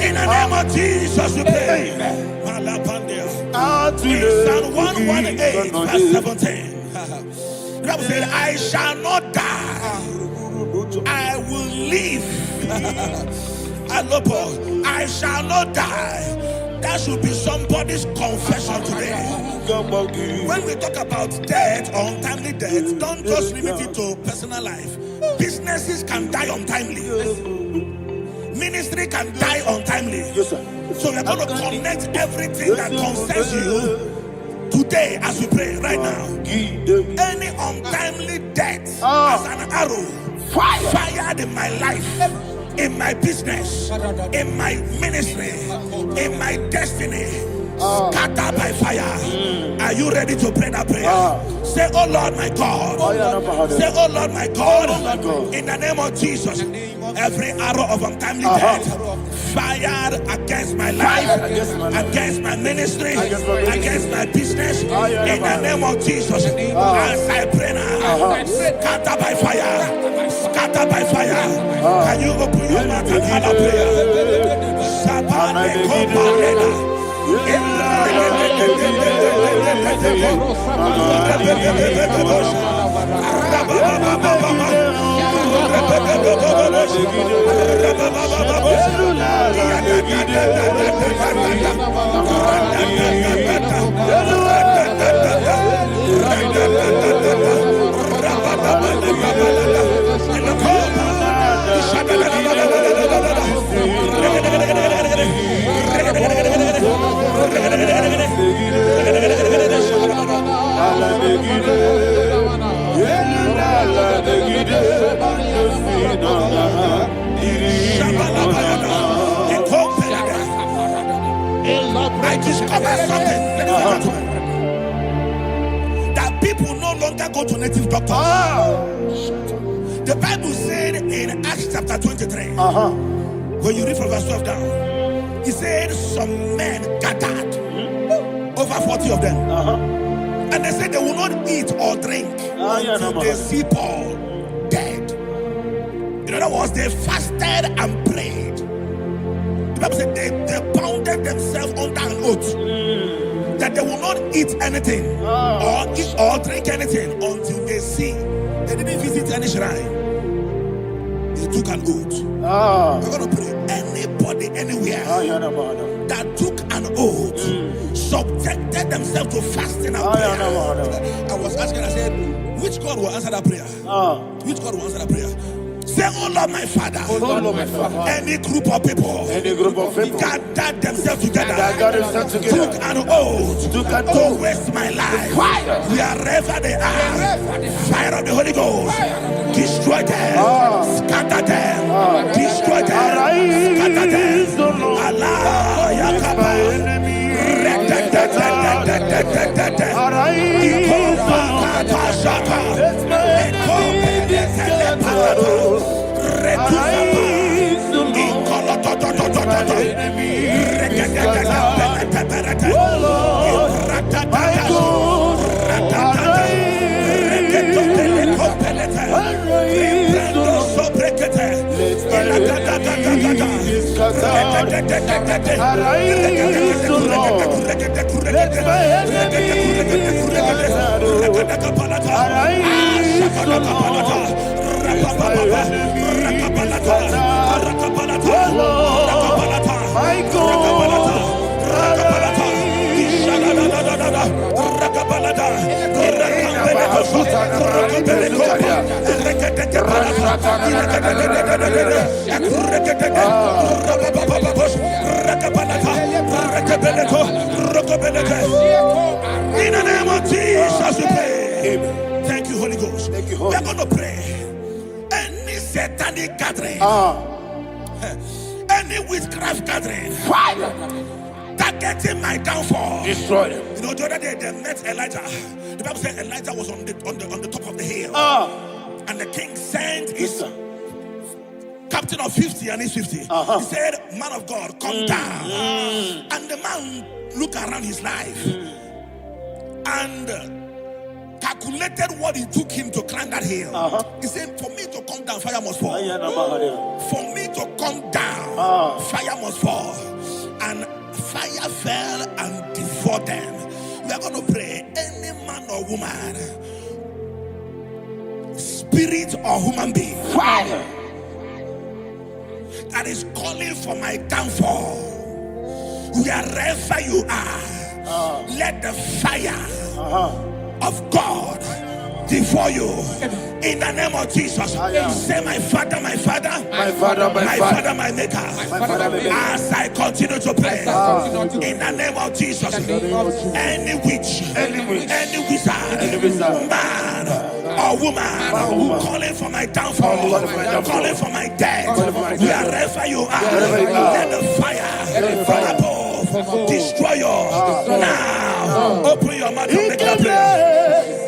In the name of Jesus, we pray. Psalm 118, verse 17. The Bible said, I shall not die, I will live. I shall not die. That should be somebody's confession today. When we talk about death or untimely death, don't just limit it to personal life. Businesses can die untimely. Ministry can die untimely. Yes, sir. So we're going to connect everything that concerns you today as we pray right now. Any untimely death as an arrow fired in my life, in my business, in my ministry, in my destiny, scattered by fire. Are you ready to pray that prayer? Say, oh Lord my God. Say, oh Lord my God. In the name of Jesus, every arrow of untimely death fired against my life, against my ministry, against my business, in the name of Jesus, as I pray now, scatter by fire, scatter by fire. Can you open your mouth and have a prayer? I discovered something that people no longer go to native doctors. The Bible said in Acts chapter 23, when you read from verse 12 down, it said some men gathered, over 40 of them, and they said they will not eat or drink until they see Paul dead. In other words, they fasted and prayed. The Bible said they bounded themselves under an oath that they will not eat anything or eat or drink anything until they see. They didn't visit any shrine. They took an oath. We're going to pray. Anybody, anywhere that took an oath, subjected themselves to fasting and prayer. I was asking, I said, which God will answer that prayer? Which God will answer that prayer? Say, oh Lord my Father, any group of people gathered themselves together, took an oath to waste my life. Wherever they are, fire of the Holy Ghost, destroy them, scatter them, destroy them, scatter them. Allah, Yakaba. In the name of Jesus, we pray. Amen. Thank you, Holy Ghost. Thank you, Holy. We're going to pray. Any satanic gathering, any witchcraft gathering, fire, targeting my downfall, destroy them. You know, the other day they met Elijah. The Bible said Elijah was on the top of the hill, and the king sent his captain of 50 and his 50. He said, "Man of God, come down." And the man looked around his life and calculated what it took him to climb that hill. He said, "For me to come down, fire must fall. For me to come down, fire must fall." And fire fell and devoured them. We are going to pray. Any man or woman, spirit or human being, fire, that is calling for my downfall, wherever you are, let the fire of God devour you in the name of Jesus. Say, "My Father, my Father, my Father, my Father, my Maker." As I continue to pray in the name of Jesus, any witch, any wizard, man or woman calling for my downfall, calling for my death, wherever you are, let the fire from above destroy you now. Open your mouth and make that prayer.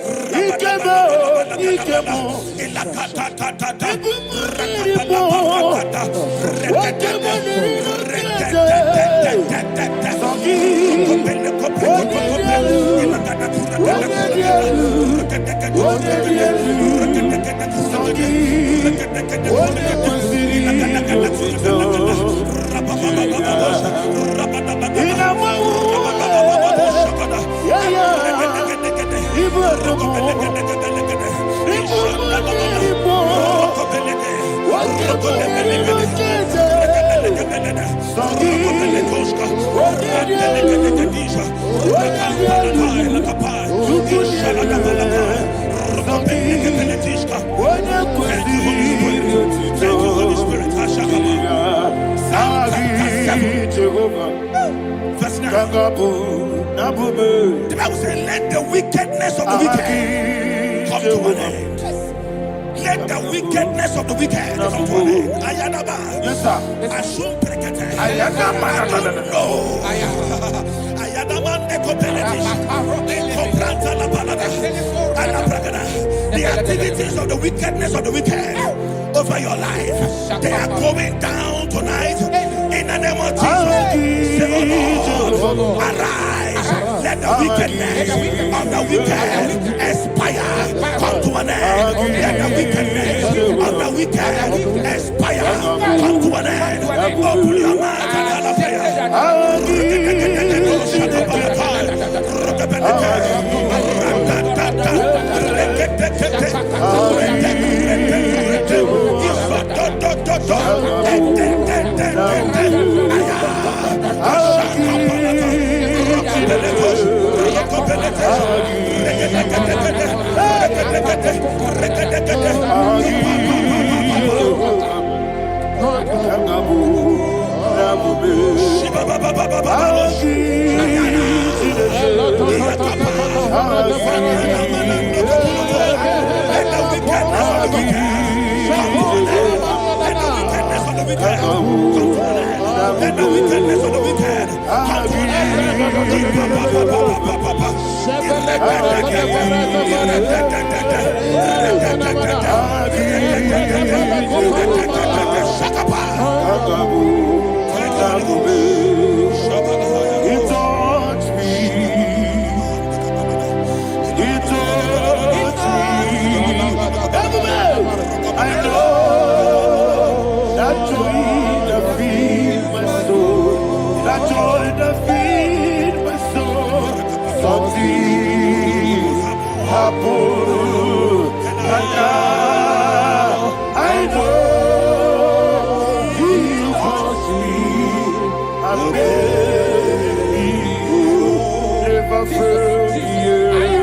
The Bible says, "Let the wickedness of the wicked come to an end." Let the wickedness of the wicked come to an end. Ayadaba. Yes, sir. Assume prekete. Ayadaba. No. Ayadaba nekopeletis. Nekopranta la balada. Alabragada. The activities of the wickedness of the wicked over your life, they are going down tonight in the name of Jesus. Say, "Oh Lord, arise. Let the wickedness of the wicked expire, come to an end. Let the wickedness of the wicked expire, come to an end." Open your mouth and have a prayer. Let the wickedness of the wicked come to an Never fail you.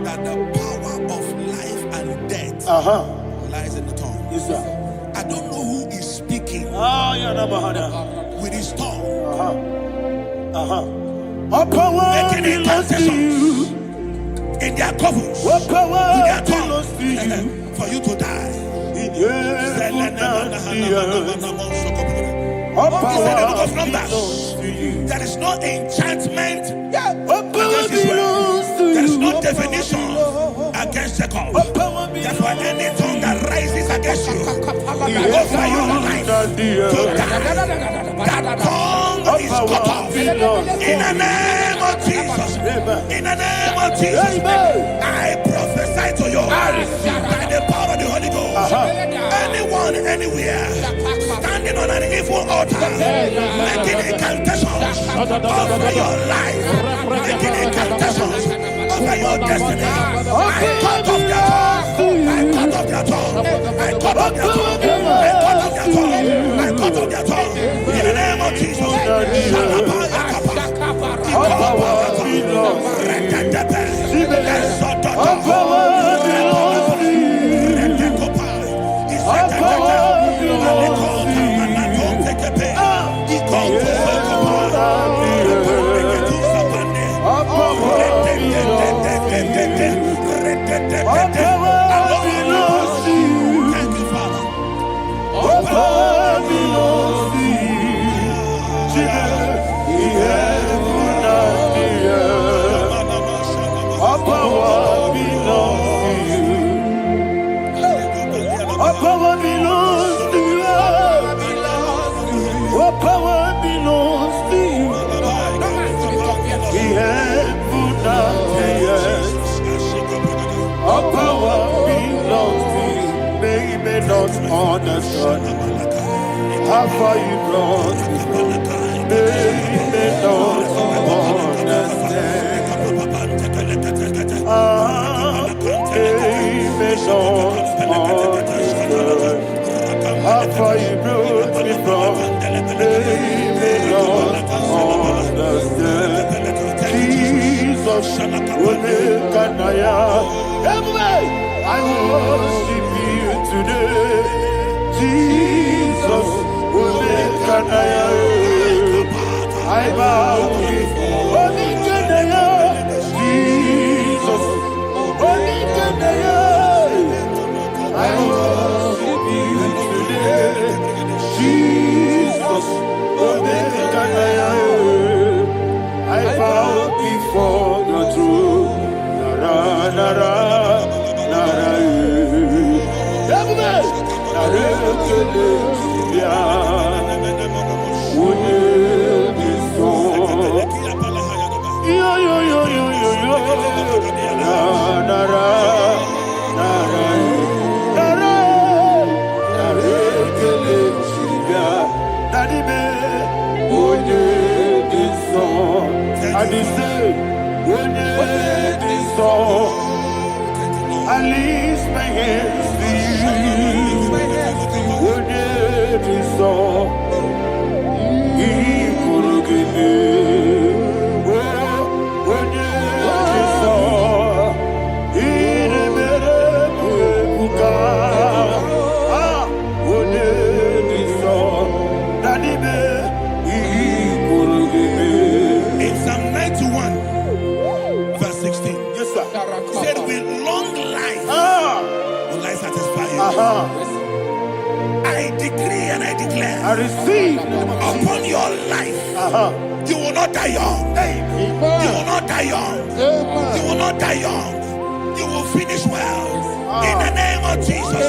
That the power of life and death lies in the tongue. Yes, sir. I don't know who is speaking with his tongue. Making incantations in their covens with their tongue for you to die. He said in the book of Numbers, there is no enchantment against Israel. There is no definition against Jacob. Therefore, any tongue that rises against you over your life to die, that tongue is cut off. In the name of Jesus. In the name of Jesus. I prophesy to you by the power of the Holy Ghost. Anyone, anywhere, standing on an evil altar, making incantations over your life, making incantations over your destiny, I cut off their tongue. I cut off their tongue. I cut off their tongue. I cut off their tongue. I cut off their tongue. In the name of Jesus. Understand how far you brought me, they don't understand. They don't understand how far you brought me from. They don't understand. Jesus, when they can I worship you today. Jesus, I bow before Jesus, I worship you today. Jesus, I bow before the throne. I lift my hands to you. When it is all, he could give me. When it is all, he never could come. When it is all, that he could give me. In Psalm 91, verse 16. Yes, sir. He said, with long life will I satisfy you. I decree and I declare, I receive upon your life, you will not die young. You will not die young. You will not die young. You will finish well. In the name of Jesus.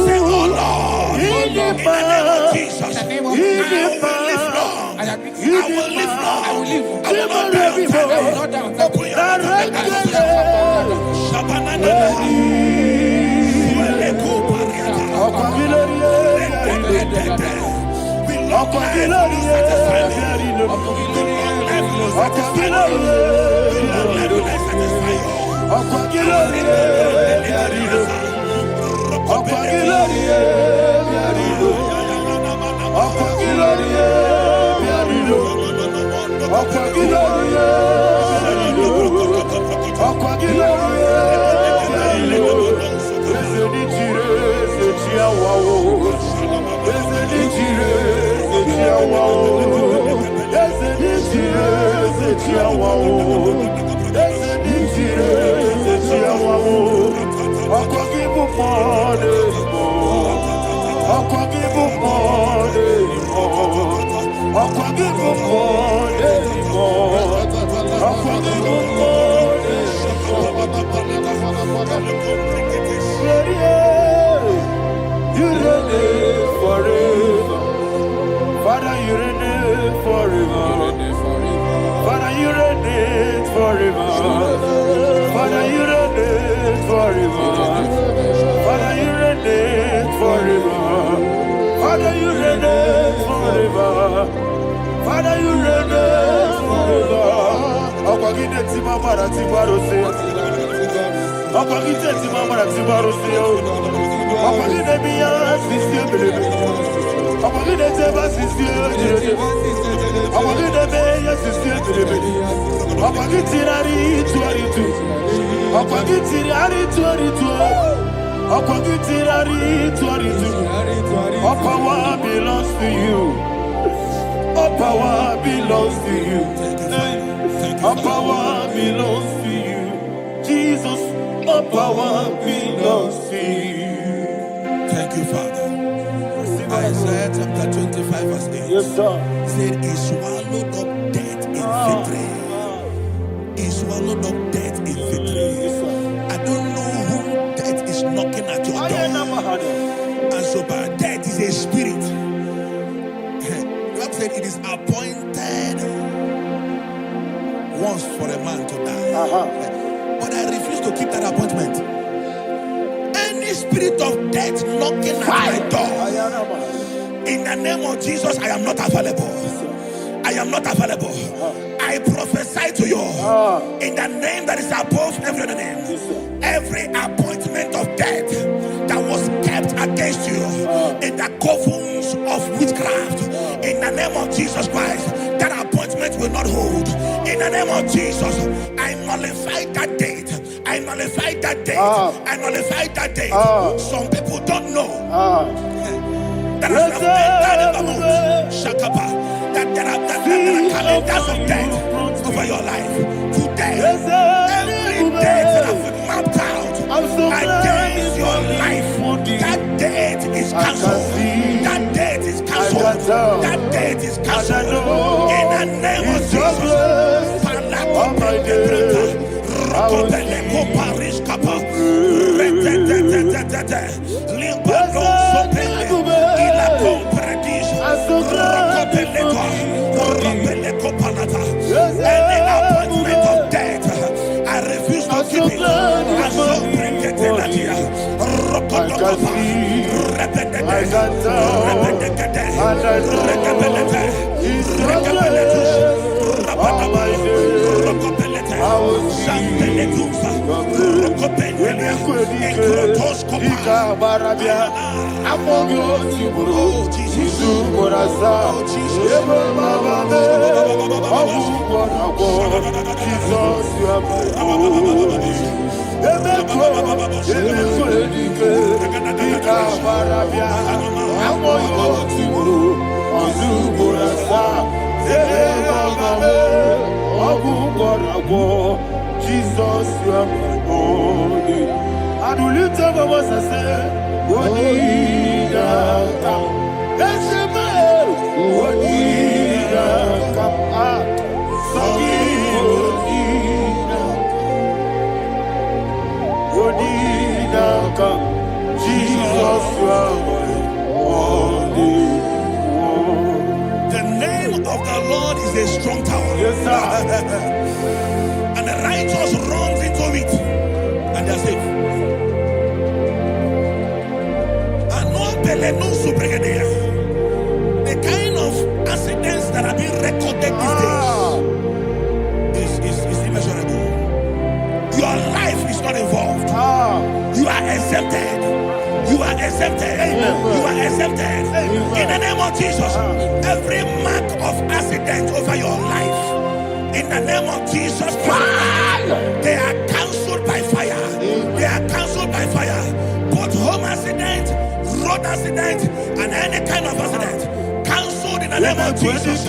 Say, oh Lord, in the name of Jesus, I will live long. will live long. I will not die on time. Open your Father, you reign forever. Father, you reign forever. Father, you reign forever. Father, you reign forever. Father, you reign forever. Father, you reign forever. Akwagine timama na tibarose. Akwagine timama na tibarose. Akwagine biya sisi belebe. Akwagine teba sisi belebe. Akwagine biya sisi belebe. Akwagine tirari tuaritu. Akwagine tirari tuaritu. Akwagine tirari tuaritu. All power belongs to you. All power belongs to you. All power belongs to you. Jesus, all power belongs to you. Thank you, Father. Isaiah chapter 25 verse 8. Yes, sir. Said, he swallowed up death in victory. He swallowed up death in victory. Yes, I don't know who death is knocking at your door. And so, but death is a spirit. God said it is appointed once for a man to die. But I refuse to keep that appointment. Any spirit of death knocking at my door, in the name of Jesus, I am not available. I am not available. I prophesy to you in the name that is above every other name. Every appointment of death that was kept against you in the covens of witchcraft, in the name of Jesus Christ, that appointment will not hold. In the name of Jesus, I nullify that date. I nullify that date. I nullify that date. Some people don't know that as of Shakapa, that there are calendars of death over your life. Today, every date that have been mapped out against your life, that date is cancelled. That date is cancelled. That date is cancelled. In the name of Jesus. Any appointment of death, I refuse to keep it. I so bring it in that year. Jesus, you are my holy. And will you tell me what I say? Odinaka, Eshema, Odinaka, Sagi, Odinaka, Jesus, you are my holy. The name of the a strong tower. Yes, sir. And the righteous runs into it and they are safe. The kind of accidents that are being recorded these days is immeasurable. Your life is not involved. You are exempted. You are exempted. You are exempted. In the name of Jesus, every mark of accident over your life, in the name of Jesus Christ, they are cancelled by fire. They are cancelled by fire. Both home accident, road accident, and any kind of accident, cancelled in the name of Jesus.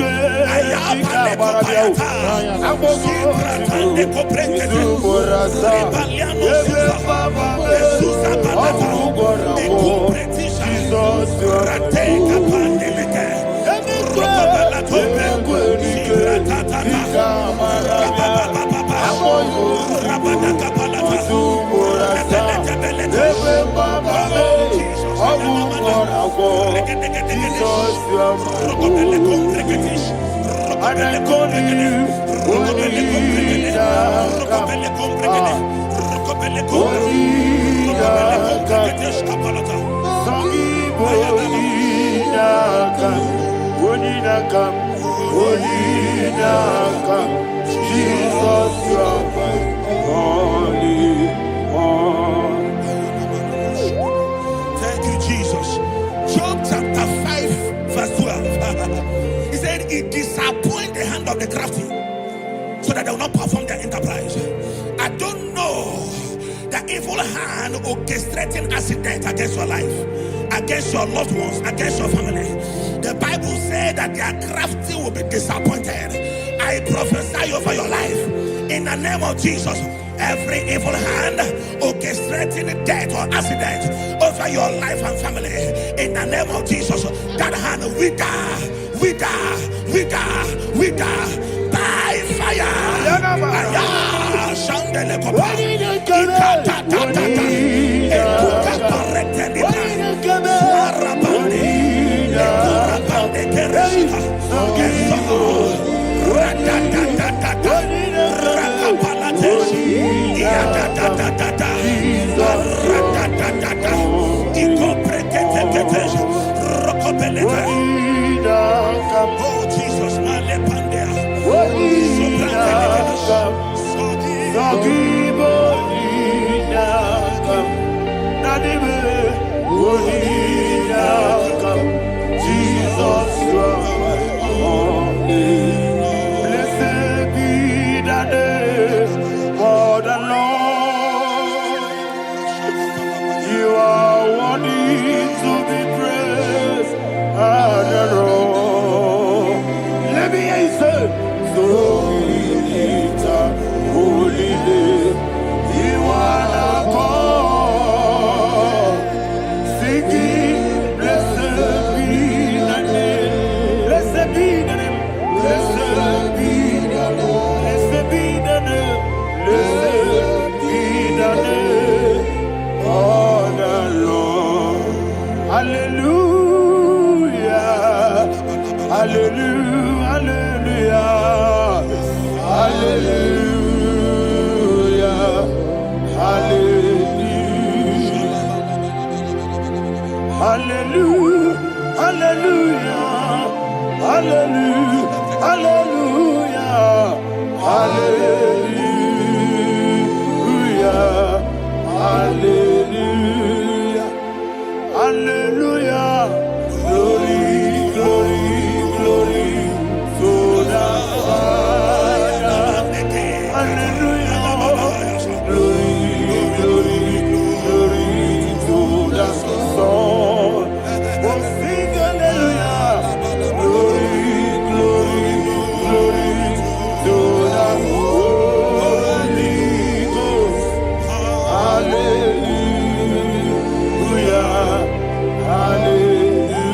Thank you, Jesus. Job chapter 5, verse 12. He said, it disappoints the hand of the crafty, so that they will not perform their enterprise. I don't know the evil hand orchestrating accident against your life, against your loved ones, against your family. The Bible said that their crafty will be disappointed. I prophesy over your life in the name of Jesus. Every evil hand orchestrating death or accident over your life and family, in the name of Jesus, that hand wither by fire. Oh Jesus, blessed be the name of the Lord. You are worthy to be praised and adored. Let me hear you say, so we lift up holy name. You are the God. Singing, blessed be the name. Blessed be the name. Blessed be the name. Blessed be the name. Blessed be the name of the Lord. Hallelujah. Hallelujah. Hallelujah. Hallelujah. Hallelujah. Hallelujah. Hallelujah. Hallelujah. Hallelujah. Hallelujah. Hallelujah. Glory, glory, glory to the Father. Hallelujah. Glory, glory, glory to the Son. Oh, sing hallelujah. Glory, glory, glory to the Holy Ghost. Hallelujah. Hallelujah.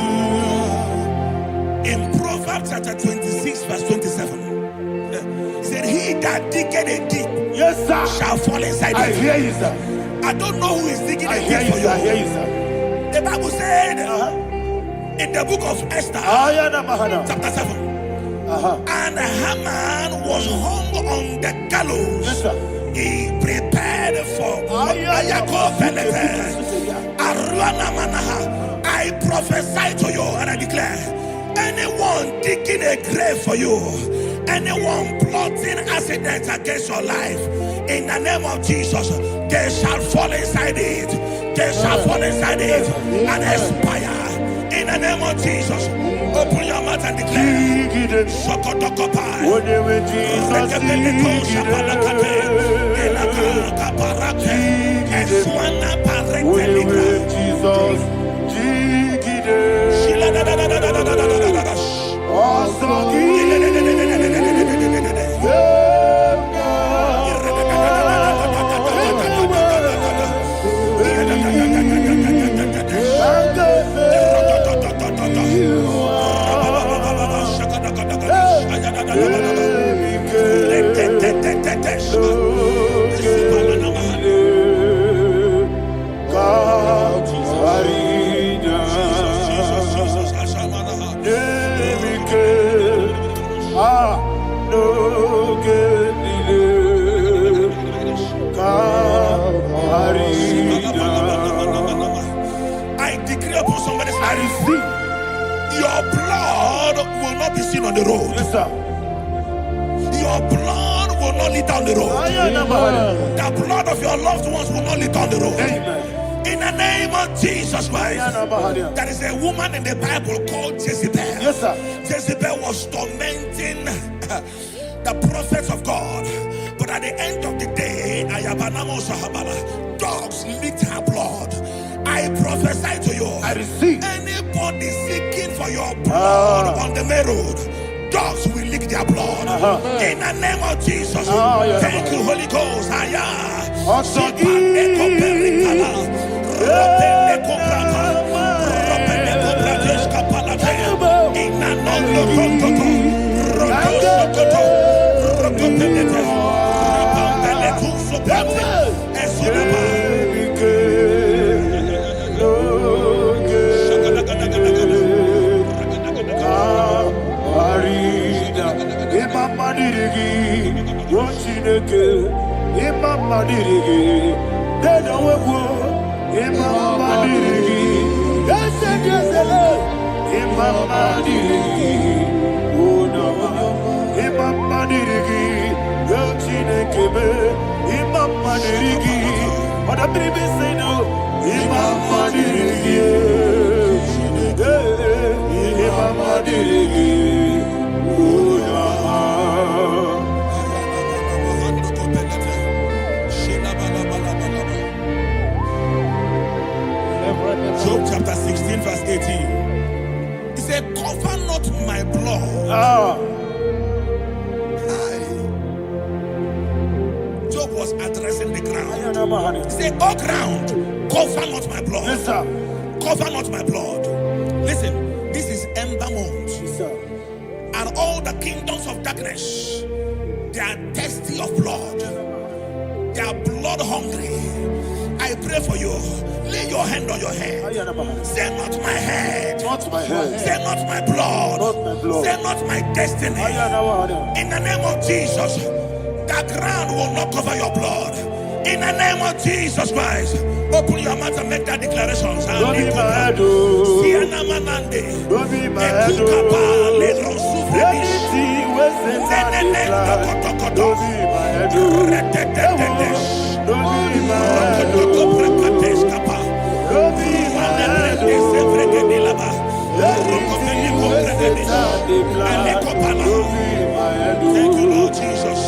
In Proverbs chapter 26, verse 27, he said, he that diggeth a deep, yes, sir, shall fall inside it. I hear you, sir. I don't know who is digging a deep for you. I hear you, sir. The Bible said in the book of Esther, chapter 7, And Haman was hung on the gallows. Yes, sir. He prepared for I prophesy to you and I declare, anyone digging a grave for you, anyone plotting accidents against your life, in the name of Jesus, they shall fall inside it. They shall fall inside it and expire. In the name of Jesus, open your mouth and declare. I decree upon somebody's life, your blood will not be seen on the road. Yes, sir. Your blood will not lead down the road. The blood of your loved ones will not lead down the road. Amen. In the name of Jesus Christ. There is a woman in the Bible called Jezebel. Yes, sir. Jezebel was tormenting the prophets of God. But at the end of the day, dogs licked her blood. I prophesy to you, I receive. Anybody seeking for your blood on the main road, dogs will lick their blood. In the name of Jesus. Thank you, Holy Ghost. Job chapter 16 verse 18. He said, cover not my blood. Job was addressing the ground. He said, oh ground, cover not my blood. Yes, sir. Cover not my blood. Listen, this is ember month. Yes, sir. And all the kingdoms of darkness, they are thirsty of blood. They are blood hungry. I pray for you. Lay your hand on your head. Say not my head. Not my head. Say not my blood. Not my blood. Say not my destiny. In the name of Jesus, the ground will not cover your blood. In the name of Jesus Christ, open your mouth and make that declaration. Don't be my head. Don't be my head. Anything was in that decline. Don't be my head. Don't be my head. Don't be my head. Thank you, Lord Jesus.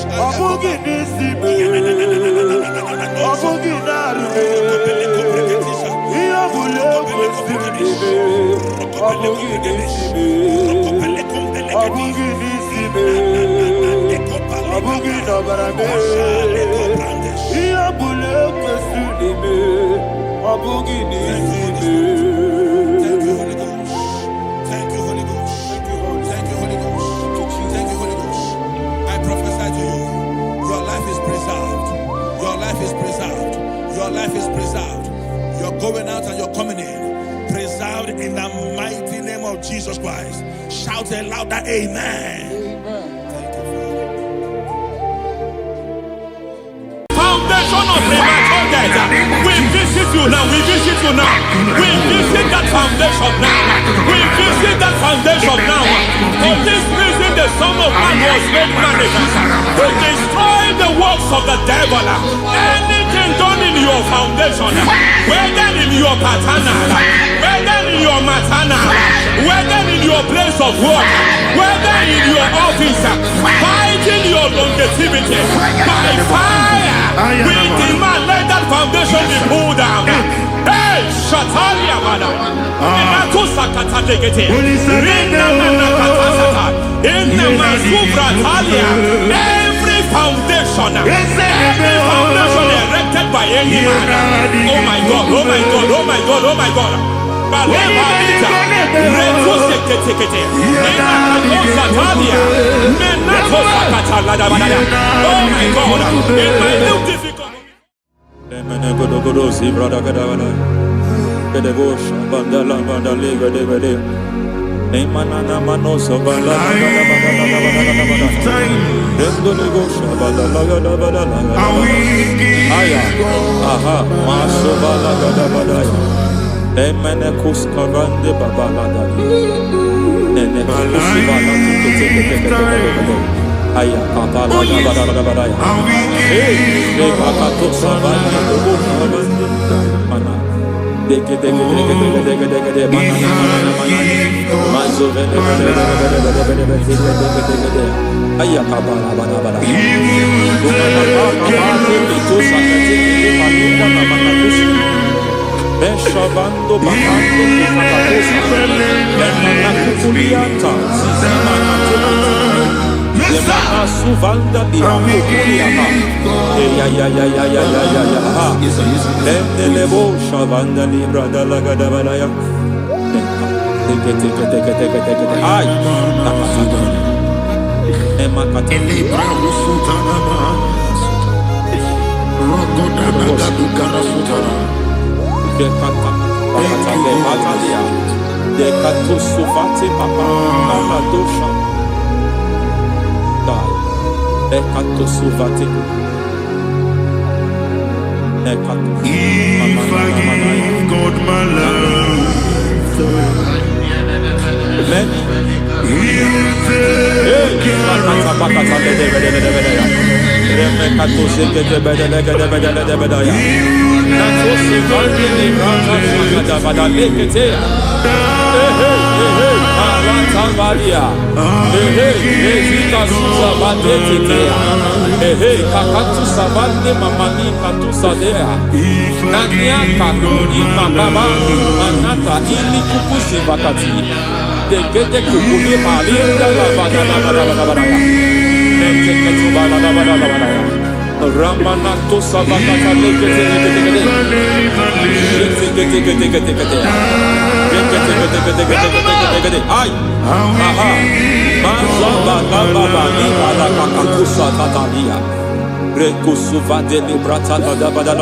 Your life is preserved. You're going out and you're coming in. Preserved in the mighty name of Jesus Christ. Shout a louder amen. you now. We visit you now. We visit that foundation now. We visit that foundation now. For this reason, the Son of Man was made manifest to destroy the works of the devil. Anything done in your foundation, whether in your paternal, whether in your maternal, whether in your place of work, whether in your office, fighting your longevity by fire, we demand let that foundation be pulled down. Hey, Shatalia Mada, Inakusakata Legate, in the Masubra Talia, every foundation erected by any man. Oh my God, oh my God, oh my God, oh my God. Balebalita, Rekosekete, Inakusatalia, Menakosakatalada. Oh my God, it might look difficult. Aya kapala badaya. Mana. Deke Aya kapala badaya. Beshavando bakando kukulianta Yemana suvanda bihakuliaka Lebo shavanda libra dalagadabalaya Teke Ay Nakasada Emakata Libra Usutanama Rogoda Nagadukara Sutara Dekata Bakata Bematalia Dekatu Suvati Papa Amadosha Ekato suvati. Ekato. If I give God my love, then He will take care of Kakatu savande mamani katu sadea. Nania kakuni mababa manata ili kukusi bakati. Dekete kukuni malinda la bada. Nekete tubala la bada. Ramanato sabakata lekete. Ay. Aha. Mazaba baba ni bala kakakusa tatalia. Rekusu vade ni brata da bada.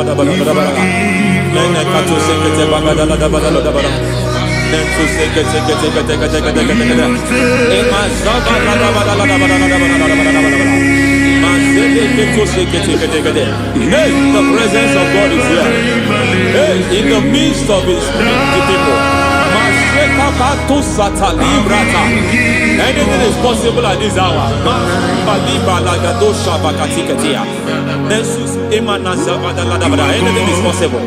Nene kato sekete bagada da bada. Nentu sekete. E mazaba da bada. Mazele keto sekete. Hey, the presence of God is here. Hey, in the midst of His people. Anything is possible at this hour. Anything is possible.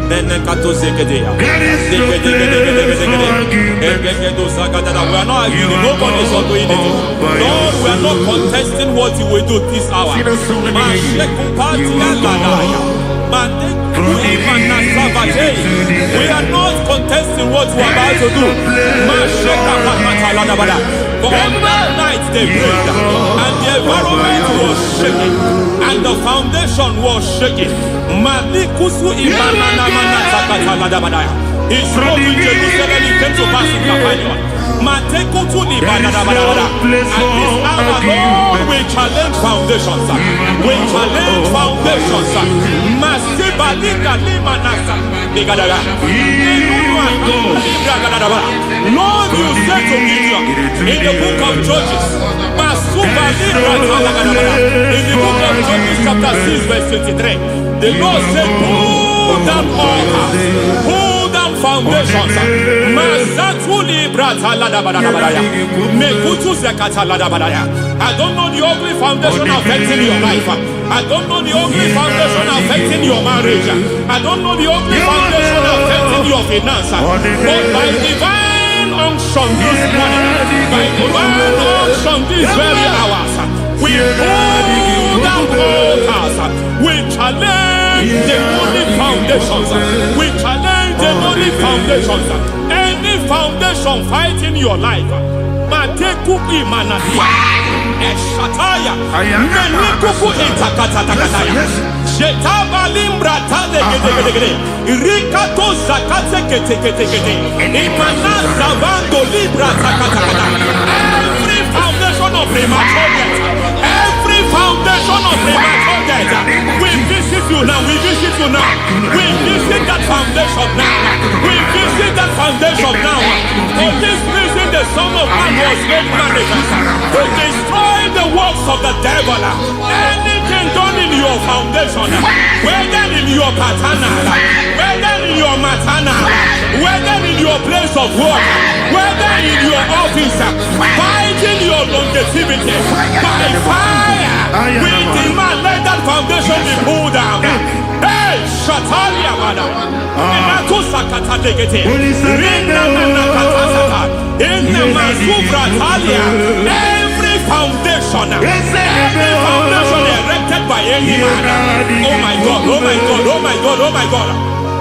We are not arguing. Nobody is doing it. Lord, we are not contesting what you will do this hour. We are not contesting what we are about to do. For all night they prayed, and the environment was shaking, and the foundation was shaking. He spoke in Jerusalem, he came to pass in Capernaum. Mateko to the Badadabada. At this hour, Lord, we challenge foundations. We challenge foundations. Masibaliga limanasa. Lord, you said to Gideon in the book of Judges, in the book of Judges chapter 6 verse 23, the Lord said, pull down altars, pull down foundations. I don't know the ugly foundation affecting your life. I don't know the ugly foundation affecting your marriage. I don't know the ugly foundation affecting your finance. But by divine unction this morning, by divine unction these very hours, we pull down altars. We challenge demonic foundations. We challenge demonic foundations. Any foundation fighting your life, Mateku Imanadia, Eshataya, Menikuku Itakatatakataya, Shetabalimbra Tade, Rikato Zakate Ketekete, Imanaza Vando Libra Takataka. Every foundation of premature death, every foundation of premature death, we visit you now, we visit you now, we visit that foundation now, we visit that foundation now. For this reason, the Son of Man was made manifest to destroy the works of the devil. Anything done in your foundation, whether in your paternal, whether in your maternal, whether in your place of work, whether in your office, fighting your longevity by fire, we demand let that foundation be pulled down. Hey, Shatalia Bada, Sakata Degete, every foundation erected by any man. Oh my God, oh my God, oh my God, oh my God.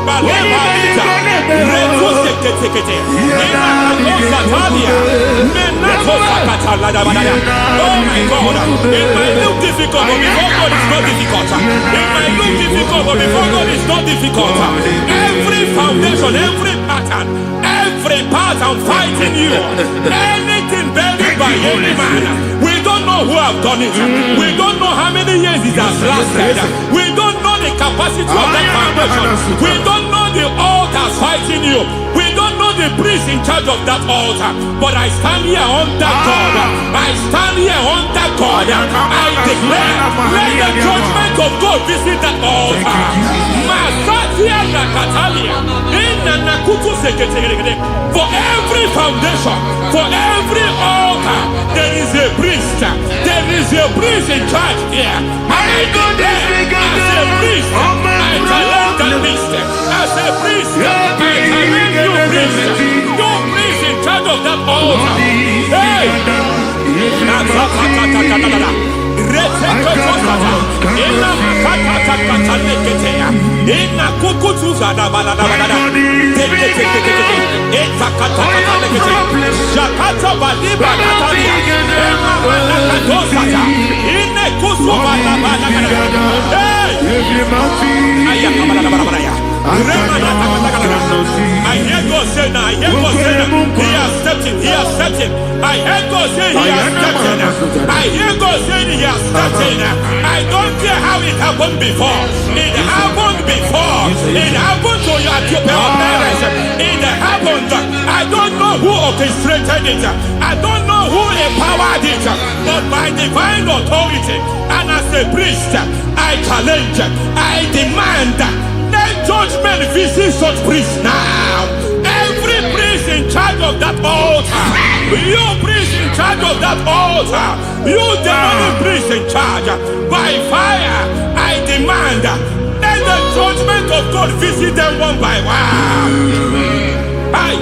Oh my God, it might look difficult, but before God it's not difficult. It might look difficult, but before God it's not difficult. Every foundation, every pattern fighting you, anything buried by any man, we don't know who have done it. We don't know how many years it has lasted. We don't know the capacity of that foundation. We don't know the altars fighting you. We don't know the priest in charge of that altar. But I stand here under God. I stand here under God. I declare, let the judgment of God visit that altar. For every foundation, for every altar, there is a priest. There is a priest in charge here. I declare, as a priest, I challenge that priest. As a priest, I challenge you priest. You priest in charge of that altar. Hey! I hear God say now, I hear God say now, he has stepped in, he has stepped in. I hear God say he has stepped in. I hear God say he has stepped in. I don't care how it happened before. It happened before. It happened to your parents. It happened. I don't know who orchestrated it. I don't know who empowered it. But by divine authority and as a priest, I challenge, I demand, let judgment visit such priests now. Every priest in charge of that altar, you priest in charge of that altar, you demonic priest in charge, by fire, I demand, let the judgment of God visit them one by one. Aye.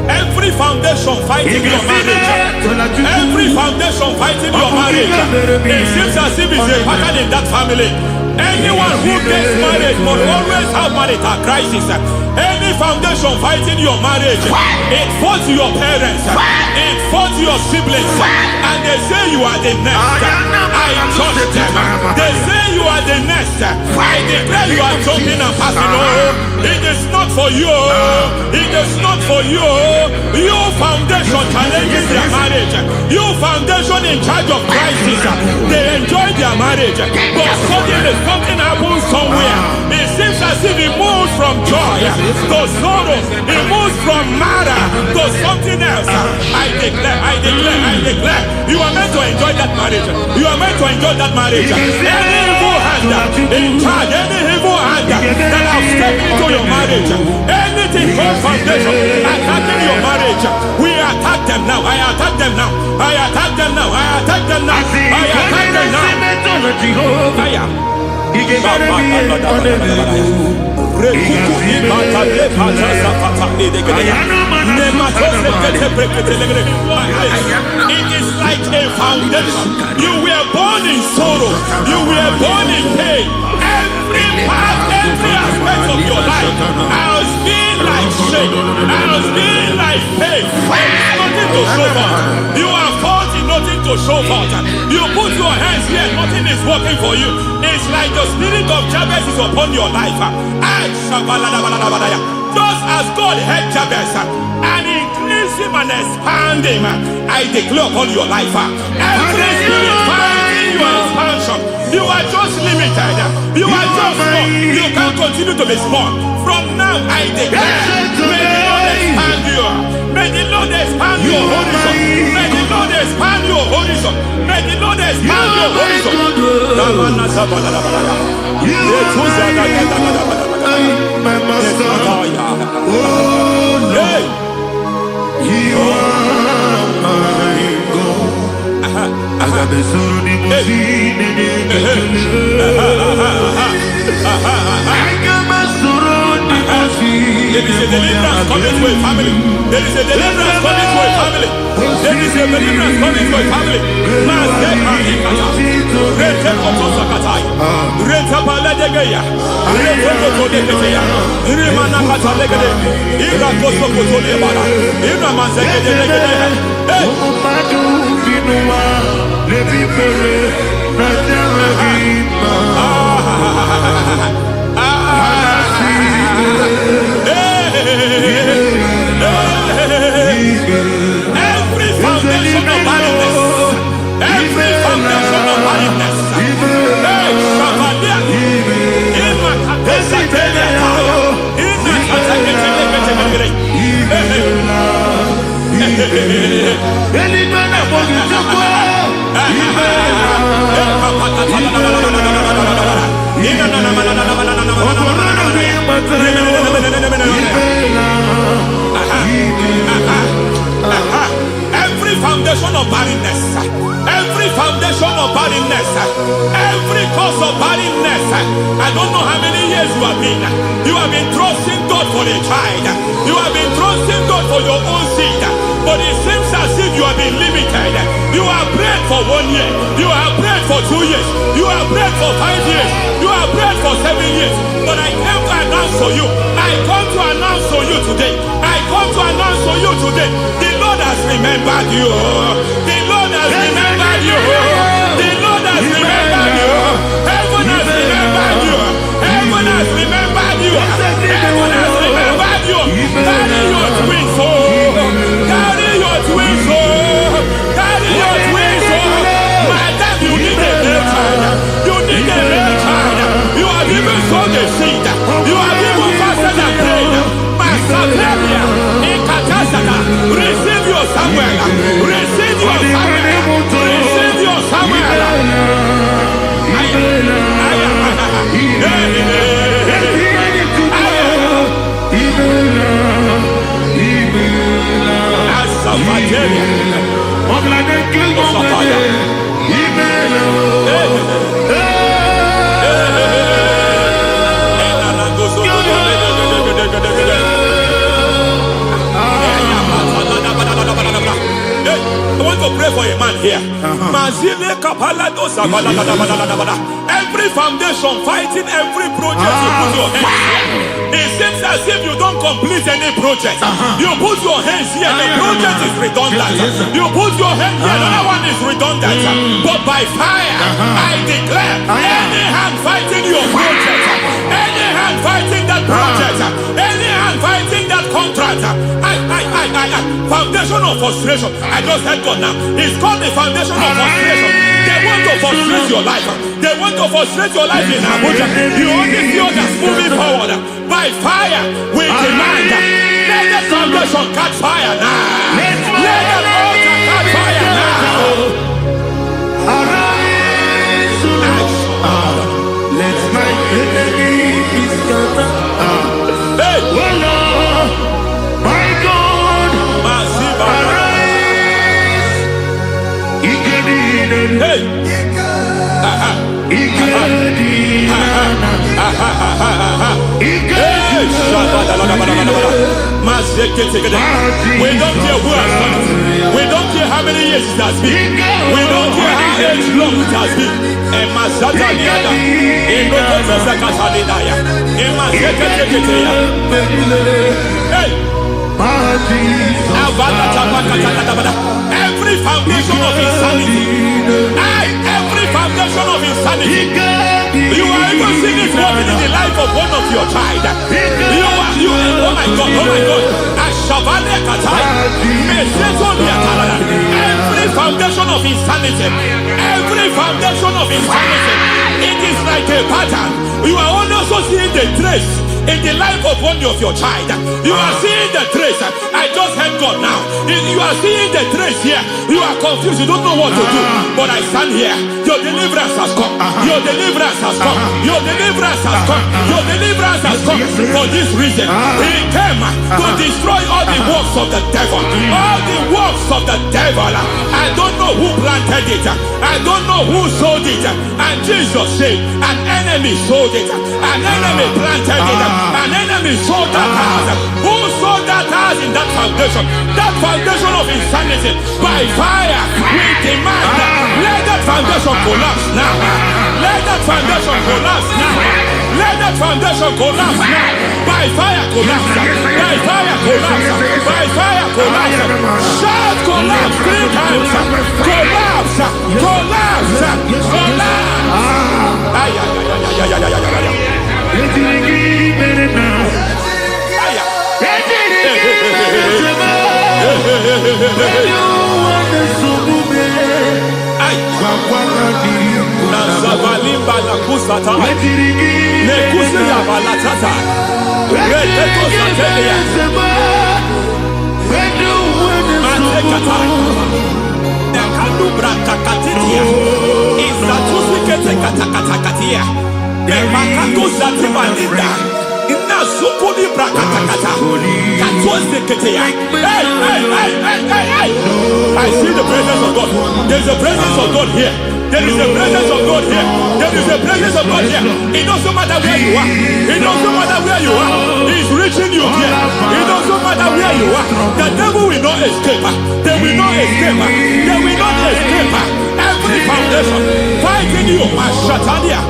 Every foundation fighting your marriage, every foundation fighting your marriage, it seems as if it's a pattern in that family. Anyone who gets married must always have marital crisis. Any foundation fighting your marriage, it fought your parents, it fought your siblings, and they say you are the next. I judge them. They say you are the next. I declare you are jumping and passing. Oh, it is not for you. It is not for you. You foundation challenges their marriage. You foundation in charge of crisis. They enjoy their marriage, but suddenly something happens somewhere. It seems as if it moves from joy to sorrow. It moves from matter to something else. I declare, you are meant to enjoy that marriage. You are meant to enjoy that marriage. Any evil hand in charge, any evil hand that have stepped into your marriage, anything called foundation attacking your marriage, we attack them now. I attack them now. I attack them now. I attack them now. I attack them now. It is like a foundation. You were born in sorrow. You were born in pain. Every part, every aspect of your life has been like shame. Has been like pain. Nothing to show for. You are faulty, nothing to show for. You put your hands here, nothing is working for you. It's like the spirit of Jabez is upon your life. Just as God had Jabez and increased him and expand him, I declare upon your life. Every spirit finding your expansion, you are just limited. You are just small. You can't continue to be small. From now, I declare, may the Lord expand you. May the Lord expand your horizon. May the Lord expand your horizon. May the Lord expand your horizon. My master, oh Lord, you are my God. I got the soul in my feet, I got my soul in my feet. There is a deliverance coming to a family. There is a deliverance coming to a family. There is a deliverance coming to a family. Every foundation of barrenness, every foundation of barrenness, every foundation of barrenness, every foundation of barrenness, every cause of barrenness. I don't know how many years you have been trusting God for a child. You have been trusting God for your own seed, but it seems as if you have been limited. You have prayed for 1 year, you have prayed for 2 years, you have prayed for 5 years, you have prayed for 7 years. But I came to announce for you, I come to announce for you today, I come to announce for you today, the Lord has remembered you. The Lord has remembered you. The Lord has remembered you. Heaven has remembered you. Heaven has remembered you. Heaven has remembered you. Carry your twins, oh. Carry your twins, oh. Carry your twins, oh. Madam, you need a real child. You need a real child. You have even sown the seed. You have even fasted and prayed. Masaperia, Ekatasata, receive your Samuel. Receive your Samuel. Receive your Samuel. I want to pray for a man here. Every foundation fighting every project you put your hands here. It seems as if you don't complete any project. You put your hands here, the project is redundant. You put your hand here, another one is redundant. But by fire, I declare, any hand fighting your project, any hand fighting that project, any hand fighting that contract, foundation of frustration. I just heard God now. It's called the foundation of frustration. They want to frustrate your life. They want to frustrate your life in Abuja. You only see others moving forward. By fire, we demand. Let the foundation catch fire now. Let the altar catch fire now. Arise, let my enemy be scattered. Hey, Oh Lord, my God, arise. hey, we don't care who has done it. We don't care how many years it has been. We don't care how age long it has been. Every foundation of insanity, every foundation of insanity, you are even seeing it working in the life of one of your child. Oh my God, every foundation of insanity, every foundation of insanity, it is like a pattern. You are also seeing the trace in the life of one of your child. You are seeing the trace. I just heard God now. You are seeing the trace here. You are confused. You don't know what to do. But I stand here. Your deliverance has come. Your deliverance has come. Your deliverance has come. Your deliverance has come. For this reason, He came to destroy all the works of the devil. All the works of the devil. I don't know who planted it. I don't know who sold it. And Jesus said, an enemy sold it. An enemy planted it. An enemy sold that house. Who sold that house in that foundation? That foundation of insanity. By fire, we demand, let that foundation collapse now. Let that foundation collapse now. Let that foundation collapse now. By fire, collapse. By fire, collapse. By fire, collapse. Shout collapse 3 times. Collapse. Collapse. Collapse. I see the presence of God. There's a presence of God here. There is a presence of God here. There is a presence of God here. It doesn't matter where you are. It doesn't matter where you are. He's reaching you here. It doesn't matter where you are. The devil will not escape. They will not escape. They will not escape. Every foundation fighting you. Ashatalia.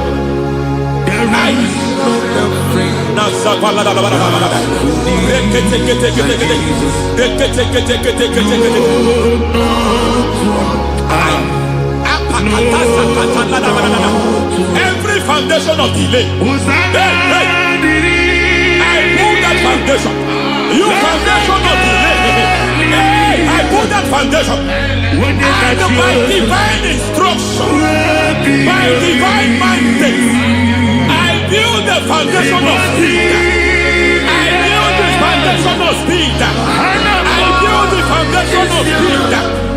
Every foundation of delay, I pull that foundation. You foundation of delay, I pull that foundation. And by divine instruction, by divine mandate, I build the foundation of speed. I build the foundation of speed. I build the foundation of speed.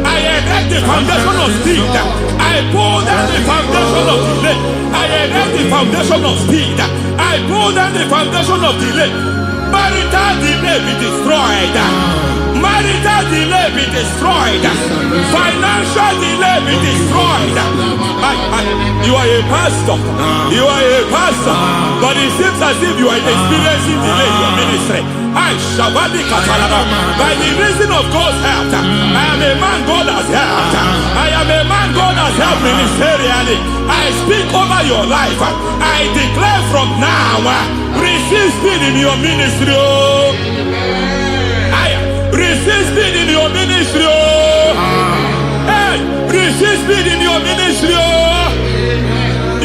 I erect the foundation of speed. I pull down the foundation of delay. I erect the foundation of speed. I pull down the foundation of delay. Marital delay be destroyed. Marital delay be destroyed. Financial delay be destroyed. You are a pastor. You are a pastor. But it seems as if you are experiencing delay in your ministry. By the reason of God's help, I am a man God has helped. I am a man God has helped ministerially. I speak over your life. I declare from now, receive speed in your ministry. Receive speed in your ministry. Hey, receive speed in your ministry.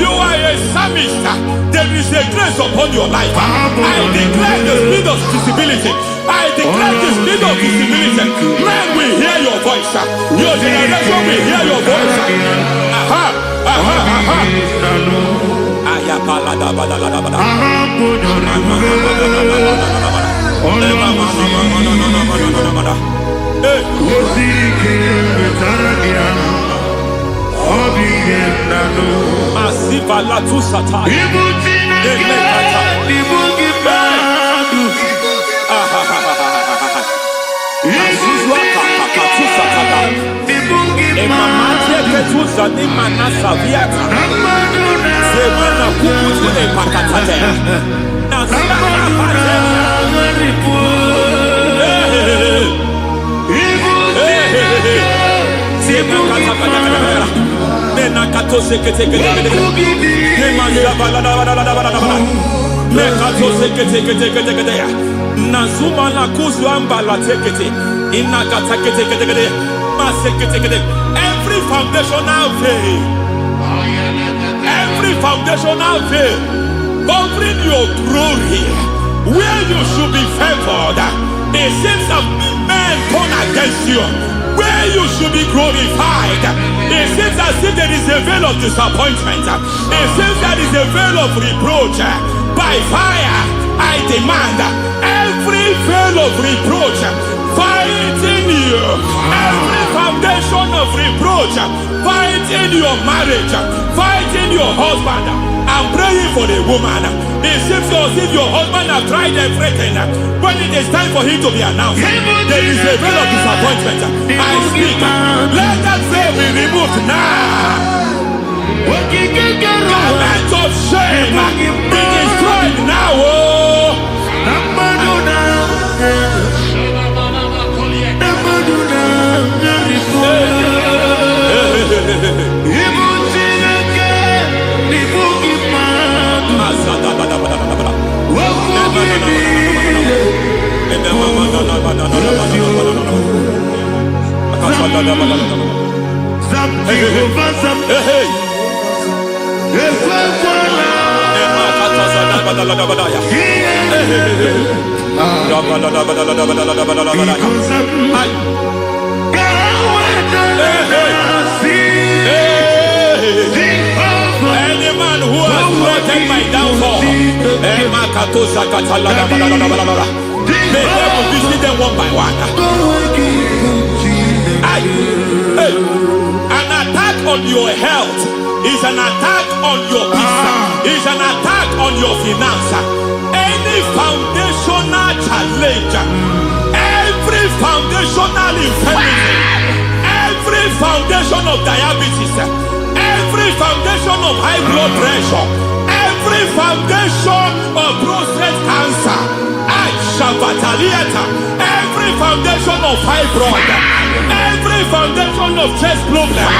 You are a psalmist. There is a grace upon your life. I declare the spirit of visibility. I declare the spirit of visibility. Men will hear your voice. Your generation will hear your voice. Aha, aha, aha. Asiva la tu sata. Every foundational veil, every foundational veil covering your glory, where you should be favored, it seems that men turn against you. Where you should be glorified, it seems as if there is a veil of disappointment. It seems there is a veil of reproach. By fire, I demand every veil of reproach fighting you, every foundation of reproach fighting your marriage, fighting your husband. I'm praying for the woman. It seems as if your husband has tried everything. When it is time for him to be announced, there is a veil of disappointment. I speak. Let that veil be removed now. Garment of shame be destroyed now. Any man who has plotted my downfall, may devil visit them one by one. An attack on your health is an attack on your peace, is an attack on your finance. Any foundational challenge, every foundational infirmity, every foundation of diabetes, every foundation of high blood pressure, every foundation of prostate cancer, every foundation of fibroid, every foundation of chest problem,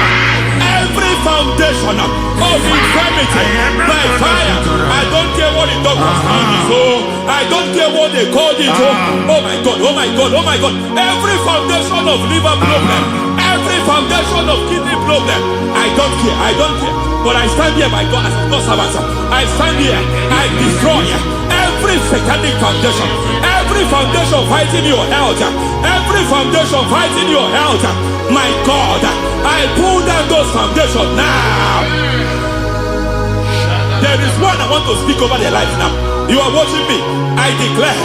every foundation of infirmity, by fire. I don't care what the doctors call it, so I don't care what they called it. Oh my God, oh my God, oh my God. Every foundation of liver problem, every foundation of kidney problem, I don't care, I don't care. But I stand here, my God, as a servant. I stand here, I destroy every satanic foundation, every foundation fighting your health, every foundation fighting your health. My God, I pull down those foundations now. There is one I want to speak over their life now. You are watching me. I declare,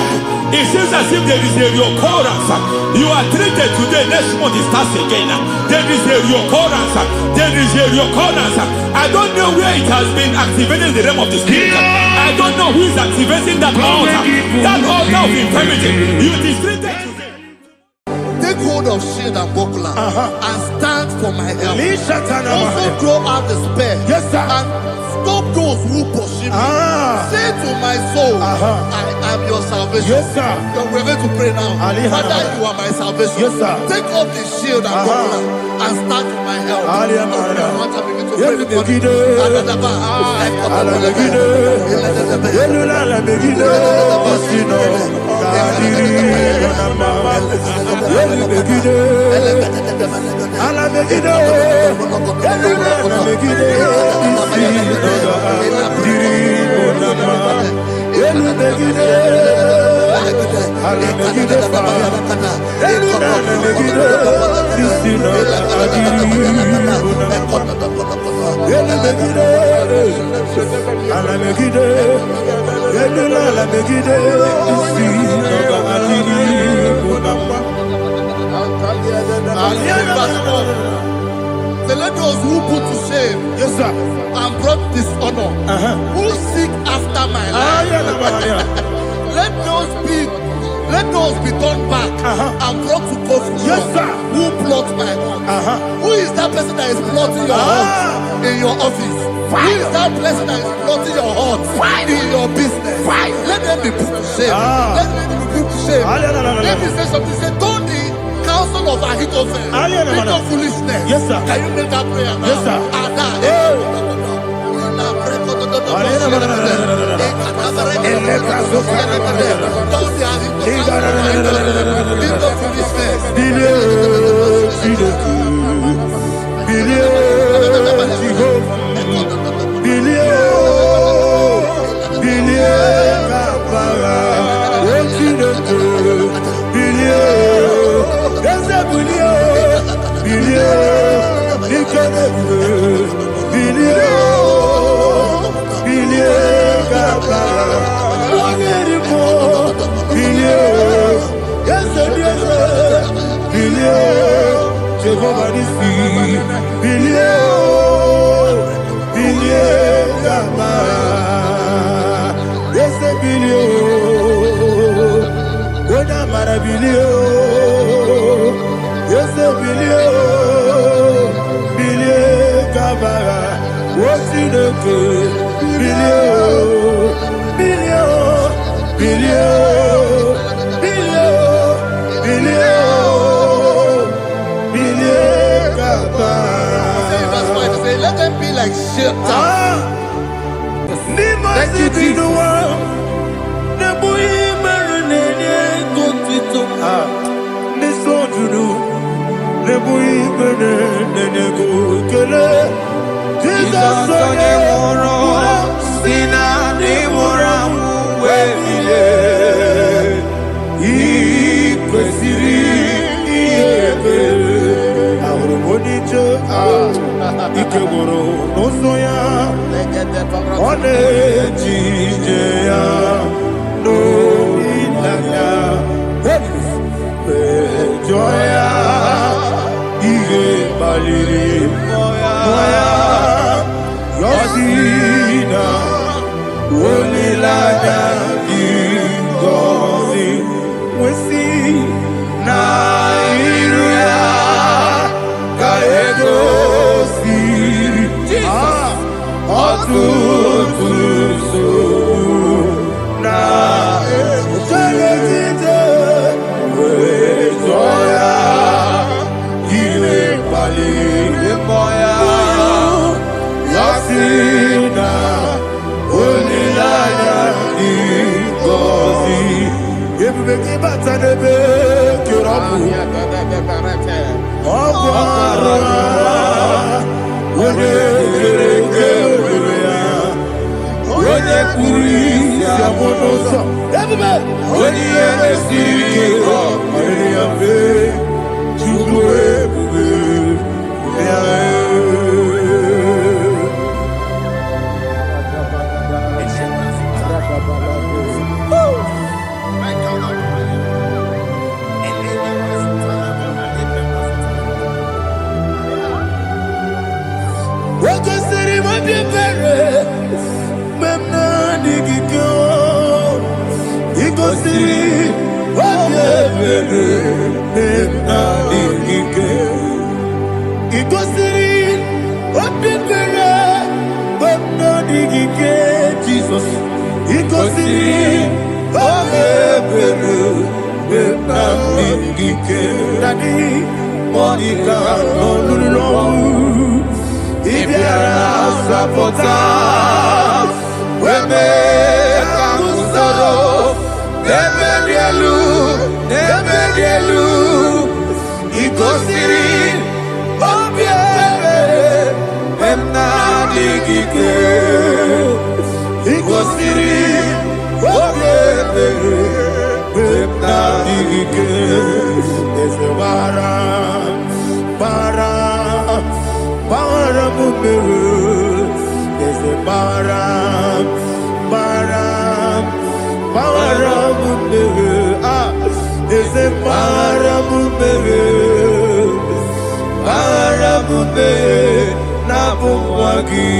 it seems as if there is a reoccurrence. You are treated today, next month it starts again. There is a reoccurrence. There is a reoccurrence. I don't know where it has been activated in the realm of the spirit. I I don't know who is activating that altar. That altar of infirmity. You distributed. Take hold of shield and buckler and stand for my help. Also throw out the spear. Yes, sir. And stop those who pursue me. Say to my soul, I am your salvation. Yes, sir. We're going to pray now. Father, you are my salvation. Yes, sir. Take off the shield and buckler and stand for my help. Let those who put to shame, Yes, sir. and brought dishonor, who seek after my life. Let those be turned back and brought to confusion. Yes, sir. Who plot my heart? Who is that person that is plotting your heart in your office? Who is that person that is plotting your heart in your business? Let them be put to shame. Let them be put to shame. Let me say something. Say, don't the counsel of Ahithophel become foolishness. Yes, sir. Can you make that prayer now? Yes, sir. Let them be like shelter. Thank you, Jesus. Ikosi, Obeberu, Benamigike, Dani, Monica, Nolulu, Ibiara, Sapota, Weme, Kamusoro, Nebedielu, Ikosiri, Obiebe, Benamigike, Ikosiri, Obiebe, Benamigike, Ezebara, Bara Mumeru, Ezebara, Bara Mumeru, Ezebara Mumeru, Bara Mumeru, Nabumwagi.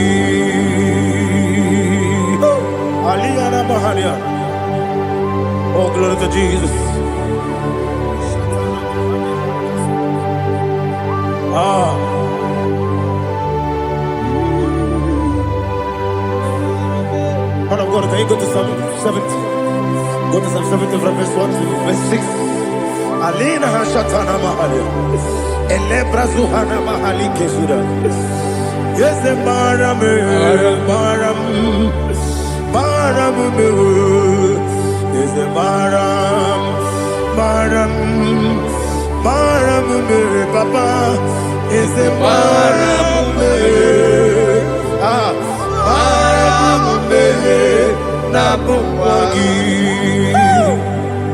Aliyana Mahalia. Oh, glory to Jesus. Man of God, can you go to Psalm 70? Go to Psalm 70 from verse 1 to verse 6. Alina Hashatana Mahalia. Elebra Zuhana Mahali Kesuda. Yes, the Baram. Yes, the Baram, Papa. Yes, the Baram.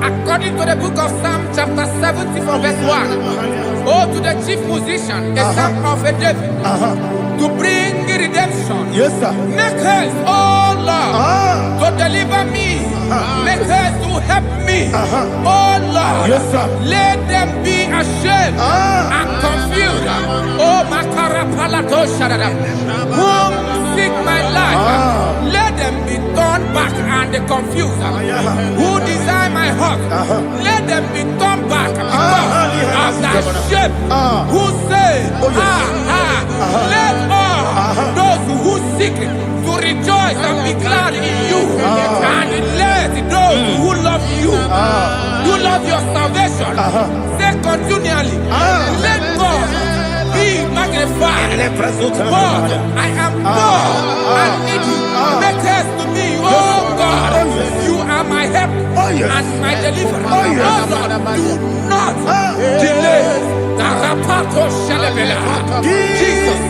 According to the book of Psalm chapter 70 from verse 1, oh, to the chief musician, a son of a David, to bring redemption. Yes, sir. Make haste, oh Lord, to deliver me. Make haste to help me. Oh Lord, Yes, sir. let them be ashamed and confused. Oh, Makarapalato Shadada, whom seek my life, let them be turned back and confused. Who desire my heart, let them be turned back because of that shape. Who say, let all those who seek to rejoice and be glad in you, and let those who love you, who love your salvation, say continually, let God be magnified. God, I am poor and needy. Make haste to me, oh God. You are my help and my deliverer. Oh Lord, do not delay. Tarapato Shalabela. Jesus.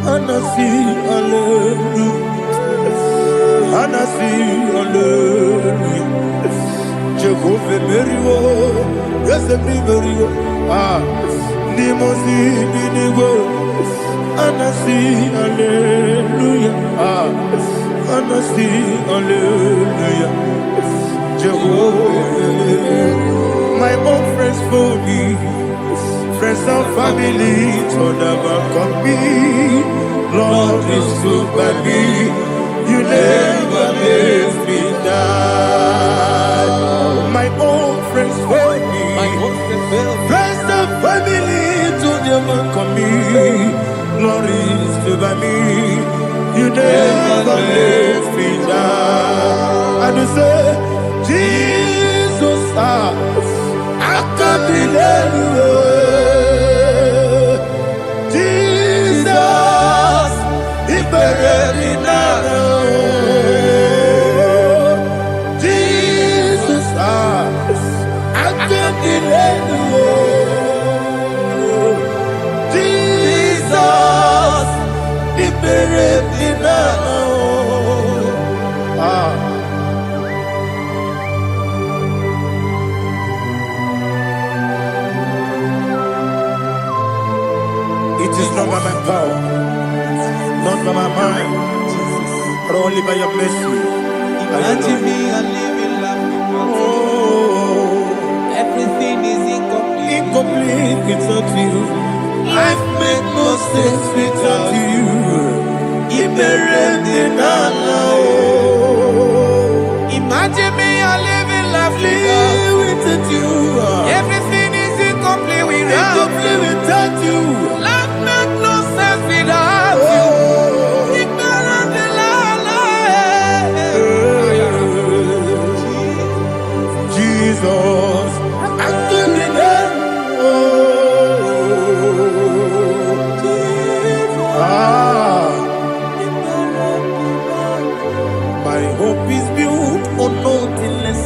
Anasi, hallelujah. Anasi, hallelujah. Jehovah Merio, yes, me Merio. Nimosi, Ninigo. Anasi, hallelujah. Anasi, hallelujah. Jehovah, my own friends for me. Friends and family, turn never come me. Lord is stood by me. You never let me die. My own friends for me. Friends and family, turn never come me. Lord is stood by me. You never let me die. And you say, Jesus, I can't believe you. Jesus, He buried me now. Jesus, I can't believe you. Jesus, He buried me now. It is not by my power, not by my mind, but only by your mercy. Imagine me a living life without you. Oh, Everything is incomplete. incomplete without you. Life makes no sense without you. Imagine me a living life Without you. Everything is incomplete without Incomplete without you. Life makes no sense without you. Jesus, I give you my hope is built on nothing less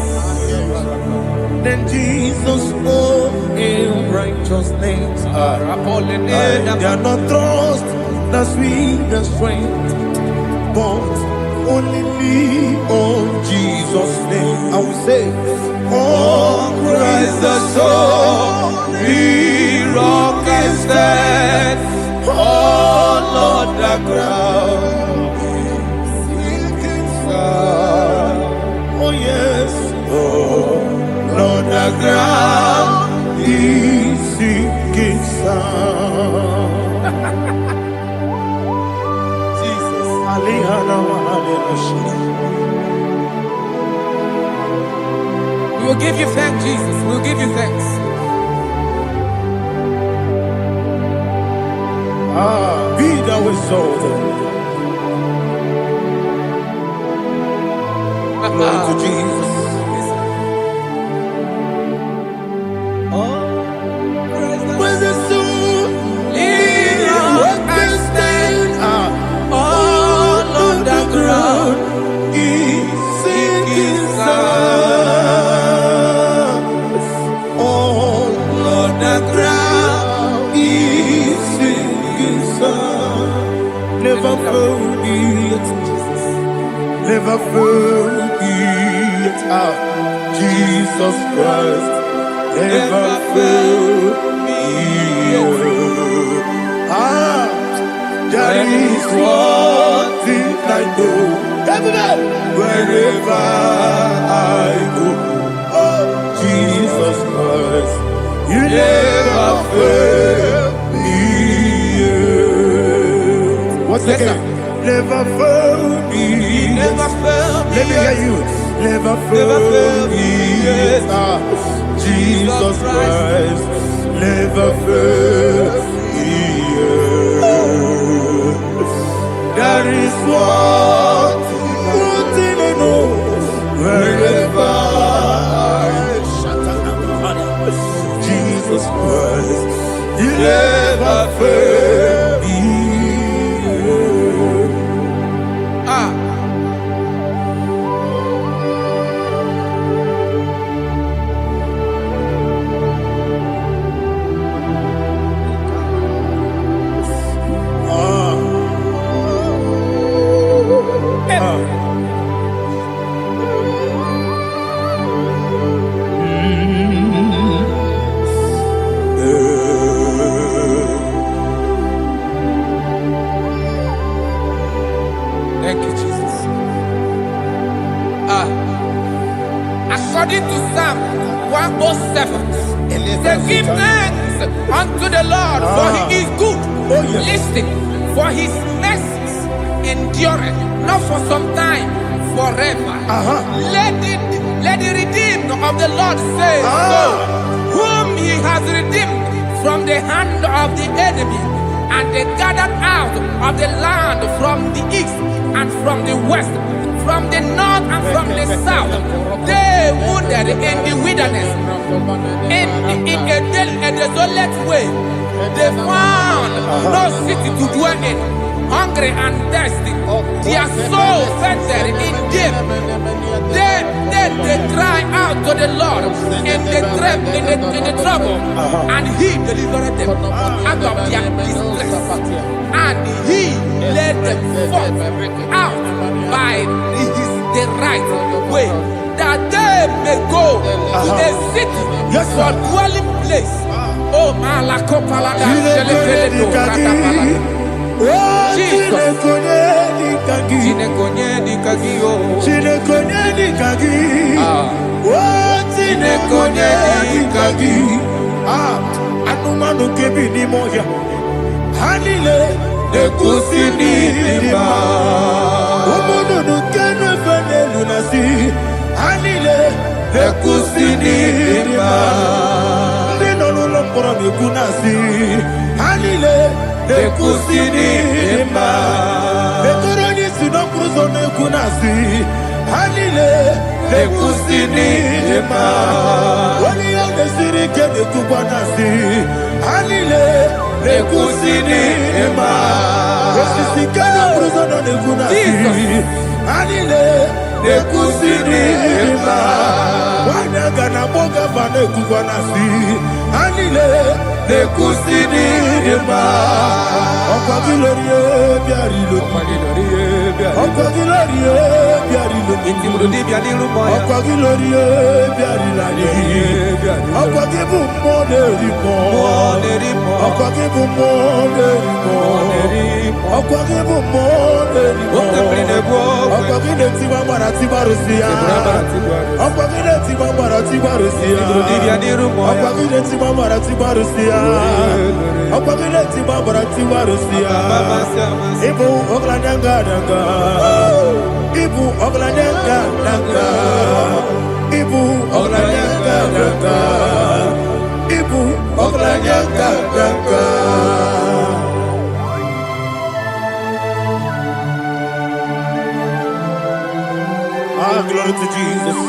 than Jesus' own righteousness. I cannot trust the sweetest strength, but only lean on Jesus' name. I will say, on Christ the solid rock is stand, all on the ground. Oh yes, oh on the ground is sinking sound. Jesus, We will give you thanks, Jesus. We will give you thanks. Be thou exalted. Glory to Jesus. When the soul what can stand all on the ground is sinking sound. All on the ground is sinking sound. Never forget, never forget Jesus Christ. Never fail me. That is one thing I know. Wherever I go, oh Jesus Christ, you never fail me. What's again? Never fail me. Never fail me. Let me hear you. Never fail me. Jesus Christ never fails me. That is one thing I know. Wherever Jesus Christ, you never fail me. Thank you, Jesus. According to Psalm 107, say, give thanks unto the Lord, for he is good. Oh, yes. Listen, for his mercies endureth, not for some time, forever. Let the redeemed of the Lord say so, whom he has redeemed from the hand of the enemy, and they gathered out of the land from the east and from the west, from the north and from the south. They wandered in the wilderness, in a desolate way. They found no city to dwell in, hungry and thirsty. Their soul fainted in deep. They cry out to the Lord in the trouble, and he delivered them out of their distress, and he led them forth out by the right way, that they may go to a city for dwelling place. Oh, Malakopalada, Anumanu kebi ni moja Hanile Nekusini lima Umudu nukenu fene lunasi Hanile Nekusini lima Nino lulokura mikunasi Hanile Nekusini lima Nekuroni sinokruzo nekunasi Hanile Nekusini lima Wani yone sirike nekubwanasi Hanile Nekusini lima Wesisikana kruzona nekunasi Hanile Nekusini lima Wanagana boga vane kubwanasi Hanile Nekusini lima Okwa gilorie biarilo Okwa gilorie biarilo Okwa gilorie biarilani Okwa gibu moderimo Okwa gibu moderimo Okwa gibu moderimo Okwa gileti mambara tibarusia Okwa gileti mambara tibarusia Okwa gileti mambara tibarusia Okwa gileti mambara tibarusia Ibu ogladanga danga Ibu ogladanga danga Ibu ogladanga danga Ibu ogladanga danga Ah, glory to Jesus.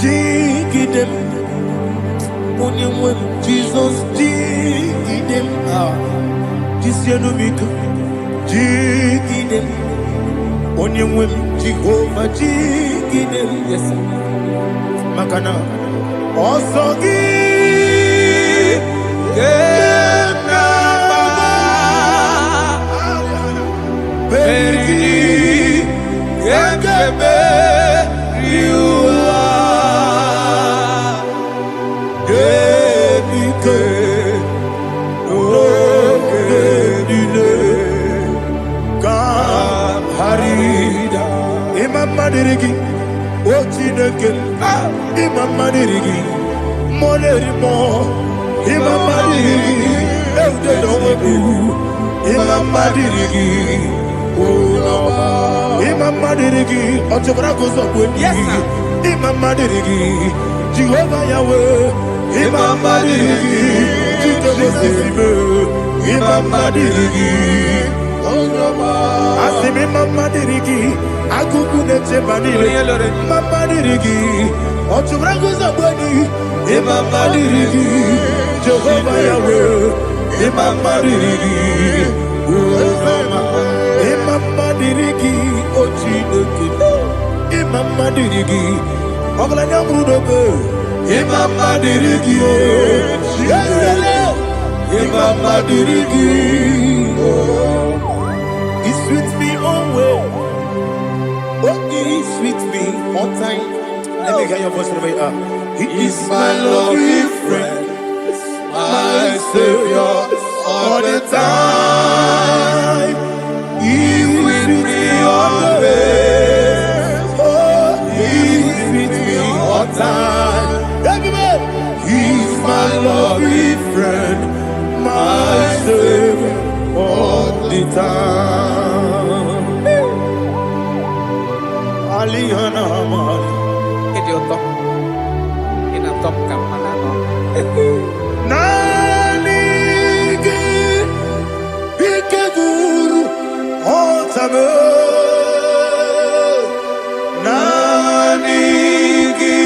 Jigidem, Onyemwem, Jesus, Jigidem, Jisianomika, Jigidem, Onyemwem, Jehovah, Jigidem, yes, Makana, Osogi, Perdi, Gagebe, Riua, Gebike, Ogedile, Kamharida, Imam Madirigi, Ochineke, Imam Madirigi, Molerimo, Imam Madirigi, Eudedowebu, Imam Madirigi, Imam Madirigi, Ochobragos of Wendy, Imam Madirigi, Jehovah Yahweh, Imam Madirigi, Imam Madirigi, Asim Imam Madirigi, Akukune Chebanile, Imam Madirigi, Ochobragos of Wendy, Imam Madirigi, Jehovah Yahweh, Imam Madirigi, Imam Madirigi, Ochineke, Imam Madirigi, Oglanya Brudobe, Imam Madirigi, Imam Madirigi, He's with me always. Oh, He's with me on time. Let me hear your voice wherever you are. He is my lovely friend, my my Savior, all the time. He's with me always. Oh, He's with me all time. Everybody, He's my lovely friend, my Savior, all the time. Alihana Mali. Idiota. Inatom ka manano. Nanigi ikeguru otame. Nanigi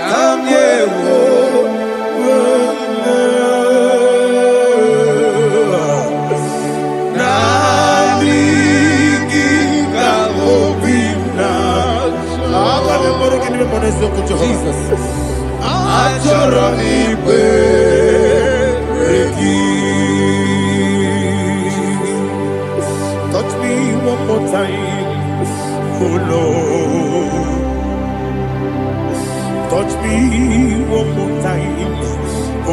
kamyewo. Nanigi kamobina. Jesus. Touch me one more time, oh Lord. Touch me one more time, oh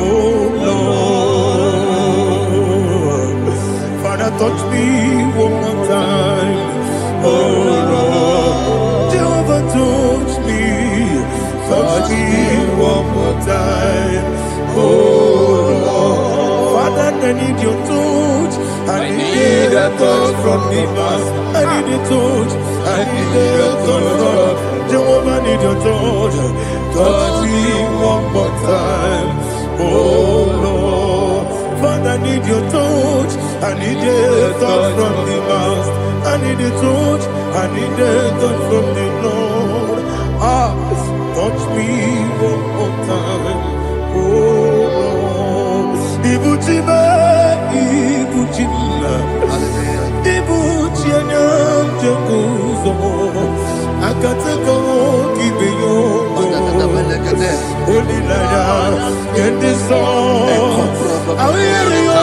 Lord. Father, touch me one more time, oh Lord. Jehovah, touch me. Touch me one more time, oh Lord. Father, I need your touch. I need a touch from the Master. I need a touch. I need a touch from Jehovah. I need your touch. Touch me one more time, oh Lord. Father, I need your touch. I need a touch from the Master. I need a touch. I need a touch from the Lord. Touch me one more time, oh Lord. Ibuchima, Ibuchima, Ibuchianyam Jakuzo. Akateko kibeyo, Olilaya, get this song. I hear you,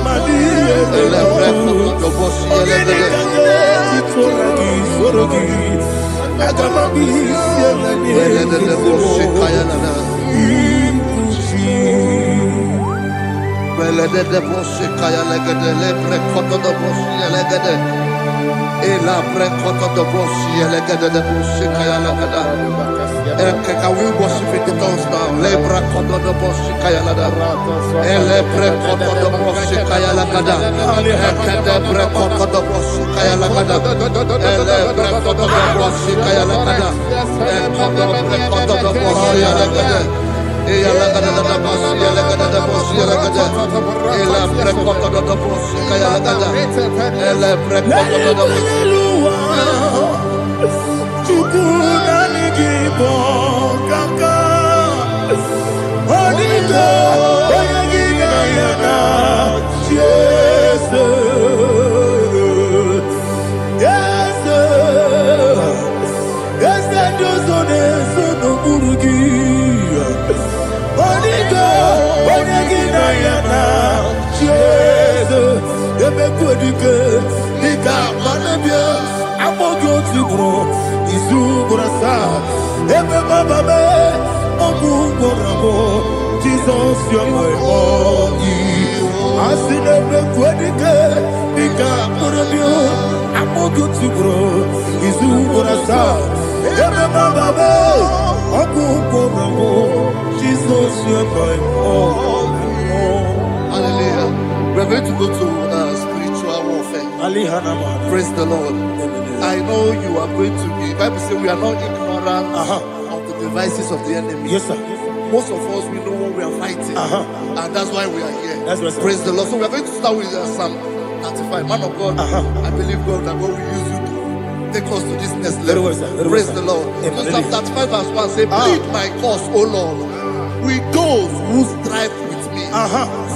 Madia, Can we worship in the tongues now? Lebra kodo do boshi kaya lada. Elebre kodo do boshi kaya lada. Ekede bre kodo do boshi kaya lada. Elebre kodo do boshi kaya lada. Ekodo bre kodo do boshi lada. Eya lada da boshi lada da boshi lada. Elebre kodo do boshi kaya lada. Elebre kodo do boshi. IGBO kaka Onigo Oyagina yana Jesus Yes Dozone Sono Burugi Onigo Oyagina yana Jesus Ebe Kodike Nika Manabia Amogo Tibro Izubrasa, Ebe Bababe, Obuborabo, Jesus, you're my body. I see the Quedica, Nika Murabio, Amogo Tibro, Izubrasa, Ebe Bababe, Obuborabo, Jesus, you're my body. Hallelujah. We're going to go to spiritual warfare. Praise the Lord. I know you are going to be. Bible says we are not ignorant of the devices of the enemy. Yes, sir. Most of us, we know what we are fighting, and that's why we are here. That's right, sir. Praise the Lord. So we are going to start with Psalm 35. Man of God, I believe God that God will use you to take us to this next level. Very well, sir. Praise the Lord. So Psalm 35 verse 1 says, plead my cause, O Lord, with those who strive with me.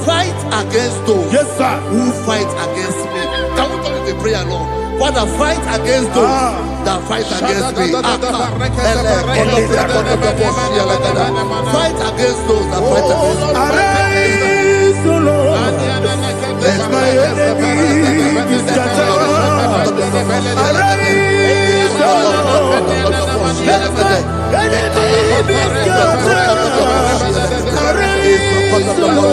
Fight against those who fight against me. Can we turn the prayer, Lord? Father, fight against those that fight against me. Fight against those that fight against me. Arise, O Lord, let my enemy be scattered. Arise, O Lord, let my enemy be scattered. Arise, O Lord,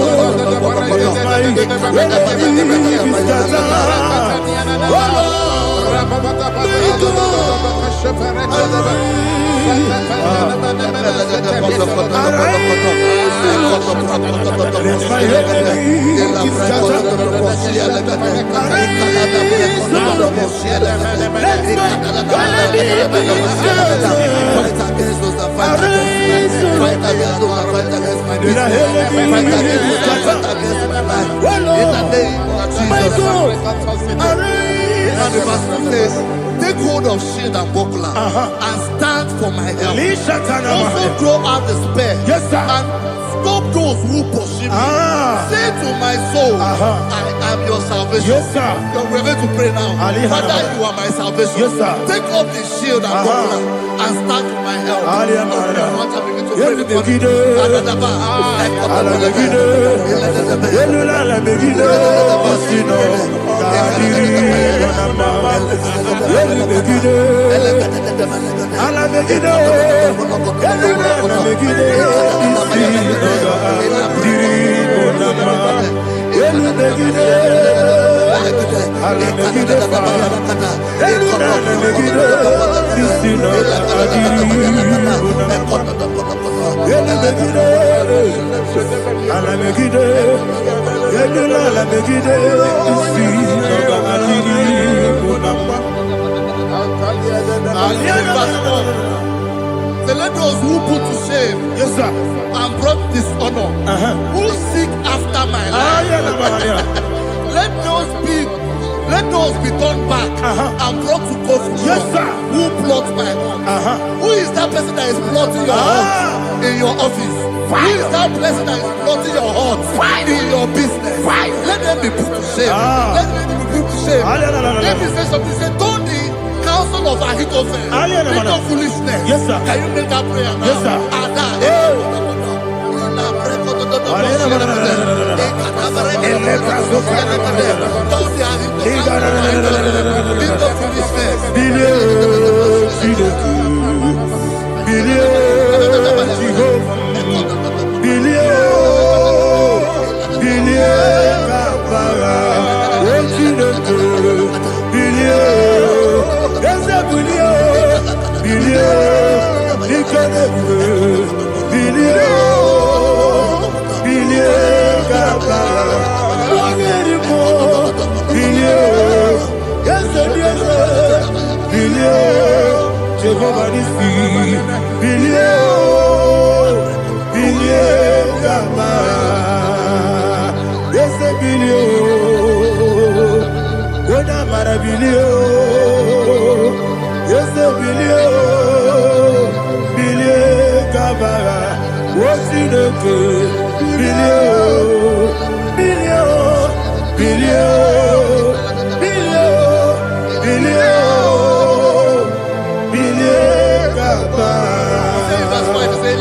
Take hold of shield and buckler and stand for my help. Also throw out despair and stop those who pursue me. Say to my soul, I am your salvation. Yes, sir. We're going to pray now. Father, you are my salvation. Yes, sir. Take up the shield and buckler and stand for my help. So let those who put to shame, yes, sir, and brought dishonor, who seek after my life, let those be turned back and brought to confusion. Yes, sir. Who plot my home? Who is that person that is plotting your heart in your office? Who is that person that is plotting your heart in your business? Let them be put to shame. Let them be put to shame. Let me say something. Say, don't the counsel of Ahithophel think of foolishness. Yes, sir. Can you make that prayer now? Yes, sir.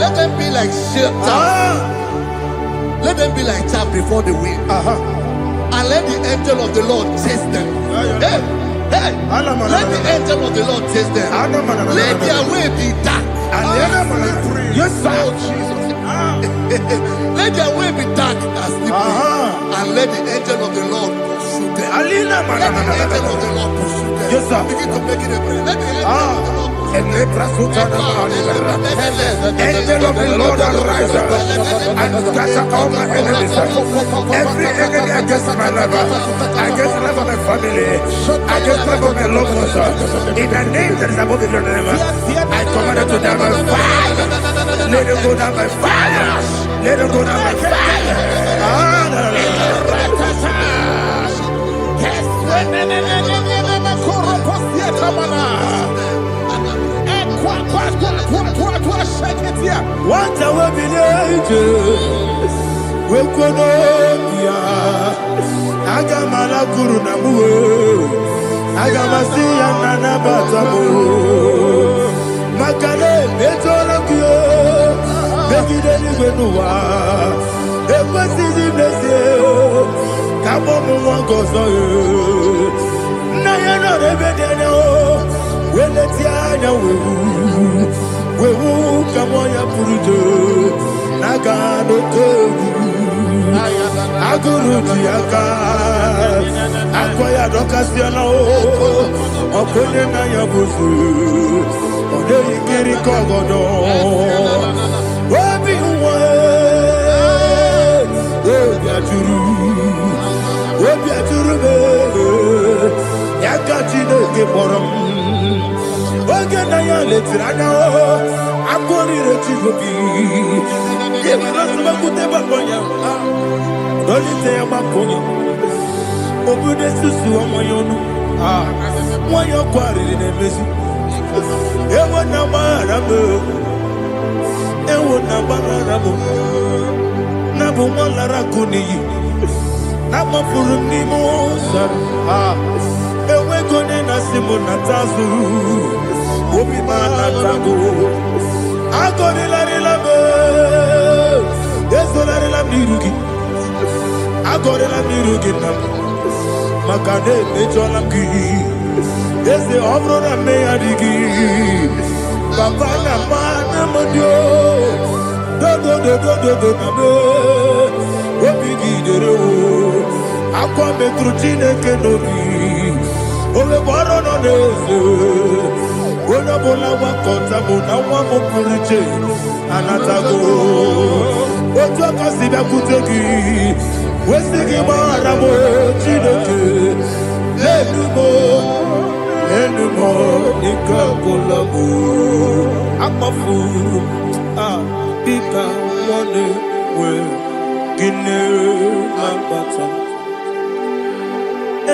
Let them be like chaff. Let them be like chaff before the wind. And let the angel of the Lord chase them. Hey, hey. Let the angel of the Lord chase them. Let their way be dark. Yes, sir. Oh, Jesus. Let their way be dark as the and let the angel of the Lord pursue them. Let the angel of the Lord pursue them. Yes, sir. Begin to make it a prayer. Let the angel of the Lord Angel of the Lord arise and scatter all my enemies. Every enemy against my life, against the life of my family, against the life of my loved ones. In the name that is above the name, I command it to them by fire. Let it go down by fire. Let it go down by fire. What I will be ages, we could Agamala Kurunamu, Agamasi and Nanabatamu, Makale, Betonakio, Bekideni Benua, the Pasi Blessio, Kabomu Wankoso, Nayana Rebedeno, when the Tiana we come on, Purujo, Nagano, Agurujiaka, Akoya Dokasiano, Okoye Nayabuzu, Ode Ikiri Kogodo, Obi Uwe, Obi Aturu, Yakachino Geporum, Oge Naya Letrana, Akori Rechigobi, Give us the Kuteba. Don't you say about Pony? Open the Susu on my own. Why you're quarried in a visit? Ewa Nabarabu, Ewa Nabarabu, Nabu Malarakuni, Nama Furunimo, Ewe Gonena Simonatazu, Obi Manatago, Agorilarilabu, Desolarilabiruki. Agora mirugi nam makane mejolam ki ese obro na me adigi papa na mana modio do na me obigi dero akwa metrutine kenobi ole boro no nese ona bola wa kota bona wa mo puriche anatago ojo kasiba kuteki Wesigi maramo chinoke Enumo Nikakolamu Amafu Bika Wane We Gine Mambata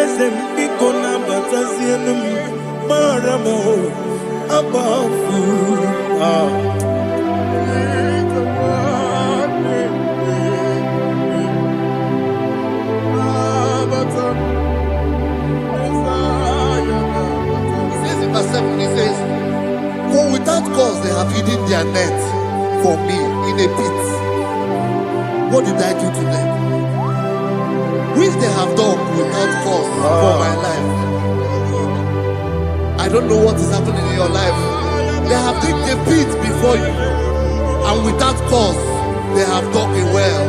Ezem Biko Nambata Zienum Maramo Amafu He says, for without cause they have hidden their net for me in a pit. What did I do to them? Which they have done without cause for my life. I don't know what is happening in your life. They have digged a pit before you, and without cause they have dug a well.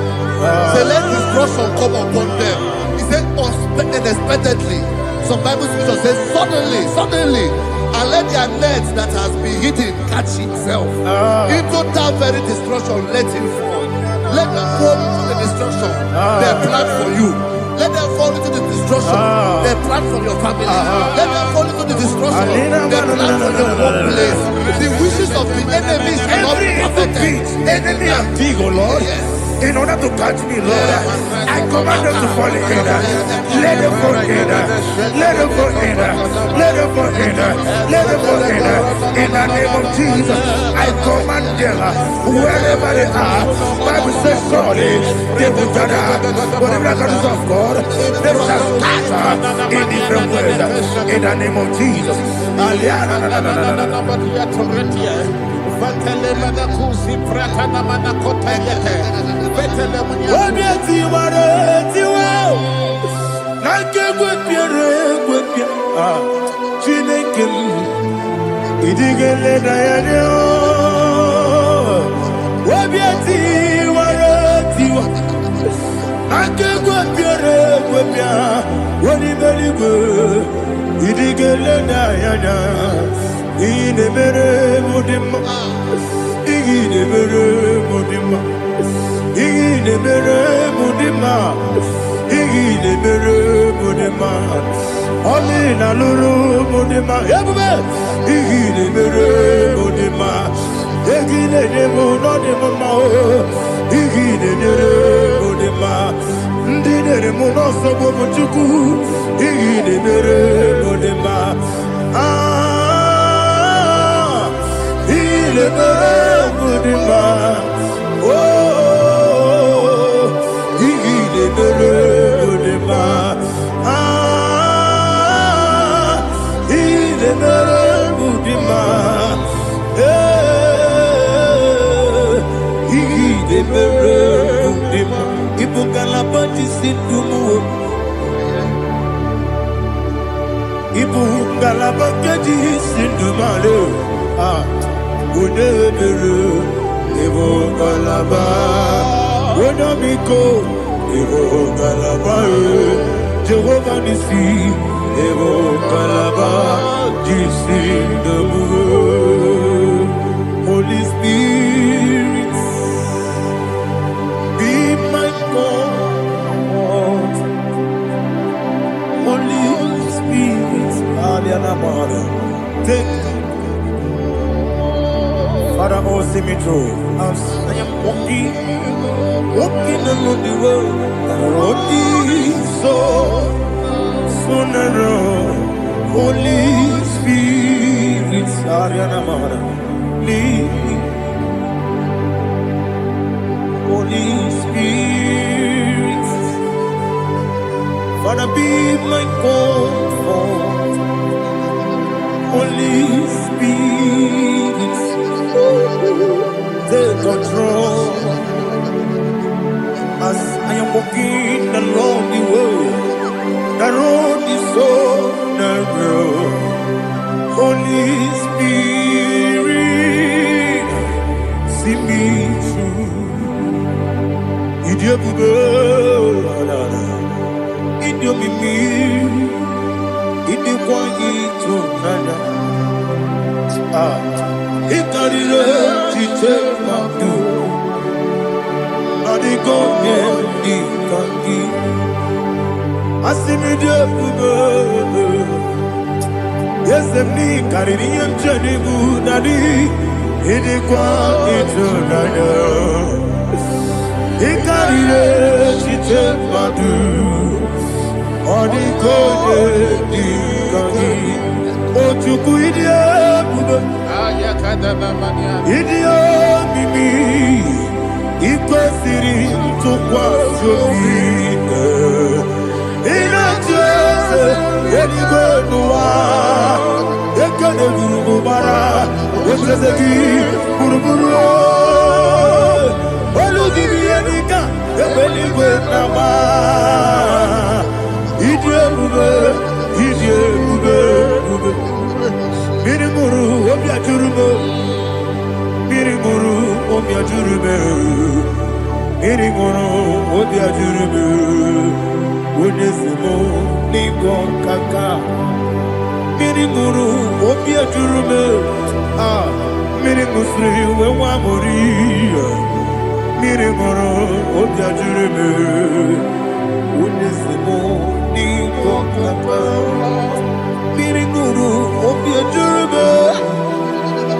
Say, let destruction come upon them. He said, unexpectedly. Some Bible scripture says, suddenly, and let their net that has been hidden catch itself. Into that very destruction, let it fall. Let them fall into the destruction they plan for you. Let them fall into the destruction they plan for your family. Let them fall into the destruction they plan for your workplace. The wishes of the enemy shall not be perfected. Enemy of Tigo, Lord. In order to catch me, Lord, I command them to fall in. Let them fall in. Let them fall in. Let them fall in. Let them fall in. In the name of Jesus, I command them wherever they are. Bible says, surely they will gather. But the miracles of God, they shall scatter in different ways. In the name of Jesus. Olina lulu mudima, igine mere mudima, igine nemo no nemo mao, igine mere mudima, ndine nemo no sobo muchuku, igine mere mudima, igine mere mudima, oh, igine mere mudima. Ibu galabakaji sindumale udebere ibu galaba udamiko Evo Kalaba, Jehovah Nissi, Evo Kalaba, Jisi Dabu, Holy Spirit, be my God, Holy Spirit, Aliana Mara, take Father, oh, see me through. As I am walking along the road, the road is so narrow. Holy Spirit, Ariana Mara, lead me. Holy Spirit, Father, be my comfort. Holy Spirit, take control as I am walking along the road. The road is so narrow. Holy Spirit, see me through. Idiobube, Idiomimi, Idikwanyitu nana. Ikarire chiche mabdu. Adiko di kangi. Asimidobube. Yes, me kariri mchani budadi. Idikwanyitu nana. Ikarire chiche mabdu. Adiko di kangi. Ochuku idiobube. Idio mimi ikwesiri tukwa sofine ina jese edigwe nuwa ekene gurugu bara ojezegi buruburu olugibi enika ebeligwe nama idio bube Mirimuru obia jurume Mirimuru obia jurume Mirimuru obia jurume Unesimo Nigo kaka Mirimuru obia jurume Mirimusri wewa mori Mirimuru obia jurume Unesimo Nigo kaka Miringuru obia jurume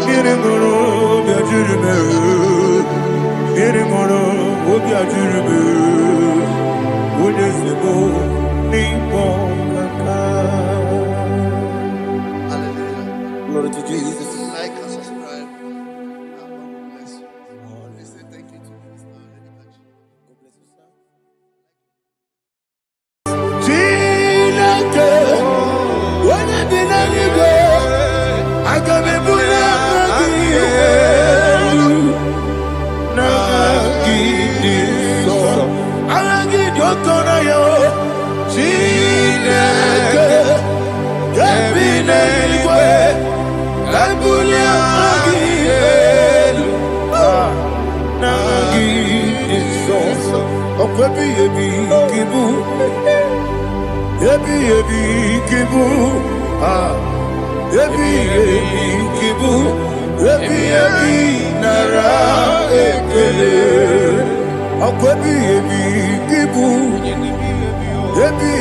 Miringuru obia jurume Miringuru obia jurume Unesimo Nigo kaka. Hallelujah. Glory to Jesus. Like and subscribe. God bless you. We say thank you to Mr. Lady. God bless you, sir. Chineke, when I did not go, I got me put up again. I get your corner, Chineke, get me anyway. I put up again. Kibu, Ebi kibu, Ebi kibu, Ebi nara ekele. Akwebi kibu, Ebi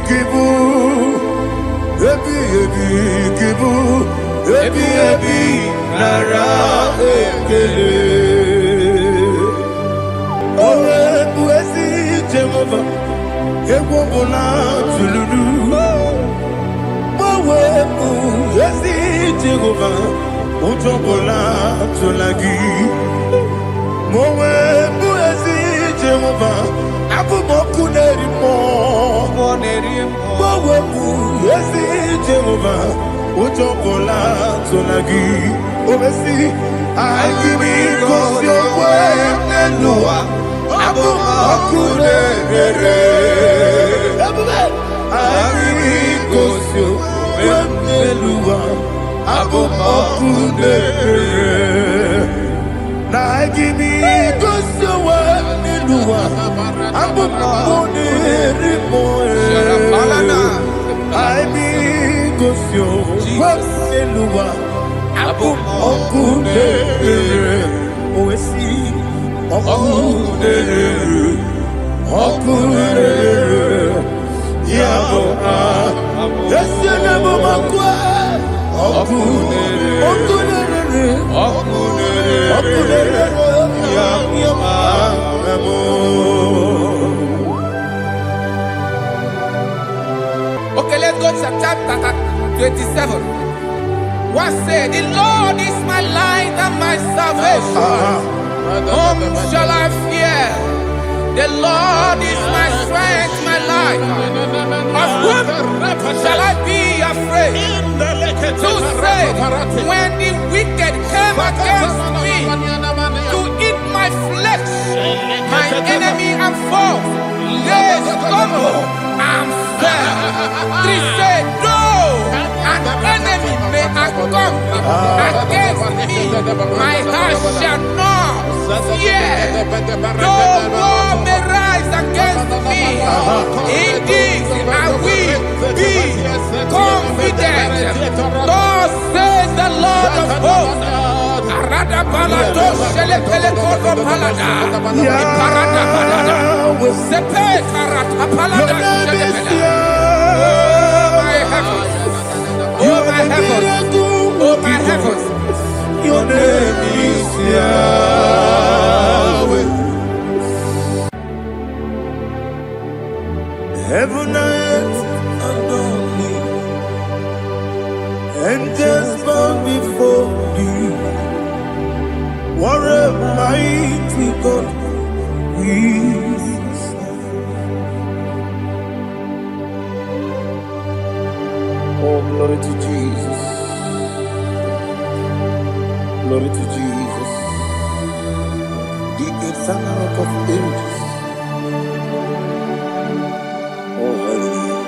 kibu, Ebi kibu, Ebi nara ekele. Owe buesi Jehovah. Ewobola tululu, mawe mu yesi Jehovah, utobola tulagi. Mawe mu yesi Jehovah, abu moku nerimo. Mawe mu yesi Jehovah, utobola tulagi. Obesi, agimi kosyo kwenelua. Abu moku nerere. Agimi kosyo kwenelua. Abu moku nerere. Na agimi kosyo kwenelua. Elua, Abu Monere Sharapalana. I be Gosio, Elua, Abu Monere, Oesi, Okunere, Okunere, Yabo, Yesenabo Makwa, Okunere, Okunere, Okunere, Yabo. Okay, let's go to chapter 27. What said? The Lord is my light and my salvation. Whom shall I fear? The Lord is my strength, my life. Of whom shall I be afraid? To say, when the wicked came against me to eat my flesh, my enemy and foe, they stumble and fell. Three said, though an enemy may come against me, my heart shall not fear. Though war may rise against me, indeed I will be confident. Thus says the Lord of hosts. Arada balado shelepele kodo palada. Iparada palada. Sepe karata palada shelepele. Oh my heavens. Oh my heavens. Oh my heavens. Your name is Yahweh. Heaven and earth adore me, angels bow before you. What a mighty God we serve. Oh, glory to Jesus. Glory to Jesus. The eternal rock of ages. Oh, hallelujah.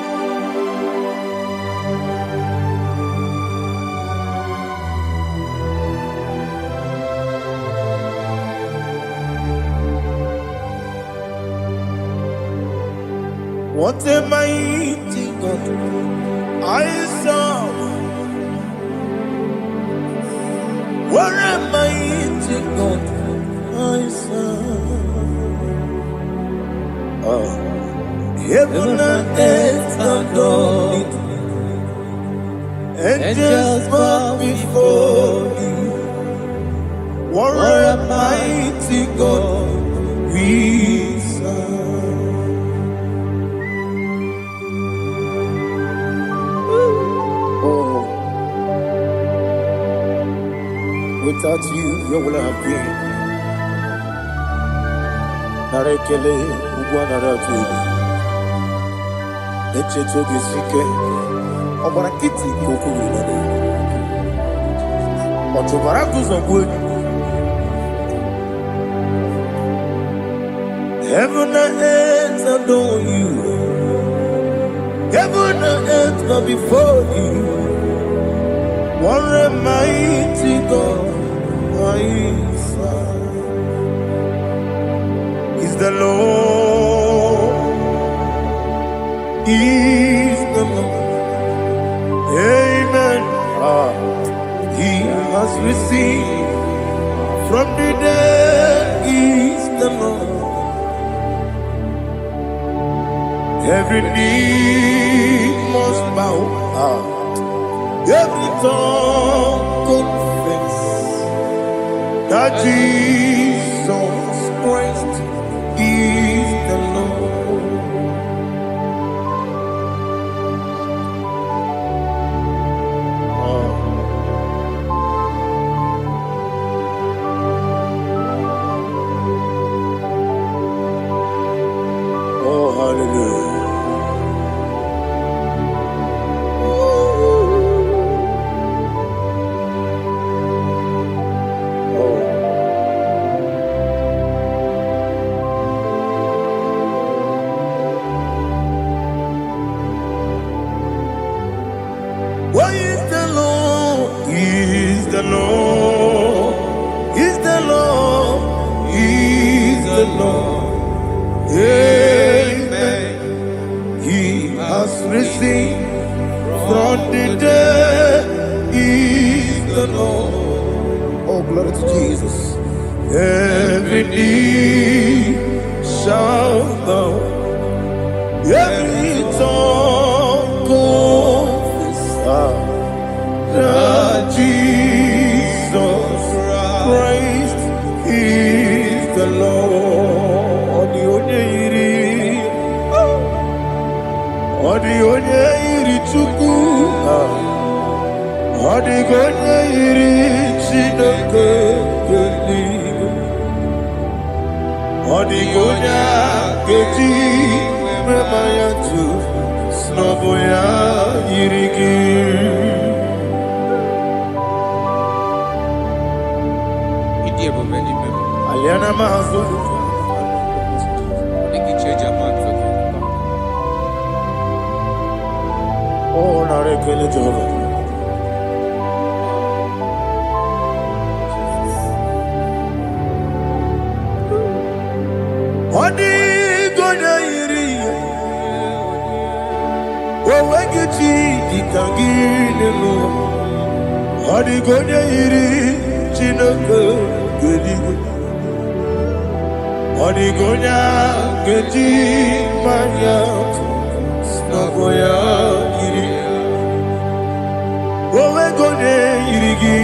What a mighty God I serve. What a mighty God I serve. Oh. Heaven and earth adore it. Angels bow before you. What a mighty God we serve. Oh, without you, where would I have been? Narekele, Ugwanaratu. Echetoge sike, Obarakiti kokuru nade. Otobaraku zongweni. Heaven and earth adore you. Heaven and earth bow before you. What a mighty God I serve. Is the Lord. Is the Lord. Amen. He has received from the dead. Is the Lord. Every knee must bow. Every tongue confess that Jesus Christ is the Lord. Oh, hallelujah. Every knee shall bow, every tongue confess that Jesus Christ is the Lord. Odi onye iri Chukwu, odi onye iri Chineke eluigwe, odi onye keji mema ya tu snobo ya yiri gị. Aliana mazo. Oh, narekele Jehovah. Odi gonya iri, owegiti dikagile mo. Odi gonya iri, Chineke geligwe. Odi gonya geti manya, snagoya iri. Owegonya iri gi,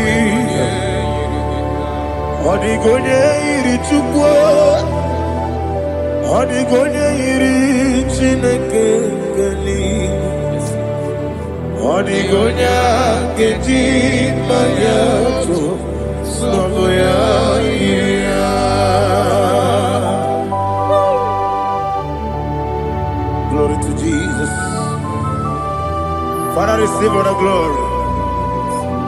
odi gonya iri Chukwu. Odi gonya iri Chineke geligwe. Odi gonya geti manya, snagoya iri. Glory to Jesus. Father, receive all the glory.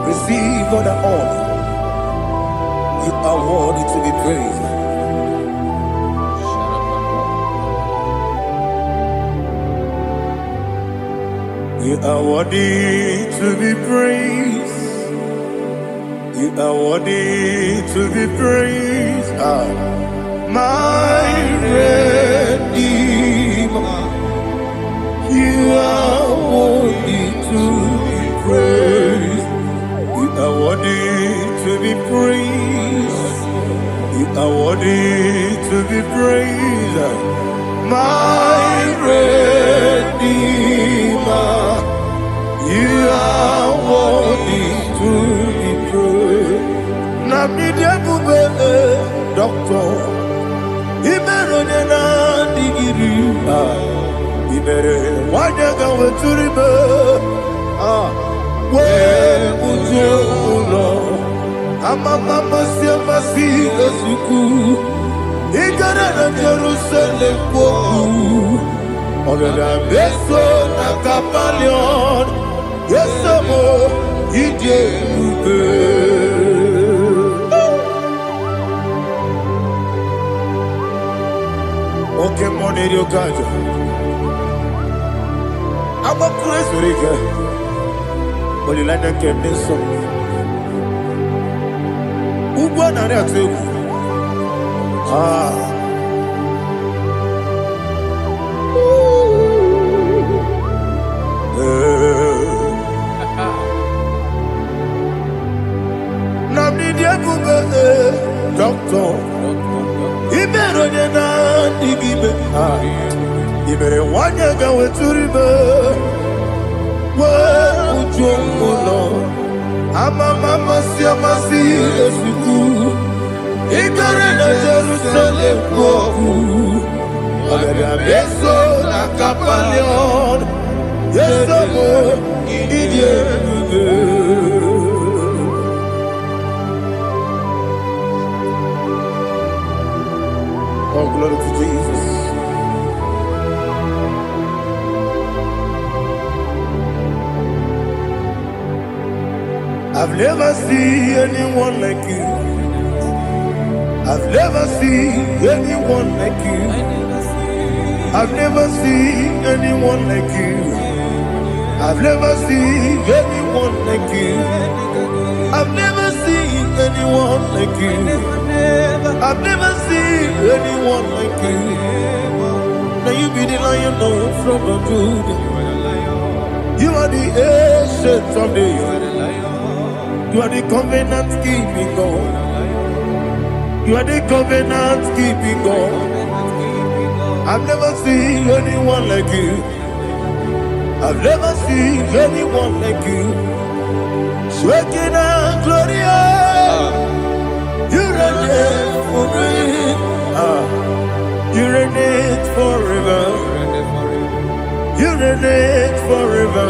Receive all the honor. You are worthy to be praised. You are worthy to be praised. You are worthy to be praised. My Redeemer. You are worthy to be praised. You are worthy to be praised. You are worthy to be praised. My Redeemer. You are worthy to be praised. Nabidia bube doctor. Iberone na digiri. Ibere wanyaga weturibe we ujo ulo amama masi esuku igara na Jerusalem kwoku ogada beso na kapalion yesamo ije ube. Oke moneri okajo I'm a praise Riga. Only like that can be so. Uba na ya tu. Namni dia bube doctor. Ibero na digibe. Ibere wanya gawe turibe. Ujomulo amama masi esuku igare na Jerusalem kwoku ogada beso na kapalion yesamo idie buge. Oh, glory to Jesus. I've never seen anyone like you. I've never seen anyone like you. I've never seen anyone like you. I've never seen anyone like you. I've never seen anyone like you. I've never seen anyone like you. Now you be the lion from the Judah. You are the ancient of days. You are the covenant keeping God. You are the covenant keeping God. I've never seen anyone like you. I've never seen anyone like you. Shekinah Gloria, you reign forever. You reign forever. You reign forever.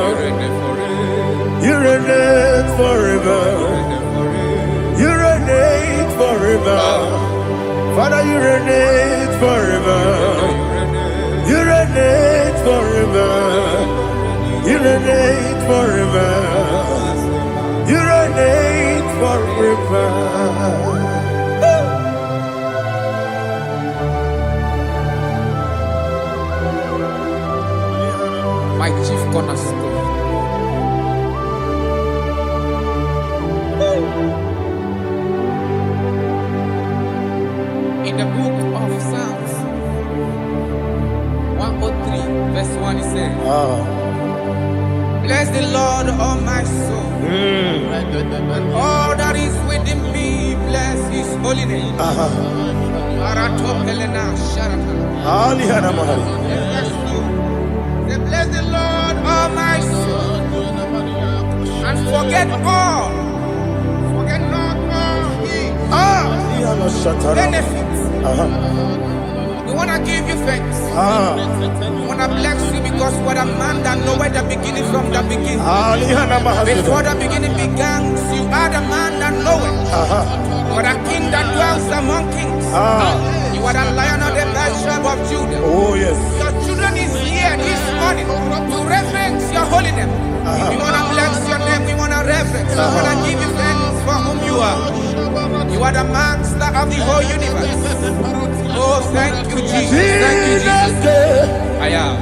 You reign forever. You reign forever. Father, you reign forever. You reign forever. You reign forever. You reign forever. My chief cornerstone. In the book of Psalms 103, verse 1, it says, bless the Lord, all my soul, and all that is within me, bless his holy name. Bless the Lord, all my soul, and forget not all his benefits. We want to give you thanks. We want to bless you because what a man that knoweth the beginning from the beginning. Before the beginning began, you are the man that knoweth. You are the king that dwells among kings. You are the lion of the tribe of Judah. Oh yes. Your children is here this morning to reverence your holy name. We want to bless your name. We want to reverence. We want to give you thanks for whom you are. You are the master of the whole universe. Oh, thank you, Jesus. Thank you, Jesus. I am.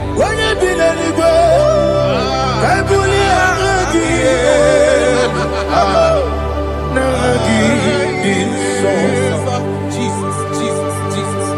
Jesus, Jesus, Jesus.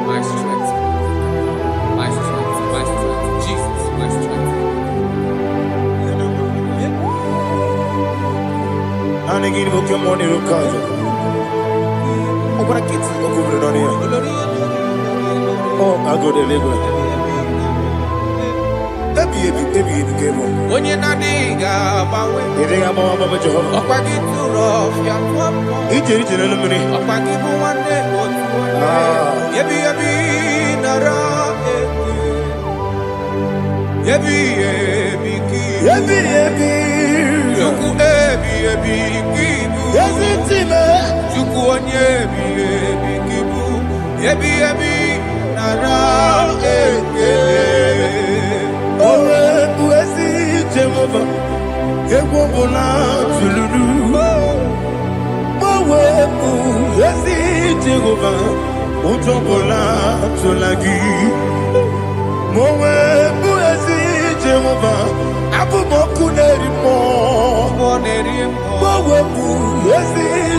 My strength, my strength, my strength, Jesus, my strength. Oh, I go to Lagos. When you're not digging, If they have a Jehovah, I'll get too rough, you're each eliminate. I'll give you one day, Yebi, Nara, Yebi, Yuku, Kibu, Yes, it's him. Yuku, Yebi, Kibu, Yebi, Nara, Oh, Jehovah, it won't belong to Lulu. Yes, Jehovah, won't belong to Lagi. Jehovah, Abu Mokuneri more. Yes,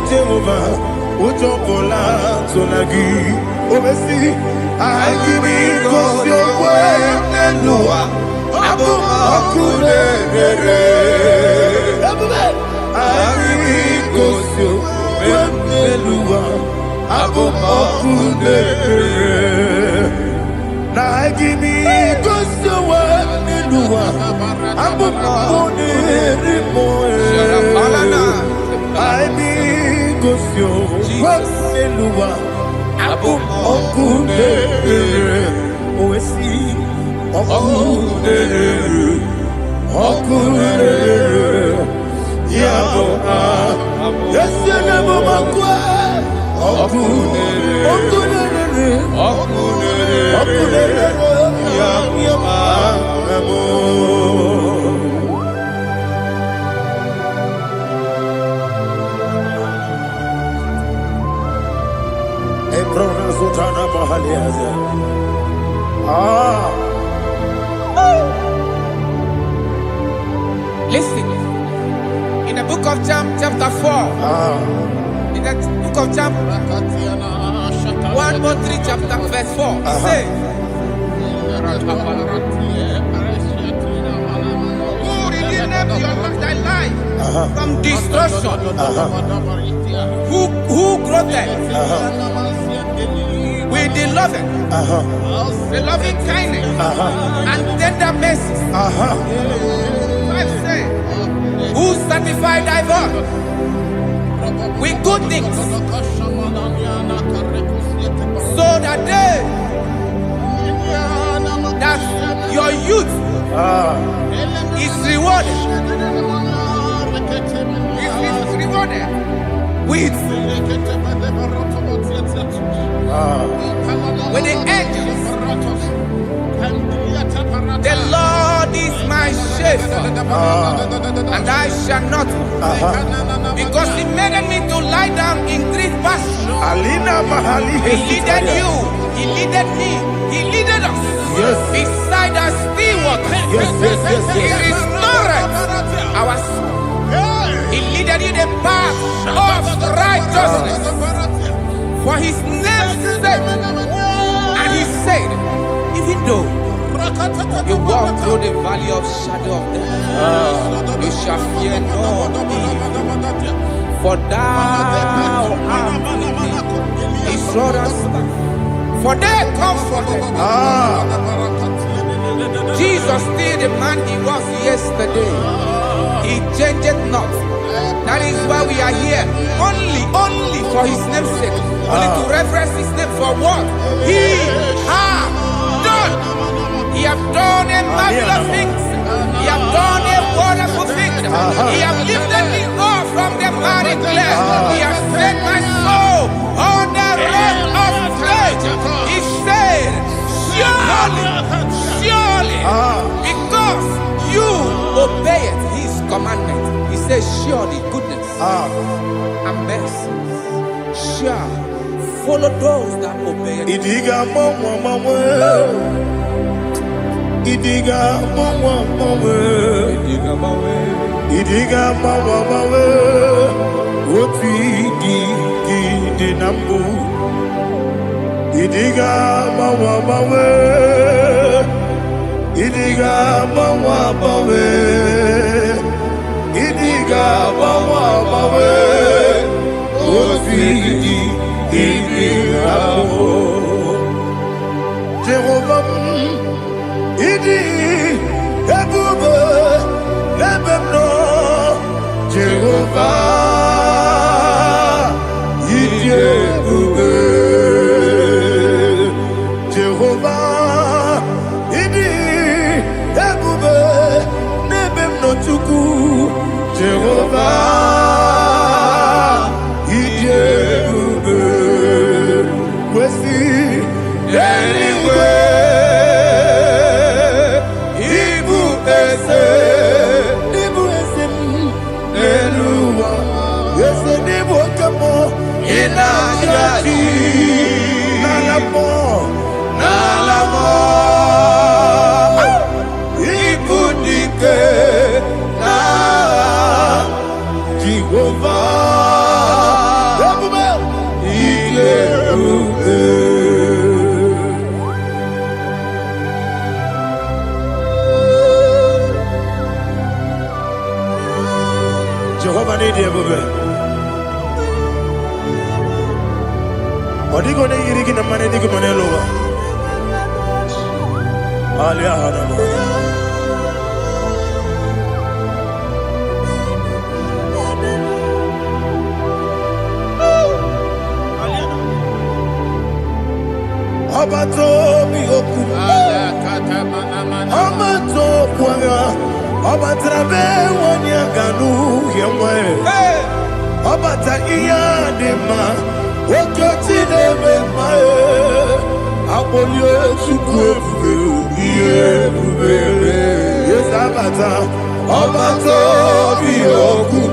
Jehovah, won't belong to Lagi. Oversee, I give it cause your way and Noah. Abu Mokuneri. I give it cause your way and Noah. Abu Mokuneri. Now give me cause your way and Noah. Listen, in the book of John, chapter 4, in the book of John 1:3, chapter verse 4, it says, who redeemed thy life from destruction? Who clothed with the loving kindness and tender mercy? Who sanctified thy body with good things, so that your youth is rewarded. Is rewarded with the angels. The Lord is my shepherd, and I shall not, because He made me to lie down in green pastures. He leaded you, He leaded me, He leaded us beside the still waters. He restored our soul. He leaded you the path of righteousness for His name's sake. And He said, even though you walk through the valley of shadow of death, you shall fear no evil, for thou art with me. His rod and staff, for they comforted. Jesus still the man He was yesterday. He changed not. That is why we are here. Only for His name's sake. Only to reference His name for what He has done. He has done a marvelous things. He has done a wonderful thing. He has lifted me up from the miry clay. He has set my soul on the rock of faith. He said, surely, because you obeyed His commandment. He says, surely goodness and mercy shall follow those that obey Him. Idiga mawe, woti di nambu. Idiga mawe, idiga mawe, idiga mawe, woti di nambu. Jehovah, idi ebube ebemno. Jehovah, idi ebube. Jehovah, idi ebube nebemno chuku. Jehovah, idi ebube. Wesi anyway. Jehovah need everywhere. Odigo ne yiriki na mane digi mane lowa. Alia hana. Obato Bioku, Obato Pwanga, Obatrabe Wanyaganu, Yamwe, Obata Iyadema, Okotine Mae, Abolio Chukwu, Yes, Abata, Obato Bioku,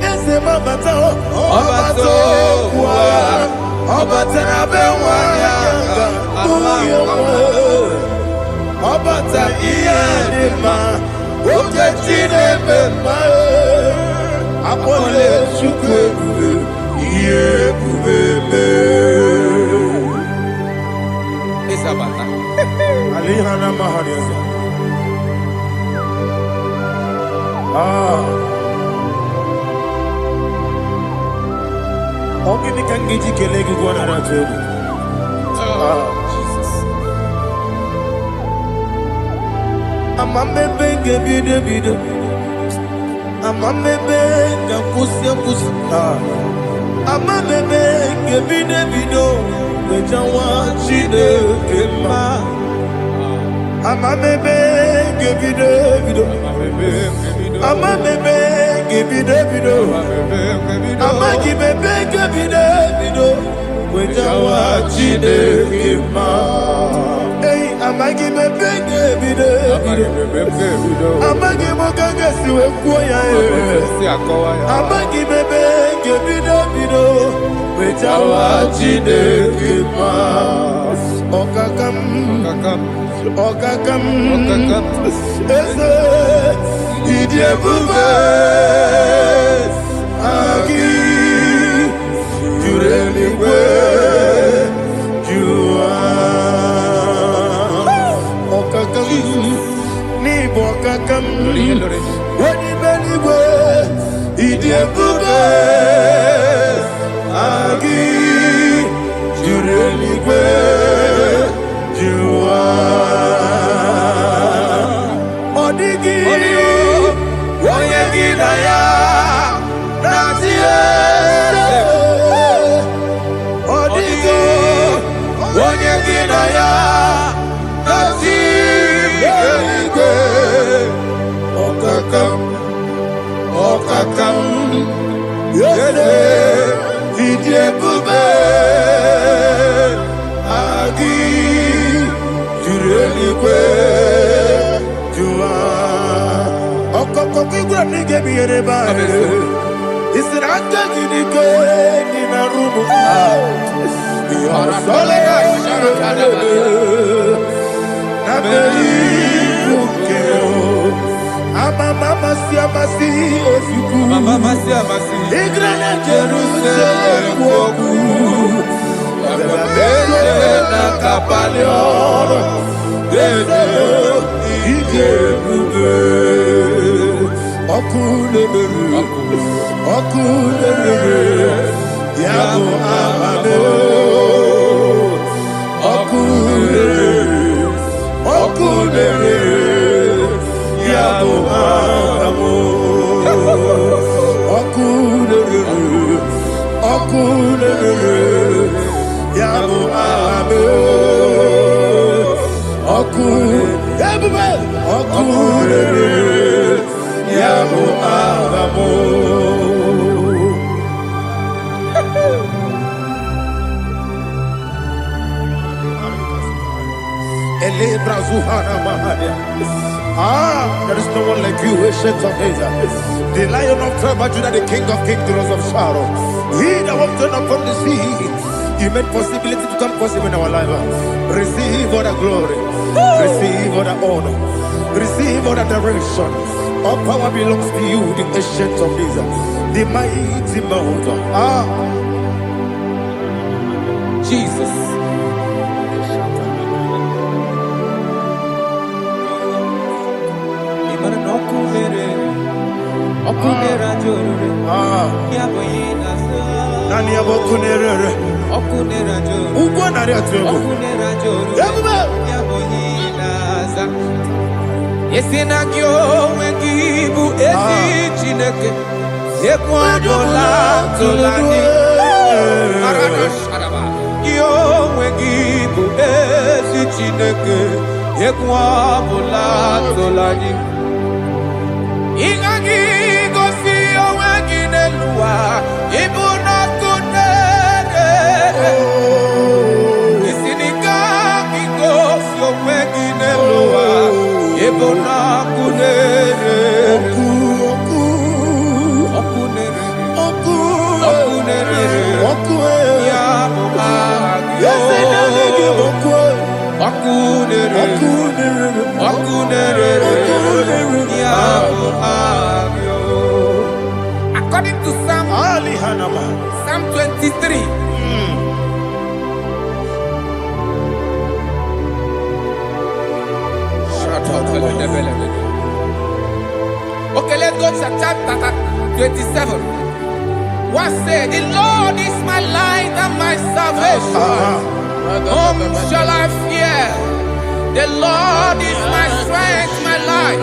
Ese Mabata, Obato Kwa, Obatrabe Wanyanga, Obata Iyadema, Okotine Mae, Abolio Chukwu, Isabata. Alihana Mahariasa. Ogini Kangiji Kelegi Guanaratu. Jesus. Amambe Bide. Amambe Pusia. Amambe Bide. Bejawa Chide Kema. Amambe Bide. Amambe Bide. Amagi Bebe Bide. Bejawa Chide Kema. Hey, Amagi Bebe Bide. Amagi Moganga Siwe Kuya. Amagi Bebe Bide. Bejawa Chide Kema. Okakam. Ese Idiebube Agi Jureligwe Jua Okakam Nibo Okakam Wadi Beligwe Idiebube Agi Jureligwe Jua Odigi Oyegi Naya Nazie Odigi Oyegi Naya Nazie Okakam Yese Idiebube Agi Jureligwe Jua Okoko Kigura Nige Biereba Isiraka Gidike Nina Rumu Solega Nabeli Ukeo Mama Siamasi Osuku Mama Siamasi. Igrana Jerusalem Woku na Kapalion Dede Ijebuge Okulele Yabo Amado Okulele Yabo Amado Okulele Yabo Amado Okulele Yabo Amado there is no one like you, ancient of days. The Lion of tribe of Judah, the King of kings, the Rose of Sharon. He that walked upon the sea, He made possibility to come possible in our life. Receive all the glory, receive all the honor, receive all the direction. All power belongs to you, the ancient of days, the mighty mountain. Jesus. Nani abokunere ugwo nari atego Yesina kyo wengibu esi chineke Yekwadola tolani Arana sharaba Kyo wengibu Chineke Ekwa bula tolani Ingagi gosi owengi nelua Ibuna kunere Isinika gosi owengi nelua Ibuna kunere According to Psalm 23. Okay, let's go to chapter 27. What said? The Lord is my light and my salvation. Whom shall I fear? The Lord is my strength, my life.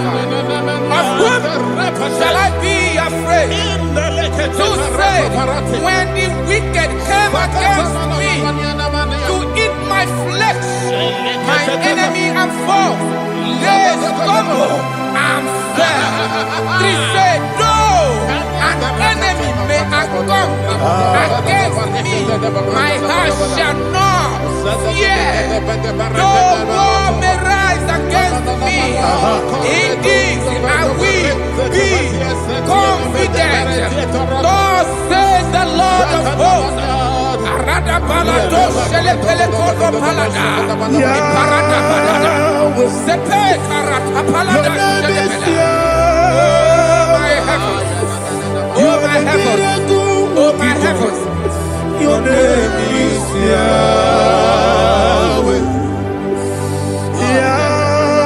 Of whom shall I be afraid? To say, when the wicked came against me to eat my flesh, my enemy and foe, they stumble and fell. Three said, no, an enemy may have come against me, my heart shall not fear. No war may rise against me. Indeed, I will be confident. Thus says the Lord of hosts. Arada balado shele pele kodo palada. Iparada balada. Sepe karata palada shele pele. Oh my heavens. Oh my heavens. Oh my heavens. Your name is Yahweh.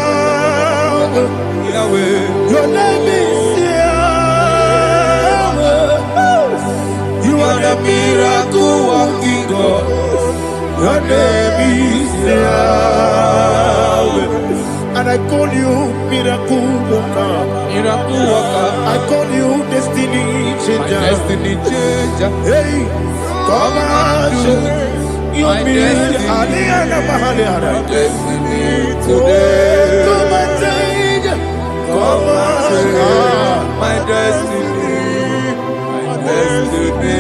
Yahweh. Yahweh. Your name is Yahweh. You are the miracle working God. Your name is Yahweh. And I call you miracle worker. Miracle worker. I call you destiny changer. My destiny changer. Hey, come on, your destiny. My destiny today. Come on, change. Come on, my destiny. My destiny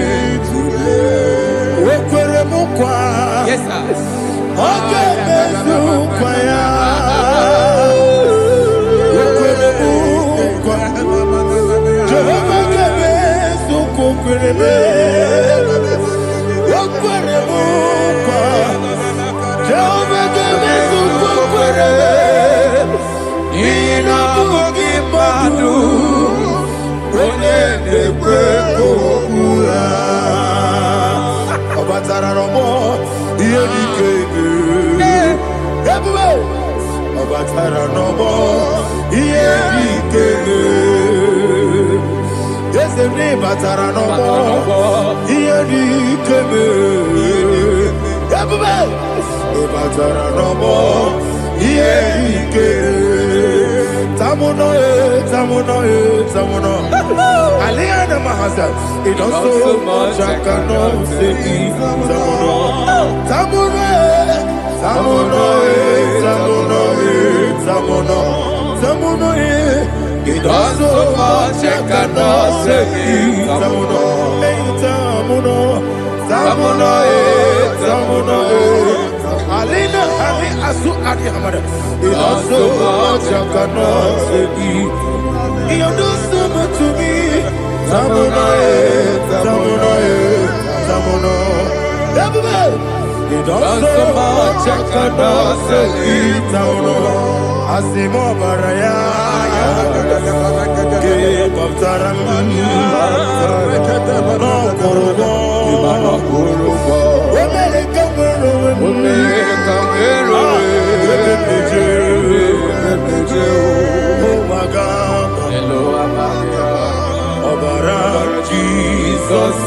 today. Yes, sir. It does so much I cannot say. It does so much I cannot say. Alina Ali Asu Adi Hamada. It does so much I cannot say. You do so much to me. Tamuno. It does so much I cannot say. Tamuno. Asimo Baraya. Give up Taramani. No Kurugo. Jesus,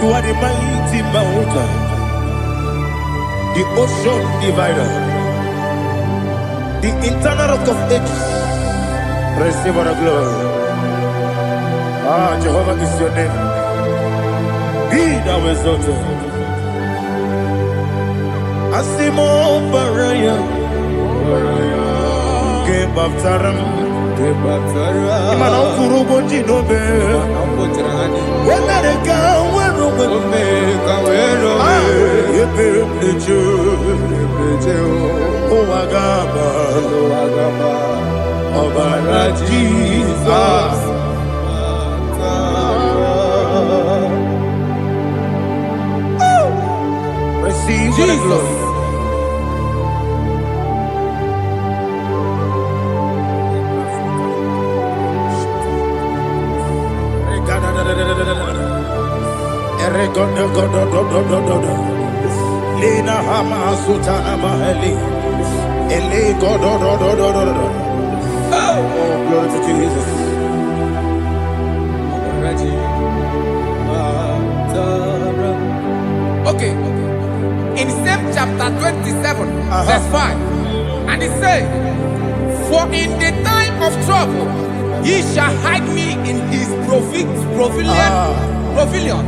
you are the mighty mountain, the ocean divider, the internal rock of ages, Receive all the glory. Ah, Jehovah is your name. Be thou exalted. Asimo Baraya. Give up Taram. Imana Kurubo Jinobe. When I go, where oh, Agaba. Obara Jesus. Receive the glory. Lena Hama Sutana Maheli. Ele God. Oh, glory to Jesus. Okay. In same chapter 27, verse 5. And it says, for in the time of trouble, he shall hide me in his pavilion.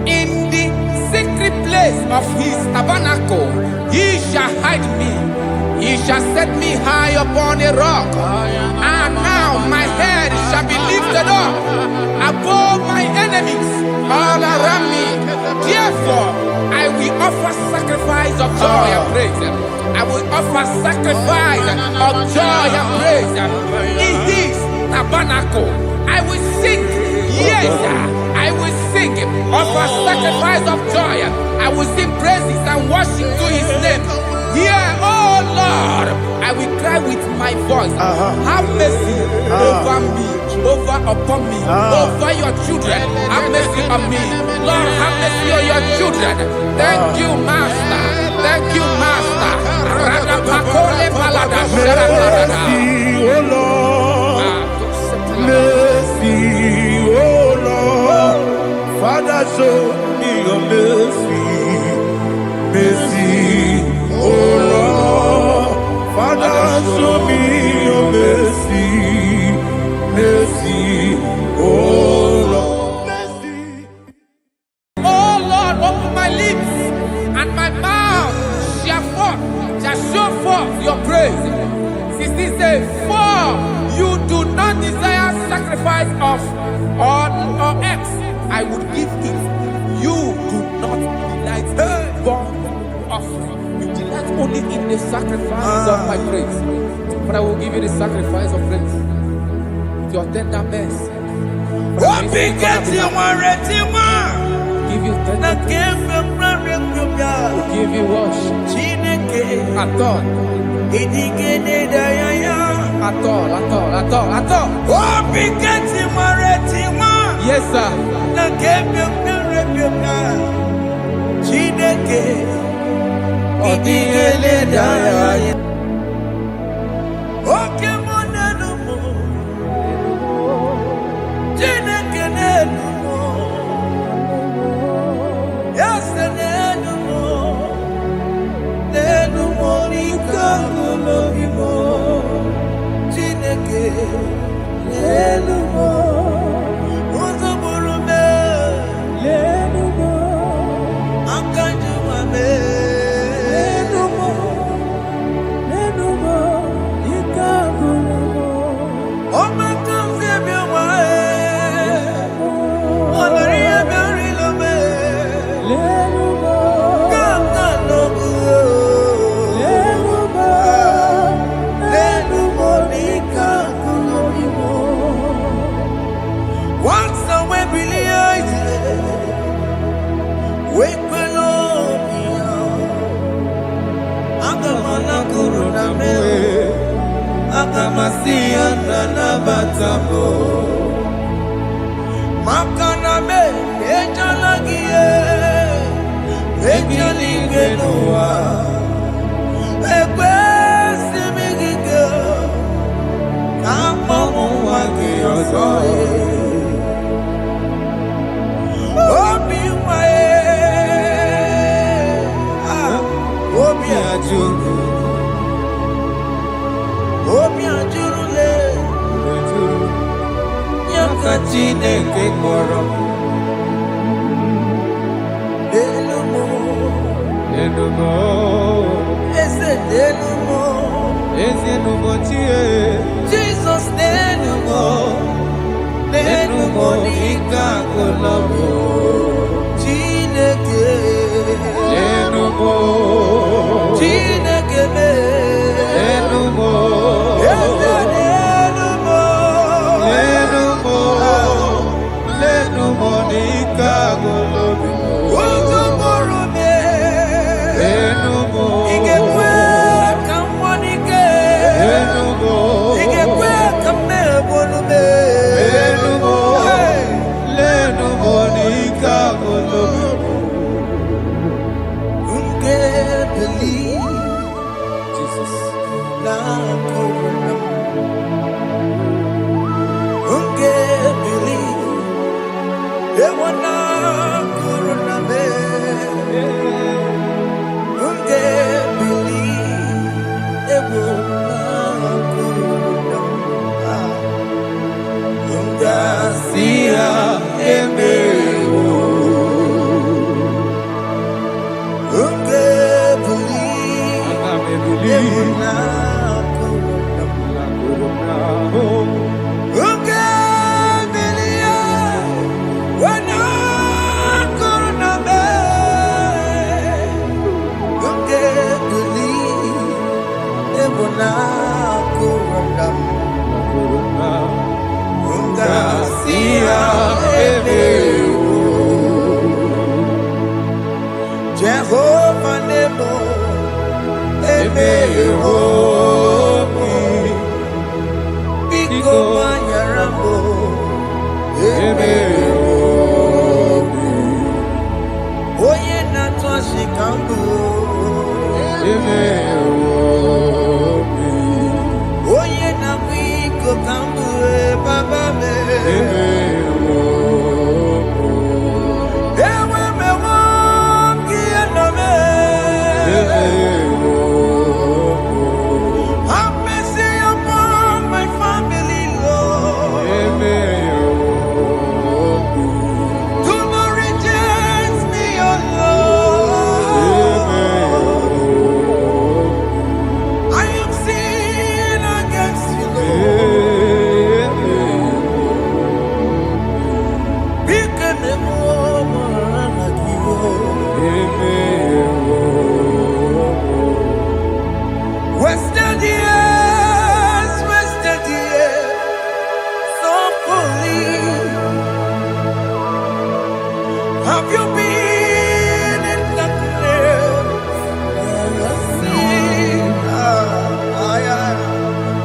In the secret place of his tabernacle, he shall hide me. He shall set me high upon a rock. And now my head shall be lifted up above my enemies all around me. Therefore, I will offer sacrifice of joy and praise. I will offer sacrifice of joy and praise. In his tabernacle, I will sing. Yes, I will sing. Offer sacrifice of joy. I will sing praises and worship to his name. Yeah, oh Lord, I will cry with my voice. Have mercy over me, upon me, over your children. Have mercy on me. Lord, have mercy on your children. Thank you, Master. Thank you, Master. Mercy, oh Lord. Mercy, oh Lord. Father, show me your mercy. Mercy. Oh Lord, Father, show me your mercy, mercy, oh Lord, mercy. Oh Lord, open my lips, and my mouth shall show forth your praise. 16 says, for you do not desire sacrifice of or X, I would give it. You do not delight in burnt offering. Only in the sacrifice of my praise. But I will give you the sacrifice of praise. With your tender mercy. Give you tender mercy. Give you worship. At all. Yes, sir. Chineke kpọrọ m. Enumo, Ezenumo chie. Jesus Nenumo, Nenumo ika kolobo. Chineke, Nenumo, Chineke me. Nenumo, Nenumo, Nenumo, Nenumo ika kolobo. Jehovah Nebo, Emeyomi, Biko Manyarambo, Emeyomi, Oye Natwa Shikambu, Emeyomi, Oye Namiko Kambu, Baba Me, have mercy upon my family, Lord. Do not reject me, oh Lord. I am sin against you, Lord. Become a woman like you. Wasted years, so fully. Have you been in darkness?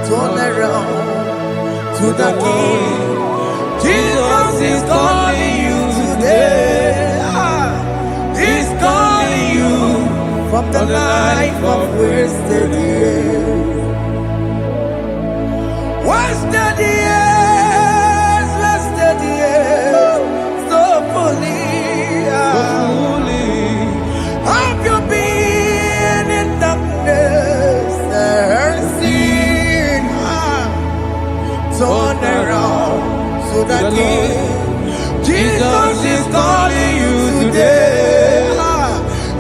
Turn around to the King. Jesus is calling you today. He's calling you from the life of wasted years. Wasted years, so fully. Have you been in darkness and seen? Turn around so that Jesus is calling you today.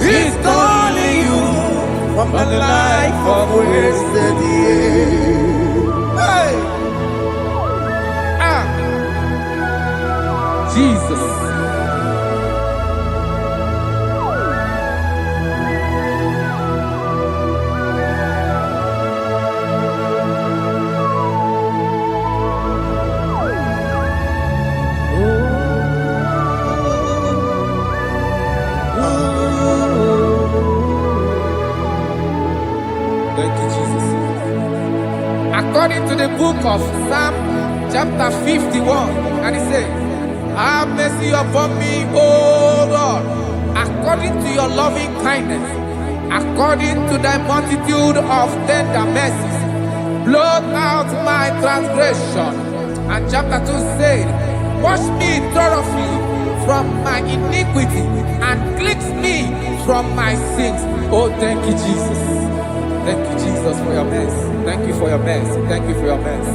He's calling you from the life of wasted years. Hey! Jesus. Thank you, Jesus. According to the book of Psalm, chapter 51, and it says, have mercy upon me, O Lord, according to your loving kindness, according to thy multitude of tender mercies, blot out my transgression. And chapter 2 said, wash me thoroughly from my iniquity and cleanse me from my sins. Oh, thank you, Jesus. Thank you, Jesus, for your mercy. Thank you for your mercy. Thank you for your mercy.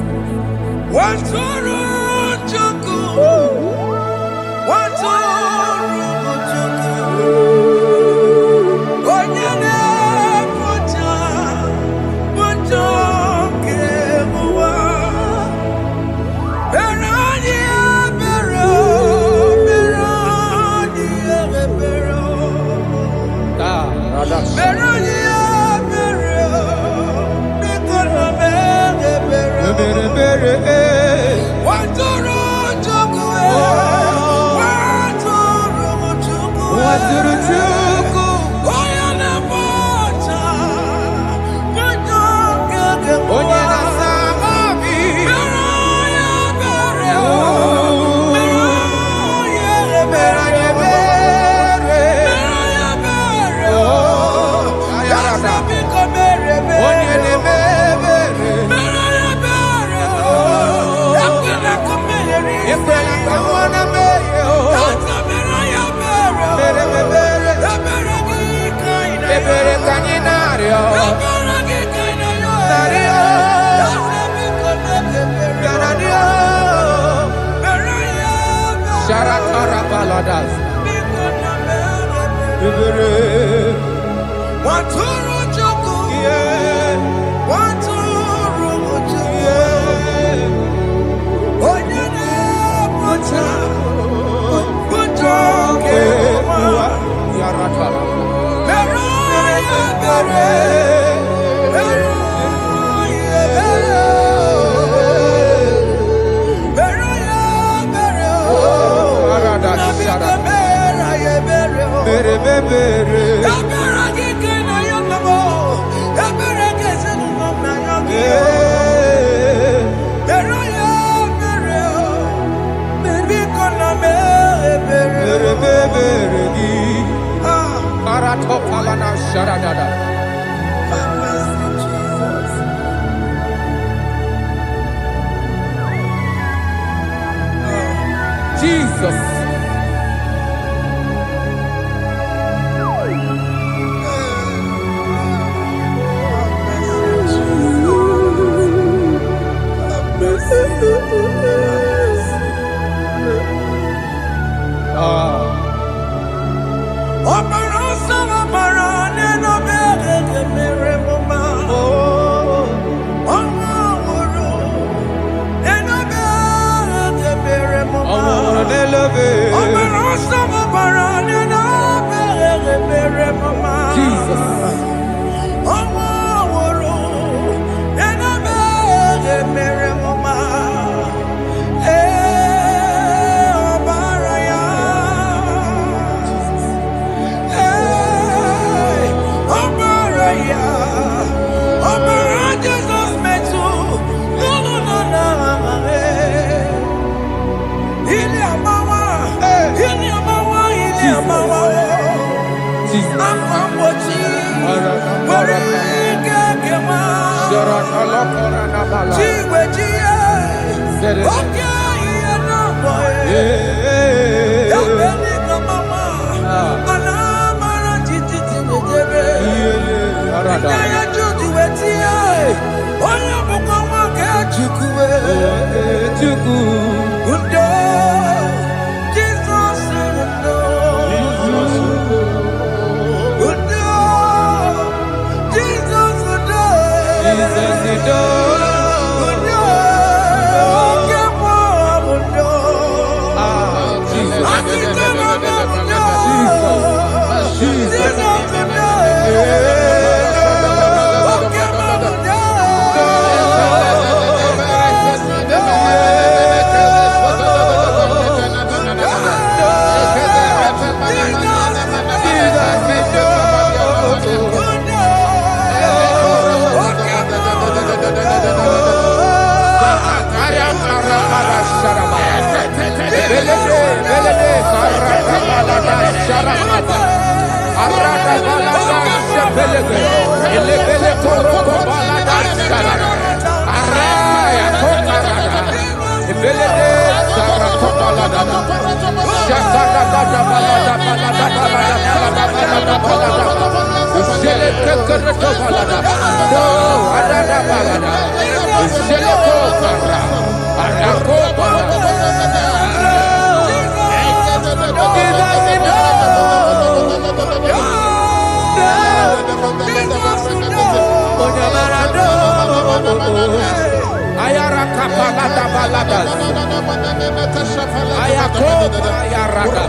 Jesus. Ayara kapalada baladas. Ayako ayarada.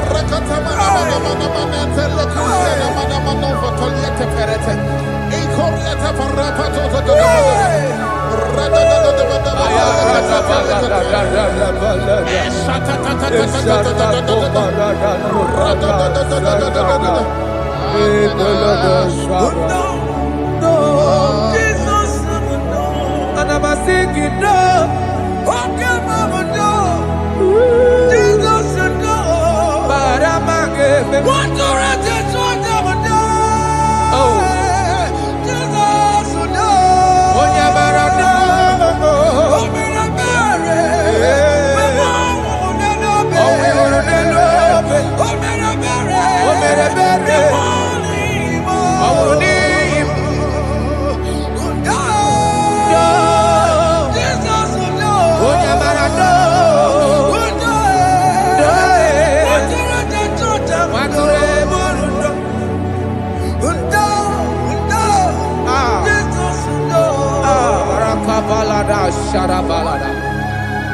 And I'm singing no. Okay, mama, no. Jesus, no. But I'm again. What do I just want to do? Oh, Jesus, no. Oh, yeah, but I know. Oh, me a berry. Oh, me a berry. Oh, me a berry. Oh, me a berry. Oh, me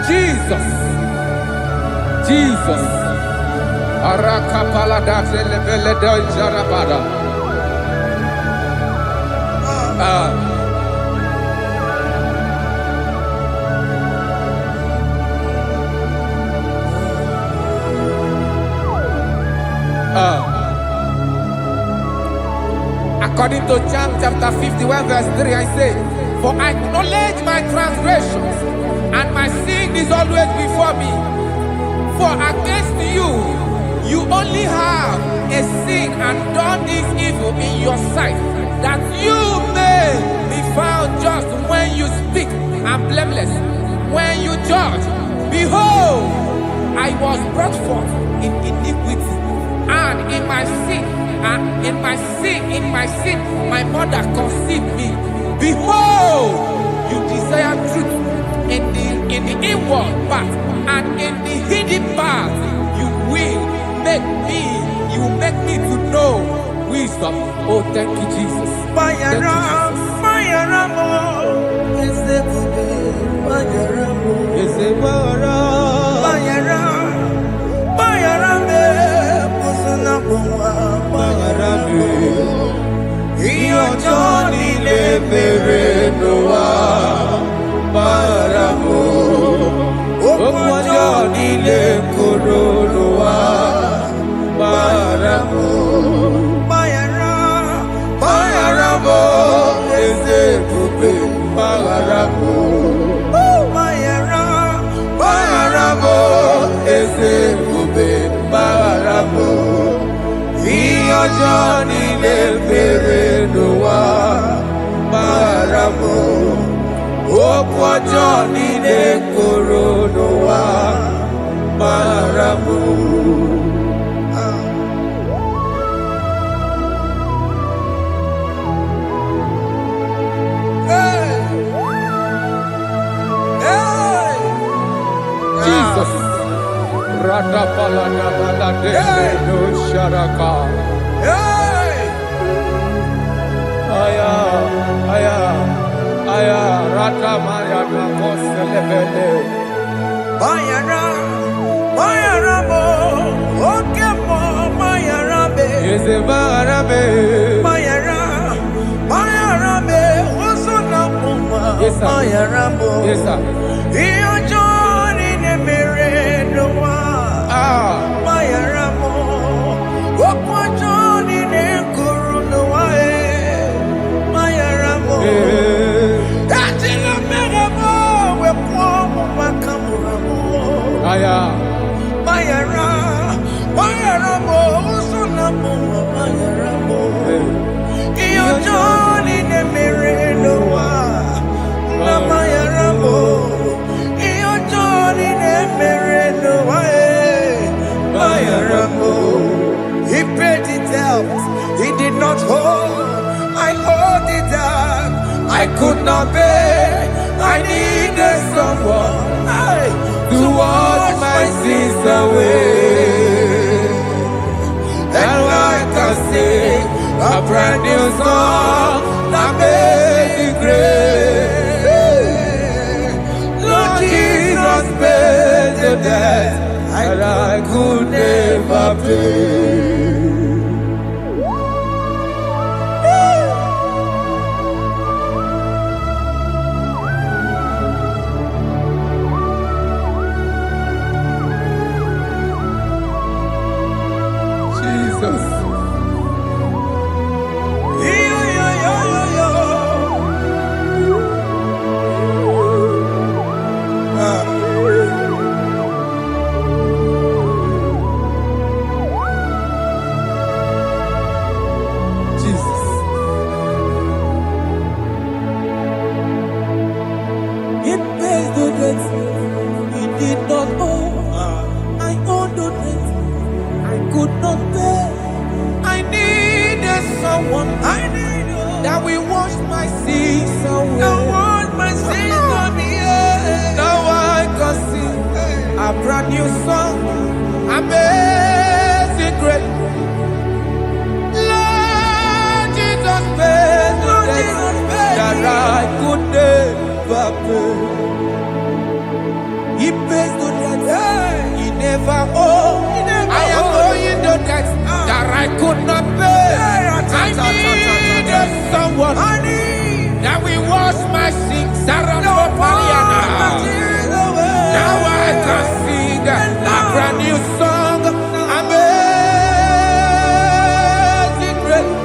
Jesus, Jesus, Arakapalada Zelebeleda Jarabada. According to John chapter 51 verse 3, I say, for I acknowledge my transgressions, and my sin is always before me. For against you, you only have a sin and done this evil in your sight, that you may be found just when you speak, and blameless when you judge. Behold, I was brought forth in iniquity, and in my sin, my mother conceived me. Behold, you desire truth in the inward part, and in the hidden part you will make me to know wisdom. Oh, thank you, Jesus. Thank you, Jesus. Yes, sir. He paid it out. He did not hold. I hold it out. I could not pay. I needed someone to wash my sins away. And I can sing a brand new song that made me great. could never pay. Jesus. It pays the debt he did not owe. I owed the debt I could not pay. I needed someone that will wash my sins away. Now I can sing a brand new song. Amazing grace. Lord Jesus paid the debt that I could never pay. He pays the debt he never owed. I am owing the debt that I could not pay. I needed someone that will wash my sins. Now I can sing a brand new song. Amazing grace.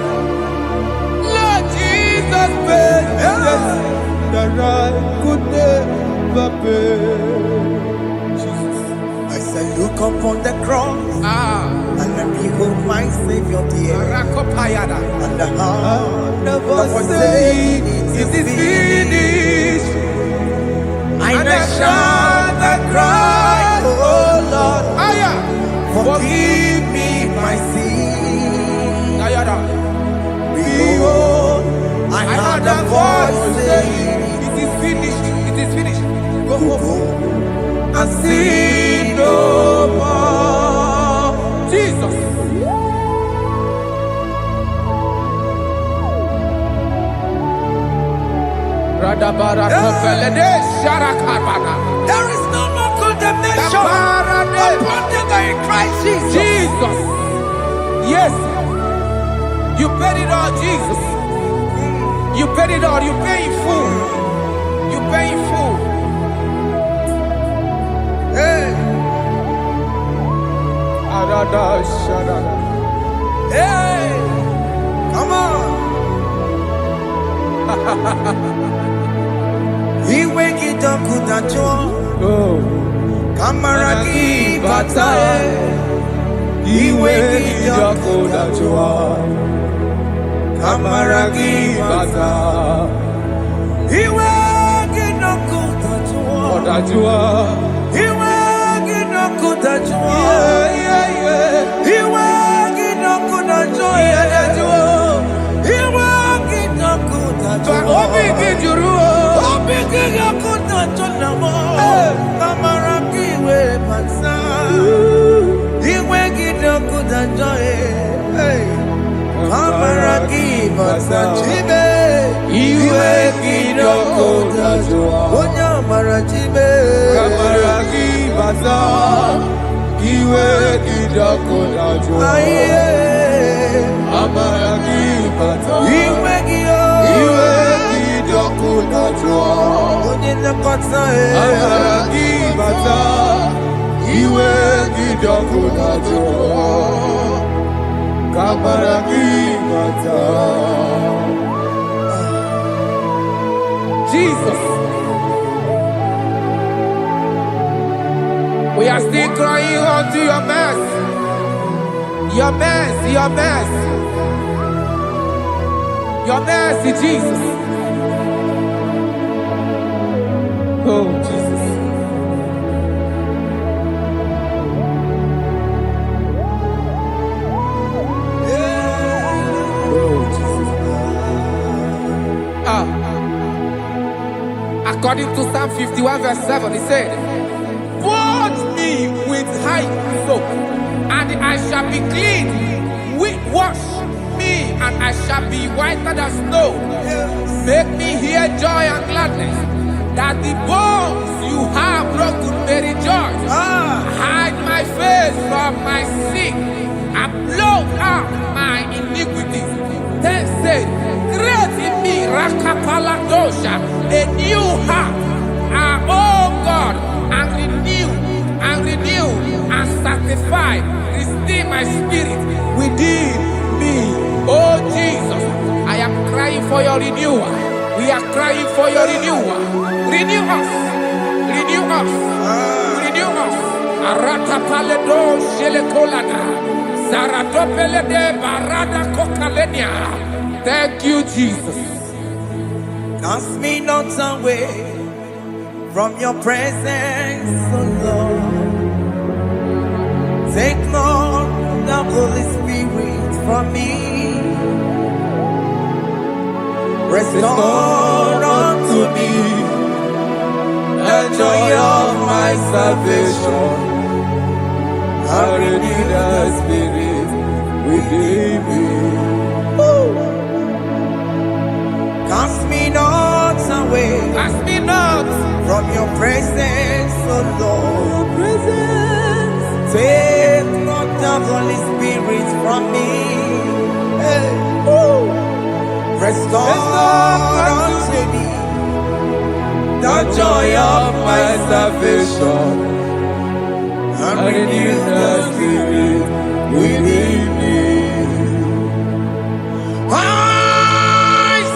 Lord Jesus paid the debt that I could never pay. Jesus. I say, look upon the cross and then behold my Savior dear. And the heart The voice saying, it is finished. And I shout and cry, oh Lord, forgive me my sin. Behold, I I heard heard a a voice voice saying, saying, it is finished, it is finished. Go go home and sin no more. Jesus. there is no more condemnation upon them that in Christ Jesus. Jesus. Yes. You paid it all, Jesus. You paid it all. You pay in full. You pay in full. Hey, hey, come on. He wake it up with a joy. Kamaraki batae. He wake it up with a joy. Kamaraki batae. He wake it up with a joy. He wake it up with a joy. He wake it up with a joy. He wake it up with a joy. Jesus. We are still crying unto your mercy. Your mercy, your mercy. Your mercy, Jesus. Oh, Jesus. Oh, Jesus. According to Psalm 51 verse 7, he said, wash me with hyssop, and I shall be clean. Wash me, and I shall be whiter than snow. Make me hear joy and gladness, that the bones you have no good may rejoice. Hide my face from my sin and blot out my iniquities. Then said, create in me Rakapaladosha, a new heart, oh God, and renew and sanctify, restore my spirit within me. Oh Jesus, I am crying for your renewal. We are crying for your renewal. Renew us. Renew us. Renew us. Arata paledo shelekolada. Zaradopelede barada kokalenia. Thank you, Jesus. Cast me not away from your presence, oh Lord. Take not the Holy Spirit from me. Restore unto me the joy of my salvation, and renew the spirit within me. Cast me not away, Cast me not from your presence, oh Lord. Take not the Holy Spirit from me. Hey. Restore unto me the joy of my salvation, and renew the spirit within me. I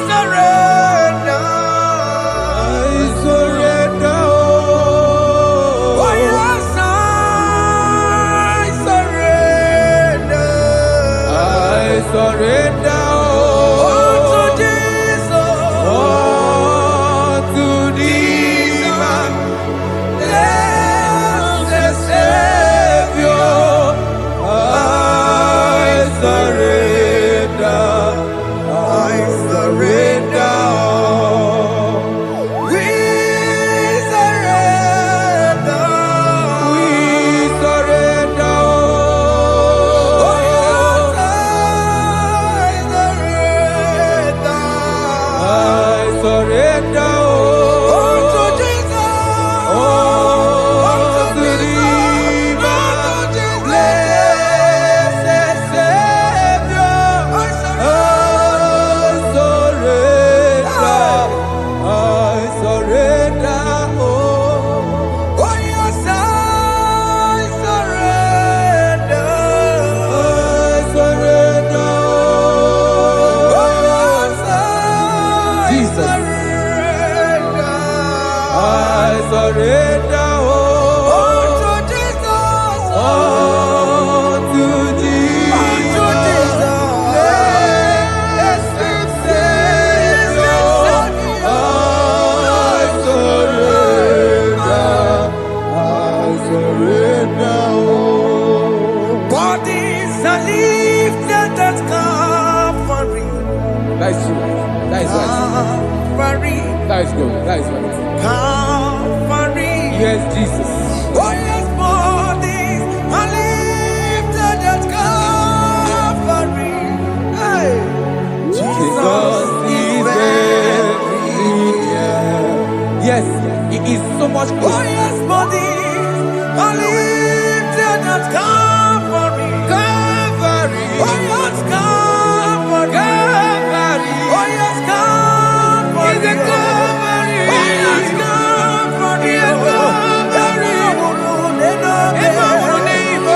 surrender. Oh yes, I surrender. I surrender. That is good. That is right. Calvary. Yes, Jesus. Oh yes, bodies are lifted at Calvary. Hey. Jesus is everywhere. Yes, it is so much good. Oh yes, bodies are lifted at Calvary. Calvary. Oh yes, Calvary. Calvary. Oh yes, Calvary. Is it Calvary? Oh yes, Calvary. Yes, Calvary. Oh yes, Calvary.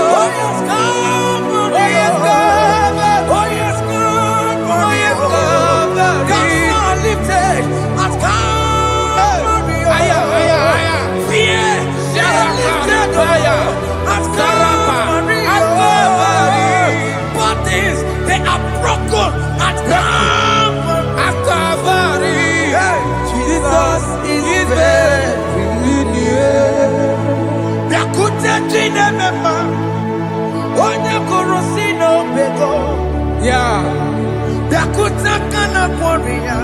Oh yes, Calvary. Oh yes, Calvary. Oh yes, Calvary. Cast are lifted at Calvary. Aya, aya, aya. Fear are lifted at Calvary. At Calvary. Bodies, they are broken at Calvary. At Calvary. Jesus is very near. Biakute jine mema, onye korosi no bego. Yeah. Biakute kana kworiya,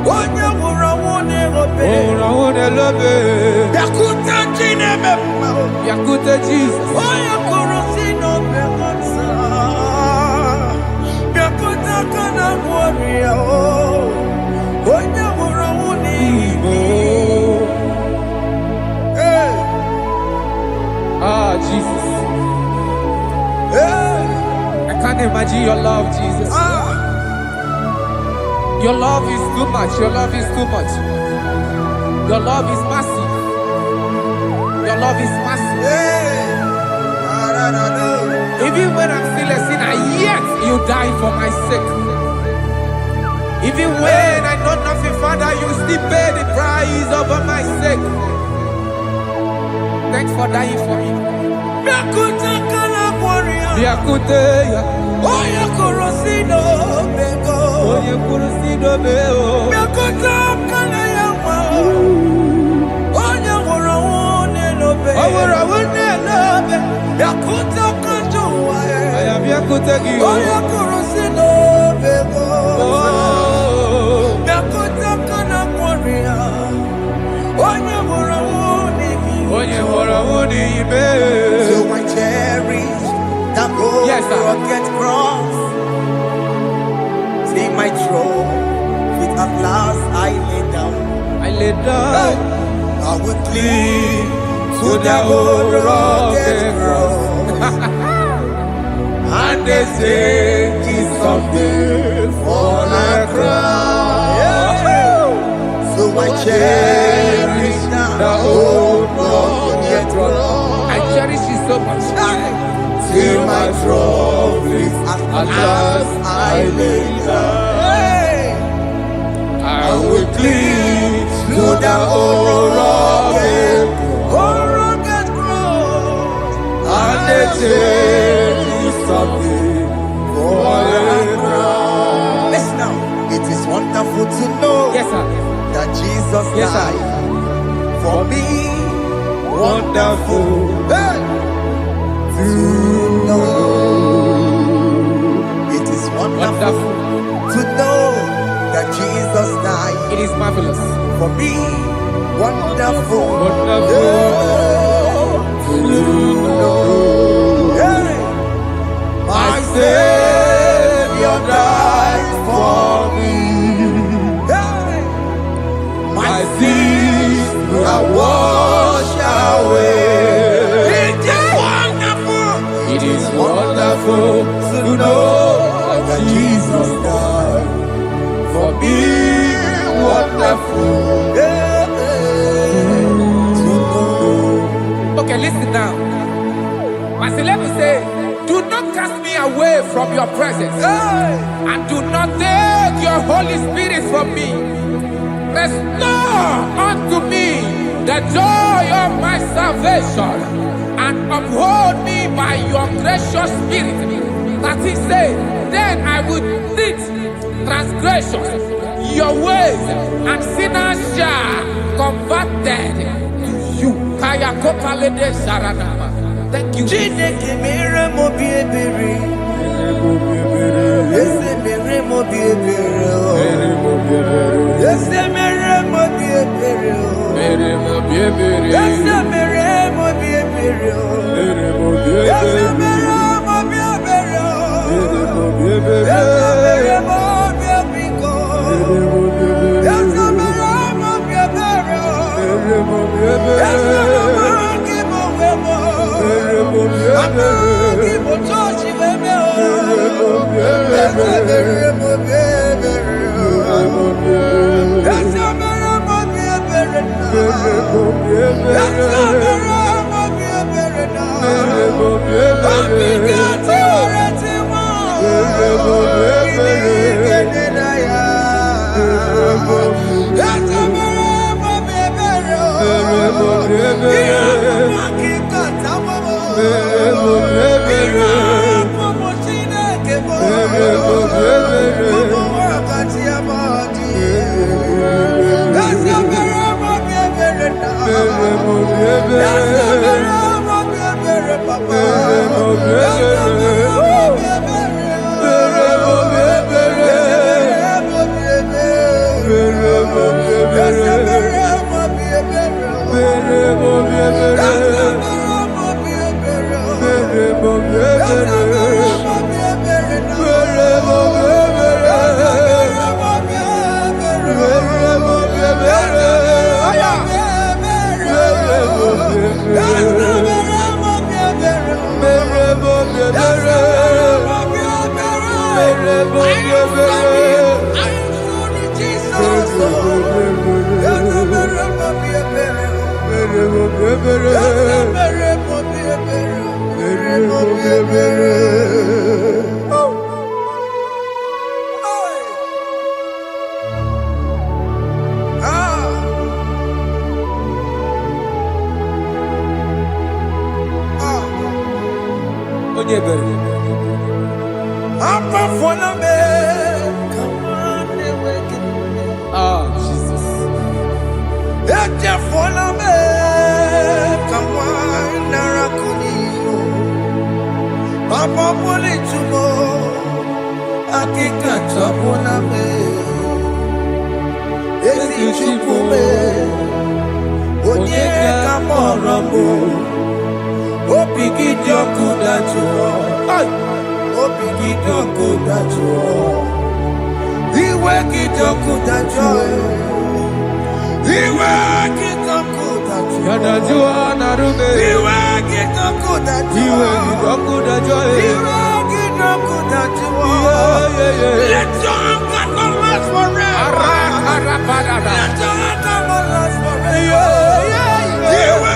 onye wura wone obe. Oh, love. Biakute jine mema, Yakute Jesus. onye korosi no bego sa. Biakute kana kworiya, onye wura wone ibo. Imagine your love, Jesus. Your love is too much. Your love is too much. Your love is massive. Your love is massive. Even when I'm still a sinner, yet you die for my sake. Even when I know nothing, Father, you still pay the price over my sake. Thanks for dying for me. Biakuteya. Oye kurosido bego. Oye kurosido bego. Biakuta kana yawa. Oye wurawune lobe. Wurawune lobe. Biakuta kanjuwa. Aya biakutegi. Oye kurosido bego. Biakuta kana kwaria. Oye wurawune. Oye wurawune ibe. So I cherish that gold rocket cross. See my throne, with at last I lay down. I lay down. I will cling to that gold rocket cross. And they say it's someday for a crown. So I cherish that old rocket cross. I cherish it so much. Till my trophies at last I lay down. I will cling to the old rocket cross, and they take me something for a crown. Listen now, it is wonderful to know that Jesus died for me. Wonderful. To know. It is wonderful to know that Jesus died. It is marvelous for me. Wonderful. To know. My Savior died for me. My sins are washed away. It is wonderful to know that Jesus died for me. Wonderful to know. Okay, listen now. My celebrity say, do not cast me away from your presence, and do not take your Holy Spirit from me. Restore unto me the joy of my salvation, and uphold me by your gracious spirit. That he said, then I will teach transgressions your ways, and sinners shall converted to you. Kaya kopalede saranama. Thank you. Jesus. Papa pole chumo akika chapona me esi chupume onye kamoramo opigi joku dachuo opigi joku dachuo iwe kijoku dachuo iwe kijoku dachuo yanajua narume iwe kijoku dachuo iwe kijoku dachuo let your anger not last forever. Let your anger not last forever. Iwe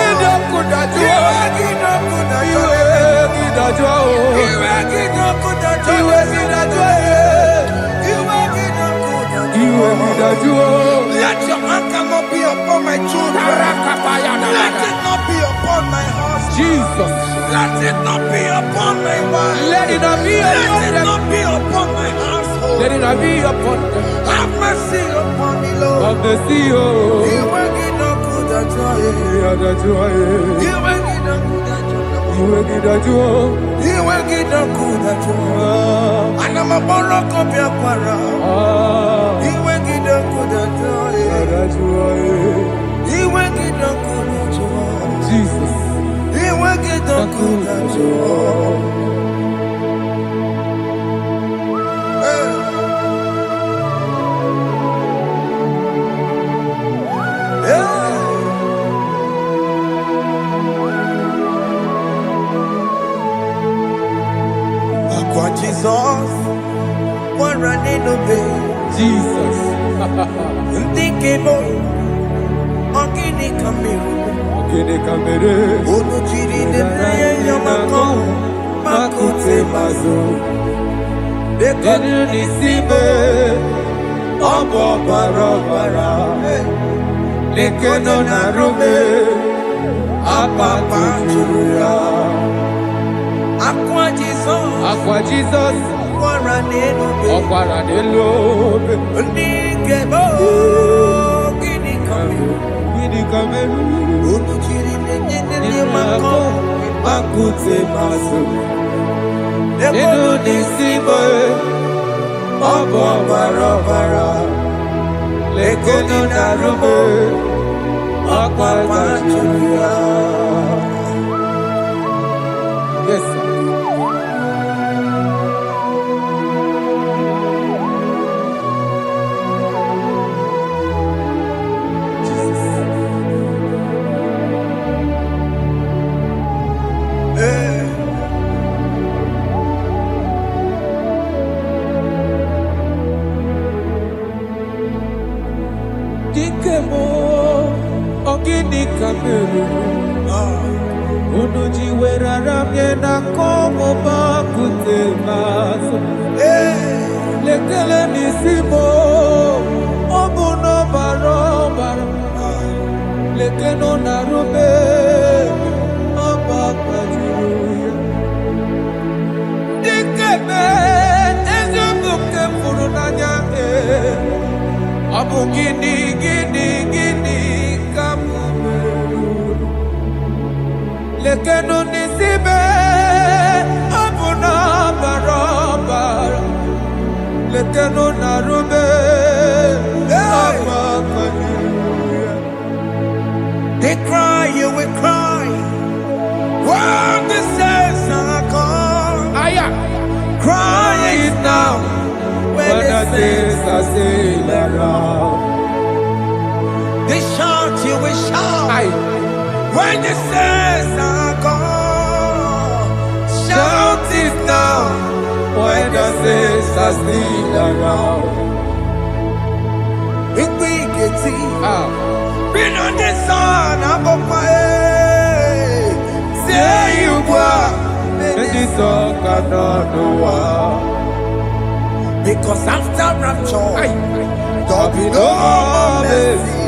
kijoku dachuo let your anger not be upon my children. Let it not be upon my house. Jesus. Let it not be upon my wife. Let it not be upon my household. Let it not be upon them. Have mercy upon me, Lord. Have mercy, oh. Jesus. Jesus, one running obey. Jesus. Thinking Ogini kamere. Ono chiri de prayer yamako. Makute mazo. Dekonu nisibe. Obo barabara. Lekeno narume. Apapa chuya. Aqua Jesus, Aquaranelo, Nigebo, Gini Kameru, Unuchiri, Mako, Makute Masu, Debo Nisibo, Obo Barabara, Lekono Narube, Aquaranelo. Yes, sir. Ogini Kameru, Unuji Weraramye na Kongo Bakute Maso, Lekele Nisimo, Obuno Barobara, Lekeno Narube, Abakajuya, Dikeme, Ezobuke Furunanya, Abugini, Gini, Lekeno nisibe abuna barabara Lekeno narube They cry, you will cry when the saints are gone. Cry it now when the saints are still around. They shout, you will shout when the saints are gone. Shout it now are still around. Big been on the sun, I'm on my head. Say you were, and this song cannot know why. Because after rapture, there'll be no more mercy.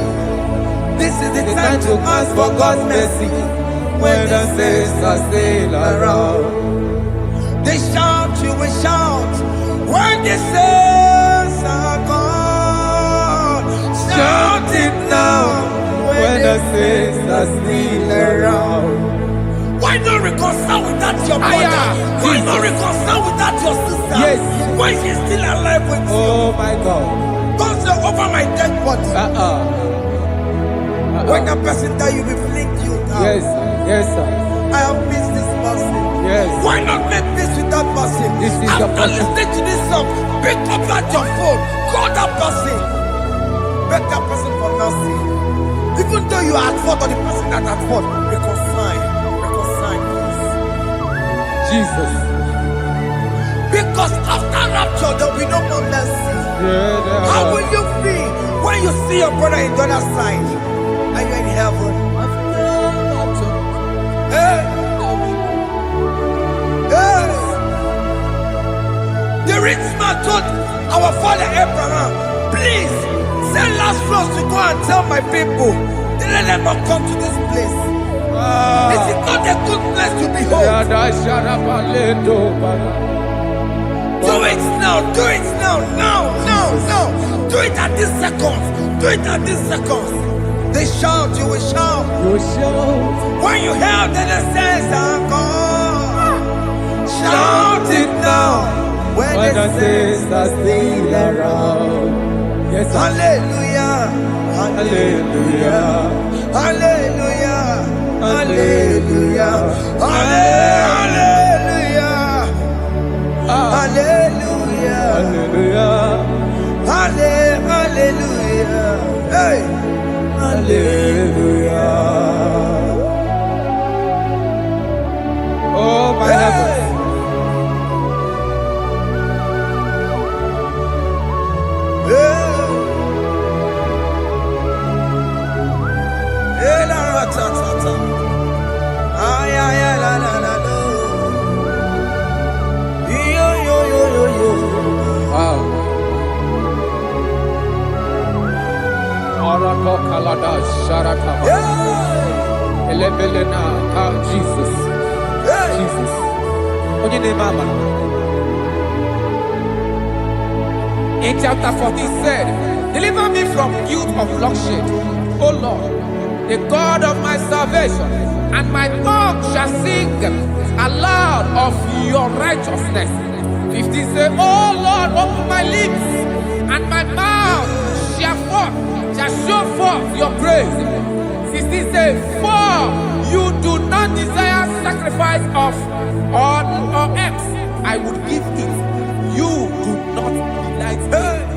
This is the time to ask for God's mercy. When the saints are still around, they shout, you will shout. When the saints are gone, shout it now. When the saints are still around. Why not reconcile with that your brother? Why not reconcile with that your sister? Yes. Why is he still alive with you? Oh my God. Don't say over my dead body. When that person die, you will fling you down. Yes, yes, sir. I have missed this person. Yes. Why not make peace with that person? This is after listening to this song, pick up that your phone, call that person, beg that person for mercy. Even though you are at fault or the person that at fault, reconcile, please. Jesus. Because after rapture, there will be no more mercy. How will you feel when you see your brother in the other side? Are you in heaven? Hey. Hey. The rich man told our father Abraham, please send Lazarus to go and tell my people, let them not come to this place. This is not a good place to behold. Do it now, do it now, now. Do it at this second. Do it at this second. They shout, you will shout. You will shout. When you hear that the saints are gone, shout it now. When the saints are still around. Yes, hallelujah, hallelujah, hallelujah, hallelujah, hallelujah, hallelujah, hallelujah, hey. Hallelujah. Oh my heavens. Jesus. Jesus. In chapter 40 said, deliver me from guilt of bloodshed, O Lord, the God of my salvation, and my tongue shall sing aloud of your righteousness. 15 say, O Lord, open my lips, and my mouth shall show forth your praise. 16 say, for you do not desire sacrifice of or eggs, I would give it. You do not delight in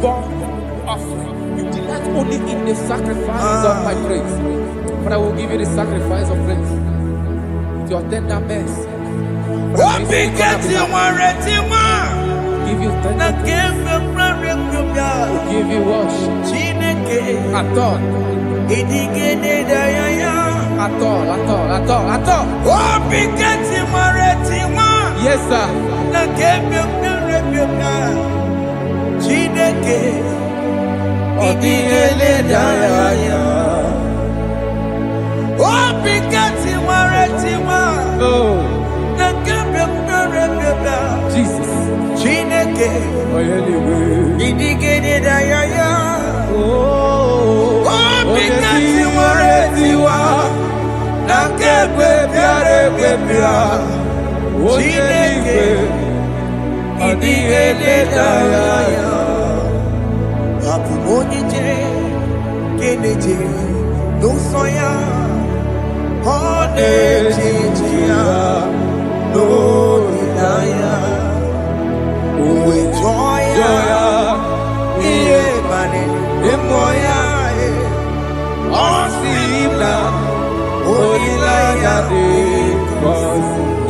burnt offering. You delight only in the sacrifice of my praise. But I will give you the sacrifice of praise. With your tender mercy. Give you tender will give you worship. At all. Yes, sir. Jesus.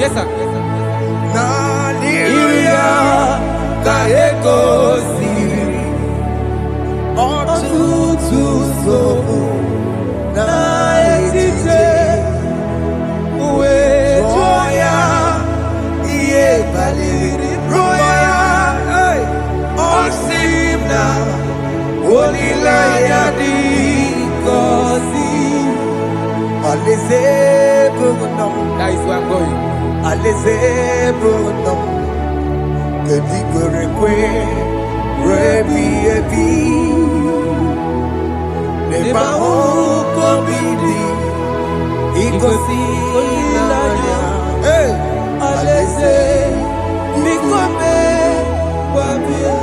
Yes, sir. igosiri ọtụtụ nsogbu na etiti wee jụọ ya ihe baliri rụọ ya ọ sị m na olileanya dị ngọzi alaeze bụ nọ That is where I'm going. alaeze bụ nọ kedu kwere kwe rebi ebi n'ebe ahụ obi dị igosi olileanya alaeze biko mee gbabịa.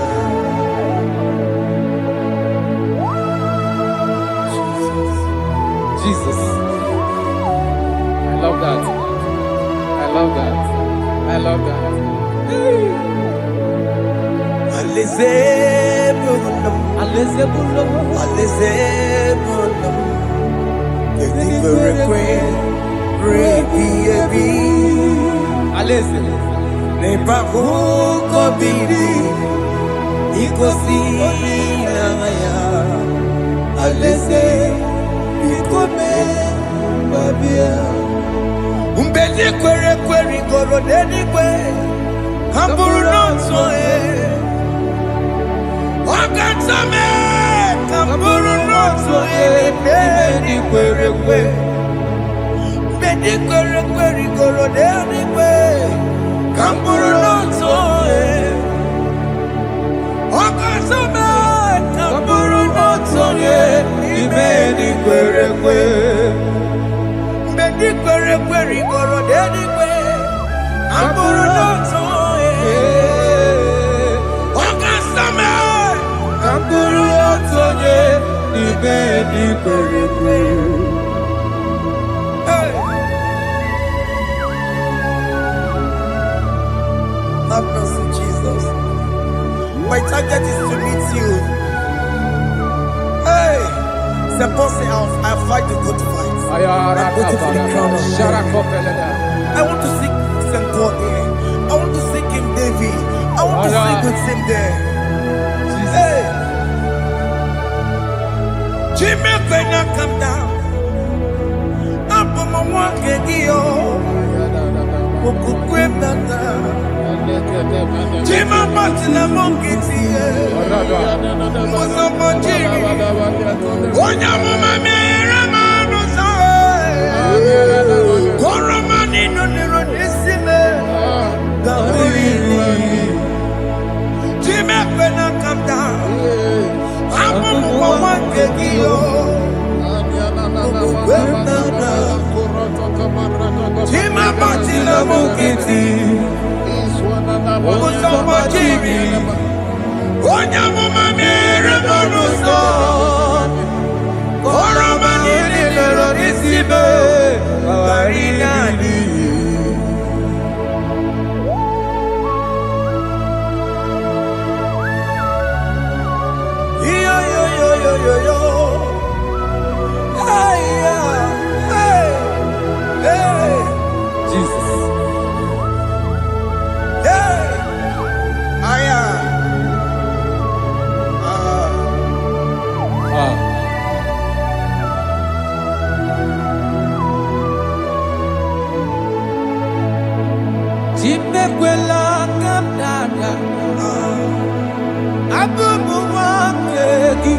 Jesus. I love that. I love that. I love that. Alaeze bụ nọ Alaeze bụ nọ. alaeze bụ nọ kedu kwere kwe rebi ebi Alaeze. n'ebe ahụ obi dị igosi olileanya alaeze biko mee gbabịa. Mgbe ndị kwere ekwe rigoro n'eluigwe ha bụrụ n'otu ọ ga-ata mee ka m bụrụ n'otu n'ime ndị kwere ekwe. Mgbe ndị kwere ekwe rigoro n'eluigwe ka m bụrụ n'otu ọ ga-ata mee ka m bụrụ n'otu n'ime ndị kwere ekwe. Mgbe ndị kwere ekwe rigoro n'eluigwe ka m bụrụ n'otu ọ ga-ata mee ka m bụrụ n'otu n'ime ndị kwere ekwe. Have mercy, Jesus. My target is to meet you. Hey, c'est pensé I fight the good fight. I'm waiting for the crown of glory. I want to seek St. Paul here. I want to seek King David. I want to sing with him there. Hey, Jimmy, when I come down, I'm on my walk again. Jima Patina Monkiti, Mosamajiri, Onyamama Meramanus, Koramani no Neronisime, Jima when I come down, I'm on one kegio. Jima Patina Monkiti, Mosamajiri, Onyamama Meramanus, Koramani no Neronisime, Barinani. Yo. Hey, Jesus. hey, Chimekwela kamdada. Abubu wakegi.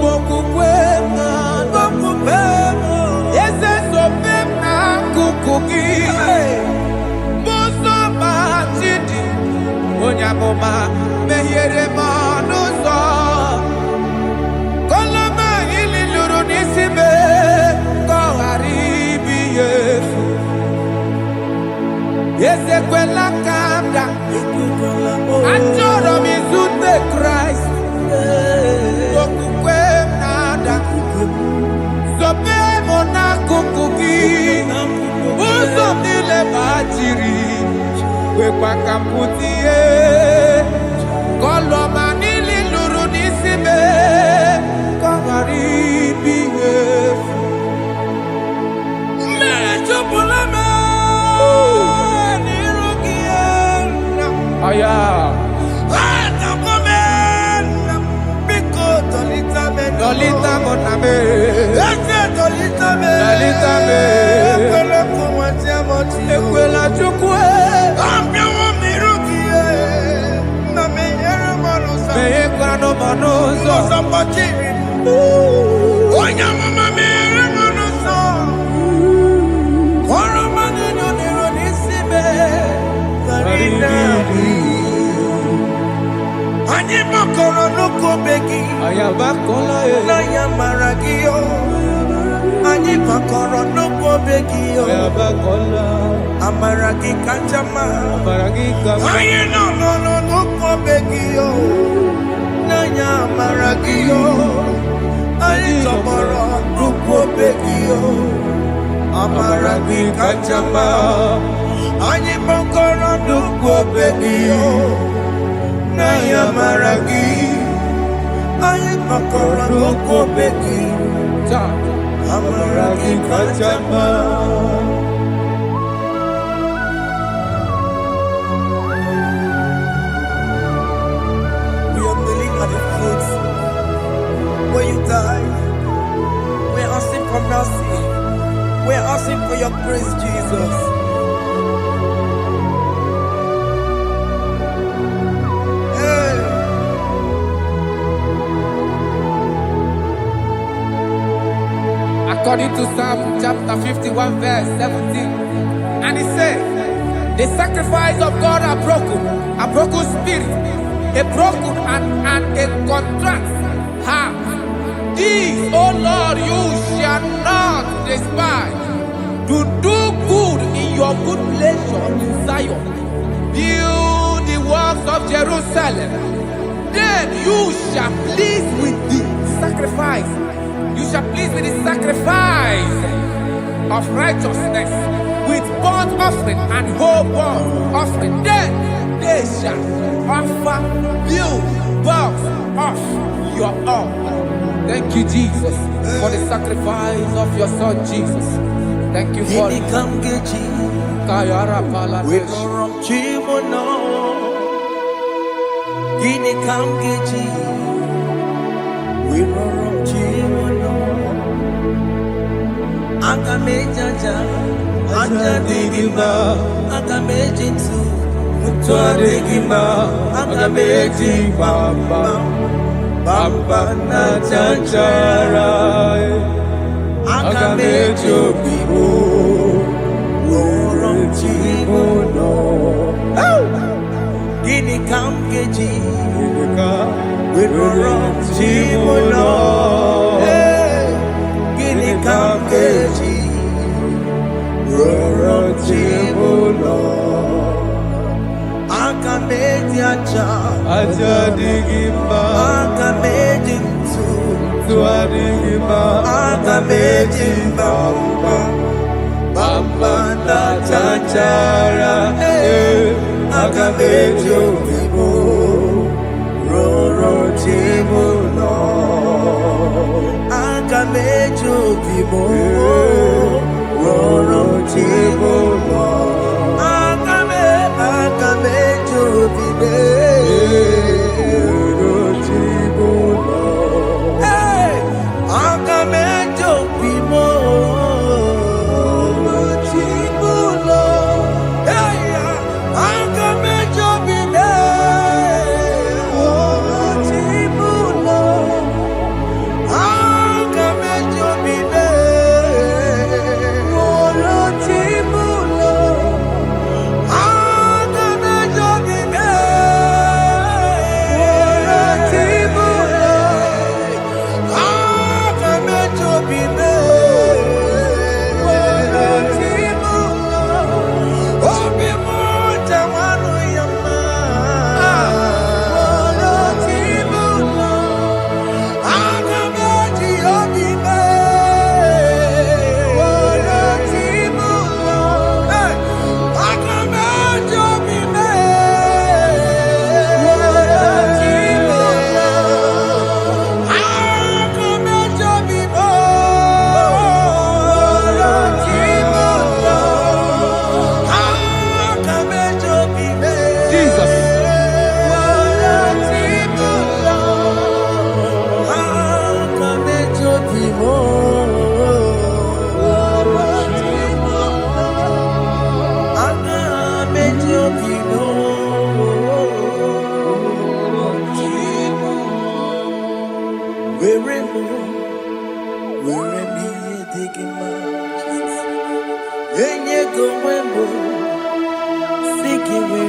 Mokukwe na mokupemo. Yese sopem na kukuki. Muso batidi. Onyamoma mehiere manuso. Koloma ili luru nisime. Koharibi yefu. Yese kwela kamda. Achoro mizute Christ. Okukwe nada. Sope mona kukuki. Uzo nile bajiri. Wekwa kamputie. Koloma nili luru nisime. Koharibi yefu. Mechopulame. Aya. no manozo. Onya mama mere manozo. Koro manino nero nisibe. Karina. Ani makoro no kobeki. Ayabakola na yamaragio. Ani makoro no kobeki. Ayabakola. Amaragi kanjama. Amaragi kanjama. Aye no kobeki yo. Na yamaragi yo. Aye tomorrow no kobeki yo. Amaragi kanjama. Ani makoro no kobeki yo. Naya maragi, aye makora loko beki, amaragi kachama. We are kneeling at the foot where you died. We are asking for mercy. We are asking for your grace, Jesus. According to Psalm chapter 51 verse 17, and he said, the sacrifice of God are broken spirit, a broken and a contrite heart. These, O Lord, you shall not despise. To do good in your good pleasure in Zion. Build the works of Jerusalem. Then you shall please with the sacrifice. You shall please with the sacrifice of righteousness, with burnt offering and whole burnt offering. Then they shall offer you burnt off your own. Thank you, Jesus, for the sacrifice of your Son, Jesus. Thank you for it. Kayara Pala. We don't Chimono. Gini Kamgeji. We don't Chimono. Akamejaja. Ajadigima. Akamejinsu. Mutuadigima. Akameji Bamba. Bamba na chanchara. Akamejo bibo. Woron Chimono. Gini Kamgeji. Woron Chimono. Gini Kamgeji. Woron Chimono. Akameji aja. Aja digima. Akameji ntu. Tuadigima. Akameji bamba. Bamba na chanchara. Akamejo bibo. Roro Chimono. Akamejo bibo. Roro Chimono. Akamejo bibo. Roro Chimono. Hey, Akamejo bibo. Roro Chimono. Hey, Akamejo bibo. go wembo. Siki were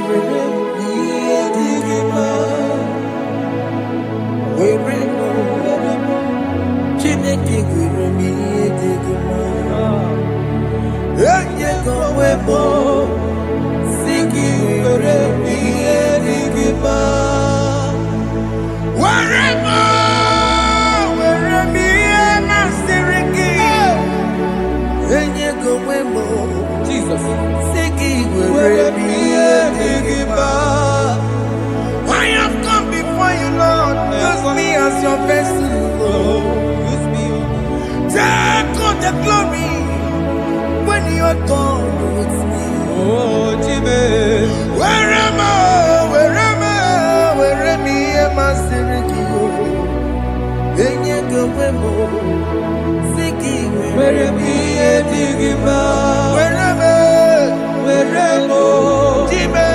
me digima. Wembo. Chineke were me digima. Enye go wembo. Siki were me digima. Wherever me and I siriki. Enye go wembo. Jesus. Siki were me digima. I have come before you, Lord. Use me as your vessel, Lord. Use me. Take all the glory when you're done with me. Oh, Jimmy. Wherever me and my siriki. Enye go wembo. Siki were me digima. Wherever. Jimmy.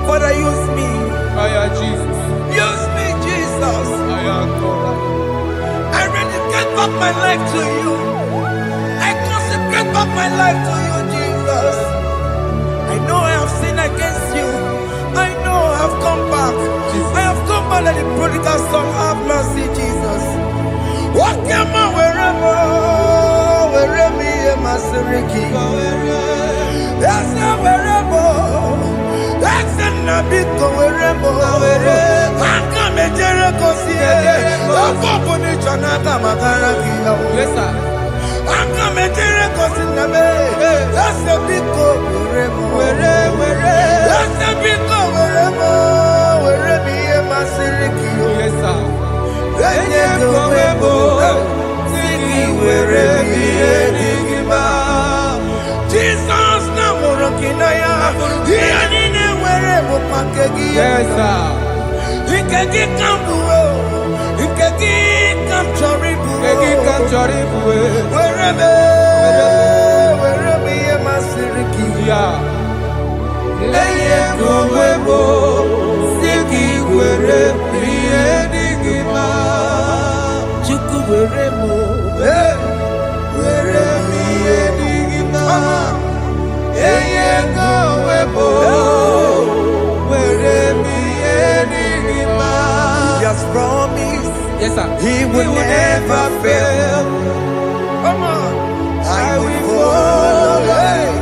Father, use me. Jesus. Use me, Jesus. I dedicate back my life to you. I consecrate back my life to you, Jesus. I know I have sinned against you. I know I have come back. I have come back like the prodigal son. Have mercy, Jesus. Walk your man wherever me and my Siriki. That's not wherever. That's not big wherever. I come and Jericho see it. I'm going to Chanaka Makaraki. Yes, sir. I come and Jericho see the way. That's a big wherever. That's a big wherever me and my Siriki. Yes, sir. Jesus na morokinaya. Yanine wherever pakegi. Yes, sir. Ikegi kambuo. Ikegi kamchoribu. Wherever me my siriki. Yeah. Leye kuwebo. Siki where me enigma. Chuku weremo. Where me enigma. Leye kuwebo. Where me enigma. He has promised. Yes, sir. He will never fail. Come on. I will follow.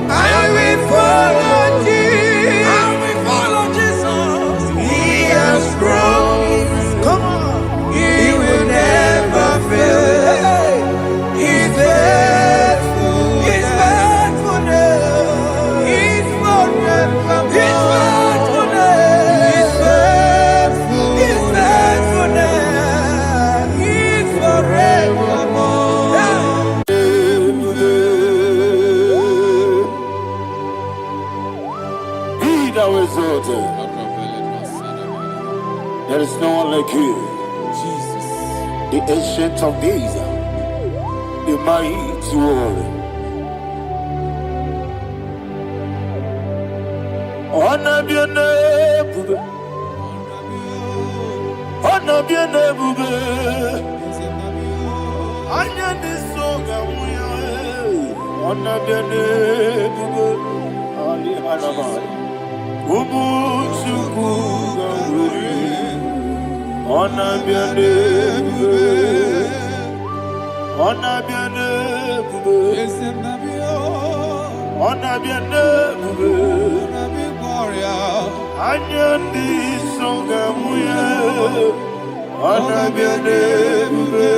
I will follow Jesus. I will follow Jesus. He has promised. Come on. He will never fail. He's faithful. He's faithfulness. He's forever. He's faithfulness. He's faithful. He's faithfulness. He's forevermore. Be thou exalted. There is no one like you. Jesus. The ancient of days, the mighty warrior. Honor be your name, bube. Honor be your name, bube. Honor this song, honor be your name, bube. Ali Hanabai. Ubu chuku ganguri. Honor be your name, bube. Honor be your name, bube. Honor be your name, bube. Anya di songa muya. Honor be your name, bube.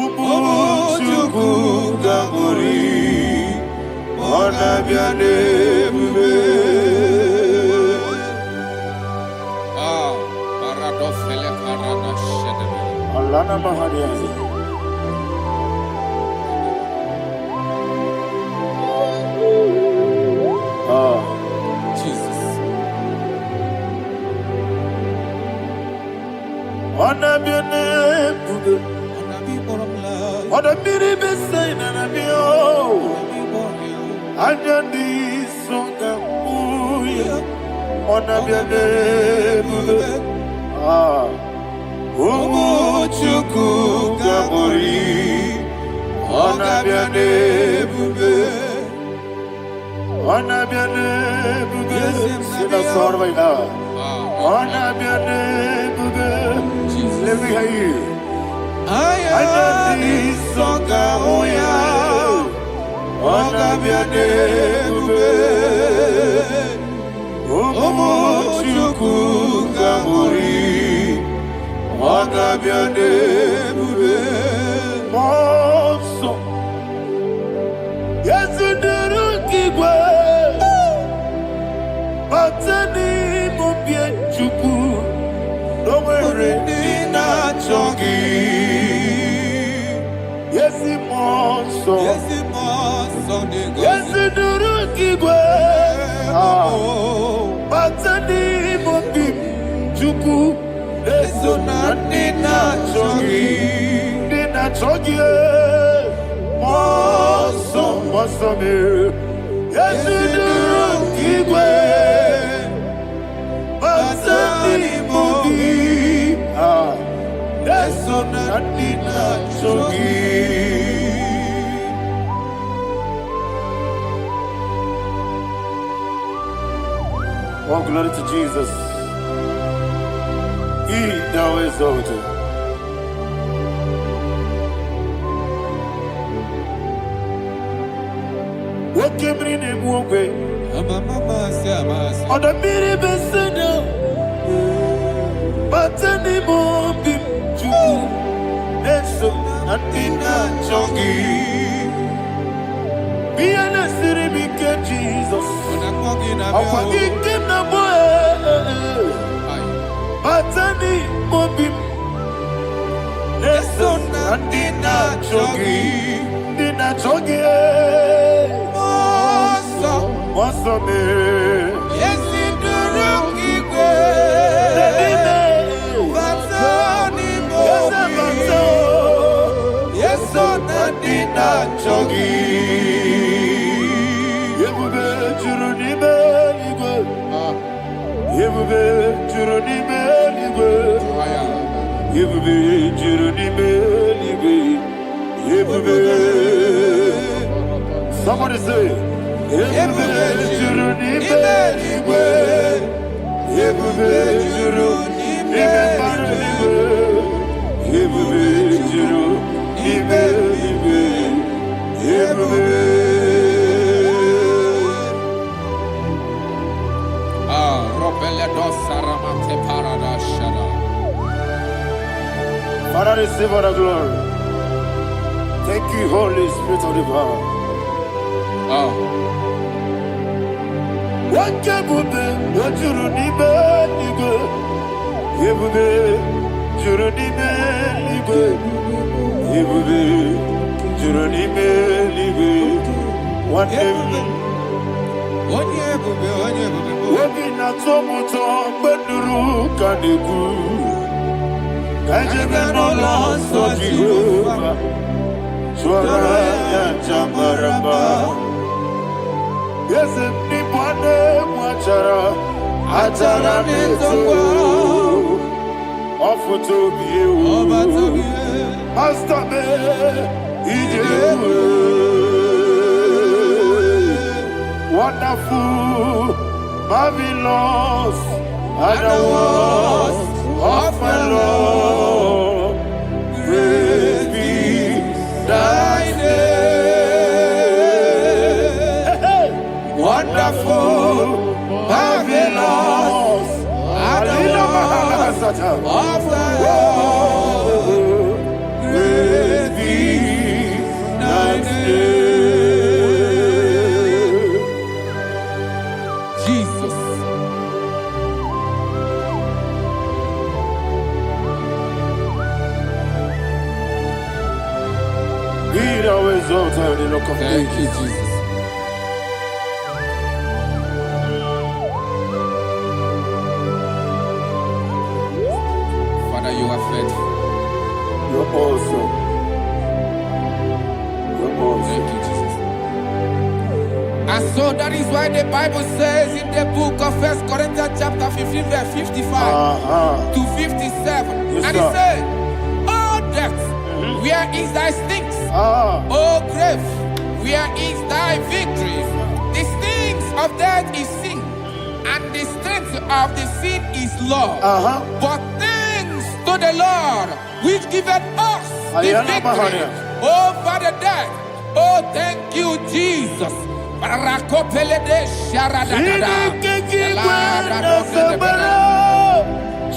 Ubu chuku ganguri. Honor be your name, bube. Alana Mahadiazi. Jesus. On a bien aimé. On a mis les messages dans la bio. Ajandi songa uya. On a bien aimé. Umuchuku Gamori. On a bien aimé. On a bien aimé. C'est la soirée là. On a bien aimé. Let me hear you. Ajandi songa uya. On a bien aimé. Umuchuku Gamori. On a bien aimé. Monson. Yes, the Kigwe. Batani mo bien chuku. No mere nina chongi. Yes, monson. Yes, the Kigwe. Batani mo bien chuku. Eso na nina chogi, moso me. Yesu duru kigwe, basani mobi. Eso na nina chogi. Oh, glory to Jesus. He now exalted. What came in a way? On the mini beseno, but any more bim juku, and so Natina Chongi. Be an city because Jesus. I'm forgetting the boy. Batani mobim, eso nandina chogi, moso me. Yesi duruki kwe, batani mobi, yeso nandina chogi. Yebube churuni beligwe, yebube churuni beligwe, yebube churuni beligwe, yebube. Somebody say, yebube churuni beligwe, yebube churuni beligwe, yebube churuni beligwe, yebube. Father, receive all the glory. Thank you, Holy Spirit of the power. What can we do? What you do, Nibe, Nibe, Nibe, Nibe, Nibe, Nibe, Nibe, Nibe. What not so much but the rook and the good. I no lost so Jehovah. Swara Chambaramba. Yes, if Nipane Mwachara, Achara Neto, offer to be you, Master Me, wonderful, marvelous, and the was of my Lord. Praise be thy name. Wonderful, marvelous, and the was of my Lord. Praise be thy name. Be thou exalted in the rock of Thank you, ages. Jesus. Father, you are faithful. You're awesome. You're awesome. Thank you, Jesus. And so that is why the Bible says in the book of 1 Corinthians chapter 15, verse 55 to 57. Yes, And sir. he said, "Oh death, where is thy stings? Oh grave, where is thy victory? The stings of death is sin, and the strength of the sin is law. But thanks to the Lord, which giveth us the victory over the death. Oh, thank you, Jesus." Barakopelede sharadadada. Chineke kiwe na zekere.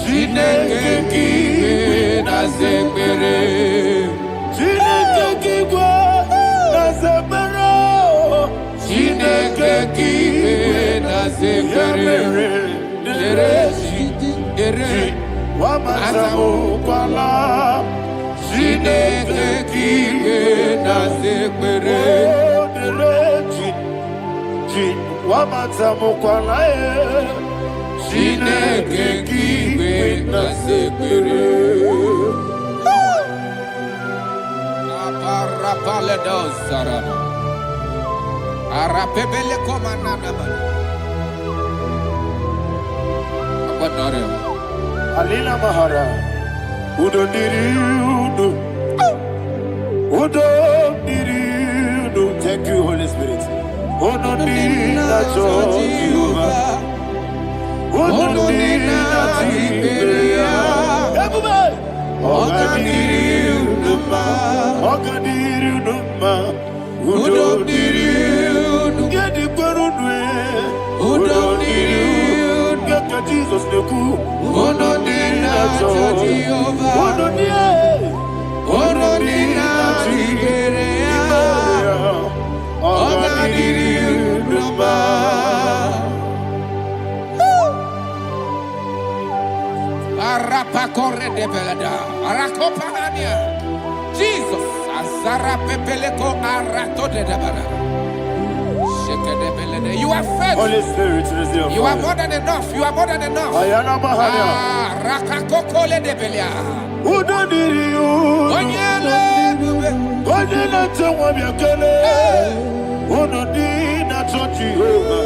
Chineke kiwe na zekere. Ere Wamazamu kwala. Chineke kiwe na zekere. Wamazamu kwala. Chineke kiwe na zekere. Aparapale dosarama. Arapebele komanana bana. Abanare. Alina Mahara. Udo diri udo. Udo diri udo. Thank you, Holy Spirit. Udo diri na Jehovah. Udo diri na Jehovah. Everybody. Ogadiri uduma. Ogadiri uduma. Udo diri udo. Gedi kwerudwe. Udo diri udo. Geka Jesus neku. Udo diri na Jehovah. Udo diri. Udo diri na Jehovah. Ogadiri uduma. Arapa corre de belada. Arakopanania. Jesus. Azara pepeleko arato de dabara. Sheke de belede. You are faithful. Holy Spirit, receive You are more than enough. You are more than enough. Ayana Mahara. Rakakokole de belia. Udo diri udo. Onyele bube. Udo na Jehovah biakele. Udo diri na Jehovah.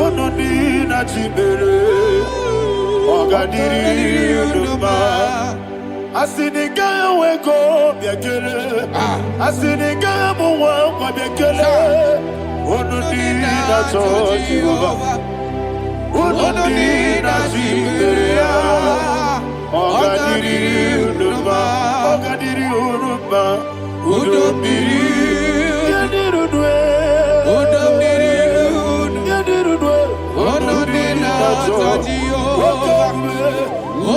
Udo diri na Jibere. Ogadiri uduma. Asiniga weko biakele. Asiniga muwa kwa biakele. Unudi na Jehovah. Unudi na Jiberia. Ogadiri uduma. Ogadiri uduma. Udumiri. Yadirudwe. Udumiri. Yadirudwe. Unudi na Jehovah.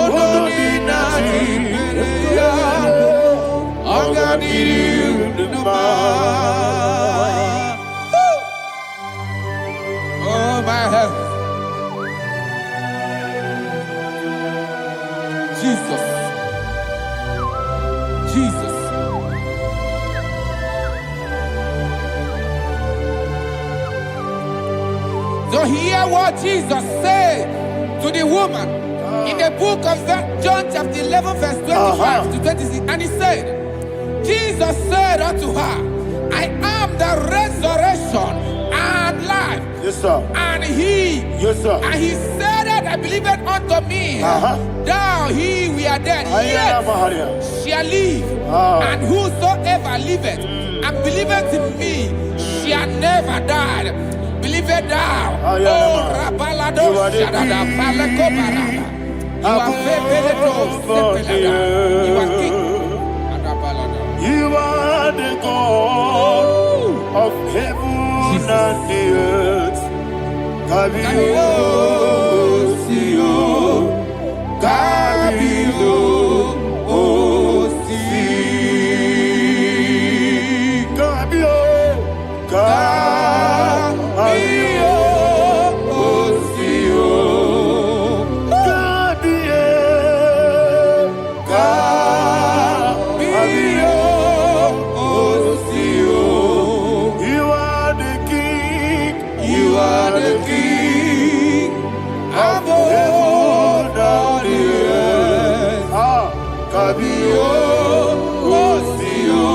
Unudi na Jiberia. Ogadiri uduma. Oh my heaven. Jesus. Jesus. So hear what Jesus said to the woman in the book of John chapter 11 verse 25 to 26. And he said, Jesus said unto her, I am the resurrection and life. Yes, sir. And he, Yes, sir. and he said that I believed unto me, thou he we are dead, Ayana Mahara. yet shall live, and whosoever liveth and believeth in me shall never die. Believeth thou, oh Rabalado Shadada Palakobara. You are You are king. You are the God of heaven and the earth. Kabio, Sio, Kabio, Si, Kabio, Kabio, Sio, Kabio, Kabio, Kabio, Osio,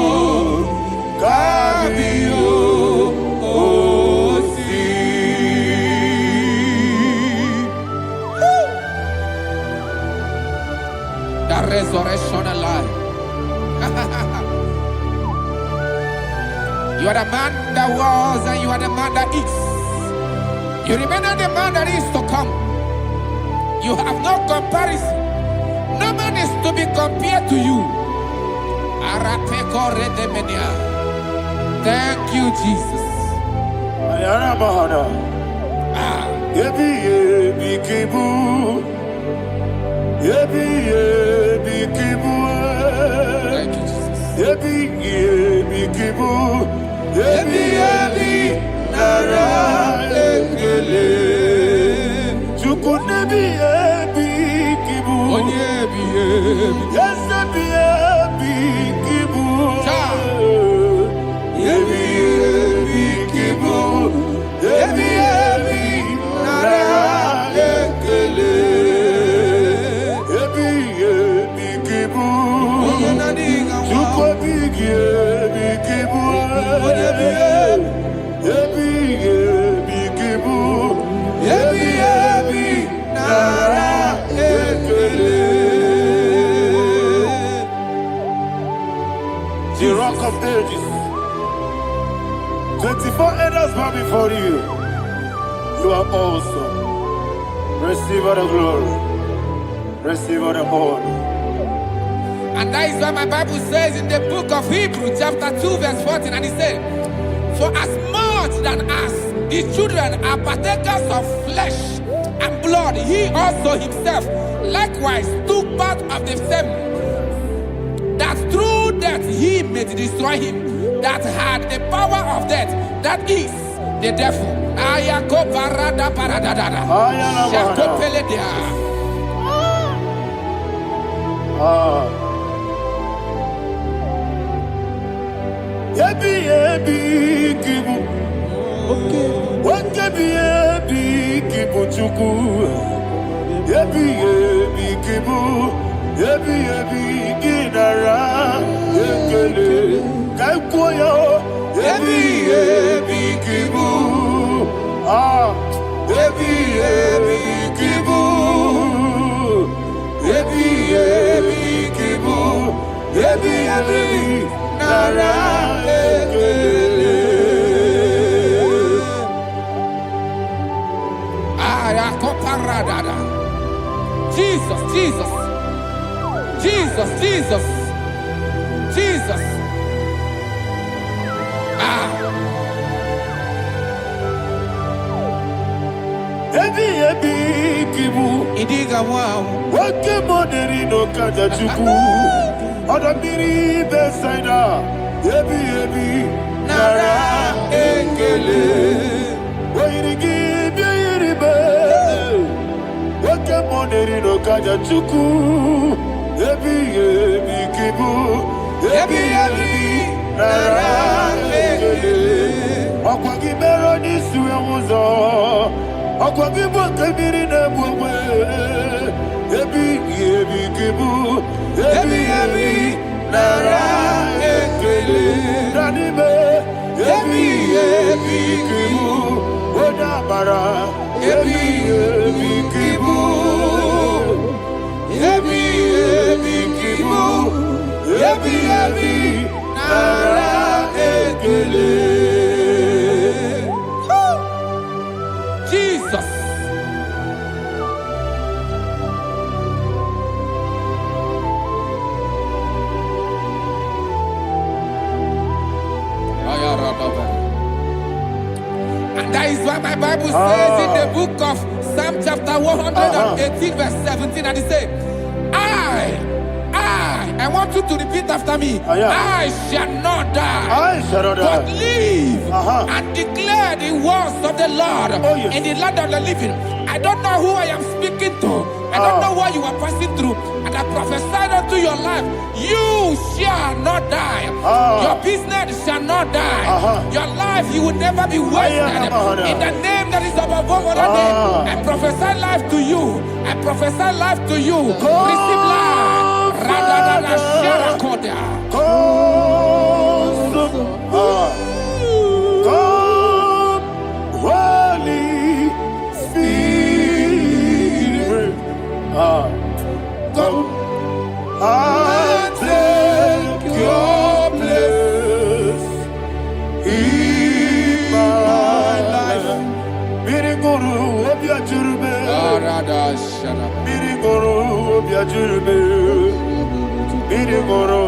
Kabio, Osi. The resurrection alive. You are the man that was and you are the man that is. You remember the man that is to come. You have no comparison. No man is to be compared to you. Thank you, Jesus. Ayana Mahana. Yebi yebi kibu. Yebi yebi kibu. Thank you, Jesus. Yebi yebi kibu. Yebi yebi nara ekele. Chukunebi yebi kibu. Onyebi yebi. Yes, yebi yebi kibu. Yebi yebi kibu. Yebi yebi nara ekele. Yebi yebi kibu. Chukobi yebi kibu. Yebi yebi kibu. Yebi yebi nara ekele. The rock of ages. 24 elders bow before you. You are awesome. Receive all the glory. Receive all the honor. And that is why my Bible says in the book of Hebrews chapter 2 verse 14, and it says, for as much than as the children are partakers of flesh and blood, he also himself likewise took part of the same, that through death he may destroy him that had the power of death, that is the devil. Ayako parada paradadada. Shako peledia. Yebi yebi kibu. Wakebi yebi kibu chuku. Yebi yebi kibu. Yebi yebi ginara ekele. Kaikoyo. Yebi yebi kibu. Yebi yebi kibu. Yebi yebi kibu. Yebi yebi nara ekele. Ayakoparadada. Jesus, Jesus, Jesus, Jesus, Jesus. Yebi yebi kibu. Idiga wow. Wake moneri no kaja chuku. Odamiri besaida. Yebi yebi nara ekele. Wairigi biiribe. Wake moneri no kaja chuku. Yebi yebi kibu. Yebi yebi nara ekele. Okwagi bero ni suwe muzo. Okwagi bwakabiri na bwwe. Yebi yebi kibu. Yebi yebi nara ekele. Danime. Yebi yebi kibu. Odabara. Yebi yebi kibu. Yebi yebi kibu. Yebi yebi nara ekele. Jesus. And that is why my Bible says in the book of Psalm chapter 118 verse 17, and it says, I want you to repeat after me. I shall not die, I shall not die. but live and declare the words of the Lord in the land of the living. I don't know who I am speaking to. I don't know what you are passing through. And I prophesied unto your life, you shall not die. Your business shall not die. Your life, you will never be wasted. In the name that is above all other name, I prophesy life to you. I prophesy life to you. Receive life. Birigoro obiajurube. Birigoro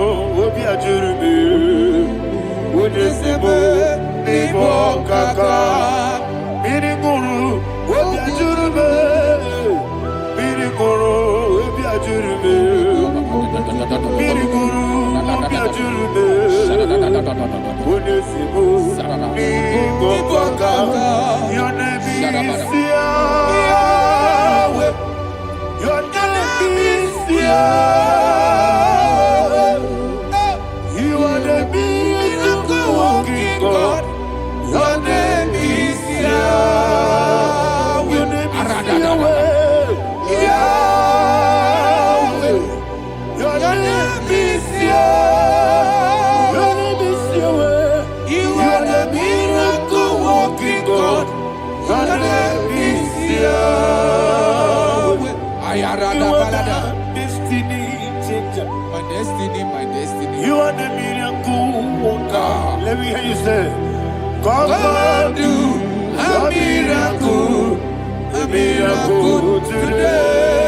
obiajurube. Unesebo nibo kaka. Birigoro obiajurube. Birigoro obiajurube. Birigoro obiajurube. Unesebo nibo kaka. Your name is Yahweh. Your name is Yahweh. You are the miracle working God. Your name is Yahweh. Your name is Yahweh. Yahweh. Your name is Yahweh. Your name is Yahweh. You are the miracle working God. Your name is Yahweh. You are the destiny changer. My destiny. You are the miracle worker. Let me hear you say, come and do a miracle today.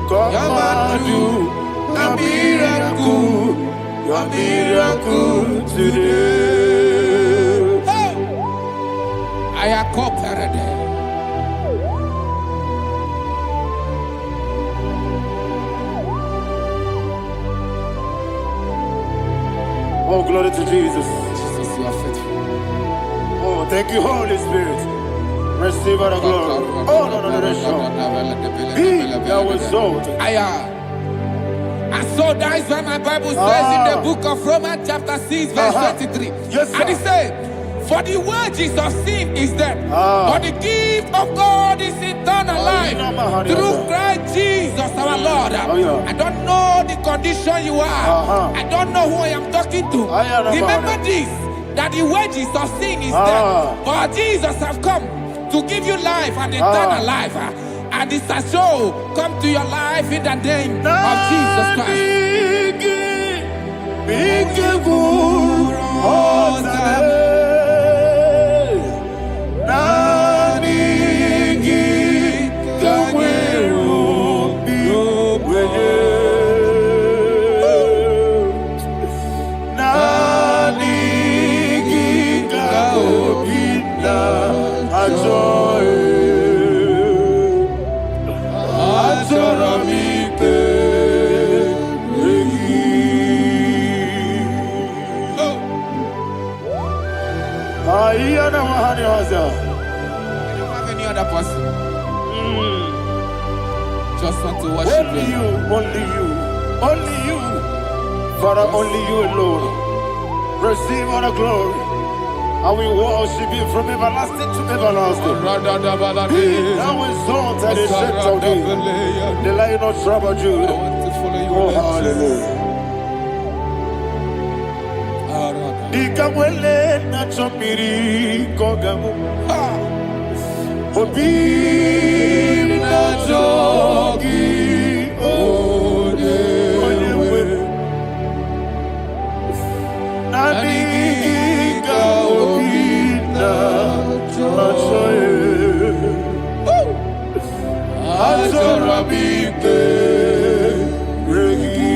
Come and do a miracle today. I am cooperative. Oh, glory to Jesus. Jesus, you are faithful. Oh, thank you, Holy Spirit. Receive our glory. Oh, no, Be thou exalted. And so that is why my Bible says in the book of Romans chapter 6 verse 23. Yes, sir. And it says, for the wages of sin is death, but the gift of God is eternal life through Christ Jesus our Lord. I don't know the condition you are. I don't know who I am talking to. Remember this, that the wages of sin is death, but Jesus has come to give you life and eternal life. And this has so come to your life in the name of Jesus Christ. I don't have any other person. Just want to worship only you. Father, only you alone. Receive all the glory. And we worship you from everlasting to everlasting. Be thou exalted and set of thee. The Lion of tribe of Judah. I want to follow you. Oh, hallelujah. Ikamwele na chomiri kogamu. Obi na jogi odewe. Nadiga obi na choye. Azorabike regi.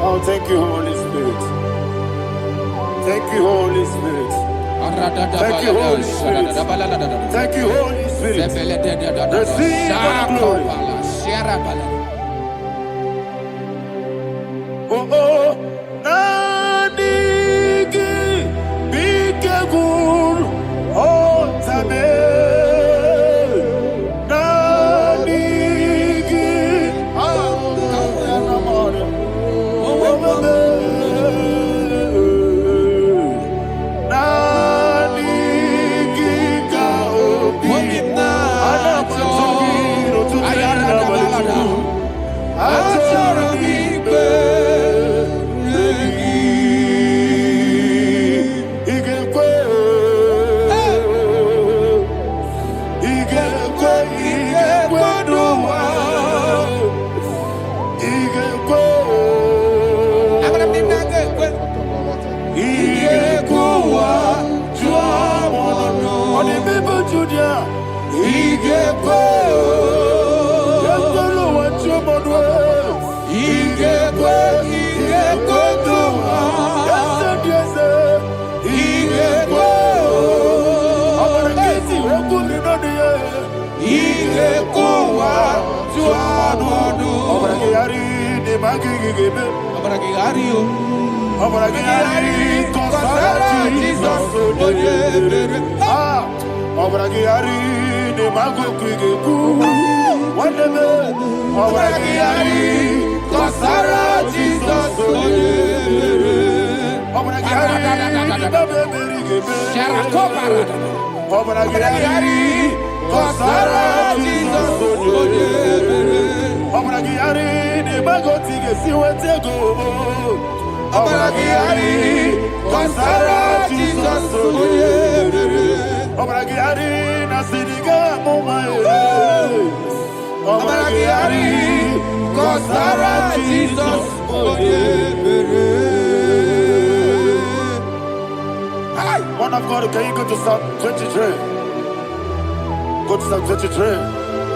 Oh, thank you, Holy Spirit. Thank you, Holy Spirit. Thank you, Holy Spirit. Thank you, Holy Spirit. Receive all glory. Oh, oh, Nadigi, Bigagul, oh, Tabe, Nadigi, Man of God, can you go to Psalm 23? Go to Psalm 23,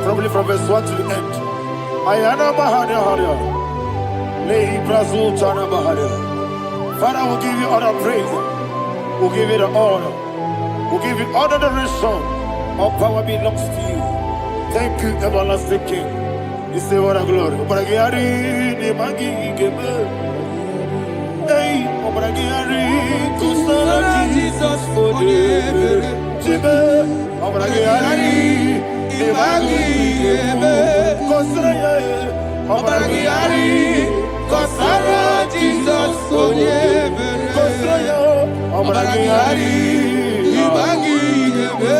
probably from verse 1 to the end. Ayana Mahania Haria. Lei Brazil Chana Maharia. Father, we'll give you all the praise. We'll give you the honor. We'll give you all the adoration. All power belongs to you. Thank you, everlasting King. You say what a glory. Obragiari, Nemagi, Gebe. Hey, Obragiari, Kusara, Jesus, for you. Jibe, Obragiari, Nemagi, Gebe. Kusara, Obragiari, Kusara, Jesus, for you. Kusara, Obragiari, Nemagi, Gebe.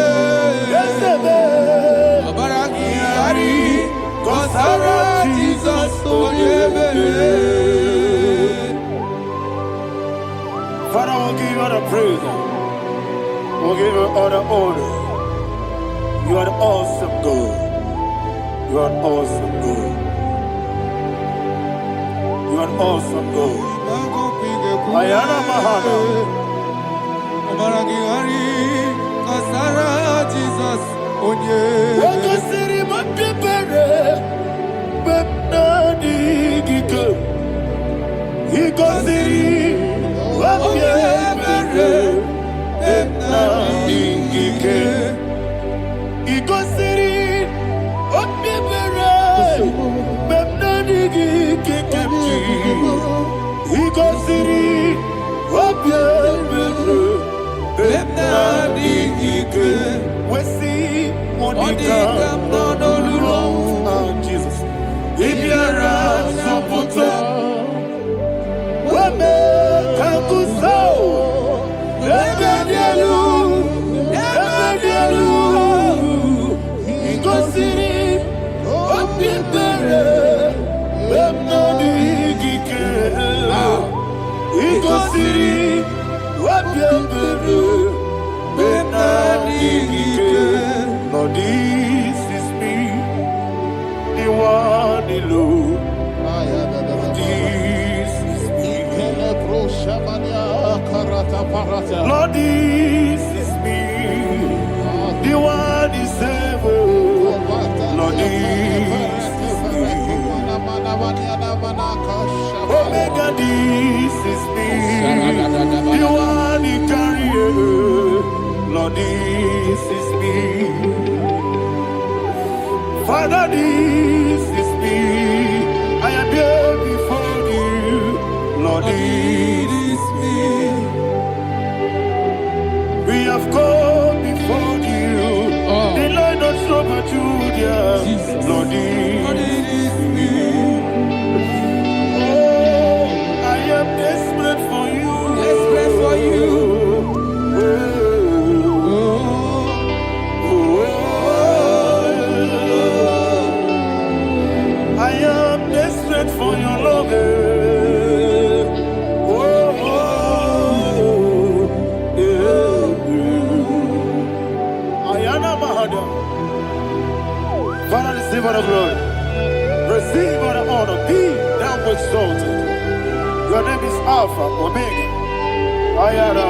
Kusara, Jesus, for you. Father, we'll give you all the praise. We'll give you all the honor. You are the awesome God. You are an awesome God. You are an awesome God. Ayana Mahana. Kusara, Jesus, on you. Jesus. If you're Lord, this is me, the one alone. This is me. Lord, this is me, the one is able. Lord, this is Omega, this is me. You are the carrier. Lord, this is me. Father, this is me. I am here before you. Lord, this is me. We have come before you. The Lord not so much Judah. Lord, this is me. Oh, I am desperate for you. Desperate for you. I am desperate for your love. Father, receive all the glory. Receive all the honor. Be thou exalted. Your name is Alpha, Omega. Ayara,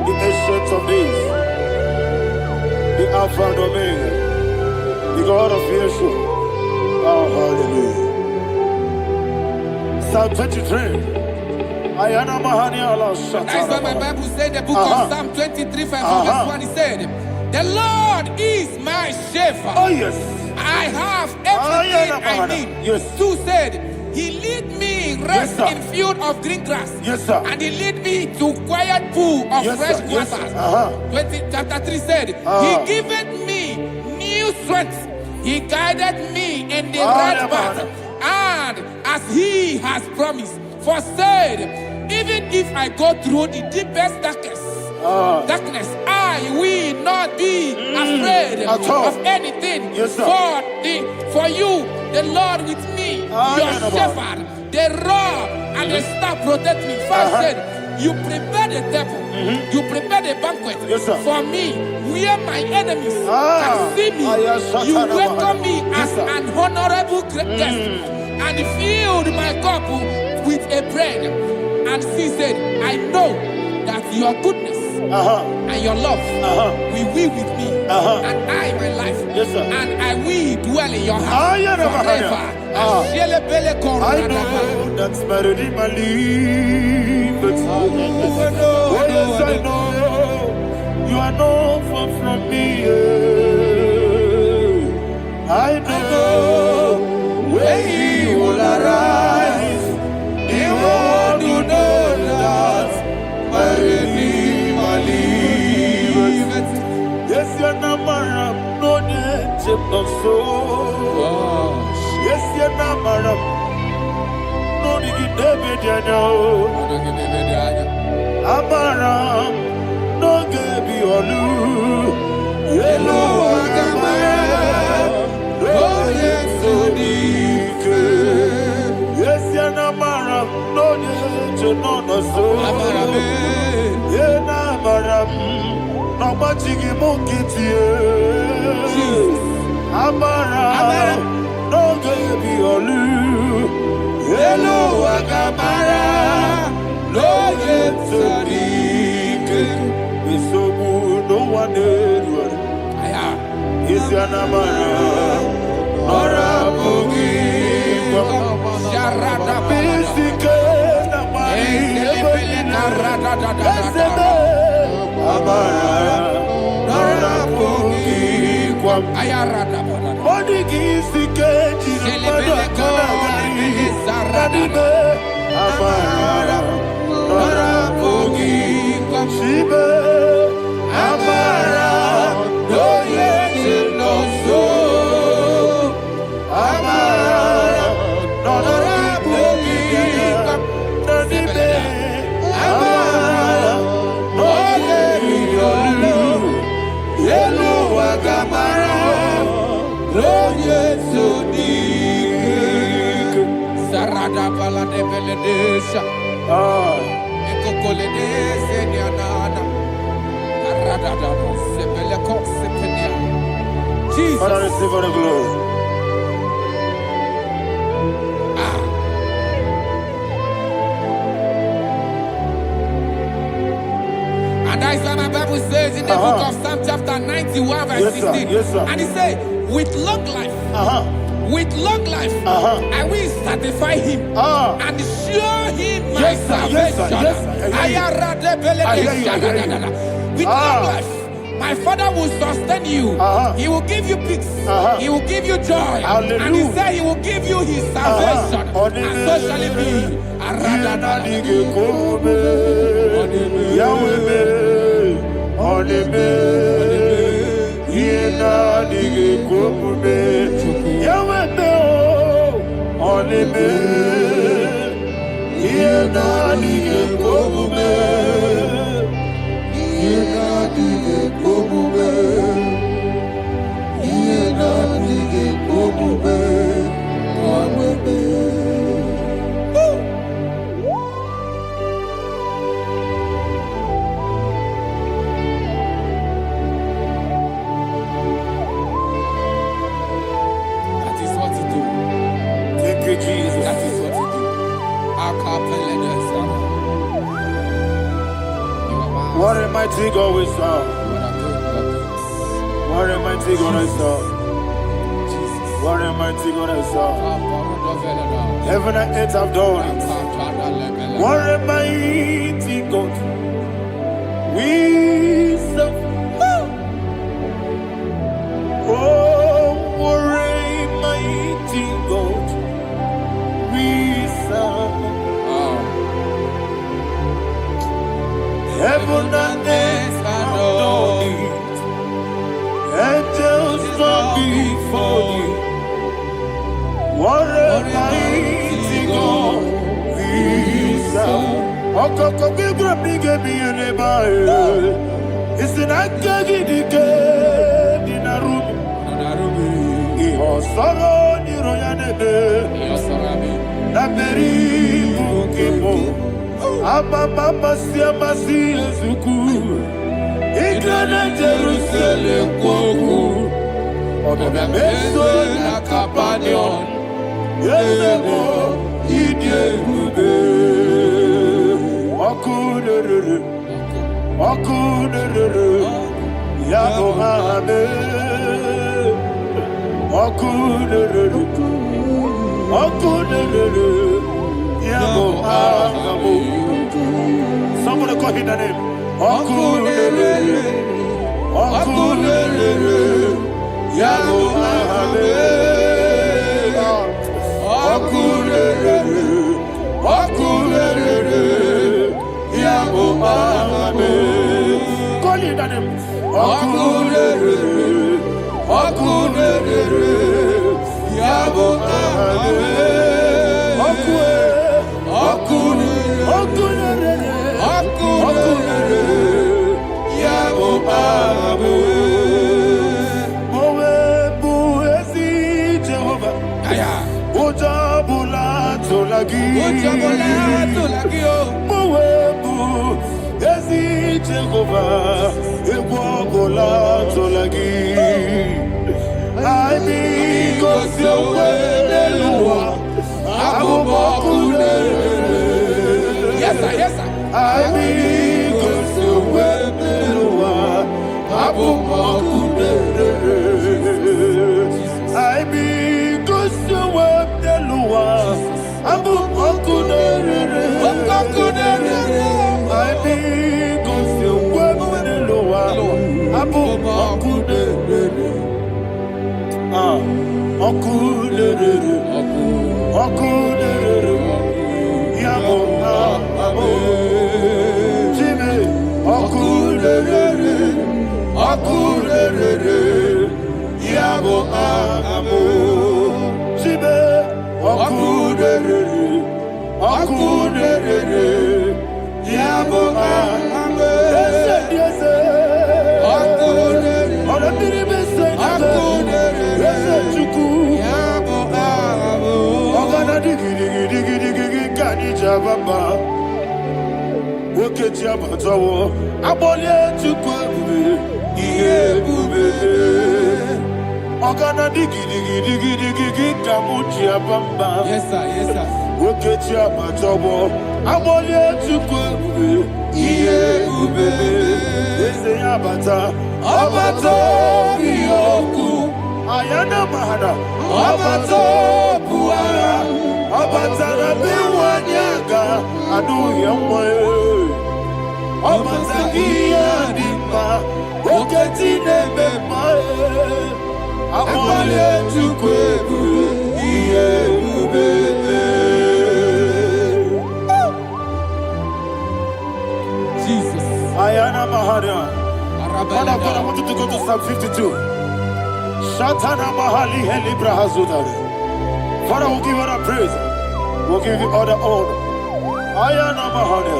the ancient of days, the Alpha and Omega, the God of Yeshua. Oh, hallelujah. Psalm 23. Ayana Mahani Allah Shatana. That's why my Bible said the book of Psalm 23, verse 1, it said, the Lord is my shepherd. Oh, yes. I have everything I need. Yes. 2 said, he lead me rest Yes, in field of green grass. Yes, sir. And he lead me to quiet pool of Yes, fresh sir. Yes, waters. sir. Chapter 3 said, he giveth me new strength. He guided me in the right path. And as he has promised, for said, even if I go through the deepest darkness, I will not be afraid of anything. Yes, sir. For you, the Lord with me, your shepherd, the rod and the staff protect me. First said, you prepare the table, you prepare the banquet Yes, sir. for me, where my enemies can see me. You welcome me as an honorable guest, and filled my cup with a bread. And she said, I know that your goodness and your love will be with me, and I, my life, and I will dwell in your house forever. I know that's better than my life. Oh, yes, I know you are not far from me. I know when he will arise, he will do that my Redeemer liveth. Yes, you're not my no need no soul. Yes, you're not my no need David, you know. Amaram, no Gaby Olu, Yellow Agamara, no Yetsodike. Yes, Yanamaram, no Yetsodike, Yenamaram, no Machigi Mokiti. Amaram, no Gaby Olu, Yellow Agamara. No Yetsodike, so no one is your number. Ora Bogi, Jarada Bisike, Namari, Ora Bogi, Ayarada, Bodigi, Sike, Amara. Shibe, Amara, no yes, no so. Amara, no Rabogi, Nadibe, Amara, no Yelu, Agamara, no yes, so deep. Sarada Palade Veledesha. Jesus. Father, receive all the glory. And that's why my Bible says in the book of Psalm chapter 91 verse 16. Yes, sir. And it says, with long life With long life, I will satisfy him and show him my salvation. With long life, my Father will sustain you. He will give you peace. He will give you joy. Hallelujah. And he said he will give you his salvation. And so shall it be. That is what he do. Thank you, Jesus. That is what he do. What a mighty God we serve. What a mighty God I serve. What a mighty God I serve. Heaven and earth have done it. What a mighty God we serve. Oh, what a mighty God we serve. Heaven and earth have done it. Angels bow before you. What a mighty God we serve. Okoko bigre bige biene bae. Isina kagi dike dinarubi. Iho soro ni royanebe. Na beri bukibo. Ababa siama si ezuku. Igrana Jerusalem kwoku. Odobe meso na kapanion. Yelemo idye kube. Okunere. Yabo hame. Okunere. Yabo hame. Somebody call him the name. Okunere. Yabo hame. Okunere. Yabo hame. Call him the name. Okunere. Yabo hame. Yes, sir. Yes, sir. Ayana Mahada, Abato Puara, Abatara Biwanyaga, Adu Yamwe, Abatagia Dima, Oketine Bemae, Amale Tukwe, Jesus. Ayana Mahada. Father, I want you to go to Psalm 52. Shatana Mahali Helibra Hazudare. Father, we'll give you all the praise. We'll give you all the honor. Ayana Mahada.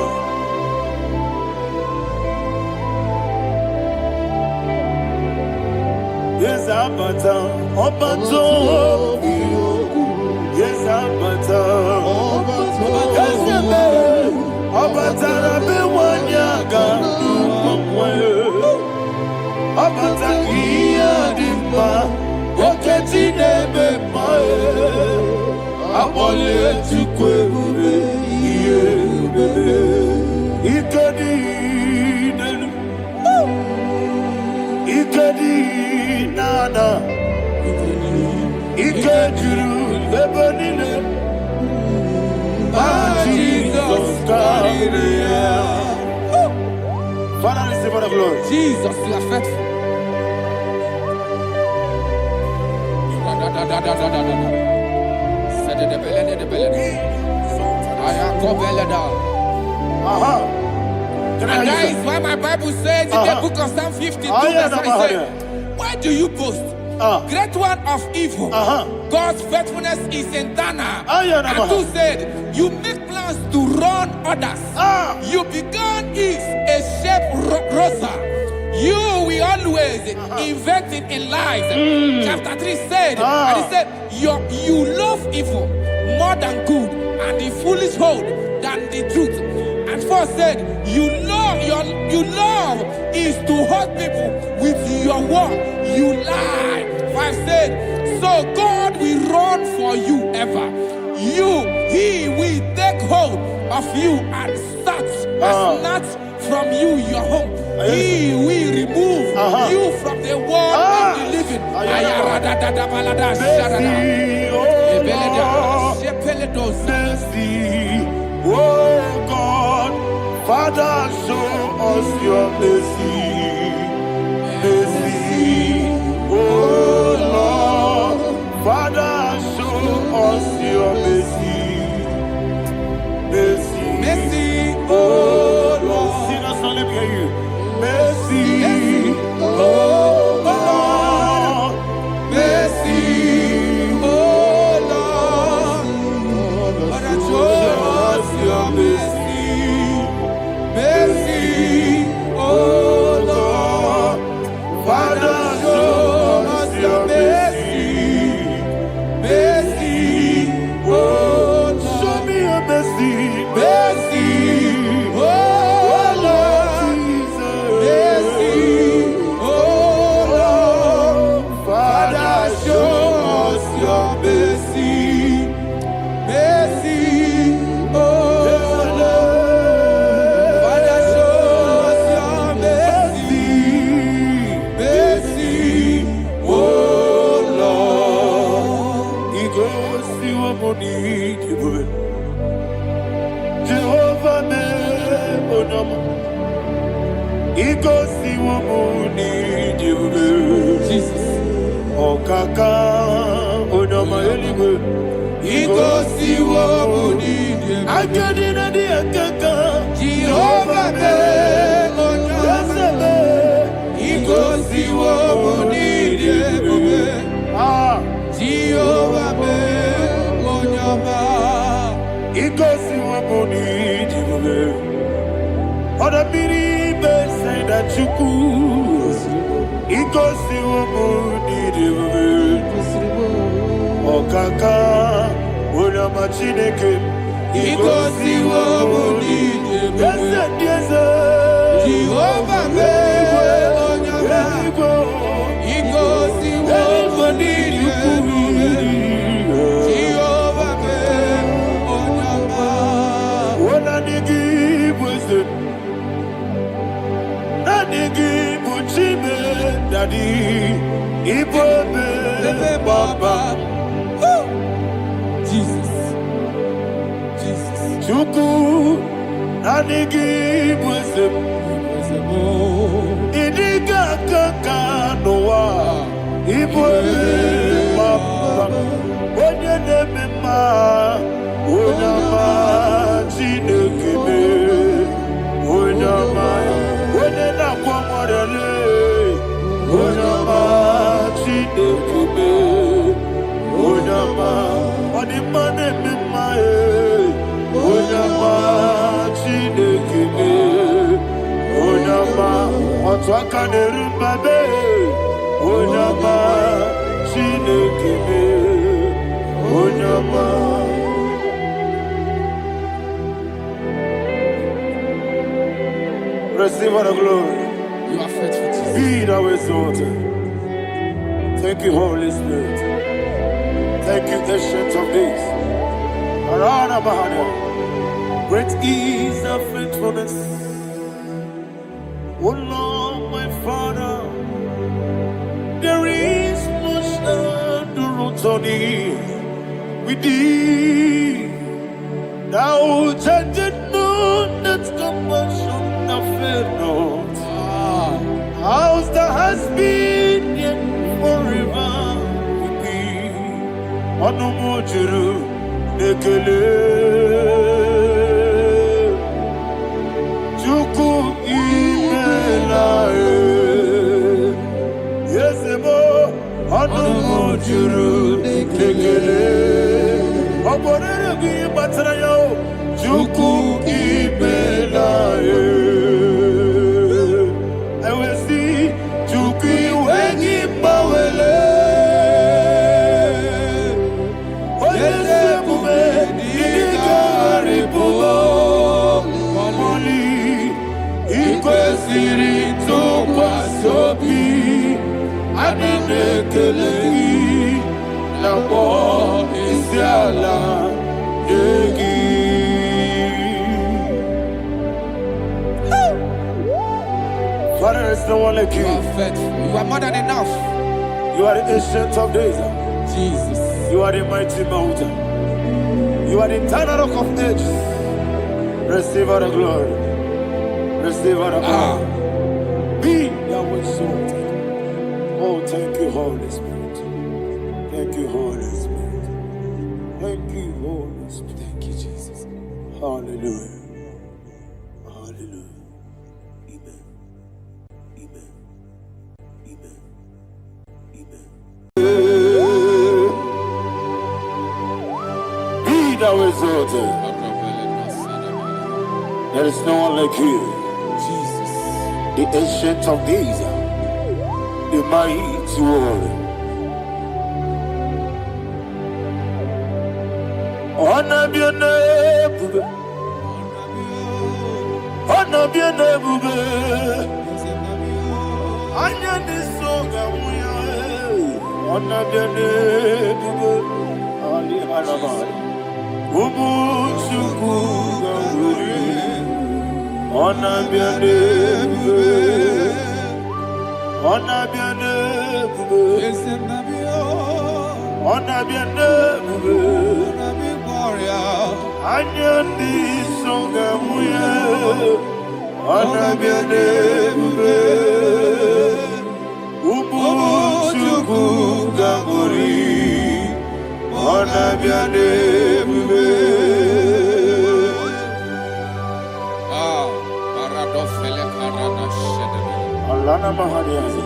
Yes, Abata, Obato, yes, Abata, yes, Abata, Rabewanyaga, Abata, Iadima, Oketine Bemae, Abole Tukwe, Ikadi nana, ikadiru lebanile, Jesus God. Father, receive all the glory. Jesus, you are faithful. And that is why my Bible says in the book of Psalm 52, verse 5, why do you boast? Great one of evil. God's faithfulness is eternal. And who said, you make plans to run others. You began is a shape rosa. You will always inventing in lies. Chapter 3 said, and he said, you love evil more than good, and the foolish hold than the truth. And 4 said, you love is to hurt people with your word. You lie. 5 said, so God will run for you ever. He will take hold of you and snatch from you your home. He will remove you from the world of the living. Oh God, Father, show us your mercy. Mercy, oh Lord, Father, show us your mercy. Mercy, mercy, oh Lord. Sing a song, let me hear you. Mercy, oh Lord, mercy, oh Lord, Father, show us your mercy. Mercy, oh Lord, Father, show us your mercy. Mercy, oh Lord, show me your mercy. Mercy, oh Lord, mercy, oh Lord, Father, show us your mercy. Mercy, oh Lord, Father, show us your mercy. Mercy, oh Lord. He goes to a money, Jehovah me bonama. He goes to a money, Jesus. Oh kaka, bonama anyway. He goes to a money. I get in a dear kaka. Jehovah me bonama. He goes to a money. Jehovah me bonama. He goes to a money. Other believers say that you could. He goes to a money. Okaka, una machineke. He goes to a money. Yes, Jehovah me bonama. He goes to a money. Jehovah me bonama. When I give wisdom, I give Daddy, Ibobe. Jesus. Jesus. Chuku Nanigi Bwesem Idiga Kaka Noa Ibwebe Papa Onye Nemema Onyama Chinekebe Onyama Onye Nakwamorele Onyama Chinekebe Onyama Onimane Memae Onyama Chinekebe Onyama Otwakanerumbabe Onyama Chinekebe Onyama. Receive all the glory. You are faithful, Jesus. Be thou exalted. Thank you, Holy Spirit. Thank you, Ancient of Days. Arana Bahana. Great is thy faithfulness. Oh Lord, my Father, there is much endurance on thee. With thee, thou changest not that compassion of faith not. How's the has been yet forever with thee? Onomojuru nekele. Chuku imelae. Yesemo onomojuru nekele. Oborere bi batarayo. Chuku imelae. Father, there's no one like you. You are faithful. You are more than enough. You are the ancient of days. Jesus. You are the mighty mountain. You are the eternal rock of ages. Receive all the glory. Receive all the honor. Be thou exalted. Oh, thank you, Holy Spirit. Thank you, Holy Spirit. Thank you, Holy Spirit. Thank you, Jesus. Hallelujah. Hallelujah. Amen. Amen. Amen. Amen. Be thou exalted. There is no one like you. Jesus. The ancient of days. The mighty warrior. Honor be your name. Honor be your name. Anya ni soga muya. Honor be your name. Ali alabari. Ubu chuku gamburi. Honor be your name. Honor be your name. Honor be your name. Anya ni soga muya. Honor be your name. Ubu chuku gamburi. Honor be your name. Alana Mahadiazi.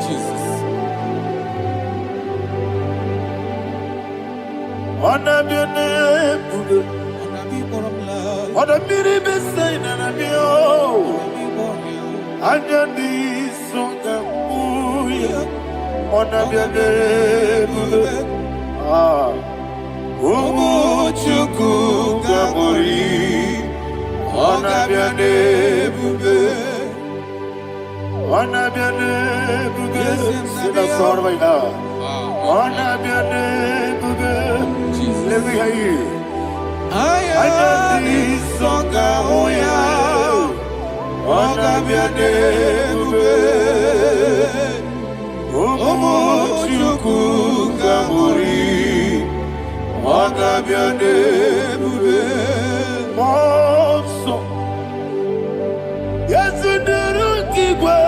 Jesus. Honor be your name. Honor be the best sign and I be oh. Anya ni songa muya. Honor be your name. Umu chuku gamburi. Honor be your name. Honor be your name. Sing a song right now. Honor be your name. Let me hear you. I am the songa muya. Ọgabiade bube Omochukwu Kamuri Ọgabiade bube Mọsọ Yesunuru Kigwe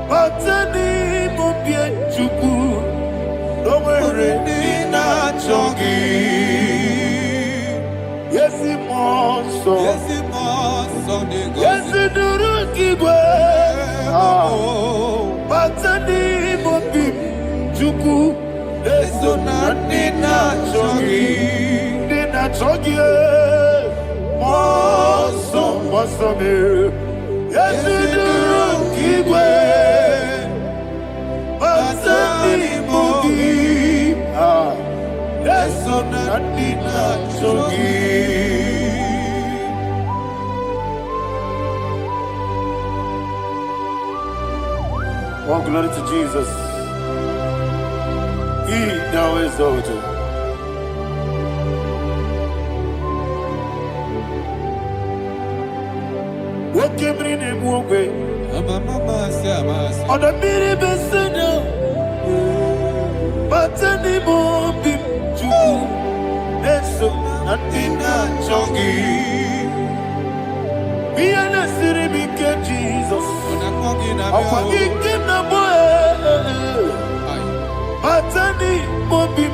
Matani Mubie Chukwu Nomere Nina Chogi Yesi Mọsọ Yesunuru Kigwe Matani Mubie Chukwu Esona Nina Chogi Nina Chogi Mọsọ me Yesunuru Kigwe Matani Mubie Esona Nina Chogi. All glory to Jesus. He now exalted. What came in him one way? On the mini beside but anymore be true. Eso Natina Chogi. Be an city became Jesus. I'm forgetting the boy. But anymore be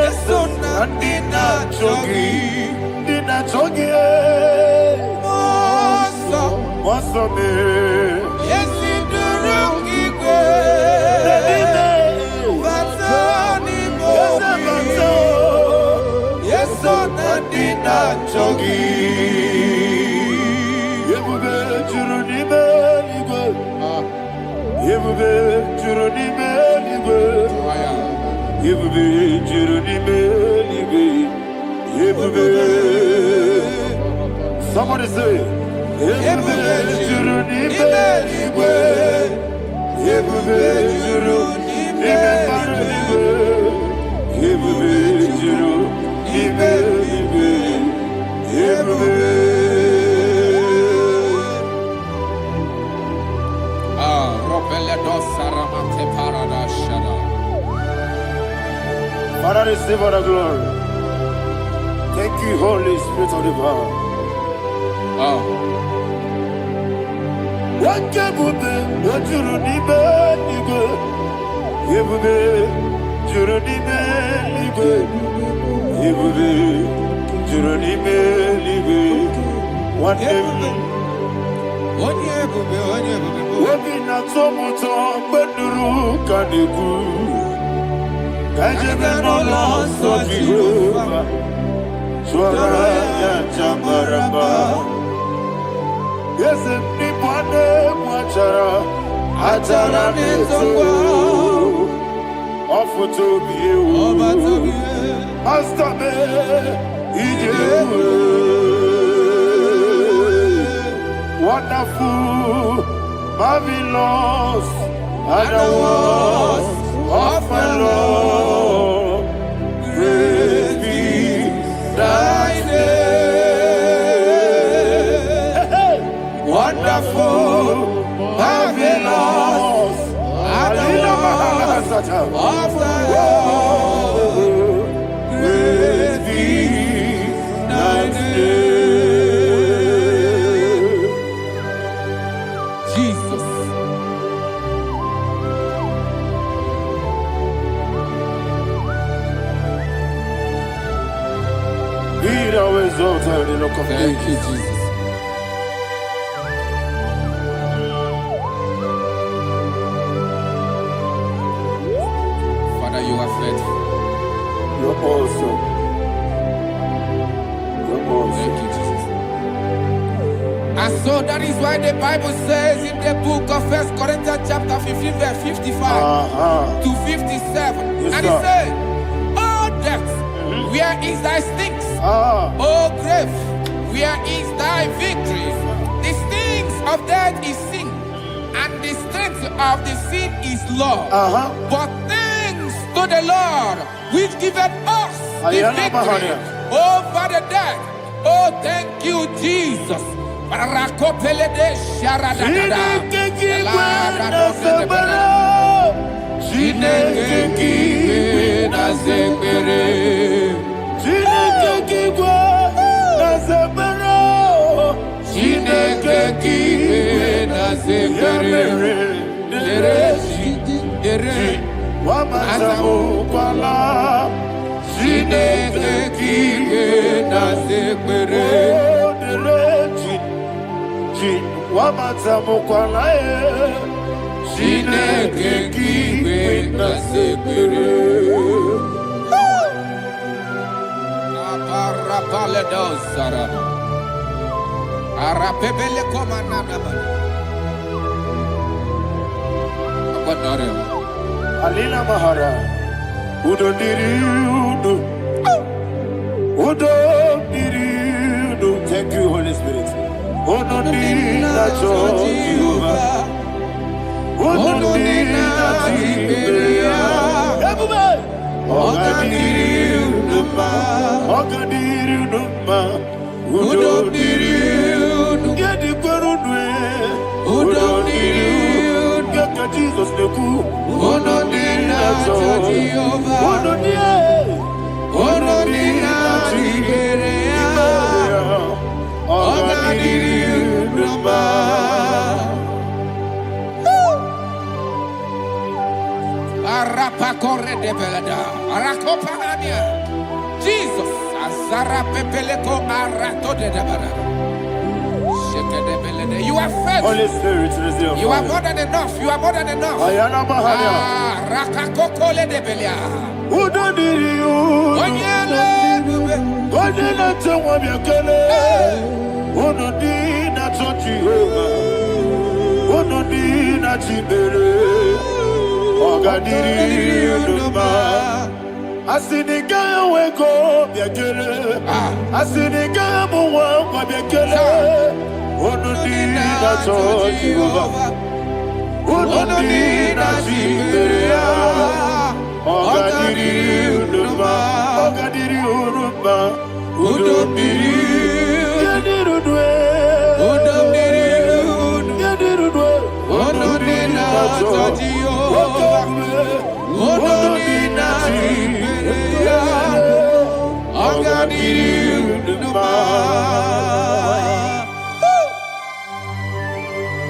Eso Natina Chogi. Nina Chogi. What's up, man? Yes, in the room, Yes, so Nadina Chogi. Yebube Juruni Beligwe. Yebube Juruni Beligwe. Yebube Juruni Beligwe. Yebube. Somebody say. Yebube Juruni Beligwe. Yebube Juruni Beligwe. Yebube Juruni Beligwe. Yebube. Father, receive all the glory. Thank you, Holy Spirit of divine. What can we do? What you need, baby? Yebube, Juruni Beligwe. Yebube, Juruni Beligwe. One day, we'll not so much on Beduru Kaniku. Kajabano lost of Jehovah. Swaraya Jamaramba. Yes, if Nipane Mwachara, Atara Netongo. Offer to be you. Master me, wonderful, marvelous, and the was of my Lord. Praise be thy name. Wonderful, marvelous, and the was of thy Lord. Praise be thy name. Jesus. Be thou exalted in the look of Thank you, Jesus. Father, you are faithful. You're awesome. You're awesome. Thank you, Jesus. And so that is why the Bible says in the book of 1 Corinthians chapter 15 verse 55 to 57. Yes, and it sir. says, "Oh death, where is thy stings? Oh grave, where is thy victory? The stings of death is sin, and the strength of the sin is law. But thanks to the Lord, which giveth us the victory over the death Oh, thank you, Jesus. Rakopele de sharadada. Chineke kiwe na zebere. Chineke kiwe na zebere. Chineke kiwe na zebere. Dere Wamazamu kwala. Chineke kiwe na zebere. Wamazamu kwala. Chineke kiwe na zebere. Aparapale dosarana. Arapebele komanana bana. Apanare. Alina Mahara. Udo diriudo. Udo diriudo. Thank you, Holy Spirit. Udo diriudo. Udo diriudo. Ogadiriudo. Ogadiriudo. Udo diriudo. Gedi kwerudwe. Udo diriudo. Geka Jesus neku. Udo diriudo. Udo diriudo. Udo diriudo. Ogadiriudo. Arapa corre de belada. Arakopa ania. Jesus. Azara pepeleko arato de debara. You are faithful. Holy Spirit, resume. You are more than enough. You are more than enough. Ayana Mahania. Rakakokole de belia. Udo diriudo. Onyele bube. Onyele tewa miakele. Udo dina Jehovah. Udo dina Chibere. Ogadiriudo. Asiniga weko miakele. Asiniga muwa miakele. Udo dina Jehovah. Udo dina Chibere. Ogadiriudo. Ogadiriudo. Udo diriudo. Udo diriudo. Yadirudwe. Udo dina Jehovah. Udo dina Chibere. Ogadiriudo.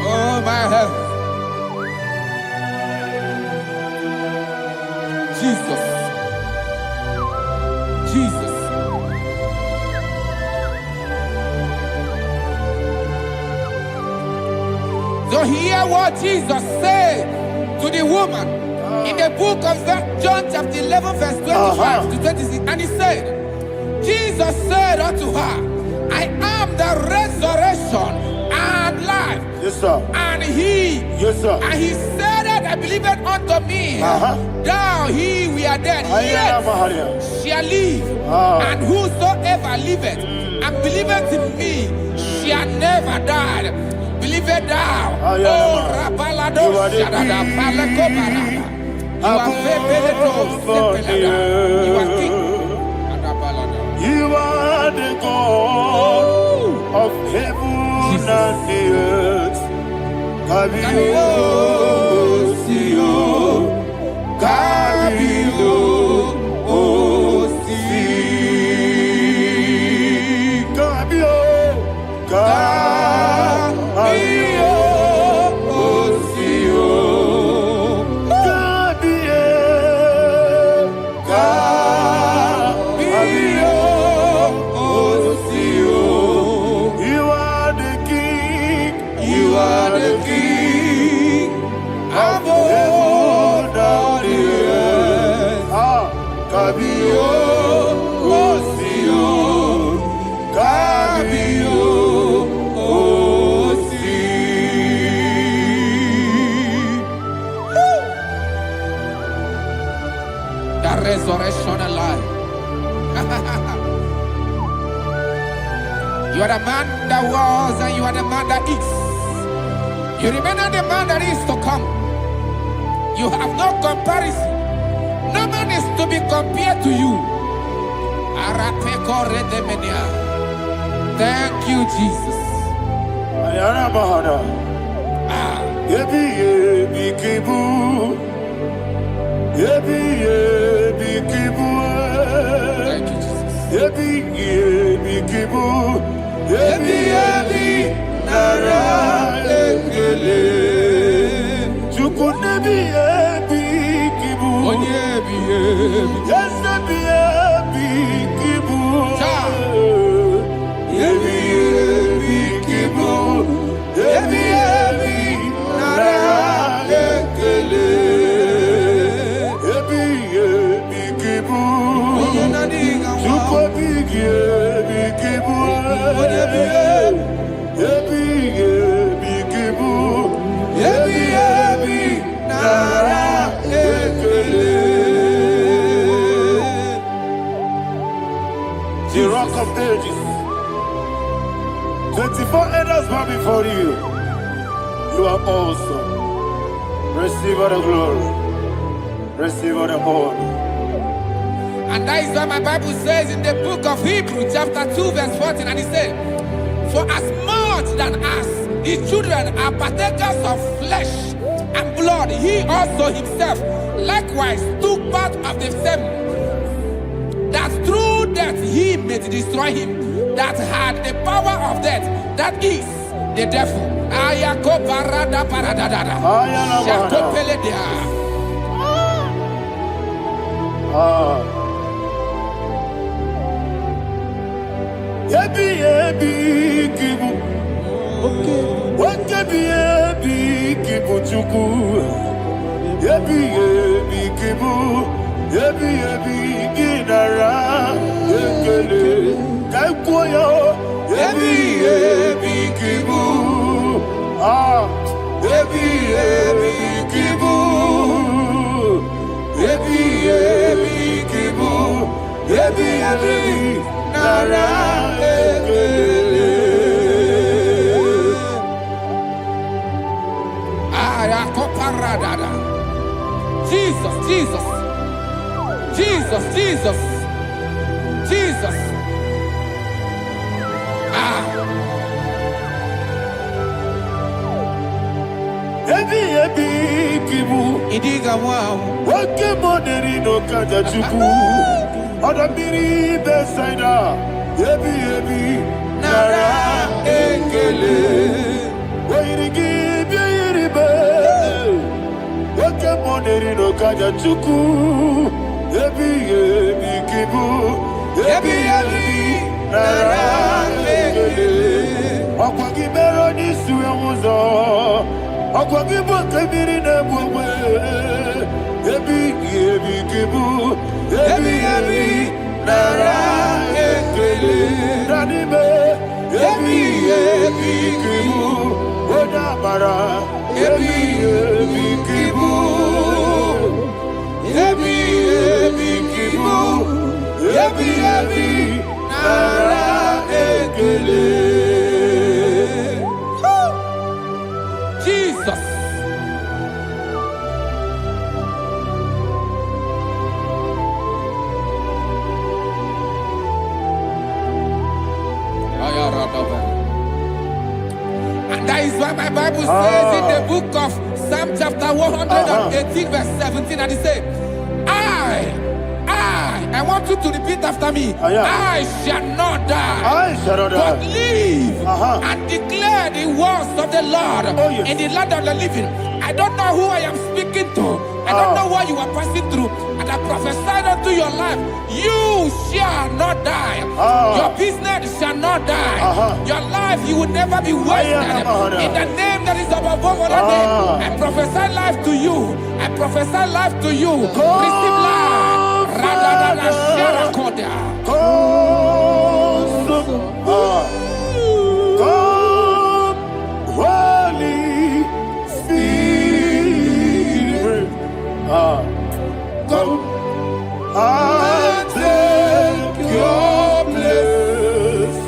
Oh my heaven. Jesus. Jesus. So hear what Jesus said to the woman in the book of John chapter 11 verse 25 to 26. And he said, Jesus said unto her, I am the resurrection and life. Yes, sir. And he, Yes, sir. and he said that I believe it unto me. Thou he we are dead, Ayana yet Mahania. shall live. And whosoever liveth and believeth in me shall never die. Believe it thou. Ayana. Oh, Rabalado, You are the Shadada, king. Palakobarada. You are Febeledo, Sepelada. You are king. Adabalada. You are the God of heaven and the earth. Kabio, Sio, Kabio, Osi, Kabio, Kabio, Osio, Kabio, Kabio, Osio. You are the king. You are the king of heaven and the earth. Kabio, Osio, Kabio, Osi. The resurrection and life. You are the man that was and you are the man that is. You remember the man that is to come. You have no comparison. No man is to be compared to you. Arapeko redemenia. Thank you, Jesus. Ayana Mahana. Yebi yebi kibu. Yebi yebi kibu. Thank you, Jesus. Yebi yebi kibu. Yebi yebi nara ekele. Chuku nebi yebi kibu. Onyebi yebi. Yes nebi yebi kibu. Yebi yebi kibu. Yebi yebi nara ekele. Yebi yebi kibu. Chuku bigi yebi kibu. Yebi yebi kibu. Yebi yebi nara ekele. The rock of ages. 24 elders bow before you. You are awesome. Receive all the glory. Receive all the honor. And that is what my Bible says in the book of Hebrews, chapter 2, verse 14. And it says, for as much than us, his children are partakers of flesh and blood, he also himself likewise took part of the same, that through death he may destroy him that had the power of death, that is the devil. Ayako barada paradadada. Shako peledea. Yebi yebi kibu. Yebi yebi kibu chuku. Yebi yebi kibu. Yebi yebi ginara ekele. Kaikoyo. Yebi yebi kibu. Yebi yebi kibu. Yebi yebi kibu. Yebi yebi nara ekele. Ayakoparadada. Jesus, Jesus, Jesus, Jesus, Jesus. Yebi yebi kibu. Idiga wow. Wake moneri no kaja chuku. Odamiri besaida. Yebi yebi nara ekele. Wairigi biiribe. Wake moneri no kaja chuku. Yebi yebi kibu. Yebi yebi nara ekele. Akwagi bero ni suwe muzo. Akwagi boke biri ne bwe. Yebi yebi kibu. Yebi yebi nara ekele. Nanibe. Yebi yebi kibu. Oda bara. Yebi yebi kibu. Yebi yebi kibu. Yebi yebi nara ekele. Jesus. And that is why my Bible says in the book of Psalm chapter 118 verse 17, and it says, I want you to repeat after me. I shall not die, but live and declare the words of the Lord in the land of the living. I don't know who I am speaking to. I don't know what you are passing through. And I prophesy unto your life, you shall not die. Your business shall not die. Your life, you will never be wasted. In the name that is above all other name, I prophesy life to you. I prophesy life to you. Receive life. Radadada Sharakoda. Holy Spirit, come and take your place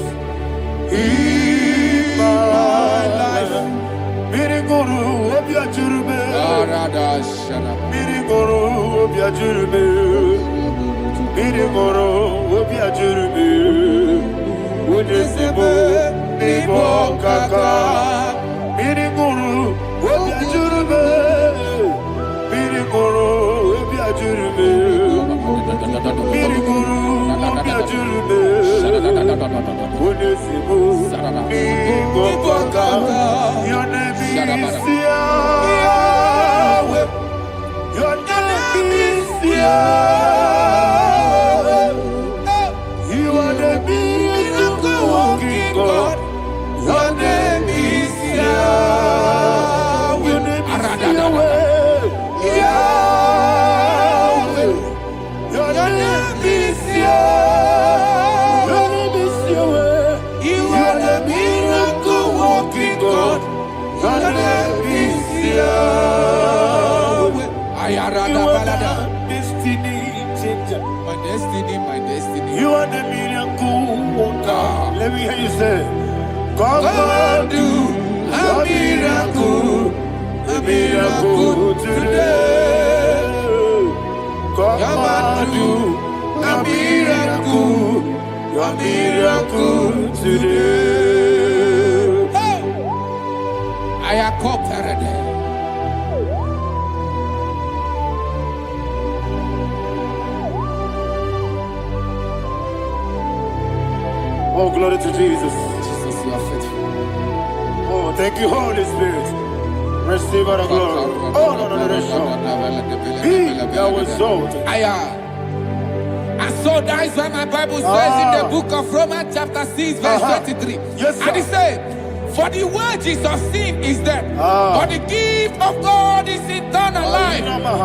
in my life. Miriguru obiajurube, miriguru obiajurube, miriguru obiajurube, Unesimu, Nibo Kaka, Miriguru, Obiajurube, Miriguru, Obiajurube, Miriguru, Obiajurube, Unesimu, Nibo Kaka, your name is Yahweh, your name is Yahweh, you are the miracle working God, your name is Yahweh, your name is Yahweh, your name is Yahweh, your name is Yahweh, you are the miracle working God, your name is Yahweh, you are the destiny changer, My destiny, my destiny. you are the miracle worker. Let me hear you say, come and do a miracle today. Come and do a miracle today. I am cooperated. Oh, glory to Jesus. Jesus, you are faithful. Oh, thank you, Holy Spirit. Receive our glory. Oh, no, Be thou exalted. And so that is why my Bible says in the book of Romans chapter 6 verse 23. Yes, sir. And it says, for the wages of sin is death, but the gift of God is eternal life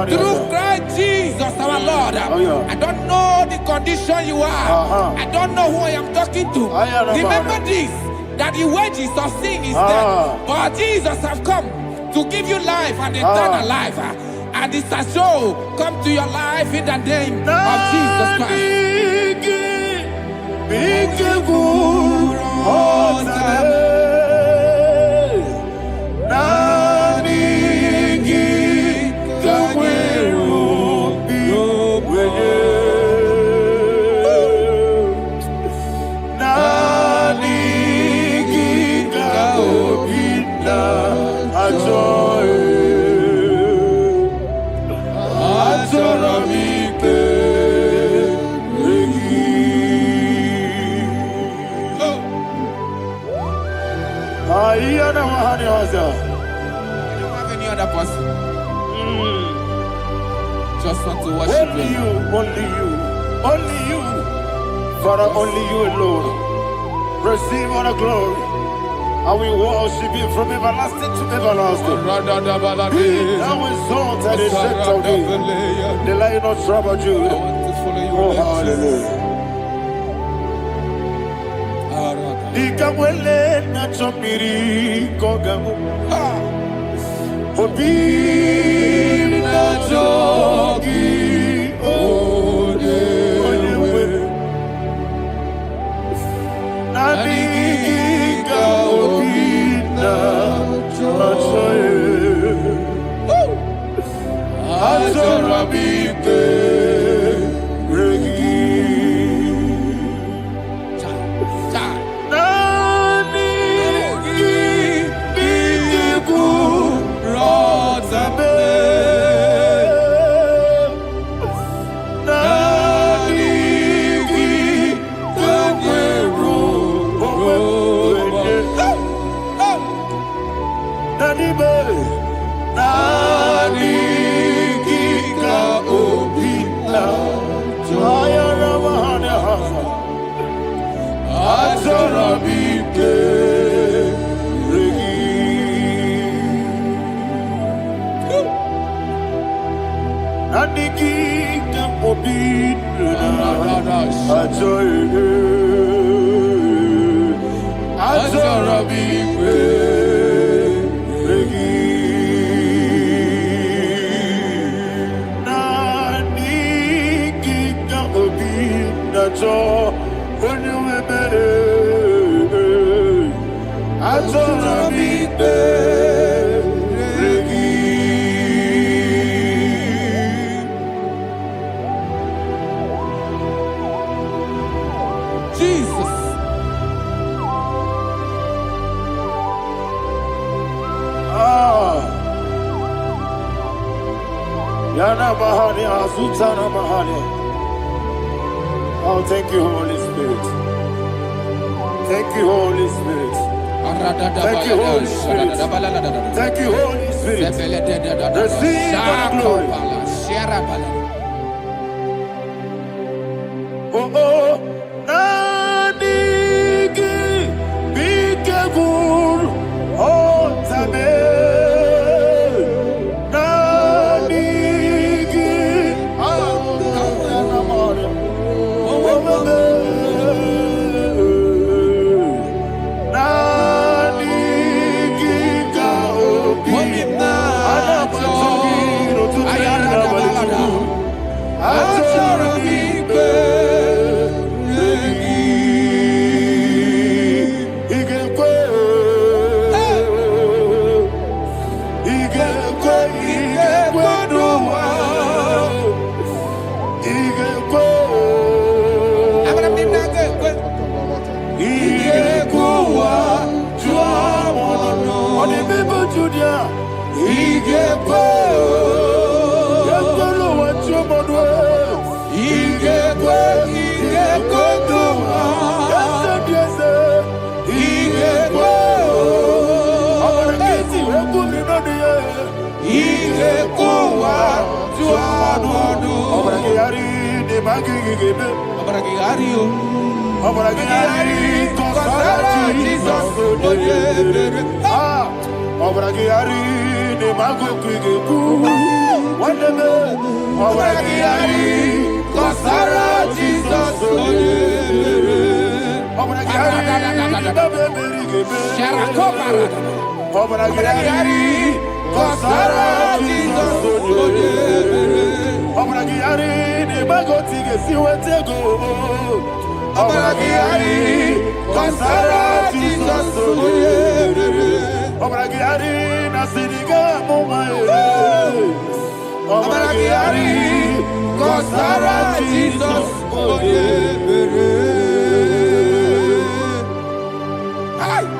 through Christ Jesus our Lord. I don't know the condition you are. I don't know who I am talking to. Remember this, that the wages of sin is death, but Jesus have come to give you life and eternal life. And this has so come to your life in the name of Jesus Christ. I don't have any other person. Just want to worship only you, only you, only you. Father, only you alone. Receive all the glory. I will worship you from everlasting to everlasting. Be thou exalted and set of thee, the Lion of tribe of Judah. Oh, hallelujah. Ikamwele na chomiri kogamu. Obi na jogi onewe. Naniga obi na choye. Azorabike regi. Yana Mahali, Azutana Mahali. Oh, thank you, Holy Spirit. Thank you, Holy Spirit. Thank you, Holy Spirit. Thank you, Holy Spirit. Receive the glory. Oh, oh, Nanigi, Bigagul, oh, Tame, Nanigi,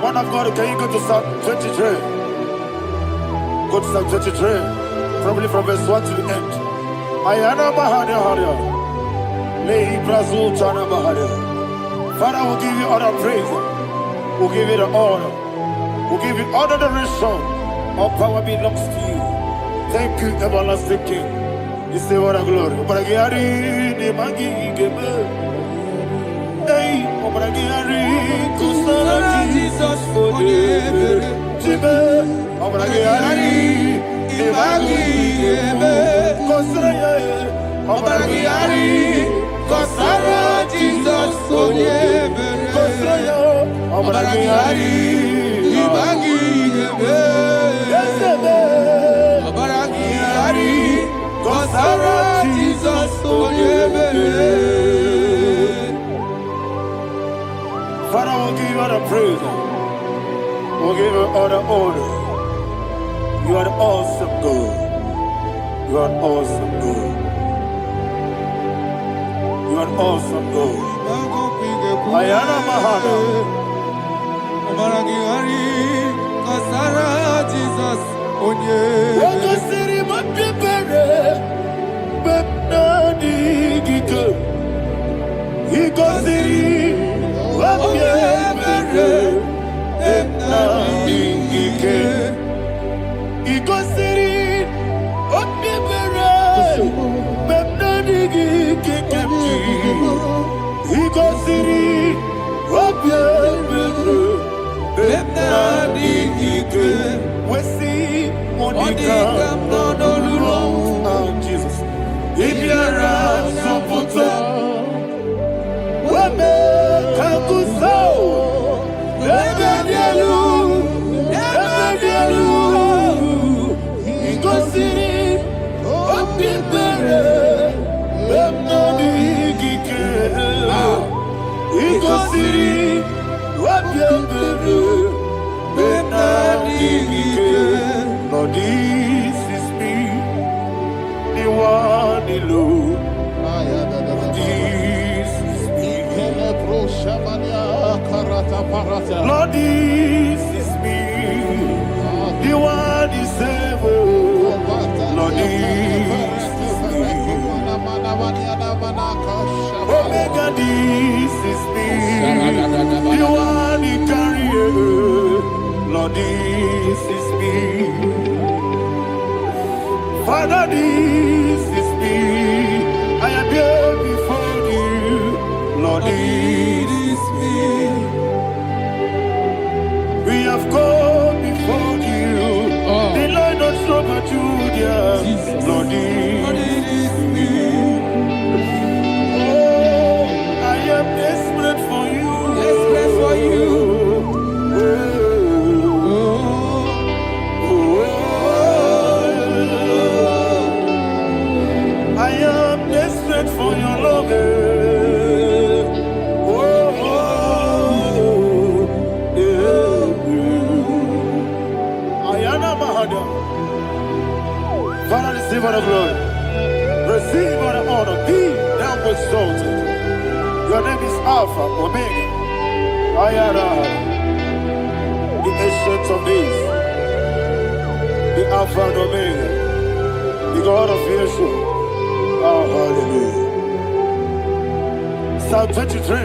One of God, can you go to Psalm 23? Go to Psalm 23, probably from verse 1 to the end. Ayana Mahania Haria. Lei Brazil Chana Mahania. Father, we'll give you all the praise. We'll give you the honor. We'll give you all the adoration. All power belongs to you. Thank you, everlasting King. You say what a glory. Obragiari, ne magi gebe. Hey, Obragiari, Kusara Jesus for the Jibe. Obragiari, ne magi gebe. Kusara, Obragiari, Kusara Jesus for the Kusara, Obragiari, ne magi gebe. Obragiari. Kusara Jesus Father, we'll give you all the praise. We'll give you all the honor. You are the awesome God. You are an awesome God. You are an awesome God. Ayana Mahana. Kusara Jesus Jesus. If you're a Soputo, Wame Kakuso, Ebedielu, Igosiri, Opipere, Bemnabigike, Igosiri, Opipere, Bemnabigike. Lord, this is me, the one alone. This is me. Lord, this is me, the one is able. Lord, this Omega, this is me. You are the carrier. Lord, this is me. Father, this is me. I am here before you. Lord, this is me. We have gone before you. The Lord not so much you, dear. Lord, this is me. Oh, I am desperate for you. Desperate for you. I am desperate for your love. Father, receive all the glory. Receive all the honor. Be thou exalted. Your name is Alpha, Omega. I am the ancient of days. The Alpha and Omega. The God of Yeshua. Oh, hallelujah. Psalm 23.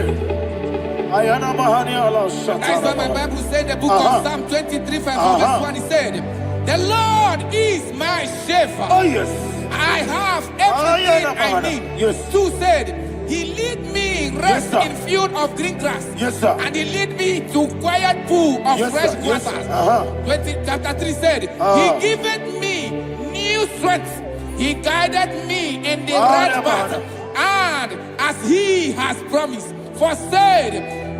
Ayana Mahani Allah Shatan. That's why my Bible said the book of Psalm 23, verse 1, he said, the Lord is my shepherd. Oh, yes. I have everything I need. Yes. 2 said, he lead me rest Yes, in field of green grass. Yes, sir. And he lead me to quiet pool of Yes, fresh sir. Yes, waters. sir. Chapter 3 said, he giveth me new strength. He guided me in the right path. And as he has promised, for said,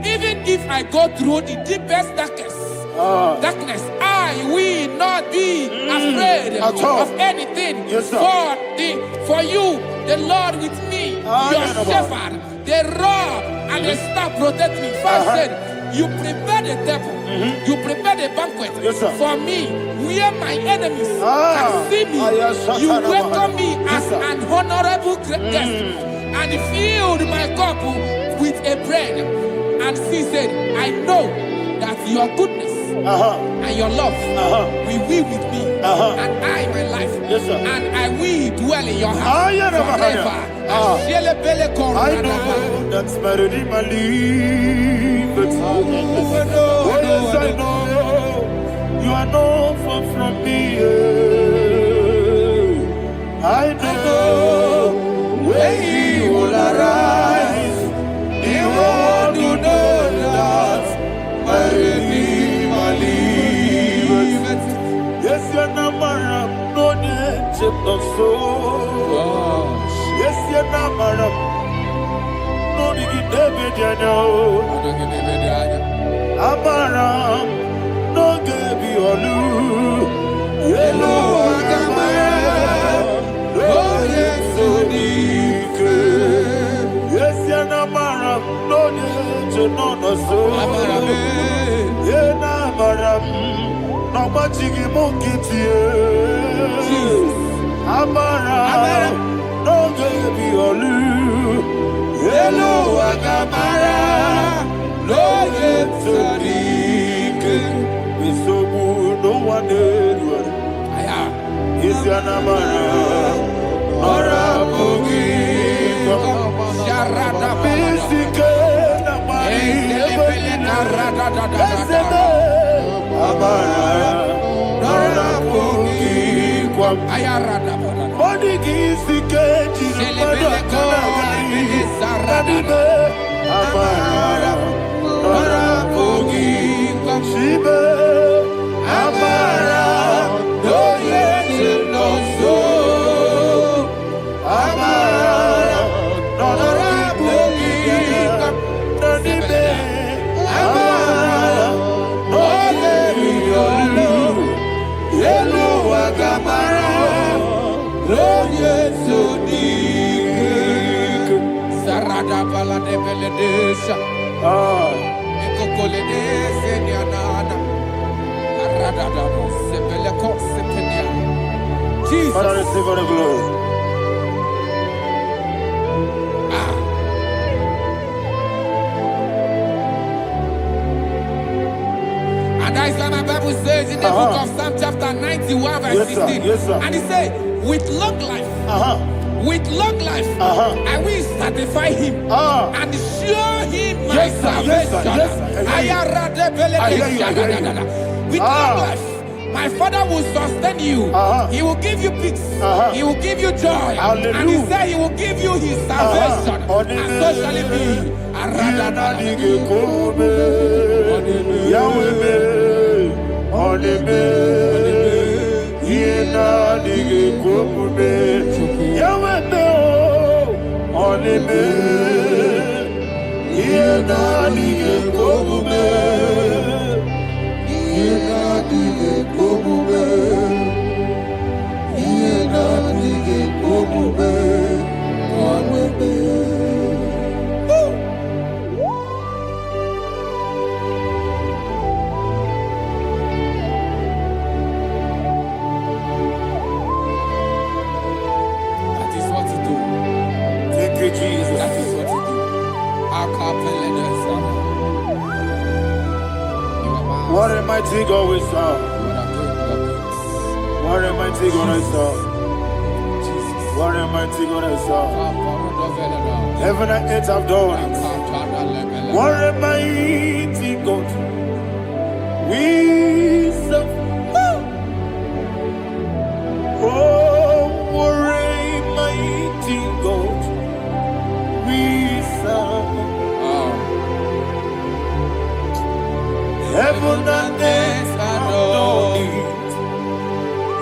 even if I go through the deepest darkness, I will not be afraid of anything. Yes, sir. For you, the Lord with me, your shepherd, the rod and the staff protect me. First said, you prepare the table, you prepare the banquet for me, where my enemies can see me. You welcome me as an honorable guest, and filled my cup with a bread. And she said, I know that your goodness and your love will be with me, and I, my life, and I will dwell in your house forever. I know that's better than my life. Oh, yes, I know you are not far from me. I know when he will arise, he will do that. My Redeemer liveth. Yes, you're not married, no need to so. Yes, you're not married, no need to David, you know. Amaram, no Gaby or Lou. Yellow, oh, yes, so deep. Yes, you're not married, no need to know so. Yena maram, no machigi mukiti. Amara, no Gaby or Lou. Yellow, Agamara. No yet so deep. We so good, no one did. Is your namara? Ora bogi. Sharada Bisike namari. Amara. Ora bogi. Ayarada. Body gisike. Jilibele kanagari. Sarada. Amara. Ora bogi. Shibe. Amara. No yet no so. Amara. Ora bogi. Nanibe. Amara. No yet no. Yellow Agamara. No yet so deep. Sarada bala de beledesha. Ekokoledese nianana. Arada sepele kosepenia. Jesus. Father, receive all the glory. And that is why my Bible says in the book of Psalm chapter 91 verse 16. Yes, sir. And he said, with long life with long life, I will satisfy him and show him my salvation. With long life, my Father will sustain you. He will give you peace. He will give you joy. Hallelujah. And he said he will give you his salvation. And so shall it be. That is what to do. Thank you, Jesus. That is what to do. What a mighty God we serve. What a mighty God I serve. What a mighty God I serve. Heaven and earth have done it. What a mighty God we serve. Oh, what a mighty God we serve. Heaven and earth have done it.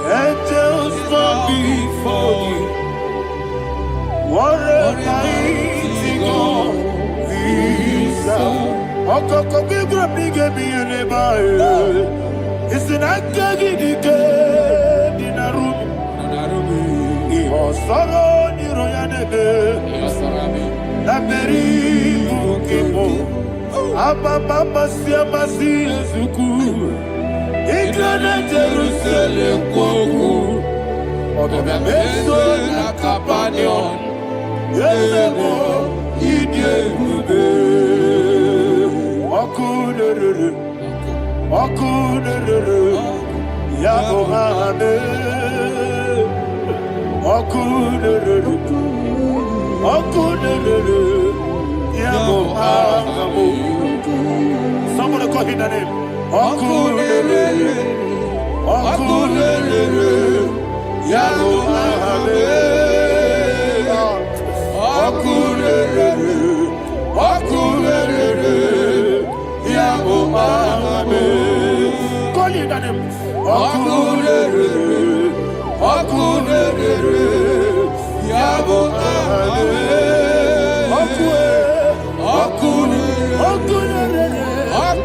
Angels bow before you. What a mighty God we serve. Okoko bibra bige biene bae. Isinaka gidike dinarumi. Iho soro ni royanebe. La meri bukipo. Ababa siama si ezuku. Igrana Jerusalem koku. Obe meso na kapanion. Yesemo idye kube. Wakunerere. Yabo hame. Wakunerere. Yabo hame. Somebody call him the name. Wakunerere. Yabo hame. Wakunerere. Yabo hame. Call him the name. Wakunerere. Yabo hame. Yes, sir. Yes,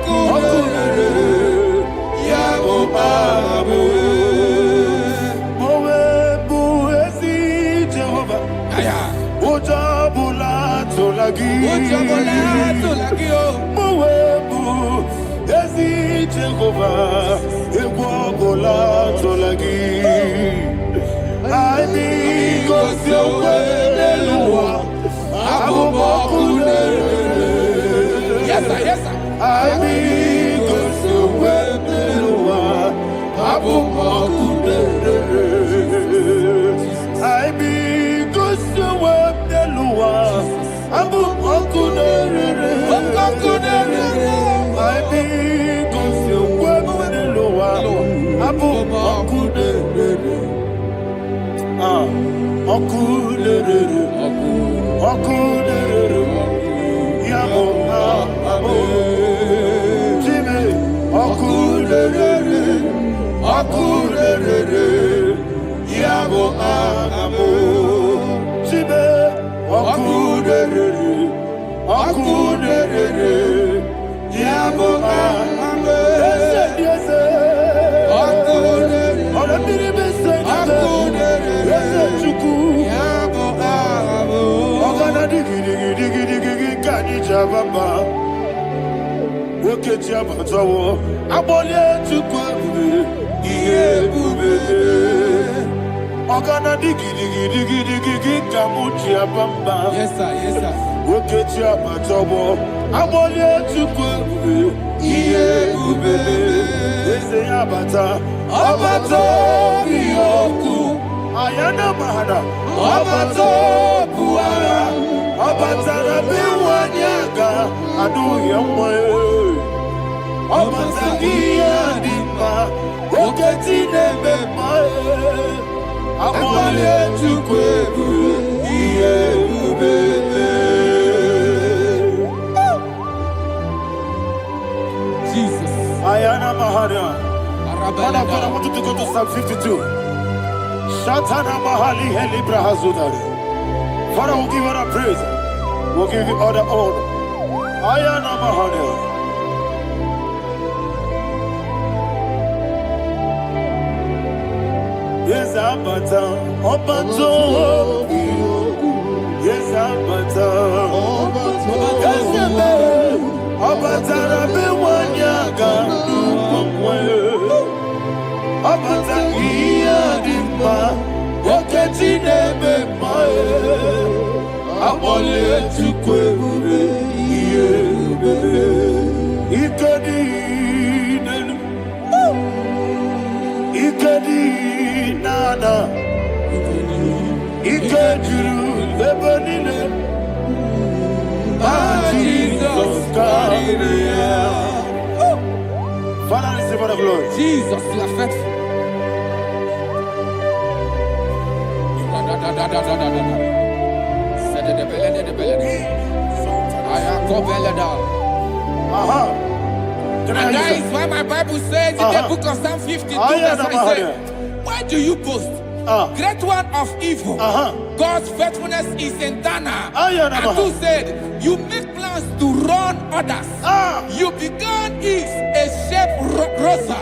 sir. Yes, sir. Yes, sir. Ayana Mahada. Obato Buara. Obatara Biwanyaga. Adu Yamwe. Obatagia Dima. Oketi Nebema. Amale Chukwebu. Iye Ubebe. Jesus. Ayana Mahada. Father, I want you to go to Psalm 52. Shatana Mahali Helibra Hazudari. Father, we'll give you all the praise. We'll give you all the honor. Ayana Mahada. Yes, Abata. Obato. Yes, Abata. Abata Rabbi Wanyaga. Abata iya dimba, oketi nebe mae. Abole chukwe ube iye ube. Ikadi nenu, ikadi nana, ikadiru lebanine. Jesus Karire. Father, receive all the glory. Jesus, you are faithful. And that is why my Bible says in the book of Psalm 52, verse 5, why do you boast? Great one of evil. God's faithfulness is eternal. And who said, you make plans to run others. You began is a shape rosa.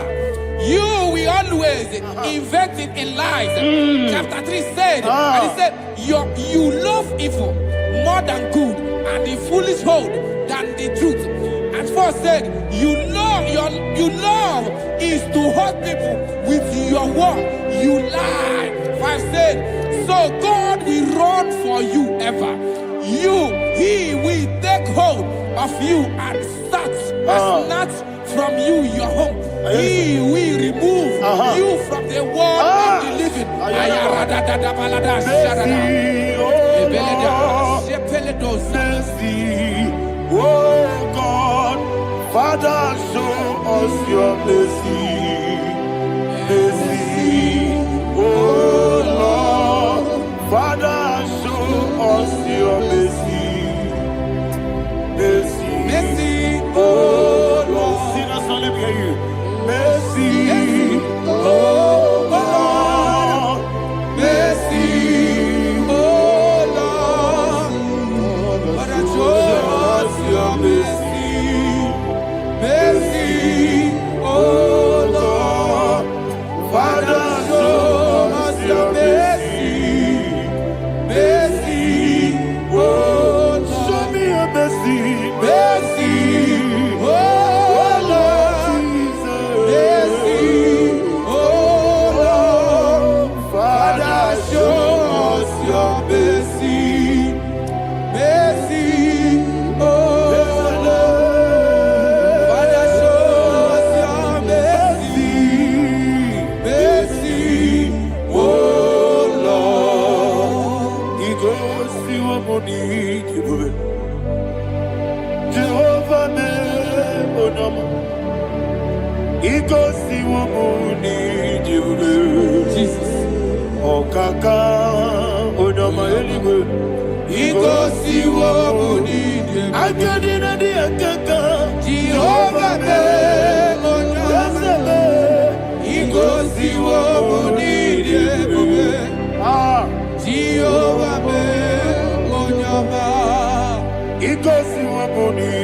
You will always invent it in lies. Chapter 3 said, and he said, you love evil more than good, and the foolish hold than the truth. And 4 said, you love is to hurt people with your word. You lie. 5 said, so God will run for you ever. He will take hold of you and snatch from you your home. He will remove you from the world of the living. Oh God, Father, show us your mercy. Mercy, oh Lord, Father, show us your mercy. Mercy, Mercy, oh Lord. Sing us all, let me hear you. Mercy, oh Lord. mercy, oh Lord. Father, show us your mercy. Mercy, oh Lord. Father, show us your mercy. Mercy, oh Lord. Show me your mercy. Mercy, oh Lord. Mercy, oh Lord. Father, show us your mercy. Mercy, oh Lord. Father, show us your mercy. Mercy, oh Lord. He goes to a money. Jehovah me onama. He goes to a money. Jesus. Okaka onama anyway. He goes to what we need. I got in the akaka. Jehovah me onama. He goes to what we need. Jehovah me onama. He goes to a money.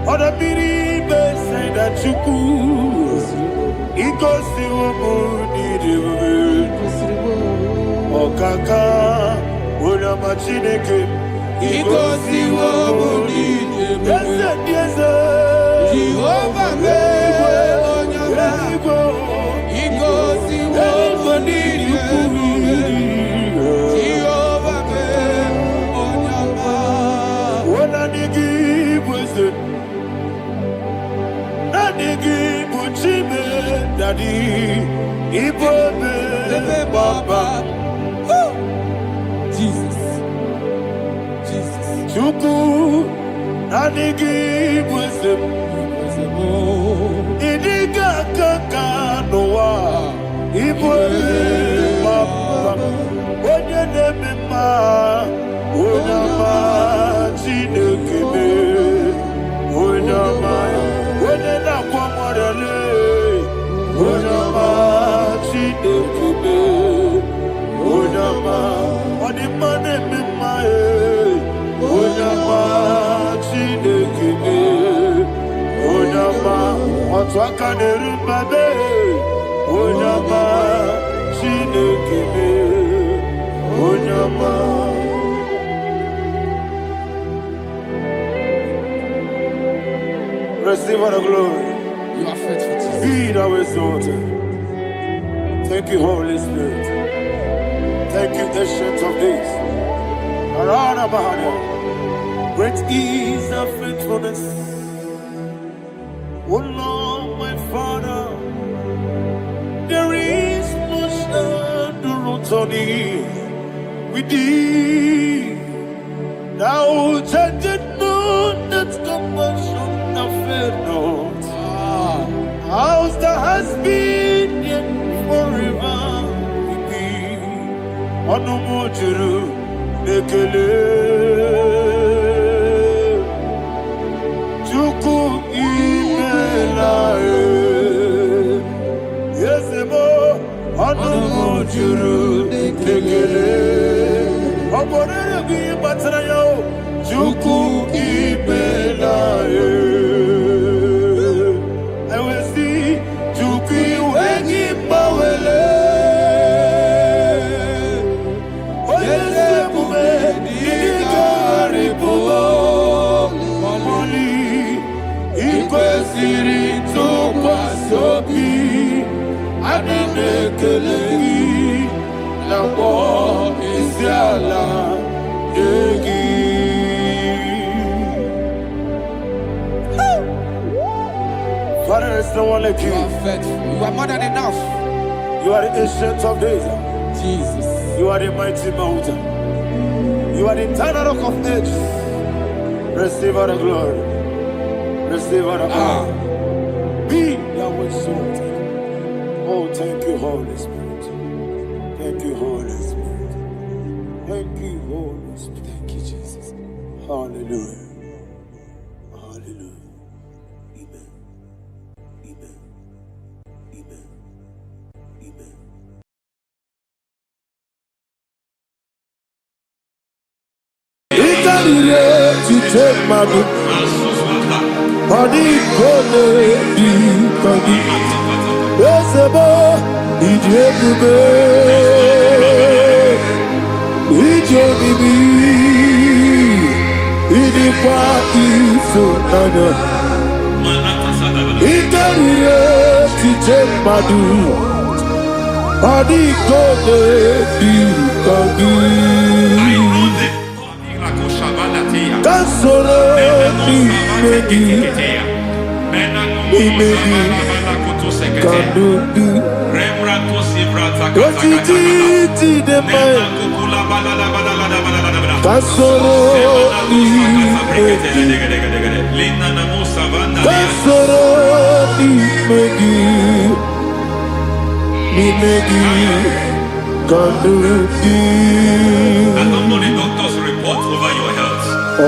Other people say that you could. He goes to a money. Okaka, Onama Chineke. He goes to what we need. Yes, Jehovah me onama. He goes to what we need. Jehovah me onama. When I give was it, I give Chime, Daddy, Ibobe. Baba. Jesus. Jesus. Chuku nanigi wisdom. Idiga kaka noa. Ibwe Baba. Onye neme ma. Onyama chinekebe. Onyama. Onye na kwa morele. Onyama chinekebe. Onyama. Onimane mimae. Onyama chinekebe. Onyama. Otwaka nerubabe. Onyama chinekebe. Onyama. Receive all the glory. You are faithful, Jesus. Be thou exalted. Thank you, Holy Spirit. Thank you, Ancient of Days. Arana Bahania. Great is thy faithfulness. Oh Lord, my Father, there is no shadow on thee. With thee, thou changest not that compassion of faith not. How's the has been yet forever with thee? Anumujuru nekele Chuku imelae Yesemo Anumujuru nekele Oborere bi batrayo Chuku imelae Father, there's no one like you. You are faithful. You are more than enough. You are the Ancient of Days. Jesus. You are the mighty mountain. You are the eternal rock of ages. Receive all the glory. Receive all the honor. Be thou exalted. Oh, thank you, Holy Spirit. Thank you, Holy Spirit. Thank you, Holy Spirit. Thank you, Jesus. Hallelujah. Hallelujah. Amen. Amen. Amen. Amen. To take my book, body gonna be body. Yes, about Ijebe, Ijebe, Idipa iso nana. Italia to take my book, body gonna be body. Kasoro imedi kandudu kotiti dema kasoro imedi kasoro imedi kandudu. I don't know the doctor's report over your health. I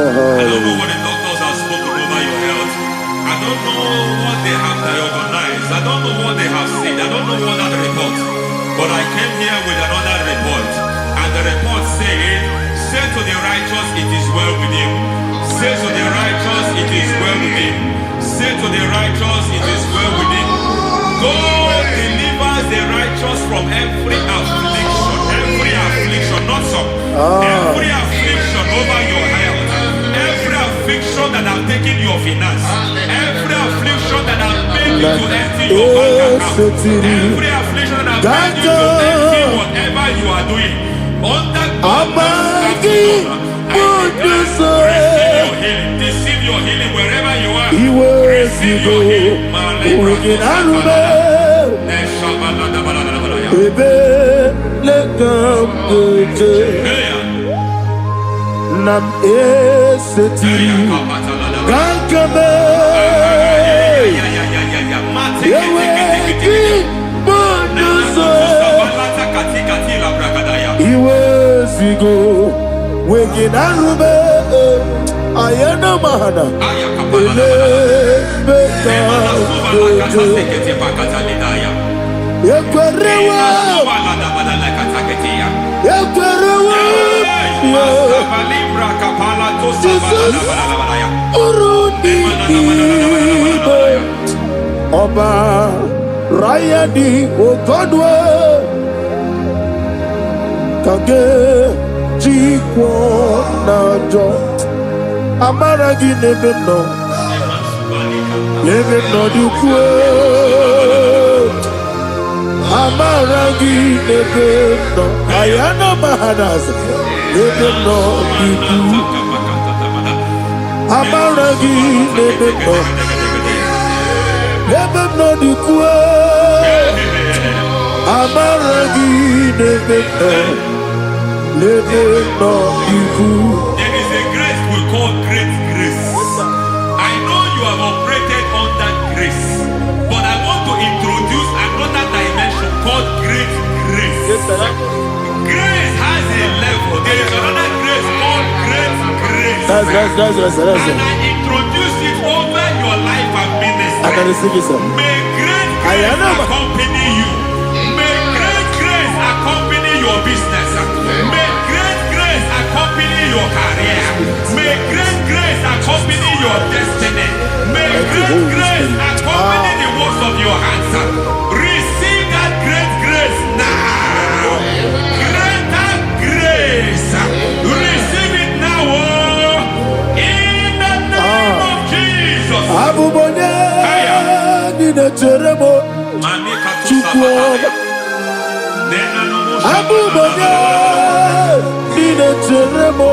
don't know what the doctors have spoken over your health. I don't know what they have diagnosed. I don't know what they have said. I don't know what that report. But I came here with another report. And the report said, say to the righteous, it is well with him. Say to the righteous, it is well with him. Say to the righteous, it is well with him. God delivers the righteous from every affliction. Every affliction, not some. Every affliction over your health. Every affliction that have taken your finance. Every affliction that have made you to empty your bank account. Every affliction that have made you to empty whatever you are doing. Under God's receive your healing. Receive your healing wherever you are. Receive your healing. Bebe Nam eseti kankame yeweki bonuso iwe sigo weginarube ayana mahana ele beka yekwerewa Ọba Rayadi Ogodwe Kage Jikwo Najo Amaragi Nebeno Nebeno Dukwe Amaragi Nebeno Ayana Mahanas Nebeno Dukwe Amaragi Nebeno Nebeno Dukwe Amaragi Nebeno Nebeno Dukwe. There is a grace we call great grace. I know you have operated under grace, but I want to introduce another dimension called great grace. Grace has a level. There is another grace called great grace. That's and I introduce it over your life and ministry. I can receive it, sir. May great grace accompany you. May great grace accompany your business. May great grace accompany your career. May great grace accompany your destiny. May great grace accompany the works of your hands. Receive that great grace now. Greater grace. Receive it now. In the name of Jesus. Abubonye Nina Teremo Chukwu Abubonye Nina Teremo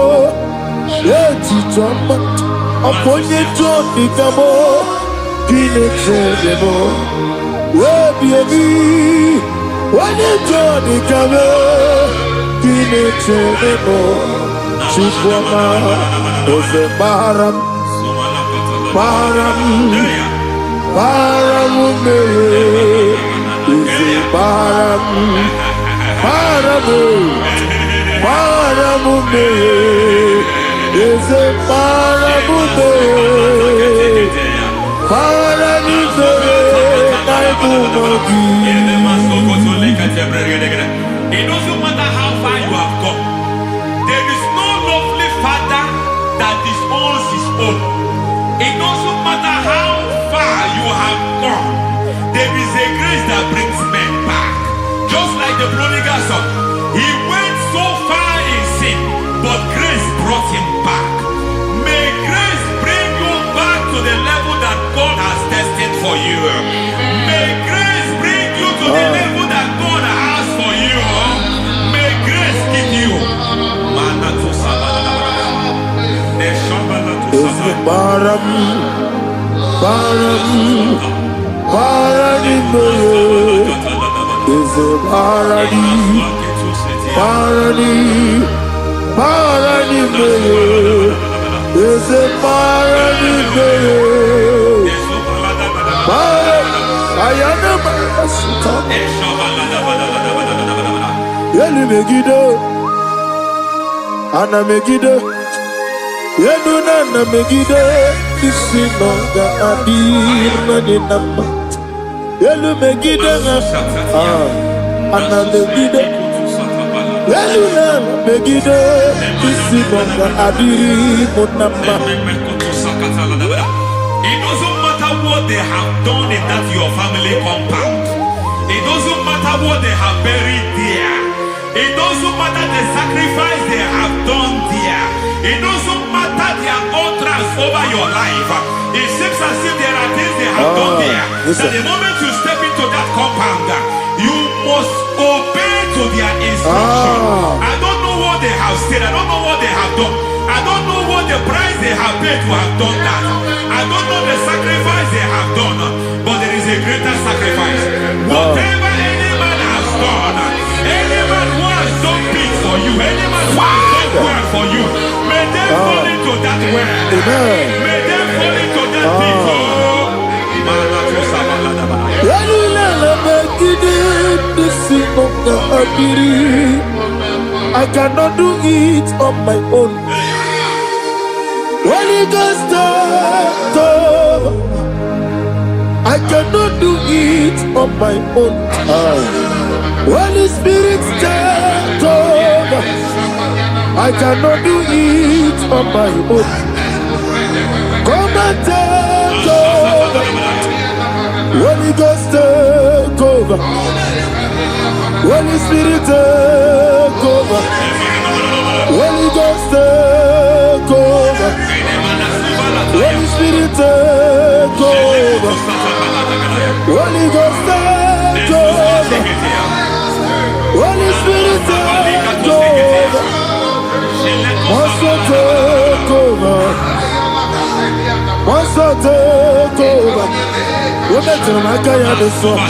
Etichoma Aponye Johnny Kamo Kine Teremo Webi Wane Johnny Kamo Kine Teremo Chukwu Ose Baram Baram Paramume Ise Paramume Ise Paramume It doesn't matter how far you have gone. There is no lovely father that disowns his own. It doesn't matter how far you have gone. There is a grace that brings men back. Just like the prodigal son. He went so far in sin, but grace brought him back. May grace bring you back to the level that God has destined for you. May grace bring you to the level that God has for you. May grace give you. Ana Megide, Yeduna na Megide, Isinonga Adir Maninamba, Yelu Megide, Ana Megide, Yeduna Megide, Isinonga Adir Munamba. It doesn't matter what they have done in that your family compound. It doesn't matter what they have buried there. It doesn't matter the sacrifice they have done there. It doesn't matter their utterance over your life. It seems as if there are things they have done there. That the moment you step into that compound, you must obey to their instruction. I don't know what they have said. I don't know what they have done. I don't know what the price they have paid to have done that. I don't know the sacrifice they have done. But there is a greater sacrifice. Whatever any man has done, any man who has done things for you. Any man who has done well for you, may they fall into that well. Amen. May they fall into that pit. I cannot do it on my own. Holy Ghost, take over. I cannot do it on my own. Holy Spirit, take over. I cannot do it on my own. Come and take over. Holy Ghost, take over. Holy Spirit, take over. Holy Ghost, take over. Holy Spirit, take over. Holy Ghost, take over. Holy Spirit, take over. Also take over. Also take over. Woman to my kaya the song.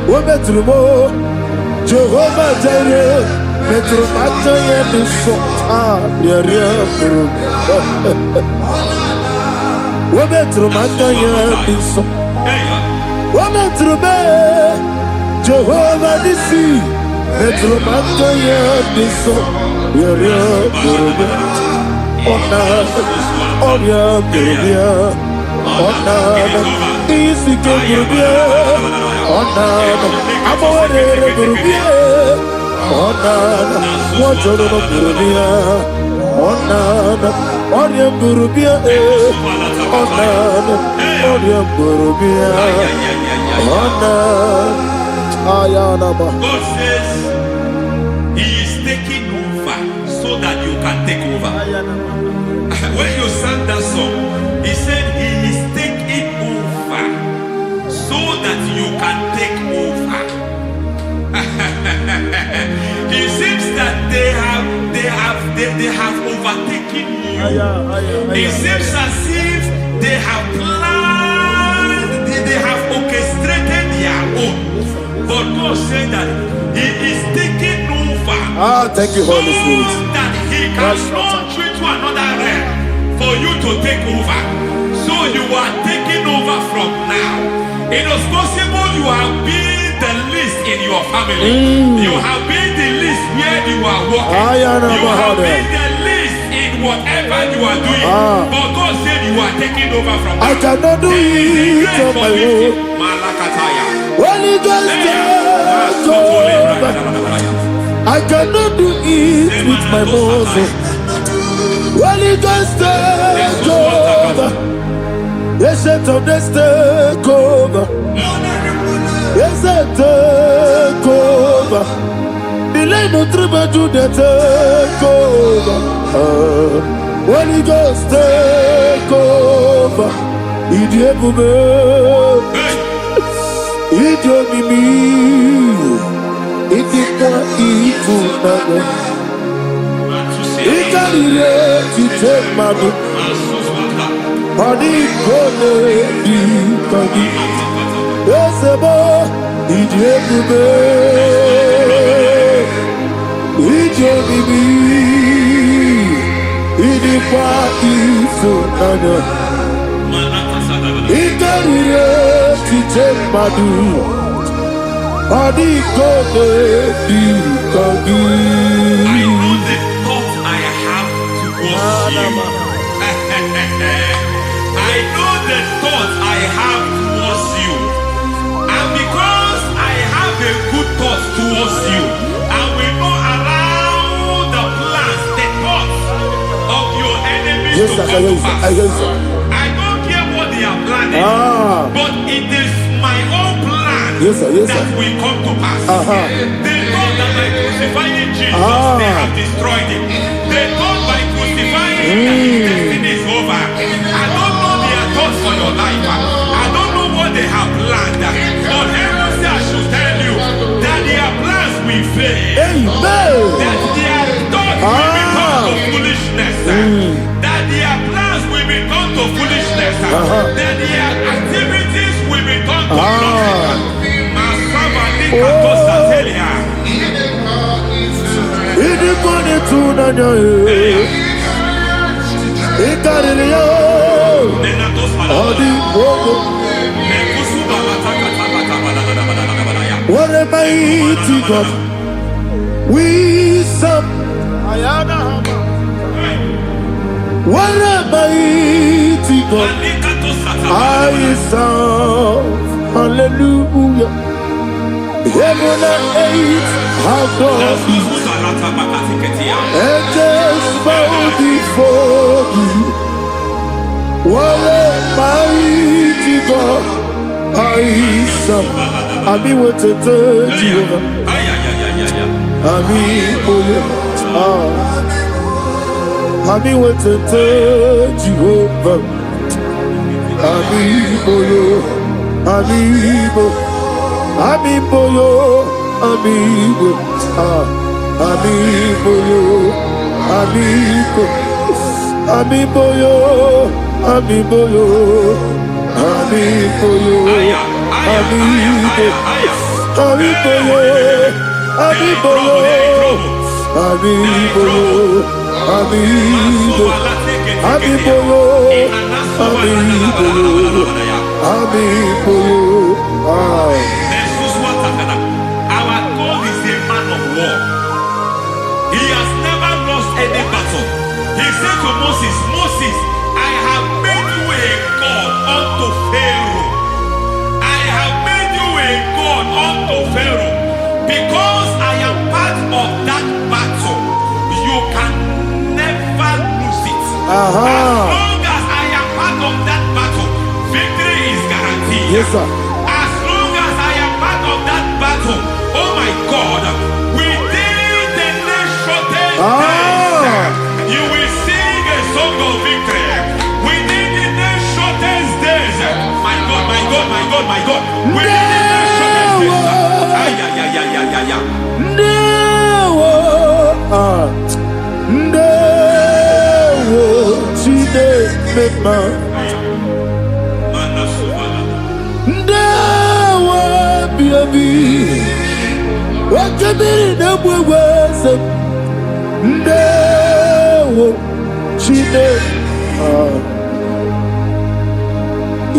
Woman to mo. Jehovah Jireh. Metro Mataya the song. Yeah. Woman to my kaya the song. Woman to me. Jehovah the sea. Metro Mataya the song. Yeah. Easy Gurubia, Onana, Amore Gurubia, Onana, Water Gurubia, Onana, Onya Gurubia, Onana, Onya Gurubia, Onana, Ayanaba. God says He is taking over so that you can take over. When you sang that song, He said He is taking over so that you can take over. It seems that they have overtaken you. It seems as if they have planned, they have orchestrated their own. But God said that He is taking over. Thank you, Holy Spirit. So that He can launch you to another realm for you to take over. So you are taking over from now. It is possible you have been the least in your family. You have been the least where you are working. You have been the least in whatever you are doing. But God said you are taking over from now. I cannot do it on my own. Holy Ghost, take over. I cannot do it with my muscle. Holy Ghost, take over. Yes, of this take over. Yes, take over. Delay no trouble to the take over. Holy Ghost, take over. Idiebube, idiomimi, idikwa ifunana. Ikarire titemadu. Adi kone di kagi. Esebo idiebube, idiomimi, idikwa ifunana. Ikarire titemadu. Adi kone di kagi. I know the thought I have towards you. I know the thought I have towards you. And because I have a good thought towards you, I will not allow the plans, the thoughts of your enemies to come to pass. I don't care what they are planning, but it is my own plan that will come to pass. They thought that by crucifying Jesus, they have destroyed him. They thought by crucifying him that his destiny is over. I don't know their thoughts for your life. I don't know what they have planned. But heaven says I should tell you that their plans will fail. That their thoughts will become to foolishness. That their plans will become to foolishness. That their activities will become to nothing. What a mighty God we serve. What a mighty God I serve. Hallelujah. Heaven and earth have gone, angels bow before you. What a mighty God I serve. Ami wetete Jehovah. Ami boyo. Ami wetete Jehovah. Ami boyo. Ami boyo. Ami boyo. Ami boyo. Ami boyo. Ami boyo. Ami boyo. Ami boyo. Ami boyo. Our God is a man of war. He has never lost any battle. He said to Moses, Moses, I have made you a God unto Pharaoh. I have made you a God unto Pharaoh. Because I am part of that battle, you can never lose it. As long as I am part of that battle, victory is guaranteed. Yes, sir. As long as I am part of that battle, oh my God, within the next shortest days, you will sing a song of victory. Within the next shortest days, my God, my God, my God, my God. Within the next shortest days,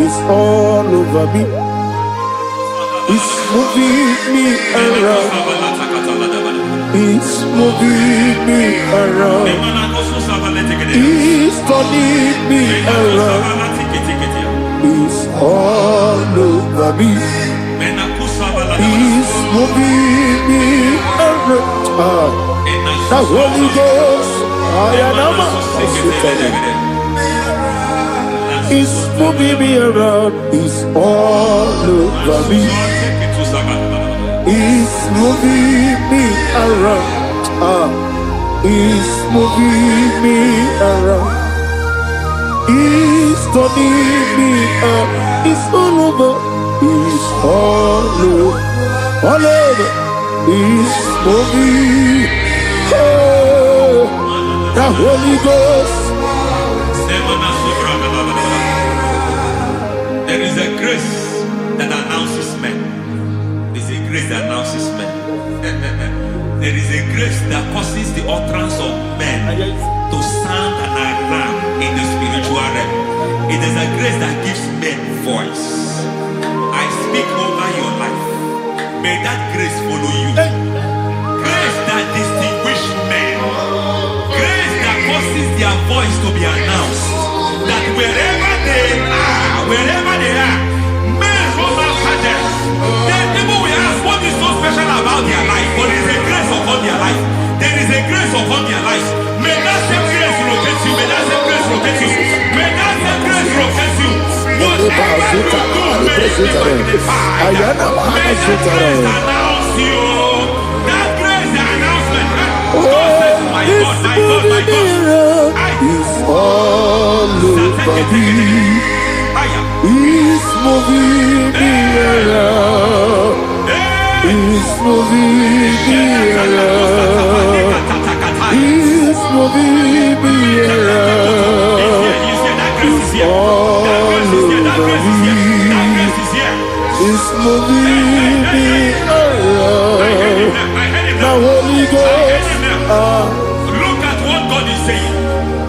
it's all over me. It's moving me around. It's moving me around. It's turning me around. It's all over me. It's moving me around. The Holy Ghost, it's moving me around. It's all over me. It's moving me around. It's moving me around. It's turning me up. It's all over. It's all over. All over. It's moving. Oh, the Holy Ghost. There is a grace that announces men. There is a grace that announces men. There is a grace that causes the utterance of men to sound an alarm in the spiritual realm. It is a grace that gives men voice. I speak over your life. May that grace follow you. Grace that distinguishes men. Grace that causes their voice to be announced. That wherever they are, men hold after them. Then people will ask, what is so special about their life? But there is a grace upon their life. There is a grace upon their life. May that same grace rotate you. May that same grace rotate you. May that same grace rotate you. Whatever you do, may it be magnified. May that grace announce you. That grace announcement. God says, my God, my God, my God. It's all over me. It's moving me around. It's moving me around. It's moving me around. It's all over me. It's moving me around. The Holy Ghost. Look at God is saying,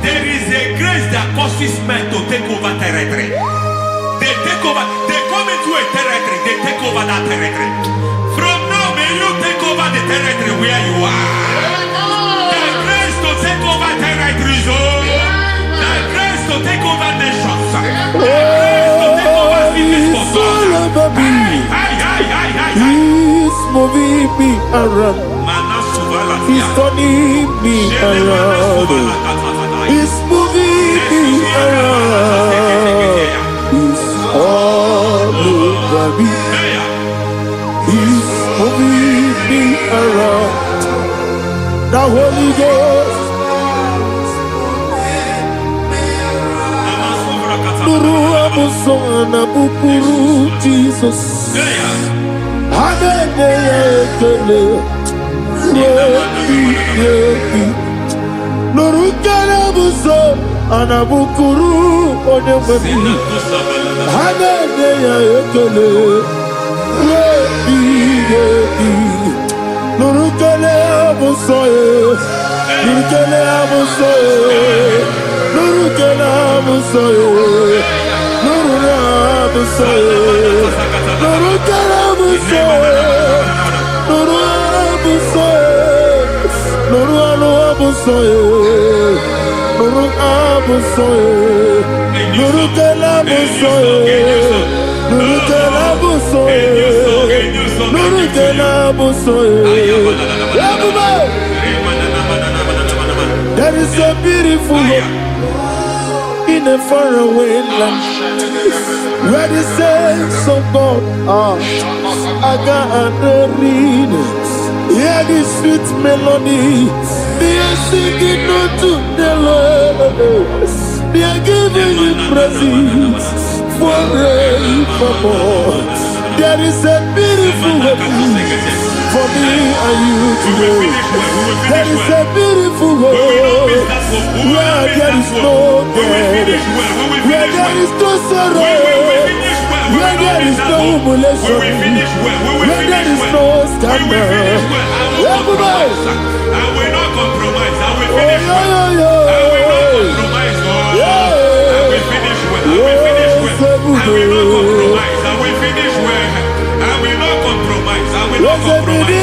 there is a grace that causes men to take over territory. They take over, they come into a territory, they take over that territory. From now, may you take over the territory where you are. The grace to take over territories, the grace to take over nations, the grace to take over cities for God. He's moving me around. He's turning me around. He's moving me around. He's all over me. He's moving me around. The Holy Ghost. Nuru amusona bukuru Jesus. Hanene ekele. Nuru kala buso anabukuru onemebi. Hanene ekele. Nuru kala buso Nuru kala buso Nuru kala buso Nuru buso Nuru kala buso Nuru buso Nuru buso Nuru buso Nuru kala buso Nuru kala buso Nuru kala buso. There is a beautiful hope in a faraway land where the saints of God are gathering. Hear the sweet melody. They are singing unto the Lord. They are giving you praise forevermore. There is a beautiful hope for me and you today. There is a beautiful hope where there is no death, where there is no sorrow, where there is no humiliation, where there is no scandal. Everybody, I will not compromise. I will finish well. I will not compromise. I will finish well. I will finish well. I will not compromise. I will finish well. I will not compromise. I will not compromise.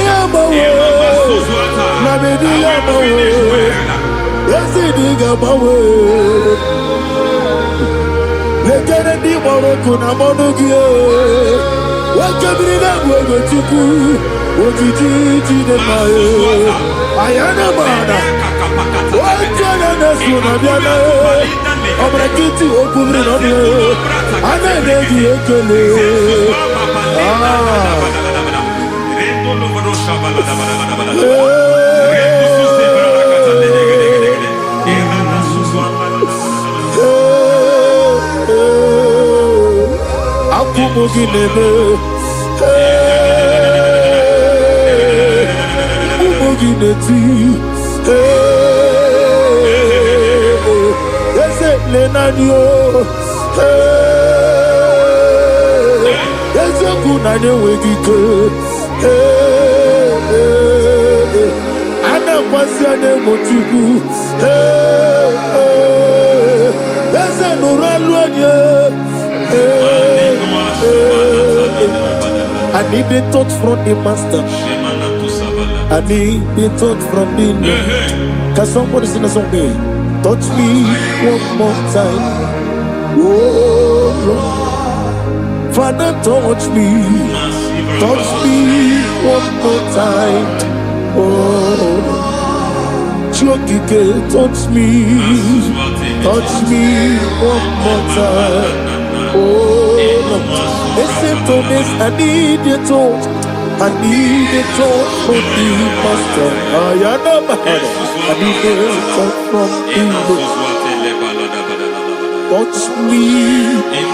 I need a touch from the master. I need a touch from the Lord. Can somebody sing a song there? Touch me one more time. Oh Lord, Father, touch me. Touch me one more time. Oh, Chokike, touch me. Touch me one more time. Oh Lord. Except on this, I need your touch. I need a touch from the master. I need a touch from the Lord. Touch me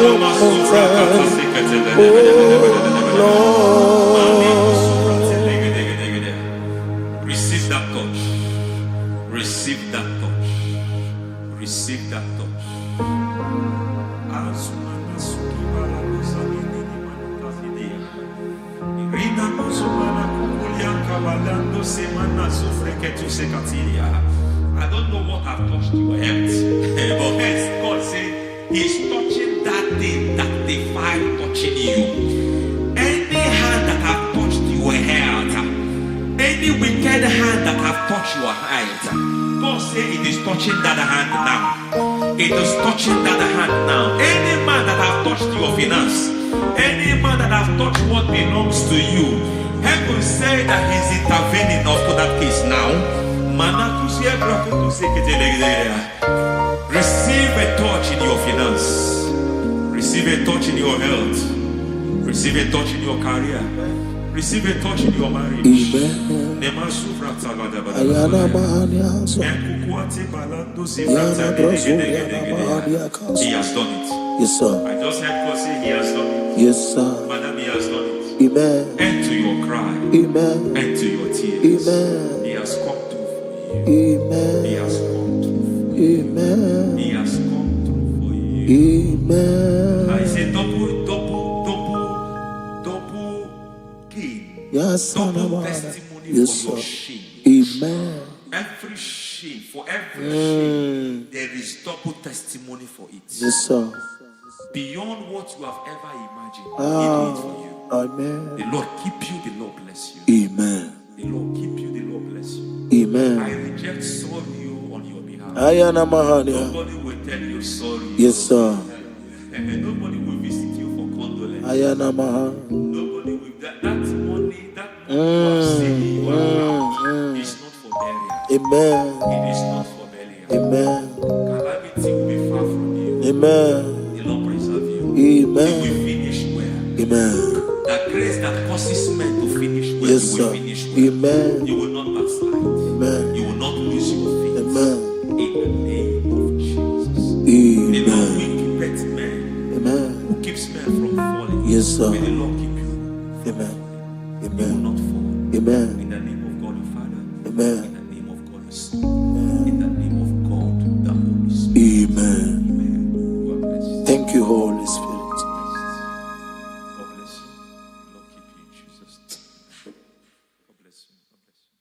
one more time. Oh Lord. Receive that touch. Receive that touch. Receive that touch. I don't know what I've touched your health. But hence, God said, He's touching that thing that defied touching you. Any hand that have touched your health, any wicked hand that have touched your health, God said it is touching that hand now. It is touching that hand now. Any man that have touched your finance, any man that have touched what belongs to you, heaven say that He's intervening after that case now. Receive a touch in your finance. Receive a touch in your health. Receive a touch in your career. Receive a touch in your marriage. He has done it. Yes, sir. I just heard God say He has done it. Yes, sir. Madam, He has done it. Amen. End to your cry. Amen. End to your tears. Amen. He has come through for you. Amen. He has come through for you. Amen. He has come through for you. Amen. I say double gain. Yes, Double testimony yes, for your sir. shame. Amen. Every shame, for every shame, there is double testimony for it. Yes, sir. Beyond what you have ever imagined, He do it for you. Amen. The Lord keep you, the Lord bless you. Amen. The Lord keep you, the Lord bless you. Amen. I reject sorry on your behalf. Ayana Mahania. Nobody will tell you sorry. Yes, sir. And nobody will visit you for condolence. Ayana Mahania. Nobody will. That money you have seen in your account is not for burial. Amen. It is not for burial. Amen. Calamity will be far from you. Amen. The Lord preserve you. Amen. You will finish well. Amen. That grace that causes men to finish well, Yes, you will sir. finish well. Amen. You will not backslide. Amen. You will not lose your faith. Amen. In the name of Jesus. The Lord Amen. will keep men. Amen. Who keeps men from falling. Yes, sir. May the Lord keep you. Amen. You will Amen. not fall. Amen. In the name of God the Father. Amen. In the name of God the Son. In the name of God the Holy Spirit. Amen. Amen. You are blessed. Thank you, Holy Spirit. God bless you. The Lord keep you in Jesus' name. God bless you. God bless you.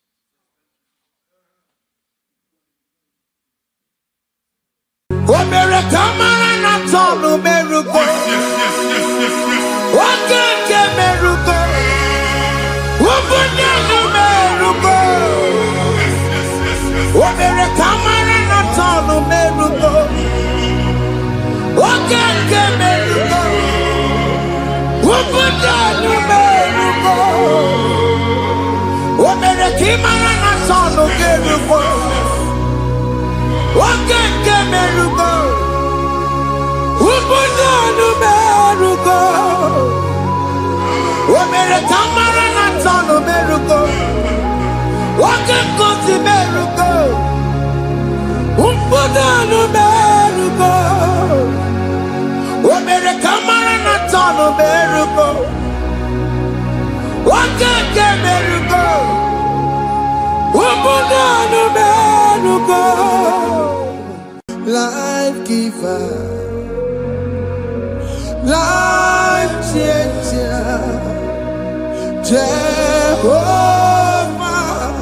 Life giver, life changer, Jehovah,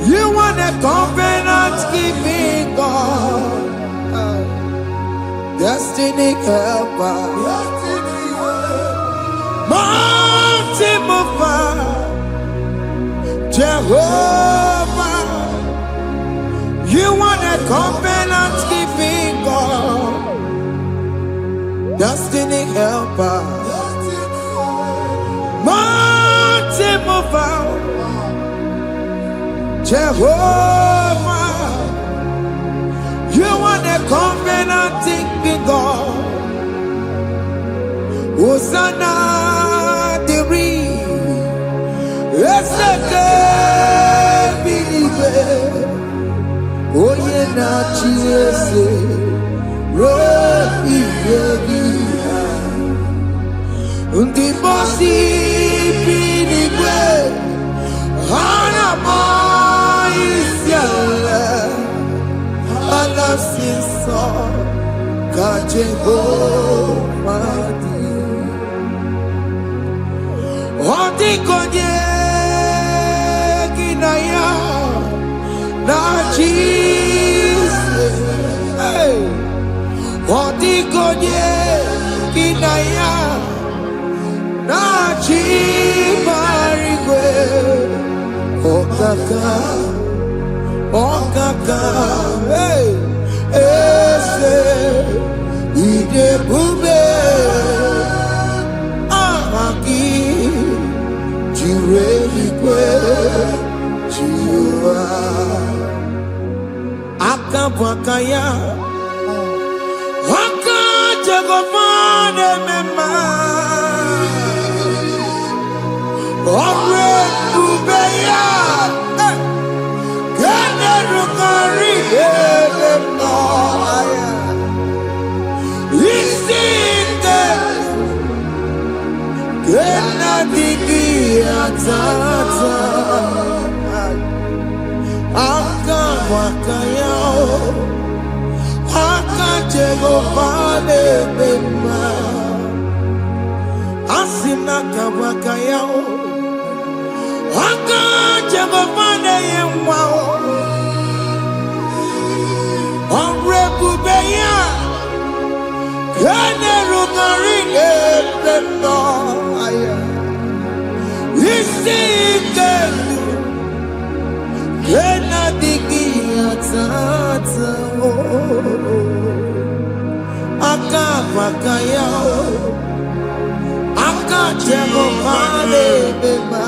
you want a covenant keeping God, destiny helper, mountain mover, Jehovah, you want a covenant keeping God, destiny helper, mountain mover, Jehovah, you want a covenant keeping God. Hosanna diri, eseke bilibe. Oye na chiese rohi yegia undi bosi binigwe hana maisiala ala sinso kajebo madi ondi konye kinaya na chi konye kinaya na chimarigwe okaka hey ese ide bube amaki jireligwe jiwa akabakaya akajagomane mema ore bubeya generukari no aya isinde genadiki atata akawakaya akajegomane mema asina kawakaya akajegomane yemwao onrebubeya generukari no aya isinde genadiki atata akawakaya akajegomane mema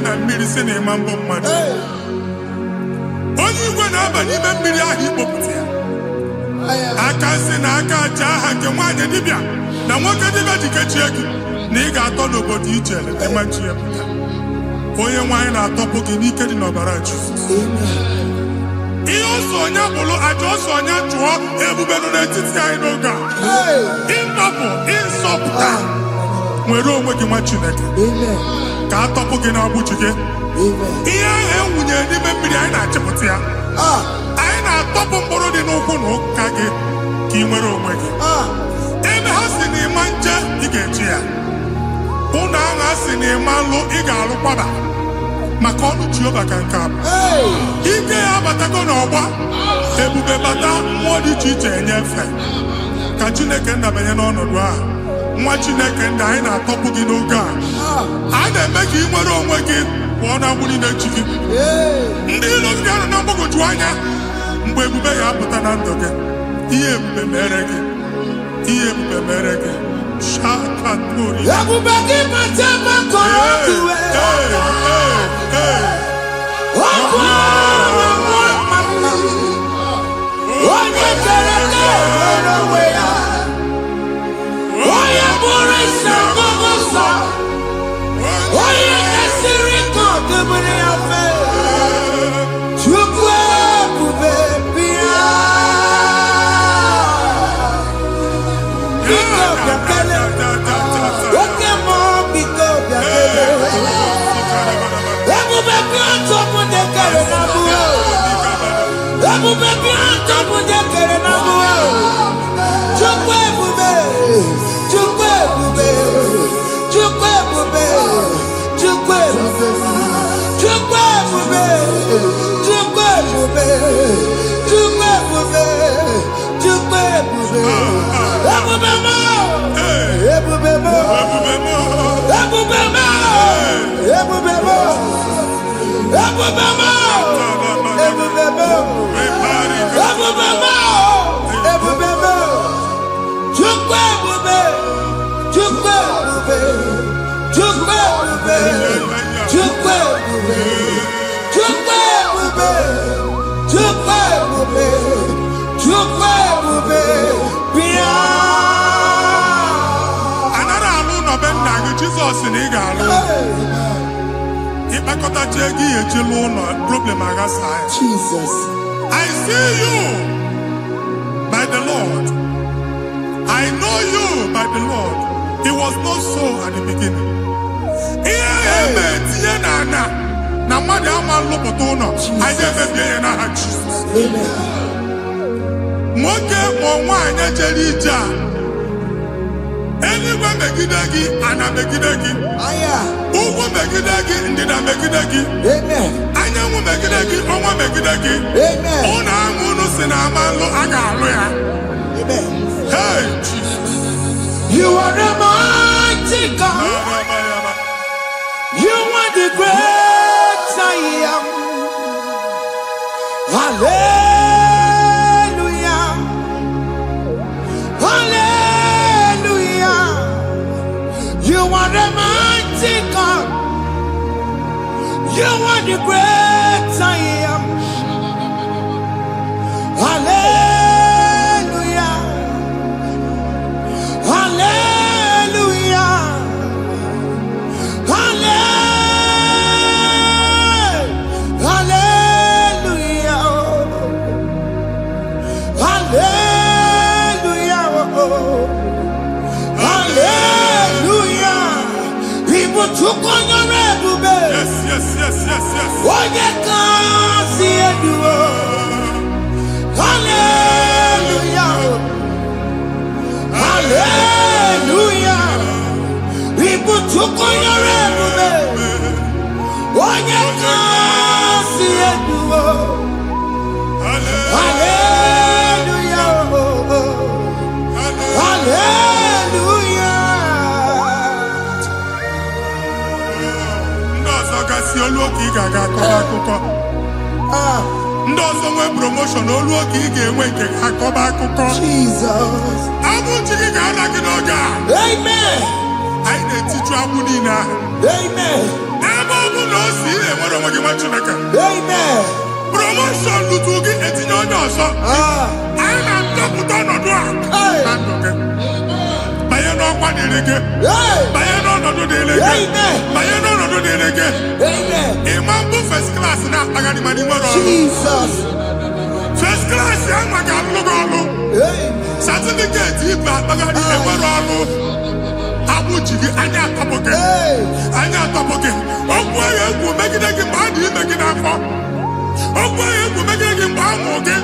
na mmiri si na ịma mbọ mmadụ onye igwe na-aba n'ime mmiri ahụ ikpopụta ya aka si na aka aja aha nke nwaanyị dibịa na nwoke dibịa ji kechie gị na ị ga-atọ n'obodo ijele ịmachi ya pụta onye nwaanyị na-atọpụ gị n'ike dị n'ọbara Jizọs ihe ọsọ onye bụrụ aja ọsọ onye chụọ ebube nọ n'etiti anyị n'oge a ịtọpụ ịsọpụta nwere onwe gị nwa Chineke ka atọpụ gị n'agbụchi gị ihe ahụ ewunye n'ime mmiri anyị na-achịpụta ya anyị na-atọpụ mkpụrụ dị n'ụkwụ na ụka gị ka ị nwere onwe gị ebe ha si na ịma nje ị ga-eji ya ụlọ ahụ ha si na ịma nlụ ị ga-alụkwaba maka ọnụ Jehova ka nke abụ ike ya abatago n'ọgba ebube bata mmụọ dị iche iche enyefe ka Chineke ndabanye n'ọnọdụ ahụ nwa Chineke ndị anyị na-atọpụ gị n'oge a na-eme ka ị nwere onwe gị pụọ na mgburi na-echi gị ndị ilo gị anọ na mgbagwoju anya mgbe ebube ya apụta na ndụ gị ihe ebube mere gị ihe ebube mere gị shakatori ebube gị mata ebe kọrọ iwe onye kere ka nwere onwe ya onye bụrụ isi ọgụgụ nsọ onye kesiri ka ọdịbụrụ ya fe Chukwu ebube bịa biko bịakele oke mmụọ biko bịakele ebube bịa tọpụ dekere na mụọ Ebube bianca bunye kere na buwa. Chukwu ebube. Chukwu ebube. Chukwu ebube. Chukwu ebube. Chukwu ebube. Chukwu ebube. Chukwu ebube. Chukwu ebube. Ebube mo. Ebube mo. Ebube mo. Ebube mo. Ebube mo. Ebube mo. Ebube mo. Ebube mo. Ebube mo. Chukwu ebube. Chukwu ebube. Chukwu ebube. Chukwu ebube. Chukwu ebube. Chukwu ebube. Chukwu ebube. Bia. Anara alu no ben na Jesus ni ga alu. Ipakota jegi ejilu no problem agasa. Jesus. I see you by the Lord. I know you by the Lord. It was not so at the beginning. Na mmadụ ama lụpụta ụlọ anyị emebie ya n'aha Jizọs. Nwoke ma nwaanyị jere ije a eluigwe megide gị, ana megide gị, ugwu megide gị, ndịda megide gị, anyanwụ megide gị, ọnwa megide gị. Ụlọ ahụ unu si na ama nlụ a ga-alụ ya. Hey, Jesus. You are the mighty God. You are the great I am. Hallelujah. Hallelujah. You are the mighty God. You are the great I am. Hallelujah. Hallelujah. Hallelujah. Hallelujah. Hallelujah. People took on your red. Yes, yes, yes, yes, yes. What you can see it do. Hallelujah. Hallelujah. People took on your red. What you can see it do. Hallelujah. Hallelujah. Ndozo kasi oluoki gaga akọba. Ndozo nwe promotion oluoki ga-enwe nke akọba akụkọ. Jesus. Abụ chiki ga-ana gị n'oge a. Amen. Anyị na-etiju abụ niile ahụ. Amen. Ebe ọ bụ na o si enwere onwe gị nwa Chineke. Amen. Promotion lutu gị etinye onye ọzọ. Anyị na-ndọpụta ọnọdụ a na ndụ gị. Banye n'ọkwa dịrị gị. Banye n'ọnọdụ dịrị gị. Banye n'ọnọdụ dịrị gị. Ịma mbụ first class na-akpagharị ma n'ime ọrụ. Jesus. First class ya nwa ga-alụ gị ọrụ. Certificate ibu akpagharị enwere ọrụ. Abụ ji gị anya atọpụ gị. Anya atọpụ gị. Okwu ahụ egwu megide gị mgbe a dị ime gị n'afọ. Okwu ahụ egwu megide gị mgbe a mụ gị.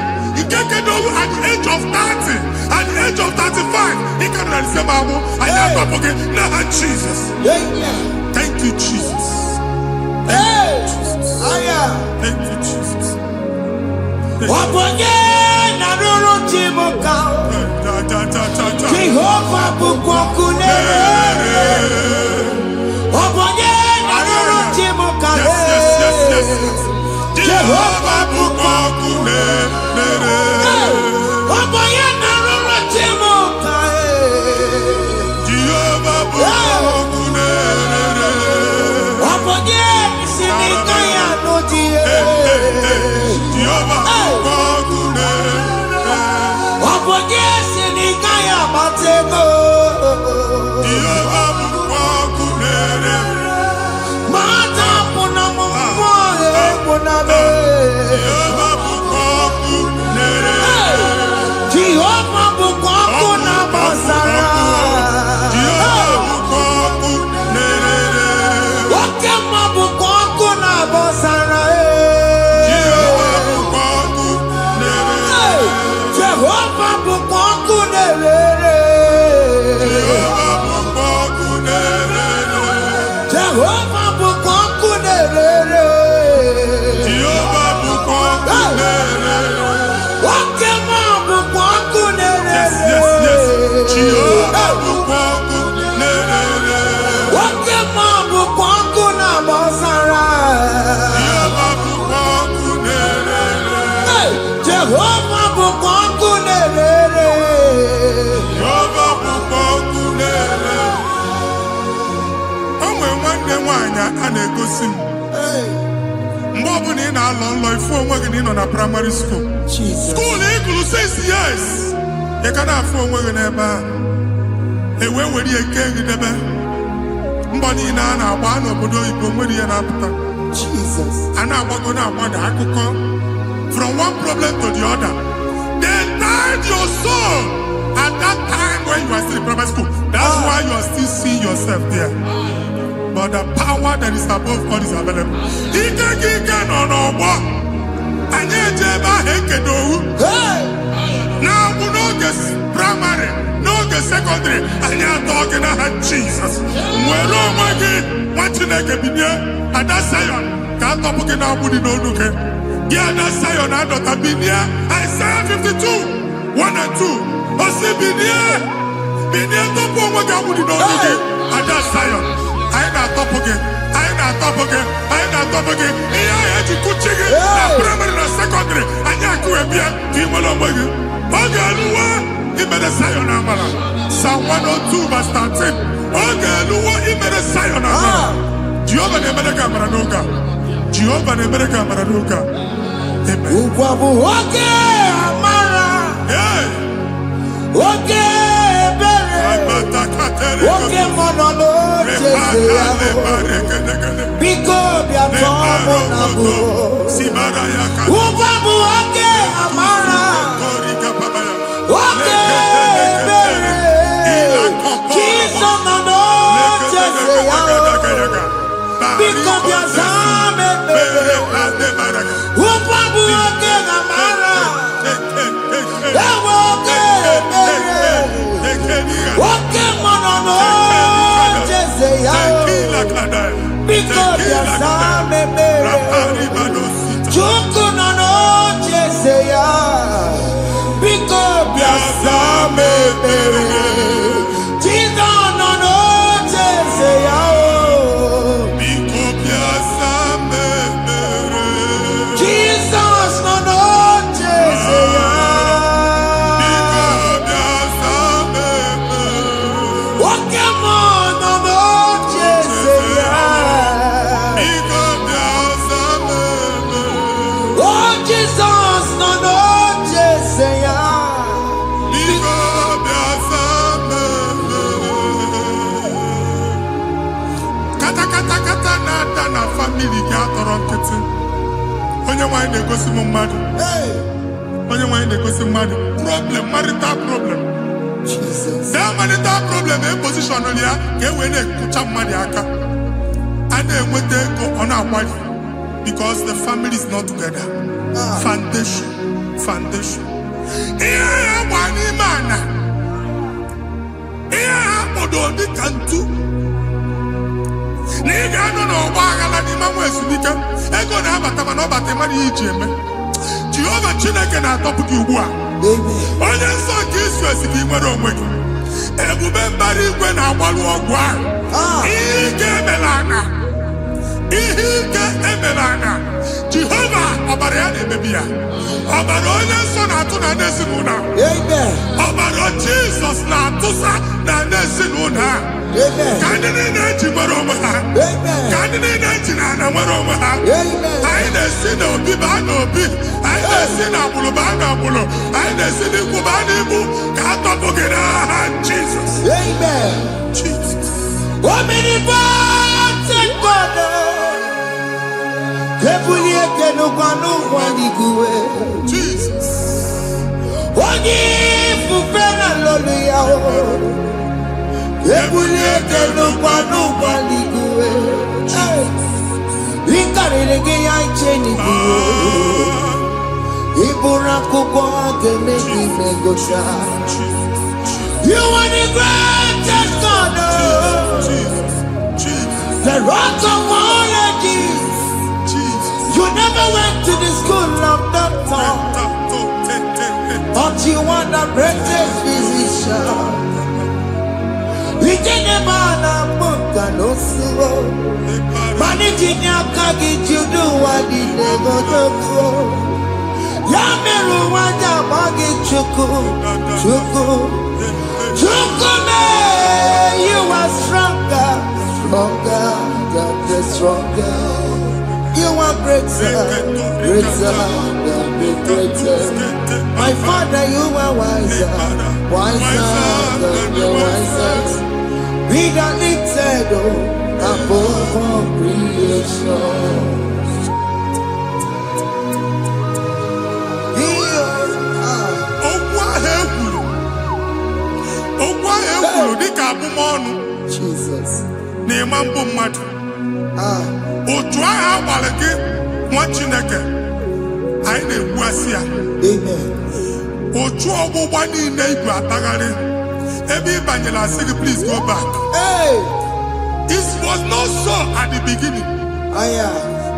Nke kedowu at the age of 30, at the age of 35, he can understand Bible. I never forget. Now, Jesus. Thank you, Jesus. Thank you, Jesus. Thank you, Jesus. Jehovah bukokune. Jehovah bukokune. Jehovah bukwangu nerere. Oke mabu kwangu na bosara. Jehovah bukwangu nerere. Jehovah bukwangu nerere. Jehovah bukwangu nerere. Onwe nwanne nwanyị a na-egosi m. Mgbe ọbụla ị na-alọ nlọ ifu onwe gị na ị nọ na primary school. School ị gụrụ 6 years. Ị ka na-afụ onwe gị n'ebe a. Were ya eke gị debe. Mbọ niile a na-agba n'obodo oyibo nwere ihe na-apụta. A na-agbago na-agbada akụkọ. From one problem to the other. They tied your soul at that time when you are still in primary school. That's why you are still seeing yourself there. But the power that is above God is available. Ike nọ n'ọgbọ. Anyị eje ebe ahụ ekedowu. Na-abụ n'oge primary, n'oge secondary, anyị atọ gị n'aha Jesus. Nwere onwe gị, nwa Chineke binye, Ada Zion, ka atọpụ gị na-agbụ dị n'onu gị. Gị Ada Zion adọta binye, Isaiah 52, 1 and 2. Osi binye tọpụ onwe gị agbụ dị n'onu gị, Ada Zion. Anyị na-atọpụ gị, anyị na-atọpụ gị, anyị na-atọpụ gị. Ihe anyị eji kụchi gị na primary na secondary, anyị akụwe bịa ka ị nwere onwe gị. Oge eluwa imere Zion amara. Psalm 102 verse 13. Oge eluwa imere Zion amara. Jehova na-emere gị amara n'oge a. Jehova na-emere gị amara n'oge a. Amen. Ugwa bụ oge amara. Oge ebere. Oge mọnọ n'oche ya. Biko bịa tọọ mụ na bụ. Ugwa bụ oge amara. Oge ebere. Jesus nọ n'oche ya. Biko bịa zaa m ebere. Ugwa bụ oge amara. Ewe oge ebere. Oge mọnọ n'oche ya. Biko bịa zaa m ebere. Chukwu nọ n'oche ya. Biko bịa zaa m ebere. Jesus nọ n'oche ya. Biko bịa zaa m ebere. Jesus nọ n'oche ya. Biko bịa zaa m ebere. Oke mmụọ nọ n'oche ya. Biko bịa zaa m ebere. Oh, Jesus nọ n'oche ya. Biko bịa zaa m ebere. Kata na-ada na famili gị atọrọ nkịtị. Onye nwanyị na-egosi m mmadụ. Onye nwanyị na-egosi mmadụ. Problem, marital problem. That marital problem position ya ka e wee na-ekụcha mmadụ aka. A na-enweta ego ọ na-akwali because the family is not together. Foundation. Ihe ya gba n'ime ana. Ihe ha kpọdo dị ka ntu. Na ị ga-anọ n'ọgba aghara n'ime nwa ezumike. Ego na-abata mana ọ bata mmadụ ihe iji eme. Jehova Chineke na-atọpụ gị ugbu a. Onye nsọ nke Israel gị nwere onwe gị. Ebube mbara igwe na-agbalụ ọgwụ ahụ. Ihe ike emela ana. Jehova ọbara ya na-emebi ya. Ọbara onye nsọ na-atụ na ndị ezinụlọ. Ọbara Jizọs na-atụsa na ndị ezinụlọ. Ka ndị niile eji nwere onwe ha. Ka ndị niile eji na ana nwere onwe ha. Anyị na-esi n'obi baa n'obi. Anyị na-esi n'agbụrụ baa n'agbụrụ. Anyị na-esi n'ikwu baa n'ikwu. Ka a tọpụ gị n'aha Jizọs. Omnipotent God. Kebulie kenukwanụ nwaniguwe. Jesus. Onye ifufe na lolu ya o. Kebulie kenukwanụ nwaniguwe. Ikarịrị gị ya iche n'iguwe. Ịbụrụ akwụkwọ ga-eme gị megocha. You are the greatest God. The rock of all ages. You never went to the school of doctor, but you are the greatest physician. Ijene mana muka no suwo. Mani jinya kagi judu wadi nego toko. Ya meru wanja magi chuku. Chuku me, you are stronger than the stronger. You are greater than the greatest. My Father, you are wiser than the wisest. Be the lifted above all creation. Jesus. Please go back. Hey. This was not so at the beginning.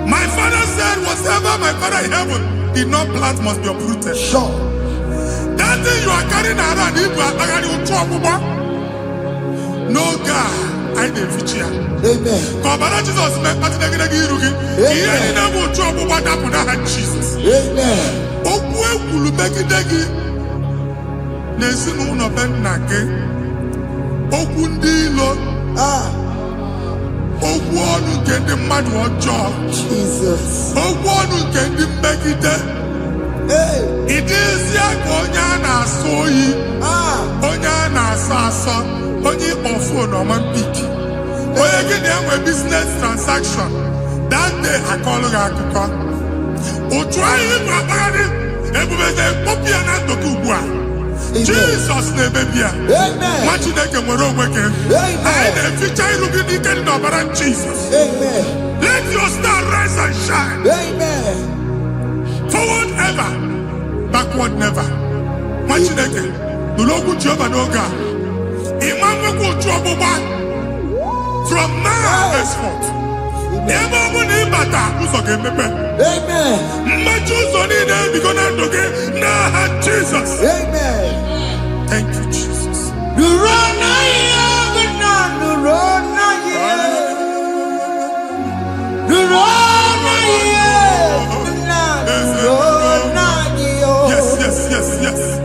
My father said, whatever my father in heaven did not plant must be uprooted. Sure. That thing you are carrying around, no God, I didn't feature. Amen. God, Jesus, Jesus. Amen. Jesus. Hey. It is Yakonyana soyi. Onyana sasa. Onye ofo no man pick. Oye gini a business transaction. That day I call Akuka. Otwai Ibrahim. Ebubeze Popiana Dokubwa. Jesus name baby. Amen. Machineke mwero weke. Amen. And feature looking in the Jesus. Amen. Let your star rise and shine. Amen. Forward ever, backward never. Machineke, Nulogu Jehovah Noga. Imamoko Chuaboba. From now henceforth. Amen. Jesus. Amen. Thank you, Jesus. Yes.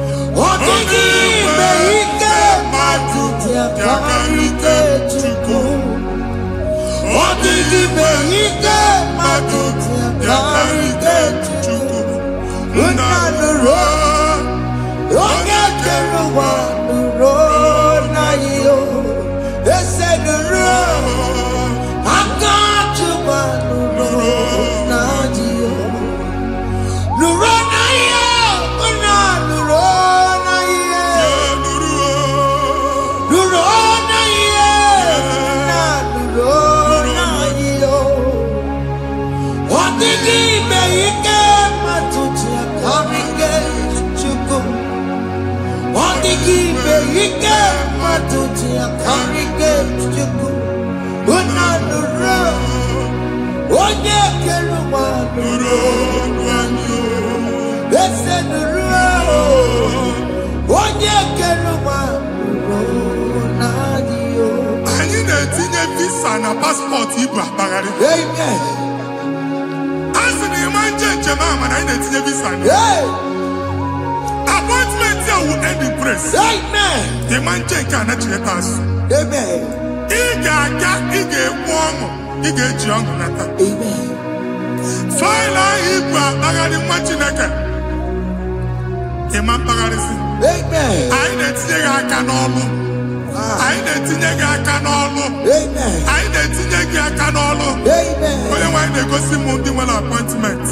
Passport Amen. As in the man Jemama, I didn't visa. Appointment here will end in praise. Amen. The man cannot let us. Amen. Ige John. Amen. File Ibra Bagadi Machineke. Amen. I didn't say I can all. I didn't think I can all. Amen. I didn't think I can all. Amen. When they go see Monday appointment.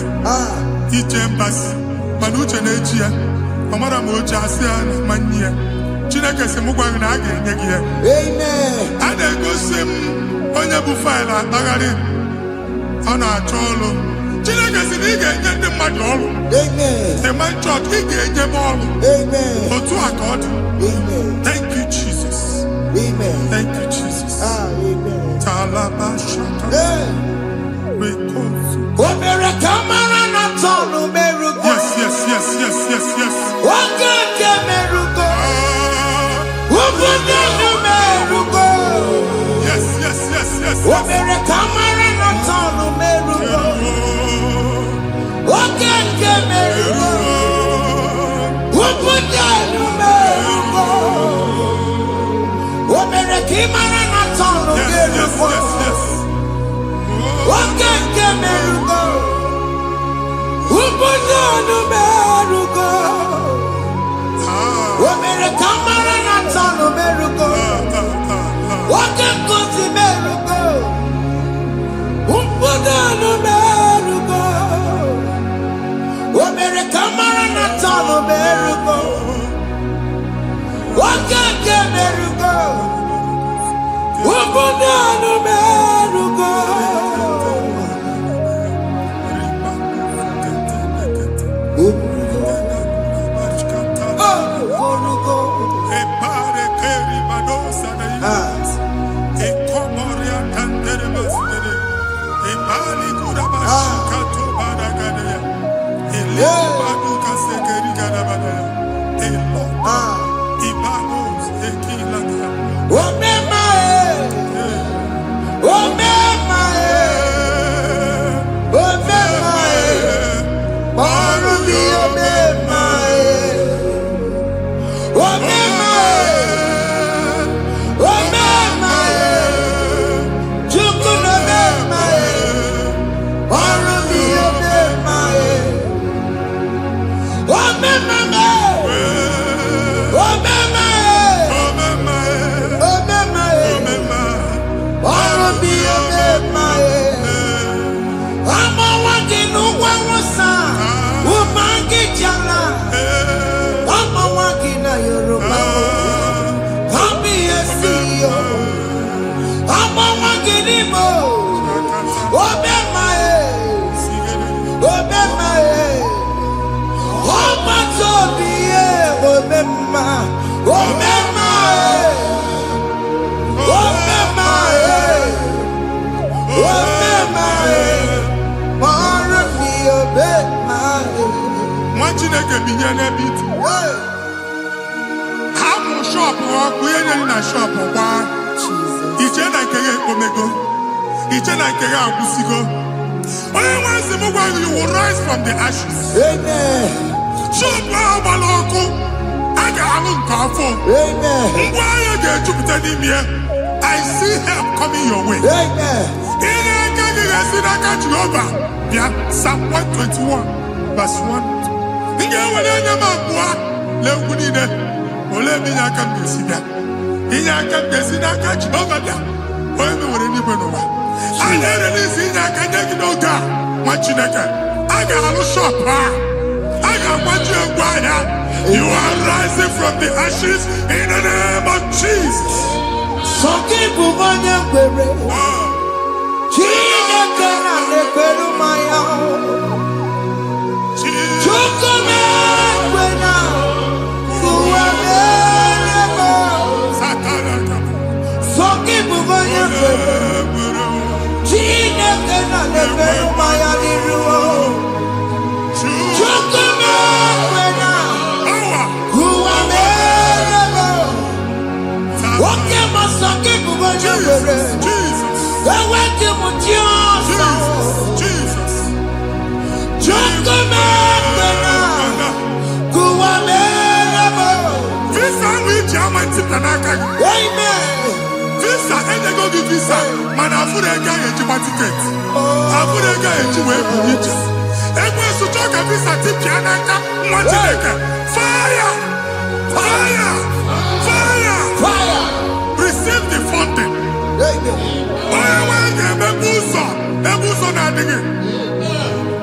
Each embassy. Manucha Nejia. Amara Moja Sian Mania. Chinaka Semugwa again. Amen. And they go see Onyabu File Bagadi. On our cholo. Chinaka Siniga get the Madol. Amen. The man church, he gave them all. Amen. Or to accord. Amen. Thank you, Jesus. Amen. Thank you, Jesus. Amen. Talabashata. Yes. kamara na tano merugo. Wake kosi merugo. Umpuda no merugo. Omere kamara na tano merugo. Wake ke merugo. Umpuda no merugo. You will rise from the ashes. Amen. I see help coming your way. Amen. Psalm 121, verse 1. You are rising from the ashes in the name of Jesus. Receive the funding.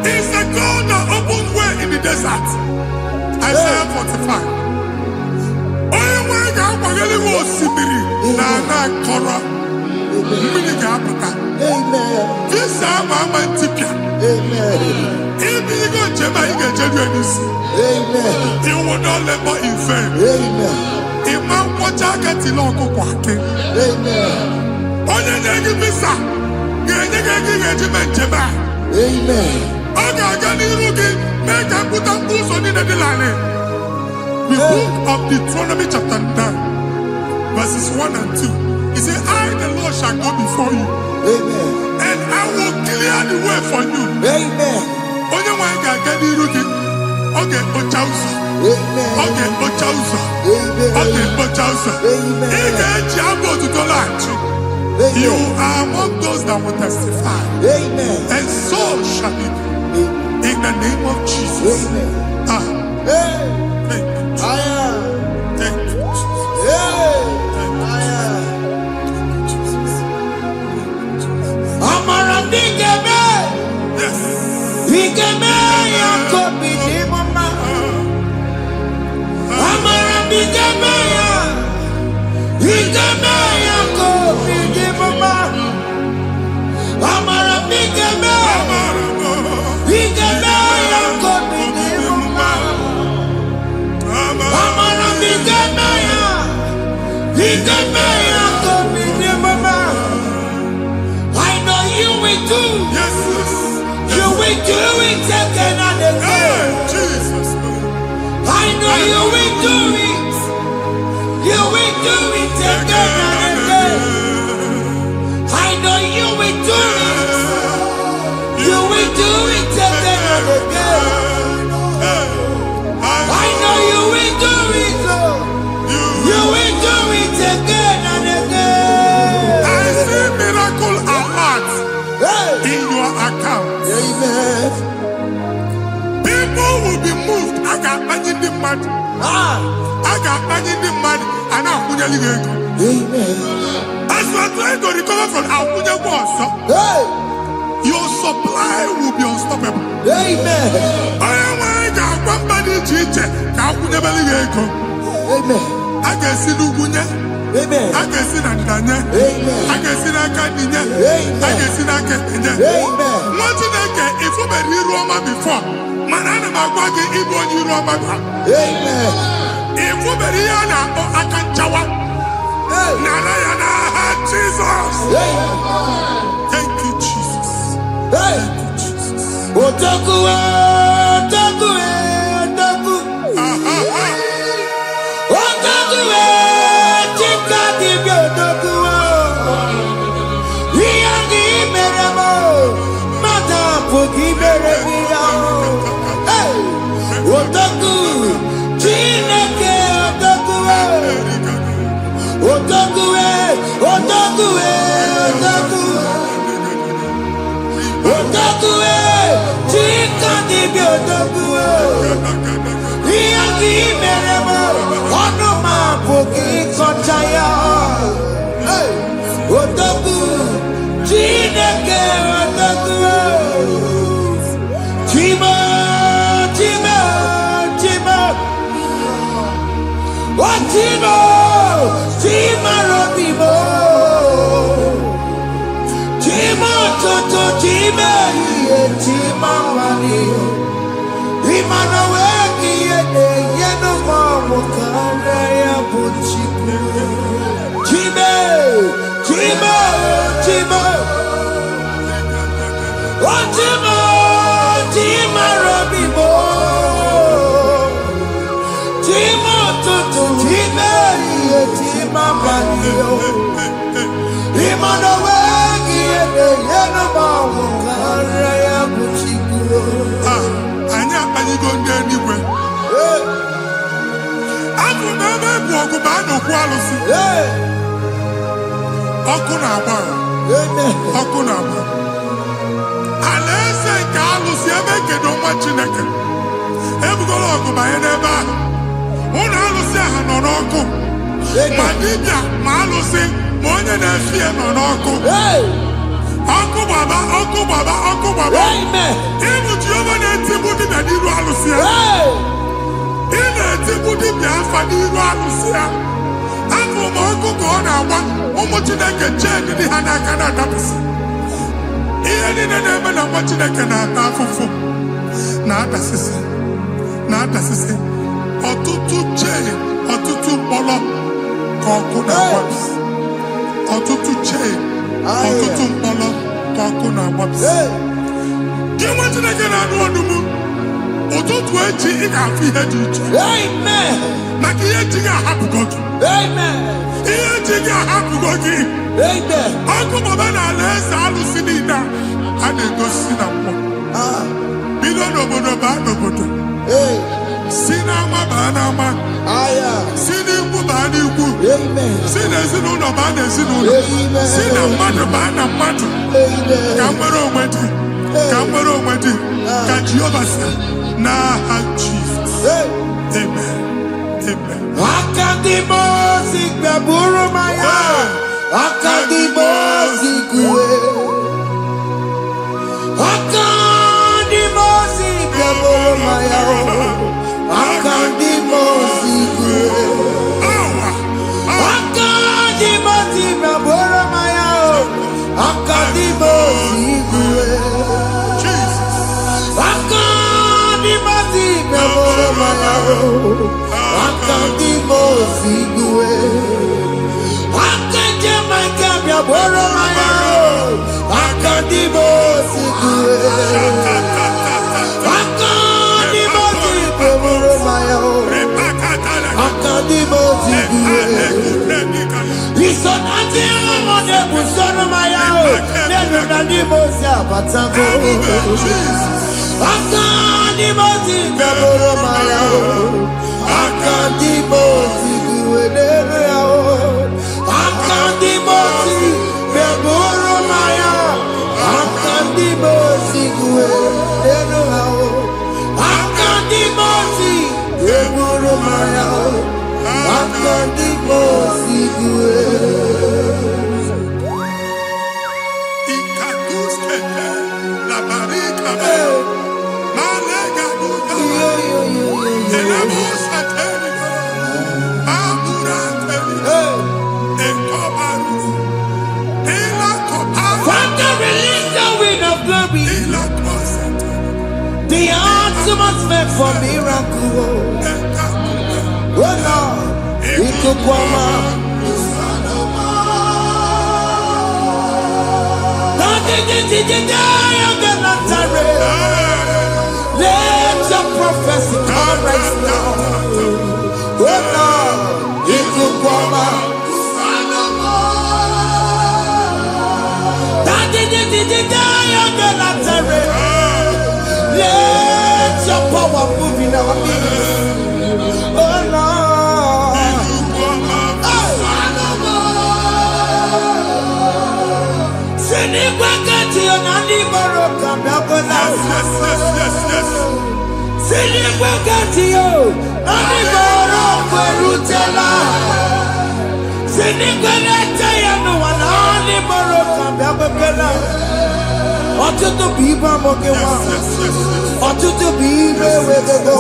It's the God that opens way in the desert. Isaiah 45. You will not labor in vain. The book of Deuteronomy chapter 9, verses 1 and 2. He said, I, the Lord, shall go before you. Amen. And I will clear the way for you. Amen. Okay, Ochausa. Amen. Okay, Ochausa. Amen. Okay, Ochausa. Amen. You are among those that will testify. Amen. And so shall it be. In the name of Jesus. Amen. Thank you. I am. Thank you. Bigamaya kopi di mama. Amara bigamaya. Bigamaya kopi di mama. Amara bigamaya. Bigamaya kopi di mama. Amara bigamaya. Bigamaya kopi di mama. I know you will do. Yes. You will do it again and again. Jesus. I know you will do it. You will do it again and again. I know you will do it. You will do it again and again. I know you will do it. You will do it again and again. I see miracle alert in your account. Amen. People will be moved. I got money in the mud. I got money in the mud. And I'm going to leave. Amen. As you are trying to recover from Abuja was, your supply will be unstoppable. Amen. I am one body teacher. Abuja Baligo. Amen. I can see Lugunya. Amen. I can see Nadanya. Amen. I can see Nakaninya. Amen. I can see Nakaninya. Amen. What did I get if you were Roma before? Manana Magwagi, Ibon Roma. Amen. If you were Rihanna or Akanchawa. Narayana, Jesus. Thank you, Jesus. Thank you, Jesus. Otaku, otaku, otaku. Otaku, chika dibi otaku. Iyagi meremo, mata pogi meremia. Otaku, chineke otaku. Otaku, otaku, otaku. Otaku, chika dibi otaku. Iyagi meremo, onuma pogi kochaya. Otaku, chineke otaku. Chima, chima, chima. Chima, chima robimo. Chima toto chima iye chima wani. Imana weki yene yeno mamu kanda ya buchiku. Chime, chima, chima. Chima, chima robimo. Chima toto chima iye chima wani. Imana weki yene yeno mamu kanda ya buchiku. Anya go anywhere. I'm never walk about no quality. Okunaba. Okunaba. Alese Carlos, you make it no much in a can. Ever go on by a neighbor. Una Lucia Hanoroko. Madibia, Malusi, Monia and Fia Noroko. Uncle Baba, Uncle Baba, Uncle Baba. Amen. Even Giovanni and Timothy and Iru Alucia. In a Timothy, Biafani Alucia. And from Uncle Gona, Omotinaka Jen in the Hanakana Dabis. Even in the name of Motinaka Nafu. Not assistant. Or tutu chain, or tutu polo, Kokuna Waps. Or tutu chain. Ọtụtụ mkpọrọ ka ọkụ na-agbapụsị. Gị nwa Chineke na-anụ ọdụmụ, ụtụtụ echi ị ga-afụ ihe dị iche. Maka ihe echi ga-ahapụgo gị. Ihe echi ga-ahapụgo gị. Ọkụ baba n'ala eze alụsị niile a na-egosi na mmụọ. Bido n'obodo baa n'obodo. Si n'ama baa n'ama. Si n'ikwu baa n'ikwu. Si n'ezinụlọ baa n'ezinụlọ. Si na mmadụ baa na mmadụ. Ka nwere onwe dị. Ka nwere onwe dị. Ka Jehova sị n'aha Jizọs. Amen. Amen. Akadimosi gbaburu maya. Akadimosi kuwe. Akadimosi Akandi Mosia Batago. Akandi Mosi Kaboro Maya. Akandi Mosi Guedere. Akandi Mosi Kaboro Maya. Akandi Mosi Guedere. Akandi Mosi Kaboro Maya. Akandi Mosi Guedere. The ultimate meant for miracle. Oh Lord, it could come out. Let your prophecy come right now. Oh Lord, it could come out. Let your power move in our midst. Oh Lord. Ọtụtụ bụ ibe amụghị nwa, ọtụtụ bụ ire ewegego,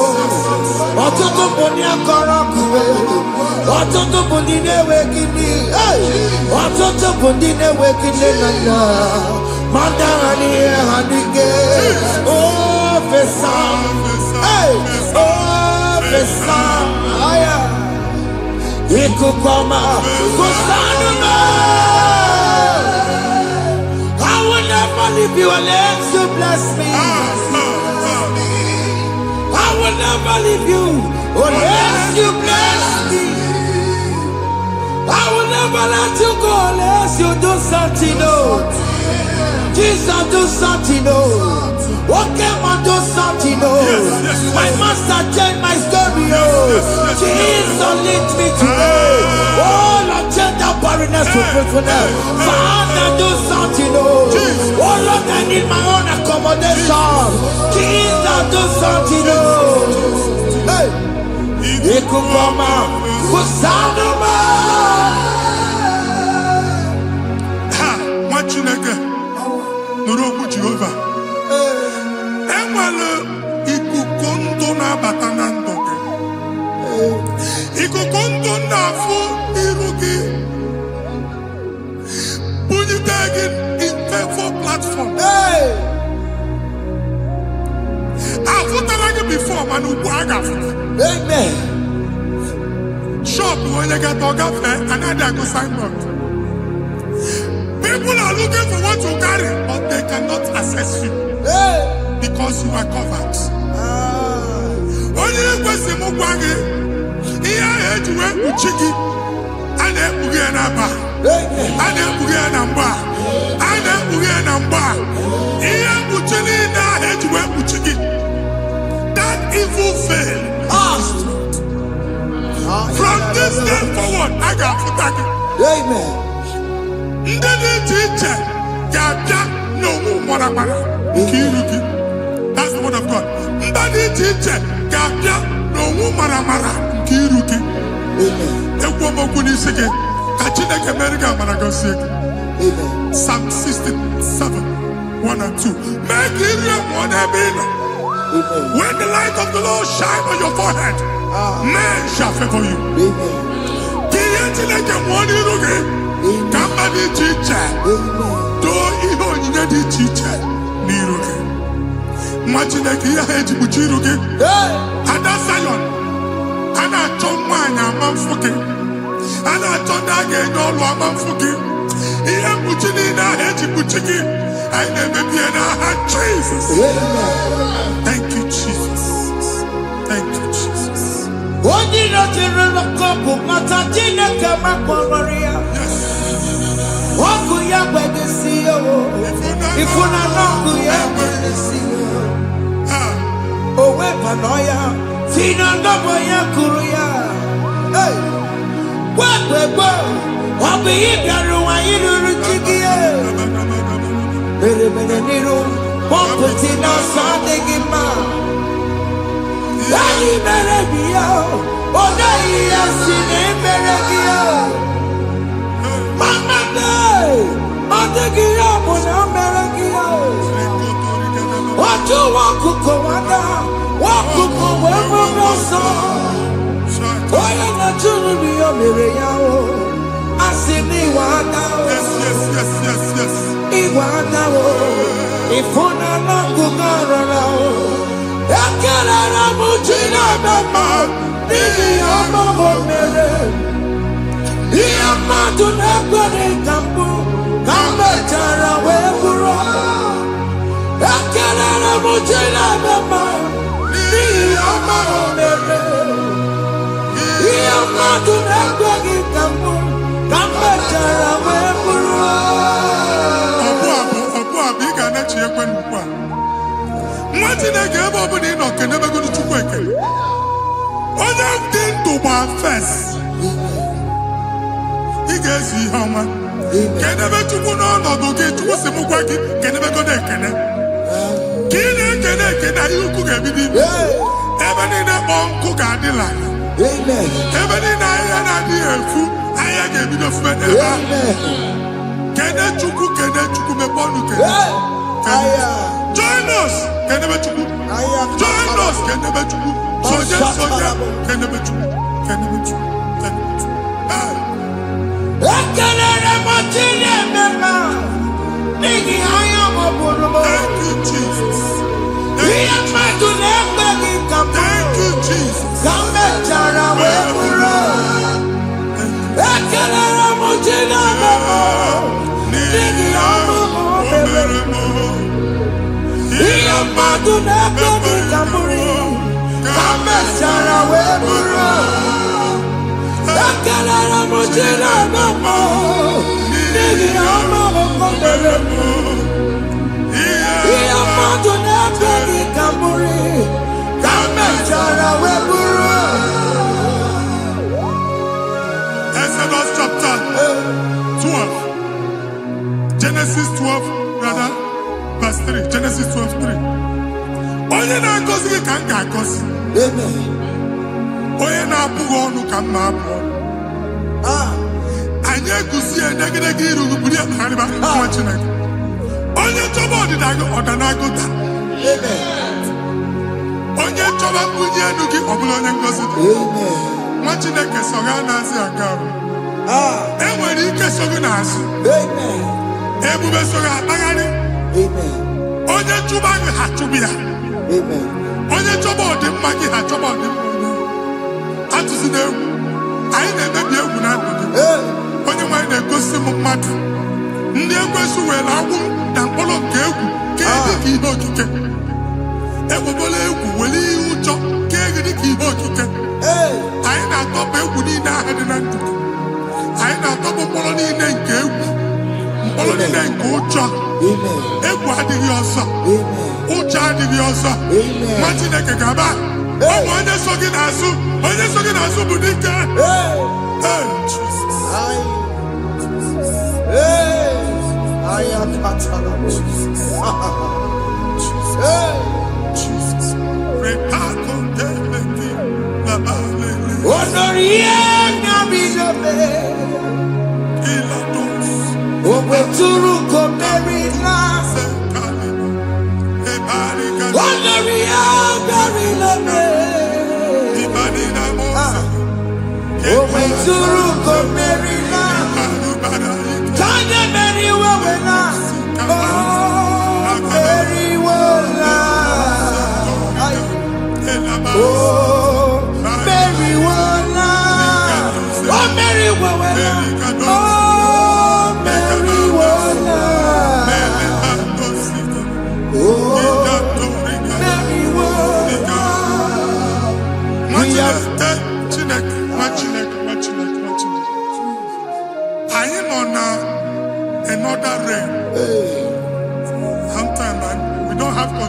ọtụtụ bụ ndị akọrọ ọkụwe, ọtụtụ bụ ndị na-enweghị nne, ọtụtụ bụ ndị na-enweghị nne na nna, ma dara n'ihe ha n'ike. Ofesa, ofesa, aya, ikuku ọma, kwụsanụ m. If you unless you bless me, I will never leave you unless you bless me. I will never let you go unless you do something. No, Jesus, do something. No, okay, man, do something. No, my master changed my story. Oh, Jesus, lead me today. Oh, Lord, change that barrenness to fruitfulness. Father, do something. Oh, Lord, I need my own accommodation. Jesus, do something. Hey, you could come out. Kusanuma. Ha, what you like? No, no, Jehovah. Emmanuel, ikukondo na batanando. Ikukondo na fu irugi. Put it again in favor platform. Hey, I've put it before, man. amen. Shop when you get dog fair, another go signboard. People are looking for what you carry, but they cannot access you Hey, because you are covered. Only question Mugwagi, here I had to wear Uchiki, and then Uganaba, and then Uganamba, and then Uganamba. Here Uchili, I had to wear Uchiki. That evil fail. From this day forward, I got Futaki. amen. Ndede teacher, Gabia, no Moramara, Kiruki. That's the word of God. Ndede teacher, Gabia, no Moramara, Kiruki. Ekwomo Kunisike, Kachina America, Managosik. Psalm 67, 1 and 2. Make it one habit. When the light of the Lord shine on your forehead, men shall favor you. Somebody teacher, do even the teacher, Niruke. Machinaki, I had to put you again. And that's Zion. And I told mine, I'm fucking. And I told that again, no, I'm fucking. He had put you in, I had to put you again. I never be in our heart, Jesus. Thank you, Jesus. Thank you, Jesus. What did not you look up? Matajina Kama Maria. What could you see? If you not know, oh, weapon, oh, yeah. Fina no ya kuruya. Hey, what? I'll be here. Why you do chigia? Mere niru, pompeti na sande gima. Dali mere biya, ona iya sine mere biya. Mama day, ande giya mona mere giya. Watu waku komanda. Waku wewe moso. Oya na chunu biyo mere yao. Asini wadao. Yes. Iwadao. Ifuna na kugarao. Ekele na mujina bema. Nini yama mere. Iyama tunekwane kambu. Kambe chara weburo. Ekele na mujina bema. Even in the uncle Gadilla. Amen. Even in I get rid of men. Can I chuku me bonu? Join us. Can never chuku. Join us. Can never chuku. Soja. Can never chuku. Can never chuku. Thank you, Jesus. Thank you, Jesus. Exodus chapter 12. Genesis 12, rather, verse 3. Genesis 12, 3. Onye na-agozi gị ka m ga-agozi. Onye na-abụghị ọnụ ka m na-abụ ọnụ. Anyị eguzi edegedege iru buru ya karịba nwa Chineke. Onye chọba ọdịda gị ọdanagoda. Onye chọba mbunye elu gị ọ bụla onye ngozi dị. Nwa Chineke so ga na-azị aga arụ. Enwere ike so gị n'azụ. Ebube so gị akpagharị. Onye chụba gị ha chụbi ya. Onye chọba ọdịmma gị ha chọba ọdịmma onye. Atụzi n'egwu. Anyị na-emebi egwu na ndụ gị. Onye nwanyị na-egosi m mmadụ. Ndị ekwesu were agwụ na mkpụrụ nke egwu kee dị ka ihe okike. Ekwebola egwu were ihe ụjọ kee gị dị ka ihe okike. Anyị na-atọpụ egwu niile ahụ dị na ndụ gị. Anyị na-atọpụ mkpụrụ niile nke egwu. Mkpụrụ niile nke ụjọ. Egwu adịghị ọzọ. Ụjọ adịghị ọzọ. Nwa Chineke ga-aba. Ọ bụ onye so gị n'azụ. Onye so gị n'azụ bụ dike. Jesus. Jesus.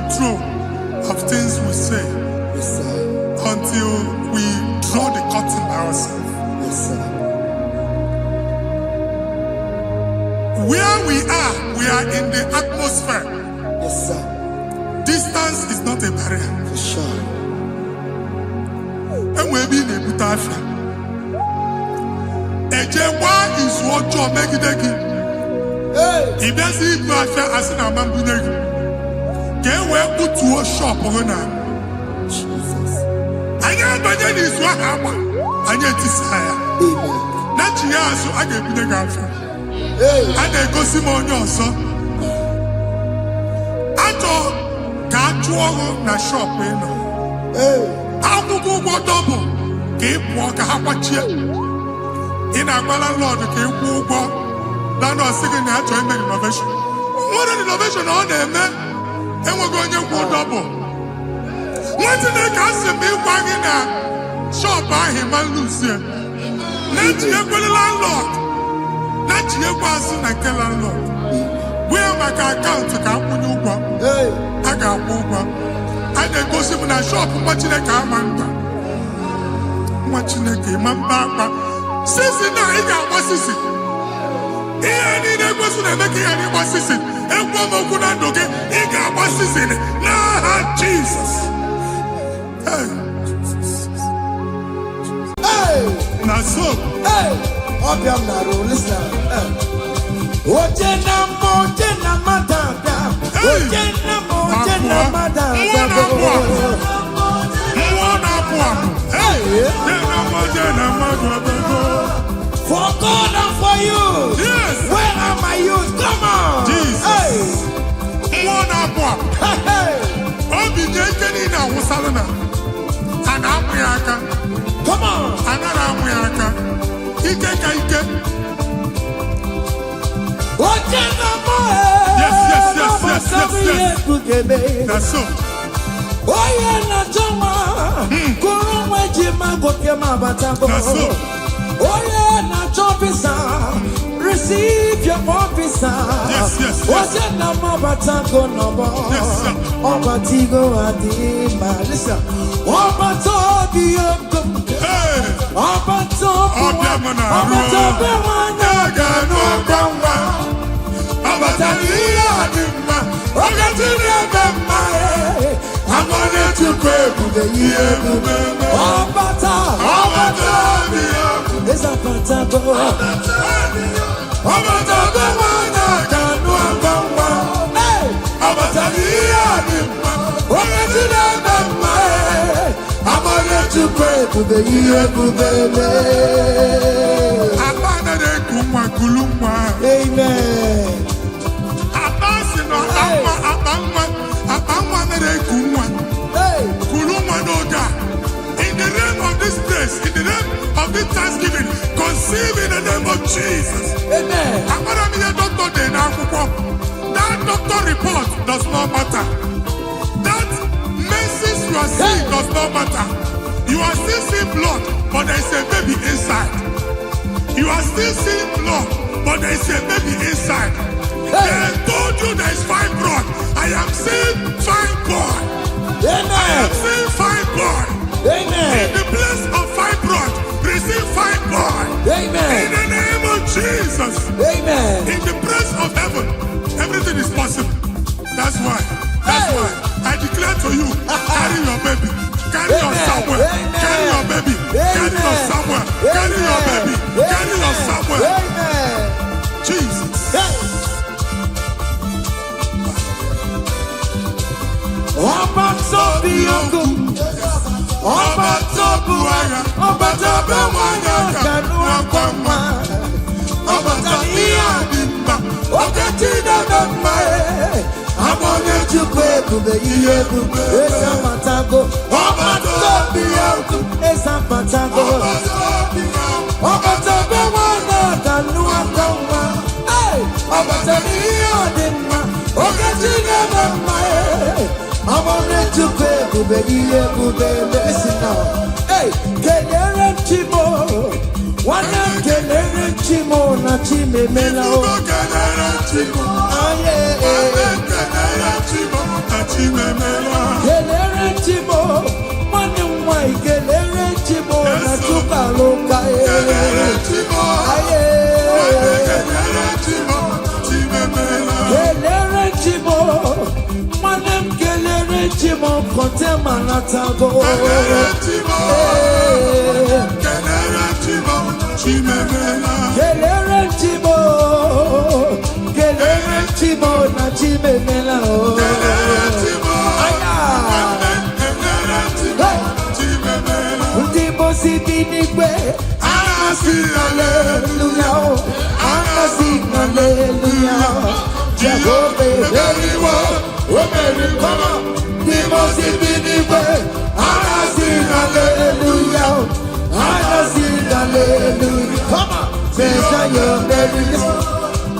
control of things we say. Yes, sir. Until we draw the curtain by ourselves. Yes, sir. Where we are in the atmosphere. Yes, sir. Distance is not a barrier. For sure. And we be in a butafia. Ejewa is what you make it again. If there's a butafia as in a man bunegi, can we put to a shop on now? Jesus. I am Bajan is what happened. I get desire. Amen. Not you, so I get the gafia. Hey. And they go see more your son. Ato kachuo na shop eno. Hey. Akwụkwọ ụgwọ double ka ị pụọ ka ha kwachie. Ị na-agbala Lord ka ị kwụọ ụgwọ. Lana ọsị gị na achọ ime renovation. Nwere renovation ọ na-eme enweghị onye kwụọ double. Nwetị na-eke asị m ịgwa gị na shop ahụ ma luzie. Na-echighekwele landlord. Na-echighekwa azụ na nke landlord. Wee maka akaụntụ ka akwụnye ụgwọ. Hey. A ga-akwụ ụgwọ. A na-egosi m na shọpụ nwa Chineke ama mkpa. Nwa Chineke ma mba akpa. Sisi na ị ga-agba sisi. Ihe niile egosi na-eme ka ihe n'ịgba sisi. Ekwu m okwu na ndụ gị, ị ga-agba sisi n'aha Jizọs. Hey. Hey. Na so. Hey. Obiam na ro, listen. Oje na mo, oje na madada. Oje na mo, oje na madada. For God and for you. Yes. Where are my youth? Come on. Jesus. Hey. Hey. Obi na-ekene na awụsalụ a na-amụ ya aka. Come on. Anara amụ ya aka. Ike ka ike. Oje na mo. Yes. That's so. Oye na choma. Kuru mweji magoke mabatango. That's so. Oye na chopisa. Receive your officer. Yes. Oje na mabatango nobo. Yes, sir. Obatigo adima. Listen. Obatobi yoko. Hey. Obatobi Obiamana. Obatobi wana gano gamba. Abatani adimma. Ogatini adimma. I'm gonna to pray for the year. Obata. It's a patago. Obata wana gano gamba. Hey. Abatani adimma. Ogatini adimma. I'm gonna to pray for the year, baby. Abana de kumwa kulumwa. Amen. Abasi no abangwa na de kumwa. Hey. Kulumwa no ga. In the name of this place, in the name of this Thanksgiving, conceive in the name of Jesus. Amen. Abana mi ya doctor de na akwụkwọ. That doctor report does not matter. That message you are seeing does not matter. You are still seeing blood, but there is a baby inside. You are still seeing blood, but there is a baby inside. They told you there is fibroid. I am seeing fibroid. I am Amen. seeing fibroid. In Amen. the place of fibroid, receive fibroid. In Amen. the name of Jesus. Amen. In the place of heaven, everything is possible. That's why I declare to you, carry your baby. Carry your somewhere. Carry your baby. Carry your somewhere. Carry your baby. Carry your somewhere. Amen. Jesus. Obatobiyogo. Obatobuaya. Obatabewanya kanua kwama. Obataniadimba. Okatinadamba. Amone chukwe kube iye kube. Esa matago. Obatobiyogo. Esa matago. Obatabewanya kanua kwama. Obataniadimba. Okatinadamba. I'm on it to pay, baby, listen now. Hey, Kenyan Chibo, Wana kelere chimo na chimemela o. Kelere chimo. Aye. Kelere chimo na chimemela. Kelere chimo. Wana mwai kelere chimo na chukaloka e. Kelere chimo. Aye. Kelere chimo chimemela. Kelere chimo. Wana kelere chimo kote manatago. Kelere chimo. Kelere chimo chimemela. Kelere chimo. Kelere chimo na chimemela o. Kelere chimo. Aya. Kelere chimo chimemela. Ndimo sibinigwe. Anasi hallelujah. Anasi hallelujah. Jehovah Eliwa. Omeri kama. Ndimo sibinigwe. Anasi hallelujah. Anasi hallelujah. Come on. Says I am very listen.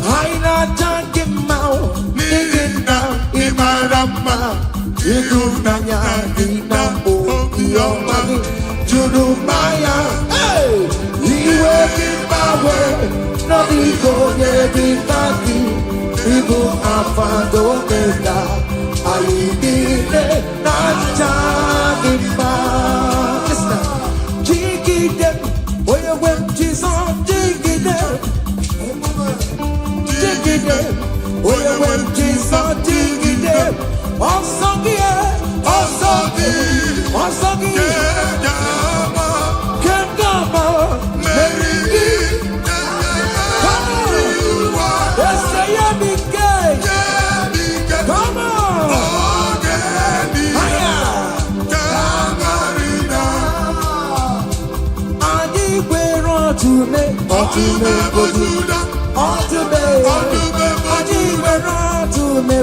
I not talking about. Digging down in my rama. Idunanya ina okiyomani Judumaya. Hey, iwe kibawe no iko yedikaki ibu afando meda aidine na chagima. Listen, jigide oye when Jesus jigide oye when Jesus jigide. Osongie, Kengama, Mary, come on, let's say come on, Adi we're on to me, Adi we're on to me,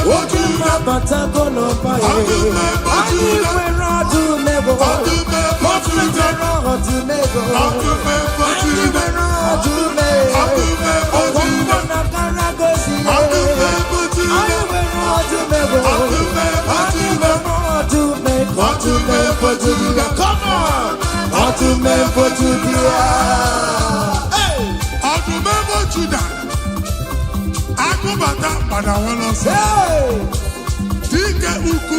Oju mabata kono paye. Ani wera du mego. Hospital du mego. Ani wera du mego. Okongo na karagosi. Ani wera du mego. Ani wera du mego. Du mego du dia. Come on. Du mego du dia. Hey. Du mego du dia. Akubata pada wala se. Dike uku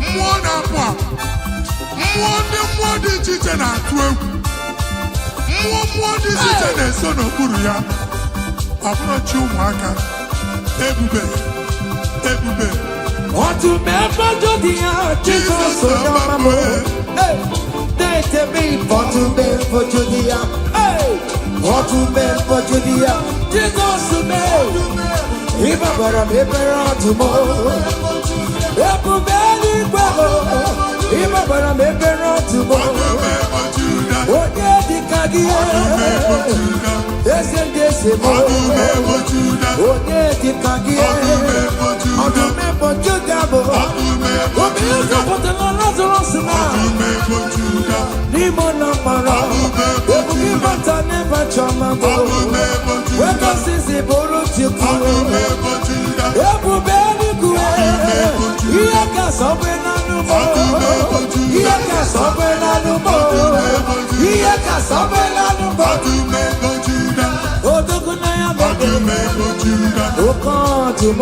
mmụọ na-apụ apụ. Mmụọ dị iche iche na-atụ egwu. Mmụọ dị iche iche na-eso n'okpuru ya. Ọbụrụ chi ụmụaka. Ebube. Otu mebe jodi ya Jizọs onye ọma m. Na-ete m otu mebe jodi ya. Otu mebe jodi ya Jizọs mee. Ịbabara m ebere ọdụm. Ebube eluigwe o. Ịbabara m ebere ọdụm. Onye dịka gị eze ndị eze m. Onye dịka gị ọdụm ebo Juda bụ. Obi ụzọ pụtara Lazarus na n'ime ụlọ mkpọrọ. Ebube ịbata n'ebe chọma bụ. Wekọsịsị bụrụ Chukwu. Ebube eluigwe ihe ka sọgbe n'anụmọ. Ihe ka sọgbe n'anụmọ. Ihe ka sọgbe n'anụmọ. Odogwu na ya bebe. Oke ọdụm.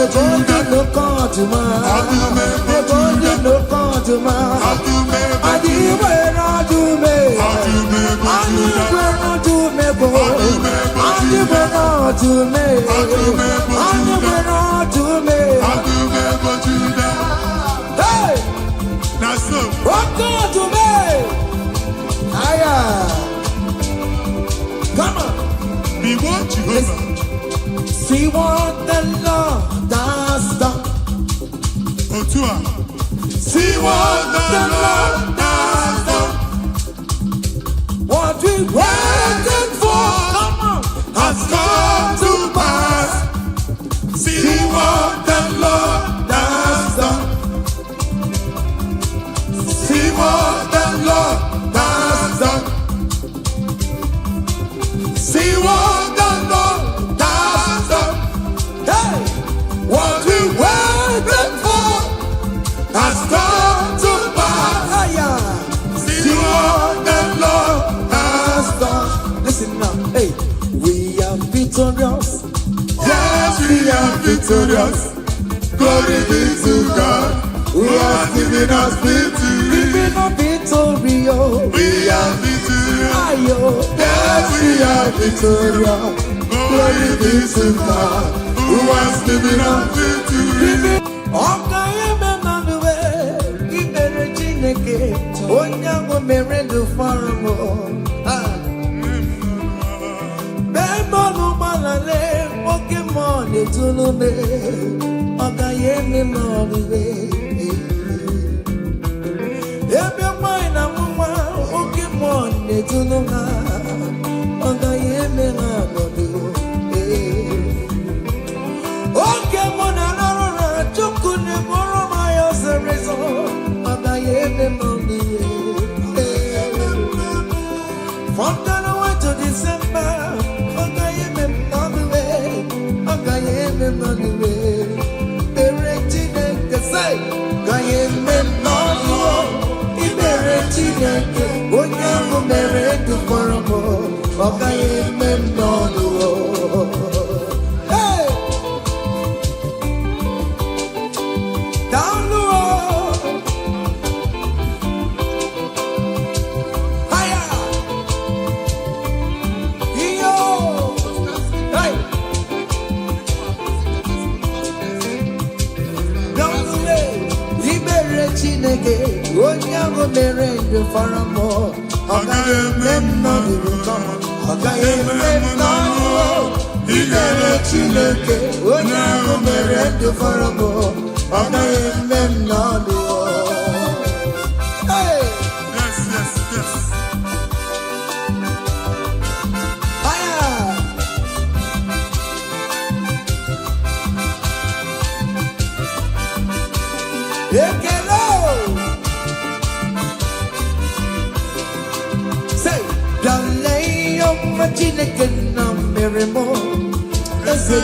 Ebe ndị n'oke ọdụm. Ebe ndị n'oke ọdụm. Adị nwere ọdụm. Adị nwere ọdụm ebo. Adị nwere ọdụm. Adị nwere ọdụm. Hey! Oke ọdụm. Aya. Come on. See what the Lord has done. See what the Lord has done. What we waited for, come on, has come to pass. See what the Lord has done. See what the Lord has done. See what the Lord has done. Hey, what we waited for has come to pass. victorious. Glory be to God, who has given us victory. Giving us victory, oh. We are victorious. Ayo, Yes, we are victorious. Glory be to God, who has given us victory. From January to December, on the way,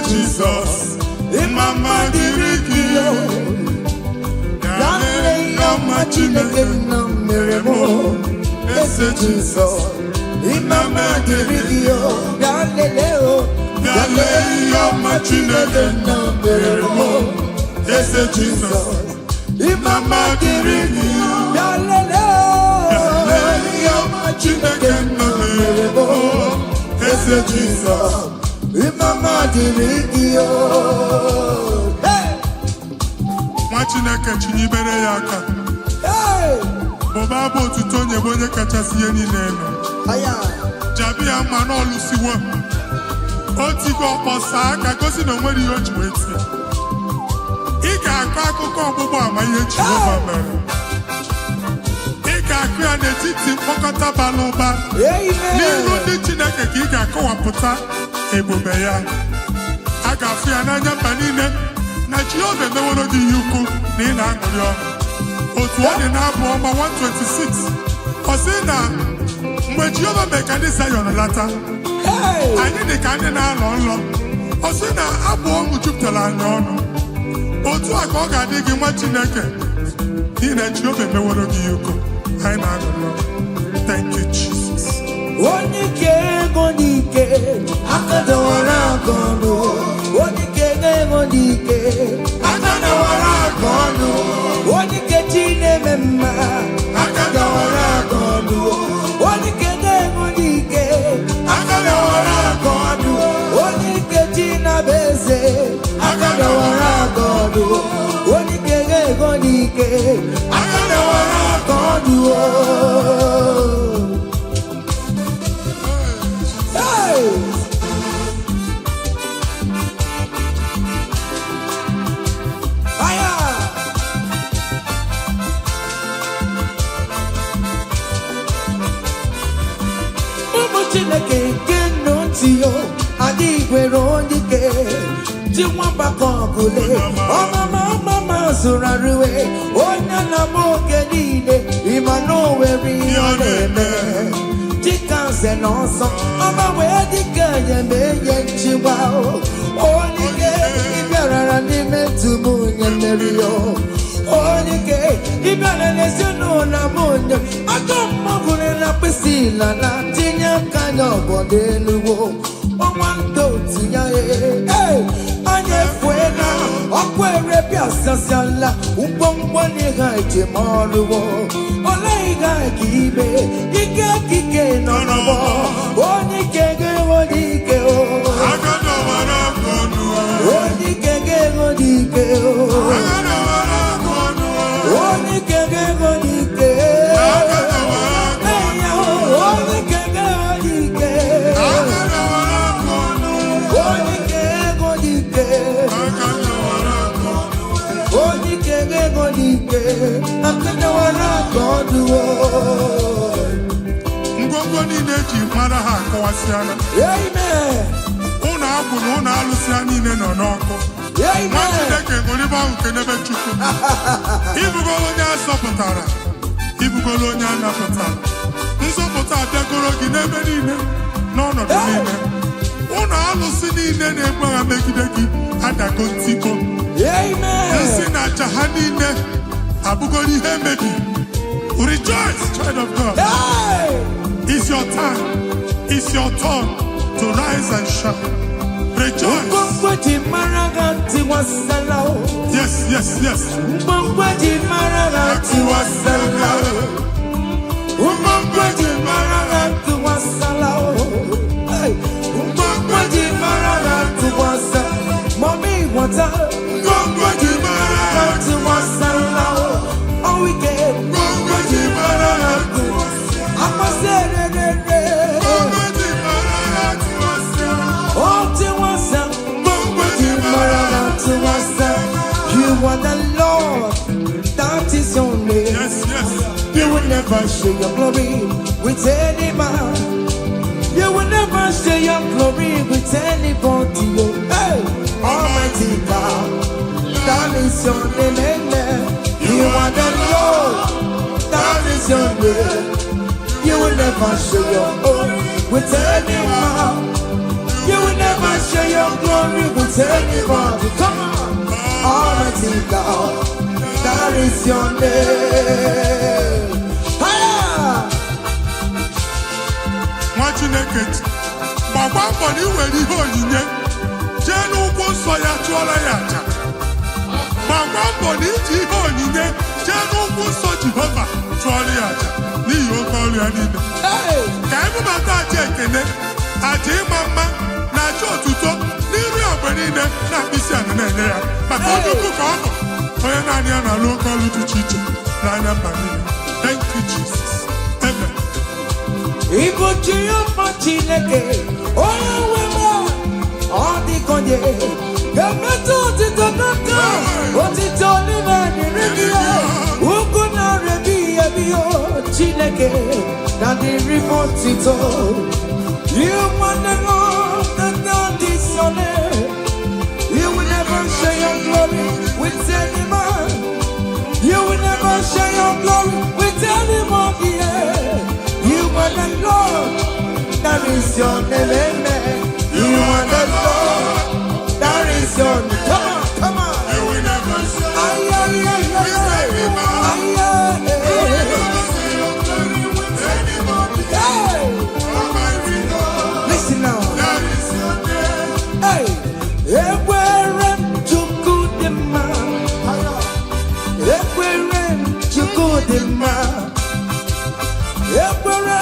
Jesus, in my mind, Jesus, in my mind, Machineke chinyibere ya aka. Bọba bụ otuto onye bụ onye kachasị ihe niile eme. Jabi ya mma n'ọlụsiwo. O tigo ọkpọsa aka gosi na onwere ihe o ji wee tie. Ị ga-akọ akụkọ ọgbụgbọ ama ihe Jehova mere. Ị ga-akụ ya n'etiti mkpọkọta bara ụba. N'ihu ndị Chineke ka ị ga-akọwapụta ebube ya. A ga-afụ ya n'anya mba niile na Jehova emeworo gị ihe ukwu na ị na-aṅụrị ọṅụ. Otu ọ dị n'abụ ọma 126 ọ sị na mgbe Jehova mee ka ndị Zayọn lata, anyị dị ka ndị na-alọ nlọ. Ọ sị na abụ ọṅụ jupụtara anyị ọnụ. Otu a ka ọ ga-adị gị nwa Chineke n'ihi na Jehova emeworo gị ihe ukwu. Anyị na-aṅụrị ọṅụ. Thank you, Jesus. Onike ego n'ike aka dọwara aka ọnụ. Onike ego n'ike aka dọwara aka ọnụ. Onike chi na-eme mma aka dọwara aka ọnụ. Onike ego n'ike aka dọwara aka ọnụ. Onike chi na-abụ eze aka dọwara aka ọnụ. Onike ego n'ike aka dọwara aka ọnụ. Chineke nke ntio adịghị nwere onye ike ji nwamba ka ọgụle ọmama zụrụ arụwe onye na-ama oge niile ịma na o nwere ihe ọ na-eme dịka nze na ọsọ ọma wee dịka nyeme enye nchịgba onye ike ịbịarara n'ime ntụm onye mmeri ya onye ike ịbịara n'ezinụlọ m onye ajọ mmagụrụ na mkpịsị ila na tinye aka anya ọgọdọ eluwo ọnwa ndị otu ya anya efuela Okwere biasasala umbongwani gaje maruwo olai gaje ibe ike no oni kege o Agada wara konu. oni kege o Agada wara konu. oni kege Agada wara konu. oni kege Agada wara konu. oni kege Agada wara konu. oni kege akada wara koduo. Ngwongwo niile ji mara ha akọwasịala. Amen. Ụnọ abụ na ụnọ alụsịa niile nọ n'ọkụ. Nwa Chineke ṅụrịba ahụ nke n'ebe Chukwu. Ibugolo onye azọpụtara, ibugolo onye anapụtara. Nzọpụta abịagoro gị n'ebe niile, n'ọnọdụ niile. Ụnọ alụsị niile na-egbu agha megide gị adago ntiko. Nsị na aja ha niile abụgoro ihe emebi. Rejoice, child of God. It's your time. It's your turn to rise and shine. Rejoice. Yes, yes, yes. Mommy, what's up? Oh, we get you are the Lord, that is your name. Yes, yes. You will never share your glory with any man. You will never share your glory with anybody. Hey, Almighty God, that is your name. Amen. You are the Lord, that is your name. You will never share your glory with any man. You will never share your glory with anybody. Come on. Almighty God, that is your name. Nwa Chineke, gbagba mbọ na iwere ihe onyinye jee n'ugwu nsọ ya chụọrọ ya aja. Gbagba mbọ na iji ihe onyinye jee n'ugwu nsọ Jehova chụọrọ ya aja n'ihi oke ọrụ ya niile. Ka ebubata aja ekele, aja ịma mma na aja otuto n'iru ya mgbe niile na mkpịsị ala na-enye ya maka onye ukwu ka ọ bụ onye naanị ya na-alụ oke ọrụ dị iche iche n'anya mba niile. Thank you, Jesus. Amen. Ibu Jehova Chineke, onye nwe m, ọ dịkonye, ga-emetụ otito n'aka, otito n'ime dịrị gị ya, ugwu na-erebi ebi Chineke, na dịrị m otito. You want the Lord, that is your name. You will never share your glory with any man. You will never share your glory with anybody. You are the Lord, that is your name. Amen. You are the Lord, that is your name. Come on, come on. You will never share listen now. that is your name. Hey, Ekwere Chukwudimma. Ekwere Chukwudimma. Ekwere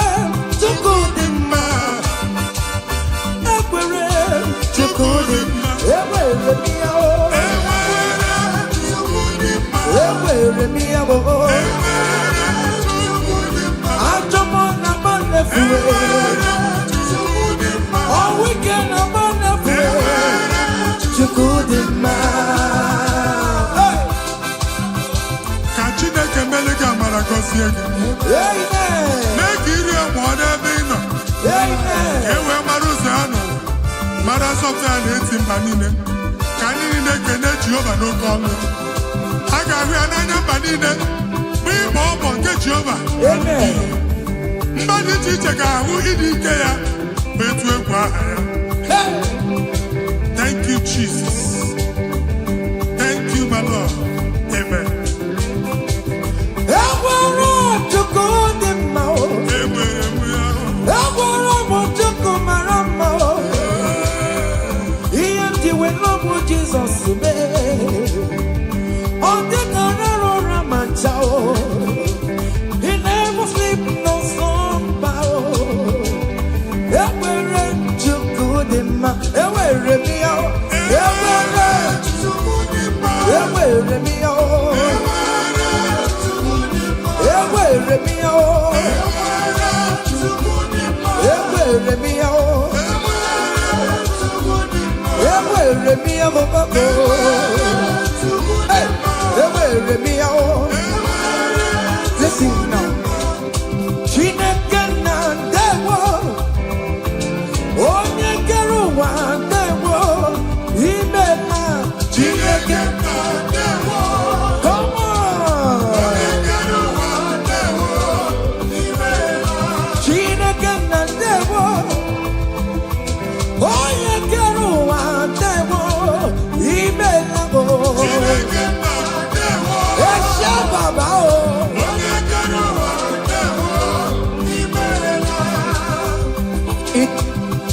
Chukwudimma. Ekwere Chukwudimma. Ekwere miya o. Ekwere miya o. Ajomo na manefuwe. Oh, we can abandon Chukwudimma. Ka Chineke mele gị amara gọzie gị. Amen. Mee ka iri amụọ n'ebe ị nọ. Amen. Ka e wee mara ụzọ ya nọ. Mara asọpụta ya na-eti mba niile. Ka anyị niile kene Jehova n'oke ọnụ. A ga-ahụ ya n'anya mba niile. Bụ ịbọ ọbọ nke Jehova. Amen. Mba dị iche iche ga-ahụ ịdị ike ya. Bụ etu egwu aha ya. Thank you, Jesus. Thank you, my Lord. Amen. Ekwere Chukwudimma. Enwere m ya. Ekwere m Chukwu mara mma. Ihe m ji wee lọbụ Jizọs. me. On the Carrera Manchao, he never sleep no slumber. Ever to good in my ever me out, ever to good in my ever me out, ever me out, ever me out. Listen now. Chinekana dewo, onyekeruwa dewo, imena. Chinekana dewo, come on. Onyekeruwa dewo, imena. Chinekana dewo, onyekeruwa dewo, imena. Chinekana dewo, esha baba o.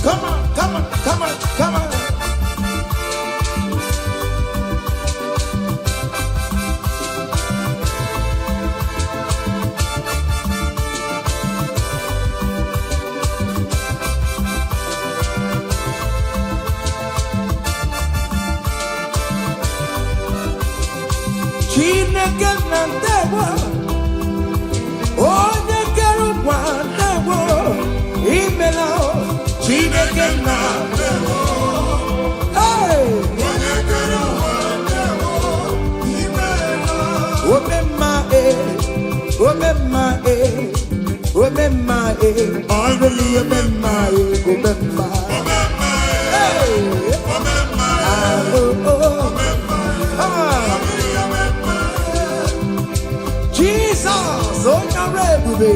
Come on, come on, come on, come on. Chineke na ndewo, onye kere ụwa ndewo, imela o. Chineke na ndewo, onye kere ụwa ndewo, imela. Omemma omemma omemma ọrụli omemma omemma. Jesus, onye ọrụ ebube.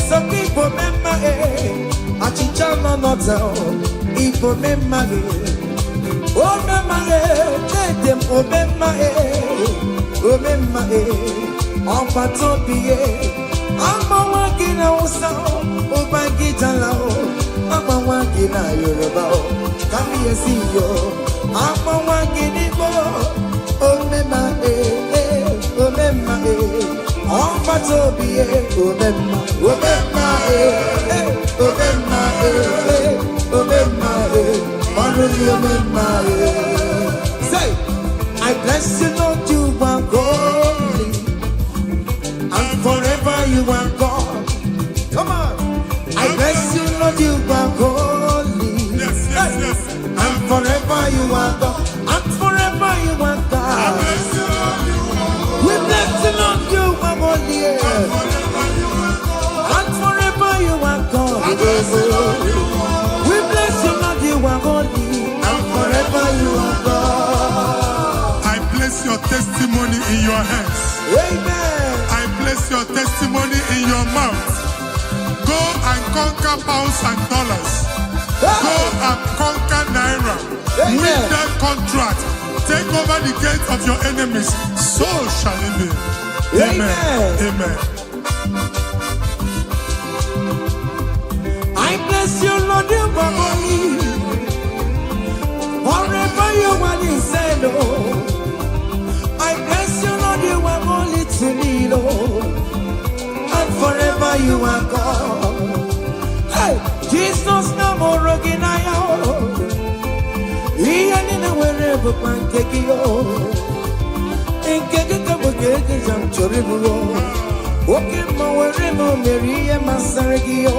Some people remember Achicha no notel. People remember oh remember let them remember on patopie. I'm a walking house, oh my guitar, I'm a walking out Yoruba. Come here, see you. I'm a walking in oh remember on patopie. Say, I bless you, Lord, you are holy, and forever you are God. Come on, I bless you, Lord, you are holy, and forever you are God, and forever you are God. We bless you, Lord, you are holy, and forever you are God. We bless you, Lord, you are holy, and forever you are God. I place your testimony in your hands. Amen. I place your testimony in your mouth. Go and conquer pounds and dollars. Go and conquer naira. Amen. Win that contract. Take over the gate of your enemies. So shall it be. Amen. Amen. I bless you, Lord, you are holy. Forever you are inside, Lord. I bless you, Lord, you are holy to me, Lord. And forever you are God. Hey, Jesus, no more again I am. He and in a wherever pancake you. In Kaka jam choribulo. Okay, my wherever Mary and Masaragio.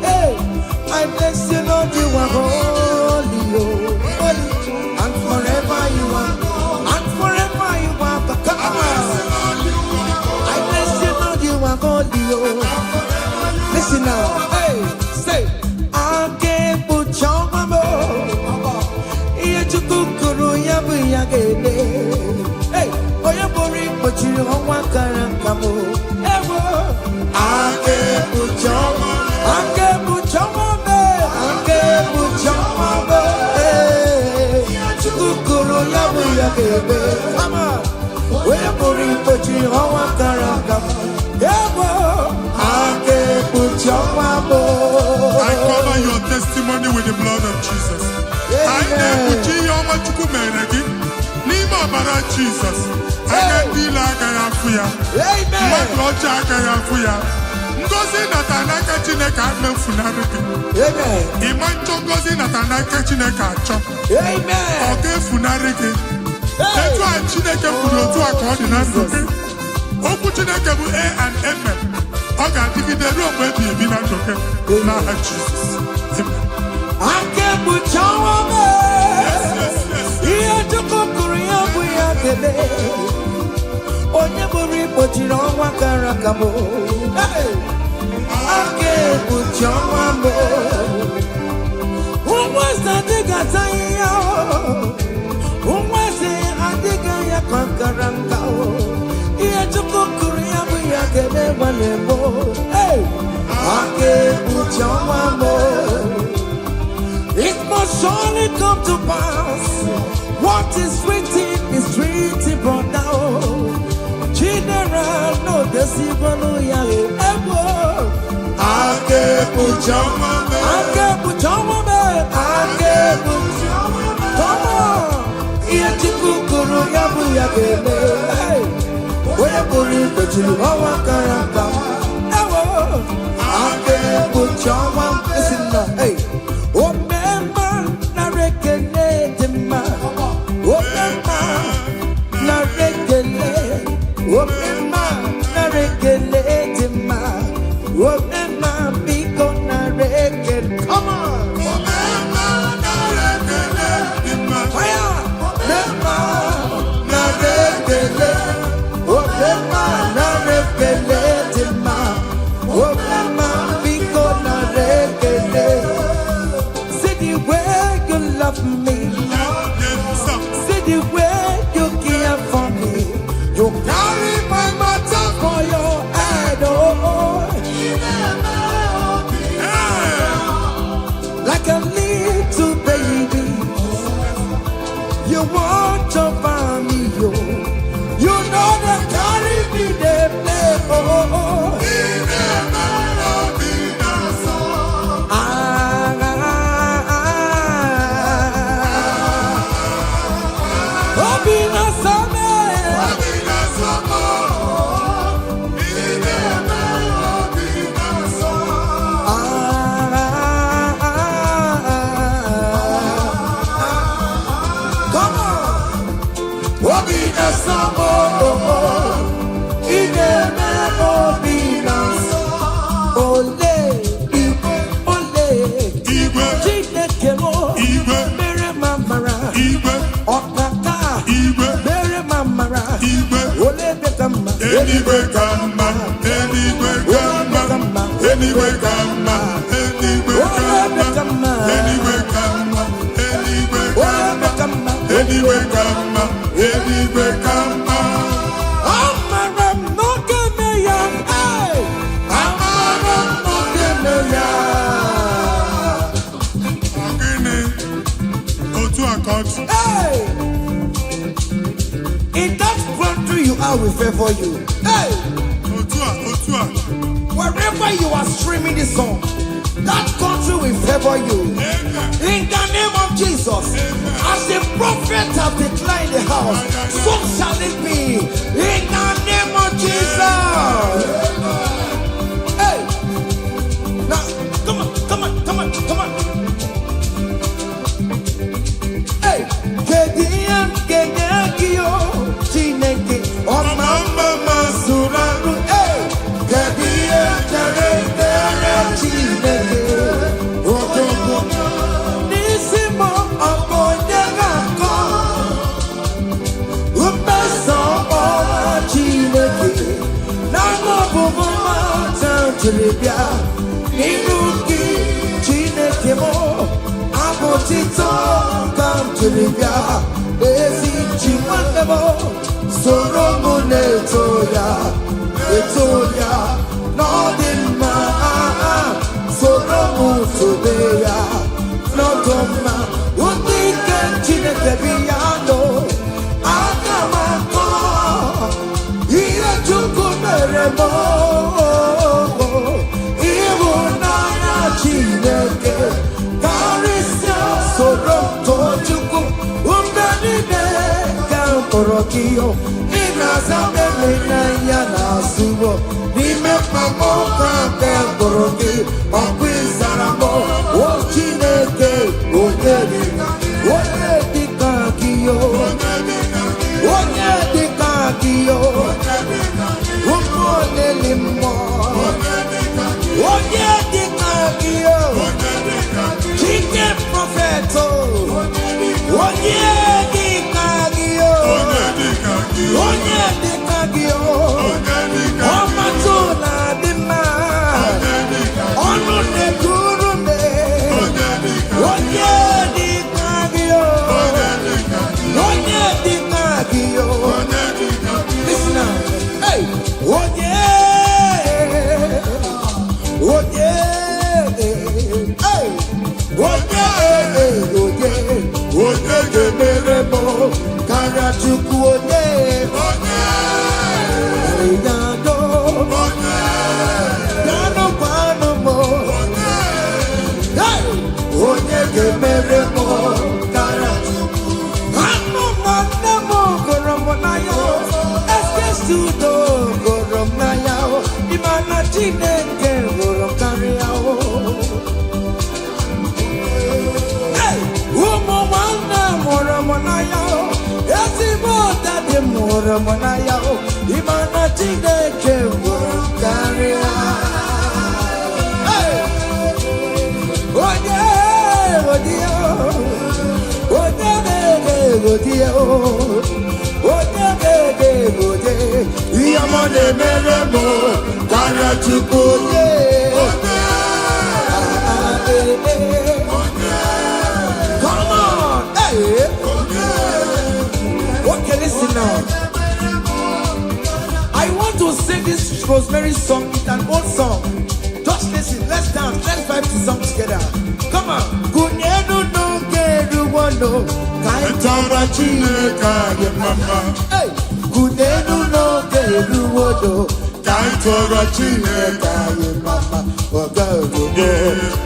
Hey, I bless you, Lord, you are holy, holy, and forever you are, and forever you are. Come on, I bless you, Lord, you are holy, listen now, hey, say, I can't put your mama. Hey, oh, you're boring, but you don't want to come. Ever, I can't put your mama. I can't put your mama. I can't put your mama. Jesus. Amen. Ngozi natanaka Chineke amefunarịgị. Amen. Imancho ngozi natanaka Chineke achọ. Amen. Ọ ga-efunarịgị. Etu a Chineke kwuru otu a ka ọ dị na ndụ gị. Okwu Chineke bụ A and Amen. Ọ ga-adịgide ruo mgbe ebi ebi na ndụ gị. N'aha Jizọs. Amen. Ake bụ chawa me. Ihe Chukwu kwuru ya bụ ya ga-eme. Onye bụrụ igbochiri ọnwa kara aka m. Ake bụ chawa me. Ụmụazị adịghị ata ya. Ụmụazị adịghị ya ka kara nka. Ihe Chukwu kwuru ya bụ ya ga-eme nwanne m. Ake bụ chawa me. It must surely come to pass. What is written is written, brother. General, no, the Sibano Yale. Come on. Yatikukuru Yabu Yagele. Where will you go to our Karaka? Listen now, hey. In that country you are, we favor you. Hey! Wherever you are streaming this song, that country will favor you. In the name of Jesus, as the prophet have declared the house, so shall it be. In the name of Jesus. Hey! Now, come on. Hey! yo. Nina zamele na yana subo. Nime mamo kante boroki. Okwizaramo. Ochineke. Onyedika. Onyedika kiyo. Onyedika kiyo. Umonelimo. Onyedika kiyo. Chicken propheto. Onyedika kiyo. Onyedika kiyo. Omatuna dima. Onune kurume. Onyedika kiyo. Onyedika kiyo. Listen now. Hey. Hey. Meremo, Karachuku, Nado, Nano Panomo, Meremo, Karachuku, Hano Goromonayo, Eskestudo, Goromonayo, Imana Chineke, Gorokariao. Monayo, Imana Chineke Karia. Hey, oh yeah, oh yeah, oh yeah, oh yeah, Yamane Meremo, Karachukuye. Come on, hey. Okay, listen now. I want to sing this Rosemary song. It's an old song. Just listen. Let's dance. Let's vibe the song together. Come on. Kunyenu no keru wano. Kaitara chineka ye mama. Hey. Kunyenu no keru wano. Kaitara chineka ye mama.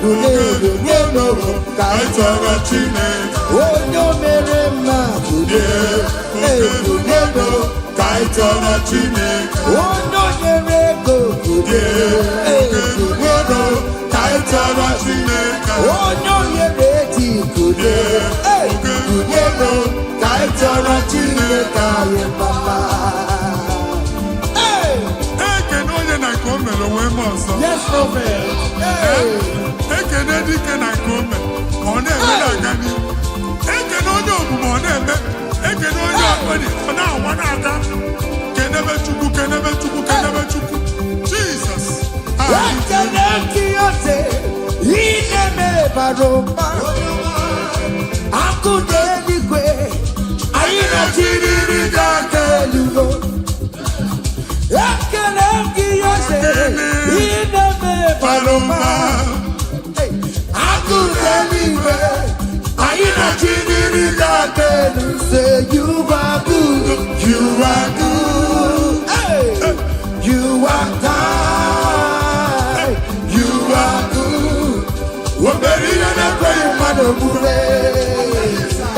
Kunyenu no kaitara chineka. Onyo merema kunyenu. Hey. Kunyenu. Kaitara chineka. Onyo merego kunyenu. Kunyenu. Kaitara chineka. Onyo mereti kunyenu. Kunyenu. Kaitara chineka ye mama. Yes, prophet. Hey. Ekene dike na kome. Ona eme na gani. Ekene onye omume ona eme. Ekene onye akwani. Ona awana aga. Kenebe chukwu, kenebe chukwu, kenebe chukwu. Jesus. Ekene kiyote. Ineme baroma. Akude ligwe. Ayina chiriri gakelugo. Ekene kiyote. Ineme baroma. Akudeliwe, Ayina chidiri gatelu. Say you are good, you are good, hey. You are kind, you are good. Waberiya na kwe madobure.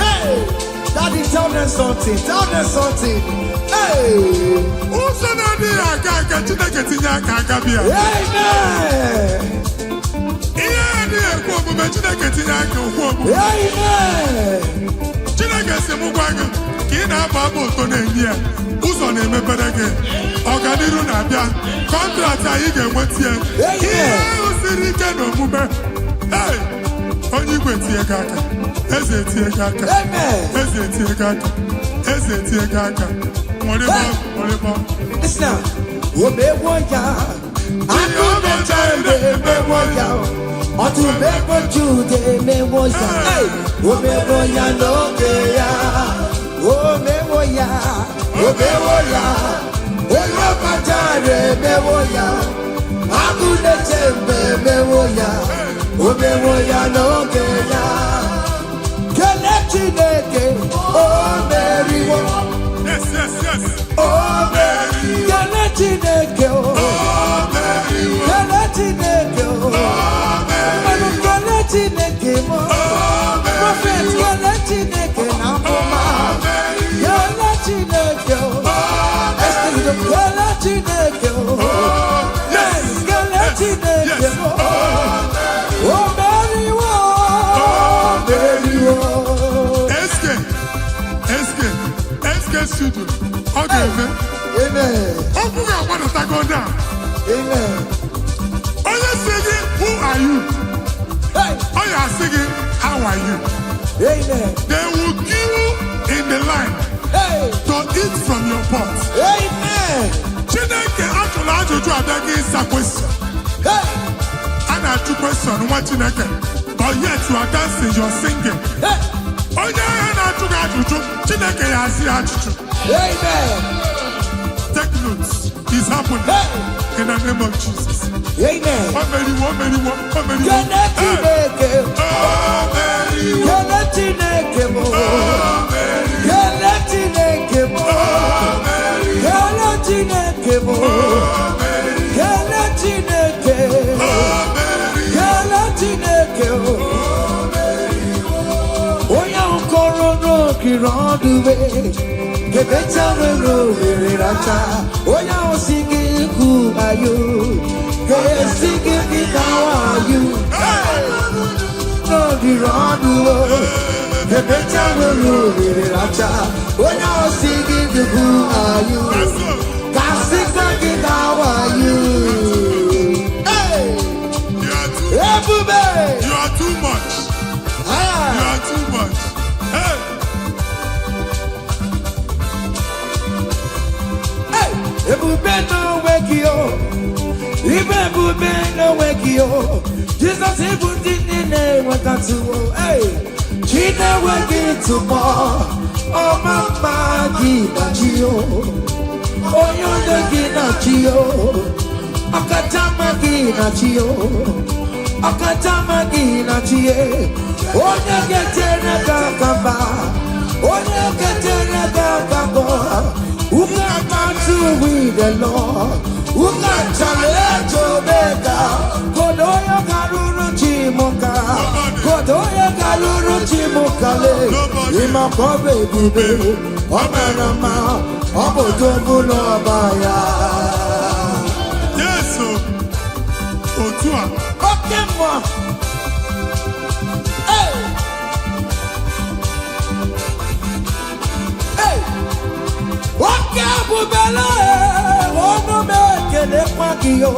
Hey, Daddy, tell them something, tell them something. Hey, Uso na di aga Chineke tinye aka aga bia. amen. Chineke tinye aka okwu omume. Amen. Chineke si mụ gwa gị ka ị na-aba abụ ụtọ na-enye ya ụzọ na-emepere gị ọganiru na-abịa kọntraktị anyị ga-enweta ya ihe ahụ siri ike n'omume. Onye igwe tie gị aka, eze tie gị aka, eze tie gị aka, eze tie gị aka. Nwere Listen now. Omewoya, Akumecha Omewoya, Otumebo Jude Omewoya, Omewoya Nogeya, Omewoya, Omewoya, Omewoya Omewoya, Akumecha Omewoya, Omewoya Nogeya, Kenechineke, Omeriwo. Yes. Oh, Mary, Chineke, oh, Mary, Chineke, oh, Mary, Chineke, oh, Prophet, Chineke, Namoma, Chineke, oh, Chineke, Oh, yes. Kele Chineke, Yes. Oh, oh Mary, oh Mary, oh. SK studio. Okay, man. Amen. Open your mouth and go down. Amen. Oh, you're singing, who are you? Hey, Oh, you are singing, how are you? amen. They will queue in the line Hey, to eat from your pot. amen. Chineke actually ajụjụ abịaghị ịsa question. Hey, A na-ajụ question nwa Chineke. But yet you are dancing, you are singing. hey, Onye ahụ na-ajụ gị ajụjụ, Chineke ya asị ya ajụjụ. amen. Take notes. It's happening. Hey, In the name of Jesus. amen. O meriwo, o meriwo, o meriwo. Kele Hey. Chineke, O meriwo, Kele Chineke, o meriwo, Kele Chineke, o meriwo, Kele Chineke, o meriwo, Kele Chineke, o meriwo. Kele Chineke, onye nkọrọ n'okiri ọdụwe, kebecha nwere ohere racha, onye ahụ si gị kụ ayụ, ga-esi gị gị dawa ayụ, n'okiri ọdụwe, kebecha nwere ohere racha, onye ahụ si gị kụ ayụ, ga-esi gị dawa ayụ. Hey! You are too, Ebube! you are too much. You Ah! are too much. Hey. Hey! Ebube n'onwe gị o, ibe ebube n'onwe gị o, Jizọs ịbụ ndị niile enwetatụwo, hey! Chi na-enweghị ntụpọ, ọma mma gị na chi o, onye onye gị na chi o, ọkachamma gị na chi o, ọkachamma gị na chi e, onye ga-etere gị aka mba, onye ga-etere gị aka mbọ. Who can battle with the Lord? Who can challenge Omega? Kodoya Karuru Chimoka, Kodoya Karuru Chimokale, Imakobe Bibe, Omanama, Obodobulo Baya. Yes, so. Otua. Okay, moi. Hey! Hey! Okay, Bubela, ono mekele kwakio.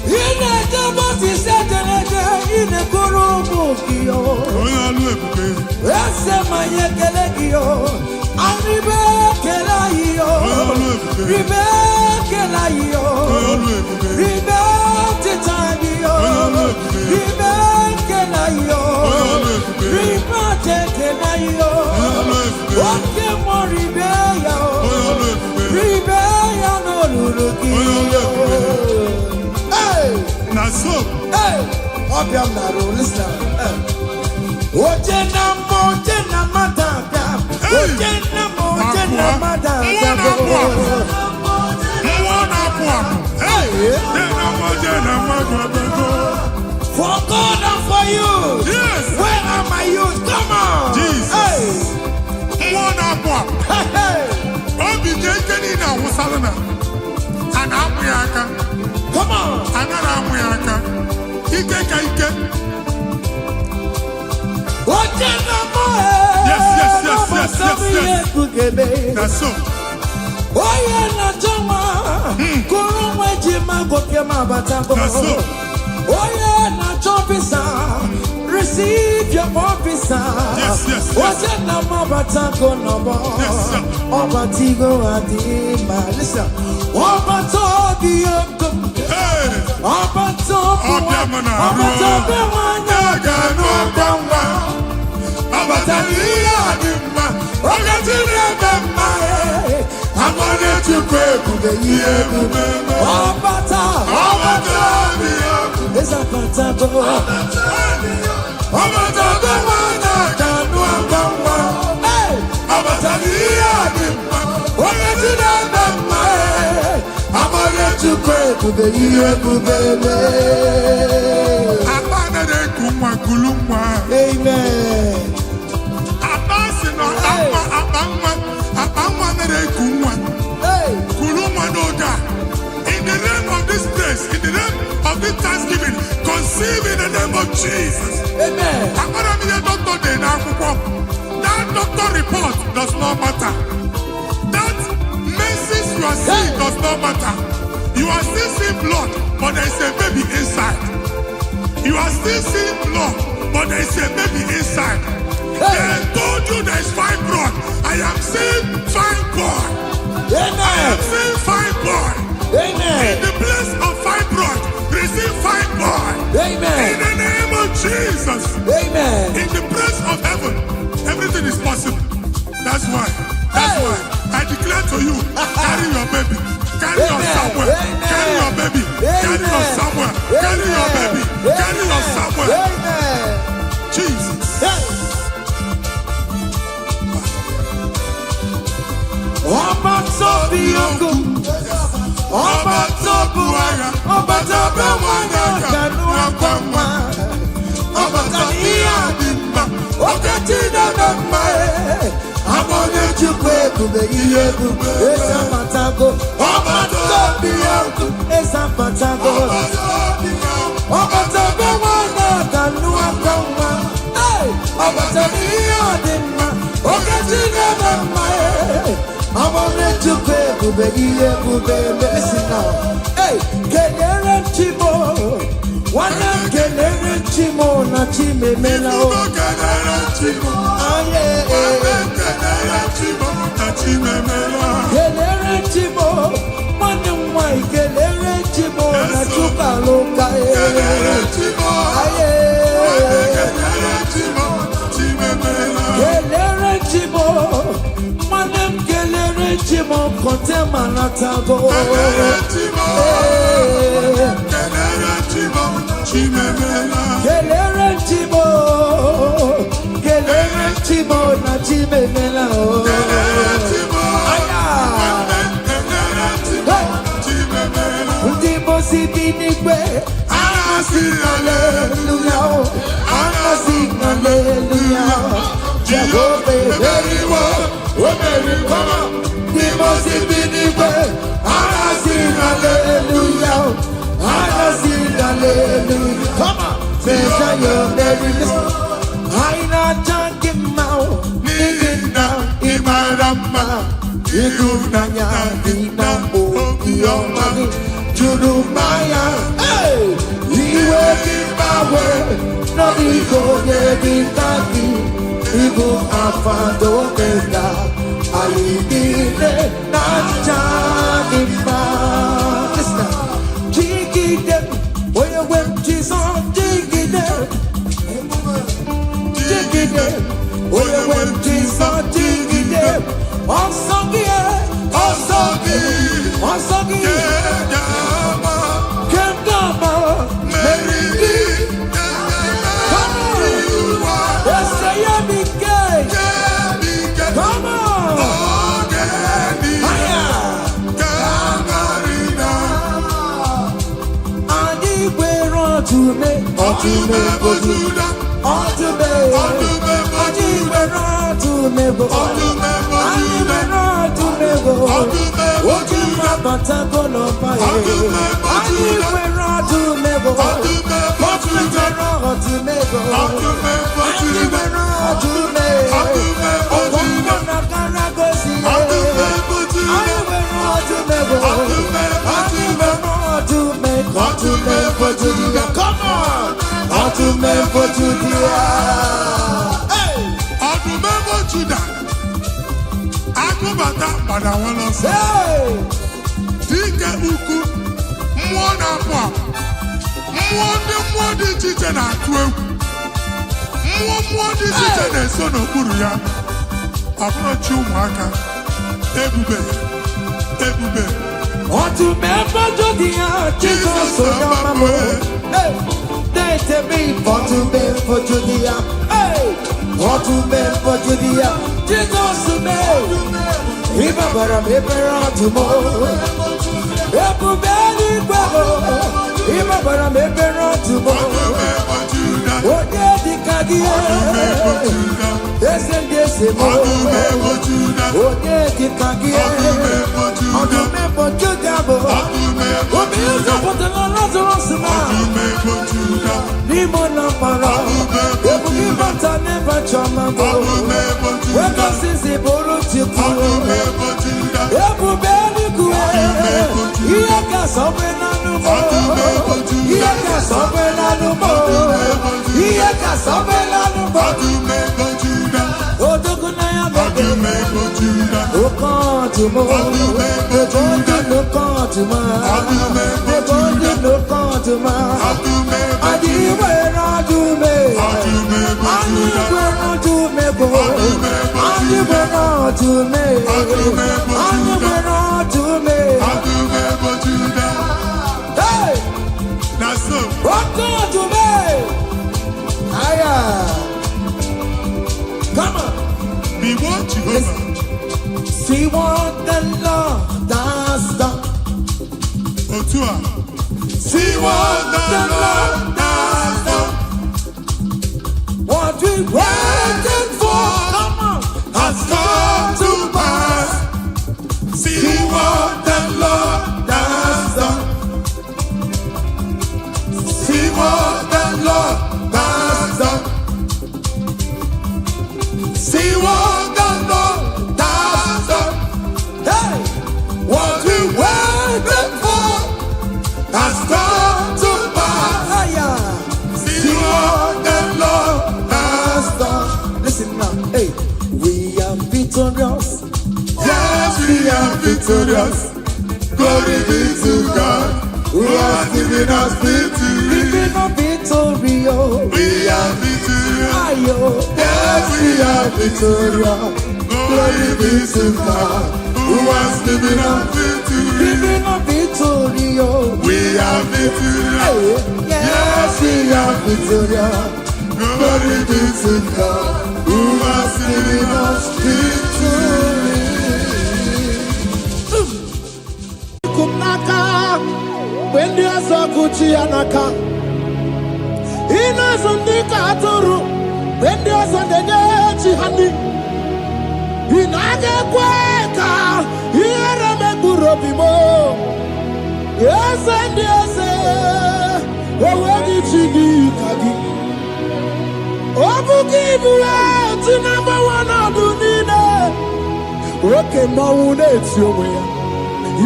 Ine jaboti setelege, ine kurumukio. Onye ọlụ ebube. Ese mayekele kio, aribe kelayo, ribe kelayo, ribe titayo, ribe kelayo, ribe tekelayo, oke mo ribe ya, ribe ya no lulukiyo. Hey, Na so. hey, obiam na ro, listen. Oje na madada, oje na madada. Nwa na-apụ apụ. Hey. Na mmadụ. For God and for you. Yes. Where are my youth? Come on. Jesus. Hey. Nwa na-apụ apụ. Hey, hey. Obi dị ike niile awụsala na. A na-amụ ya aka. Come on. A na-amụ ya aka. Ike ka ike. Oje na mo. Yes. Na so. Oye na joma. Kuru mweji magoke mabatango. Na so. Oye na chopisa. Receive your officer. Yes. Oje na mabatango nobo. Yes, sir. Obatigo adima. Listen. Obatobi yoko. Hey. Obatobi Obiamana. Obatobi wanya gano dama. Abataniya dị mma. Oge Chineke mma. Amara Chukwu ebube ihe ebube. Obata Ọbatabi ọkụ. Esa patago. Ọbatabi nwanyị ga-anụ agbanwa. Abataniya dị mma. Oge Chineke mma. Amara Chukwu ebube ihe ebube. Akpa na-eku nwa kulu nwa. Amen. Akpa si nọ akpa nwa na-eku nwa. Hey. Kulu nwa it thanksgiving. Conceive in the name of Jesus. Amen. That doctor report does not matter. That messes you are seeing does not matter. You are still seeing blood, but there is a baby inside. You are still seeing blood, but there is a baby inside. They told you there is fibroid. I am seeing fibroid. I am seeing fibroid. In the place of fibroid, receive fibroid. In the name of Jesus. In the place of heaven, everything is possible. That's why I declare to you, carry your baby. Carry your somewhere. Carry your baby. Carry your somewhere. Carry your baby. Carry your somewhere. Jesus. Ọba tó bí ogun, ọba tó bu ara, ọba tó bẹ wọn dànù ọgbọ̀nma, ọba tó ní àdìmá, ọkẹ tí dàgbà mma ẹ, àwọn ojúkọ ebùbẹ iye ebùbẹ ẹsẹ pàtàkó, ọba tó bí ogun ẹsẹ pàtàkó, ọba tó bẹ wọn dànù ọgbọ̀nma, ọba tó ní àdìmá, ọkẹ tí dàgbà mma ẹ. I'm on it to pay, baby, listen now. Hey, Kenere Chimo, one of Kenere Chimo, not Chime Melo. Kenere Chimo, one of my Kenere Chimo, not Chupaloka. Kenere Chimo. Chimo kontema natago. Kelere chimo na chimemela. Ndimo sibinigwe, anasi hallelujah, anasi hallelujah. Jehovah very well, very come. Hallelujah, hallelujah. Come on, say your name. I not talking now, living now in my rama. You do not know, your money, you do my. Hey, you will give my word, no ego, give you go Alpha Omega. I need it, not Janima. Listen, jiggy them, where you went, Jesus, jiggy them. Jiggy them, where you went, Jesus, jiggy them. On Sunday, on Sunday, on Sunday. Kendama, Mary, come on, let's say I'm gay. Come on. Come on, for Judea. Hey, for Judah. Akubata Badawana say, Tika Uku, Mwana Pop, Mwadi Chichen at 12, Mwadi Chichen and son of Kuruya. Approach you, Maka, Ebube. Want to remember Judea, Jesus, so hey. They tell me for to be for Judea. Hey, for to be for Judea. Jesus to me. Remember I'm here tomorrow. Everybody go. Remember I'm here tomorrow. Oh yeah, the Kadia. Yes and yes, oh yeah, the Kadia. On the member Judea. Oh, me is up for the Lazarus now. Imona para. Ebuki mata never chamambo. Weka sisi boro chitu. Ebu beli kue. Iyeka sobena numo. Iyeka sobena numo. Iyeka sobena numo. Odokunaya bebe. Okantumo. Ojondi lokantuma. Ojondi lokantuma. Adiwe na dume. Adiwe na dume bo. Adiwe na dume. Adiwe na dume. Hey! That's it. Okantume. Aya. Come on. Be what Jehovah. See what the Lord has done. Otua. See what the Lord has done. What we waited for, come on, has come to pass. See what the Lord has done. See what the Lord has done. See what the Lord has done. Hey, what we waited for has come to pass. See what the Lord has done. Listen now, hey, we are victorious. Yes, we are victorious. Glory be to God who has given us victory. Living a victory, oh. We are victorious. Ayo, Yes, we are victorious. Glory be to God who has given us victory. Living a victory, oh. We are victorious. Hey, yes, we are victorious. Glory be to God who has given us victory. Kumnaka, when you are so Gucci anaka. Ina sundika aturu, when you are so dejechi hani. Inage kweka, ira megurobimo. Yes and yes, owedi chidi kagi. Obukibu eti number one adunine. Oke maune etiyowe.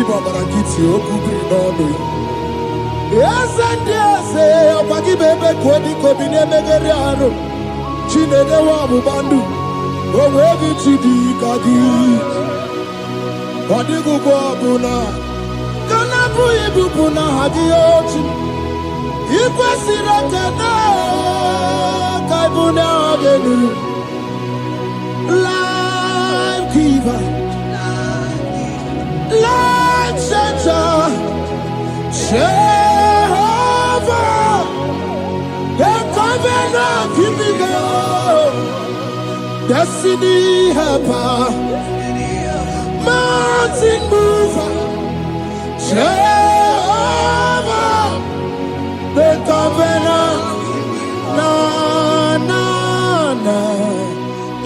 Ibabara kiti okubiri n'ọnụ ya. Eze ndị eze ọgbagi bebe kwedi kobi na-emegharị arụ. Chineke wa ọgbụgba ndụ. O wee gị chi dị ka gị. Ọ dịghị ụgwọ ọbụla. Ka na-abụghị ibubu na ha gị ochi. I kwesịrị ekele ka ịbụ na ha ga-enu. Life giver. Life changer, Jehovah, the covenant keeping God, destiny helper, mountain mover, Jehovah, the covenant, na na na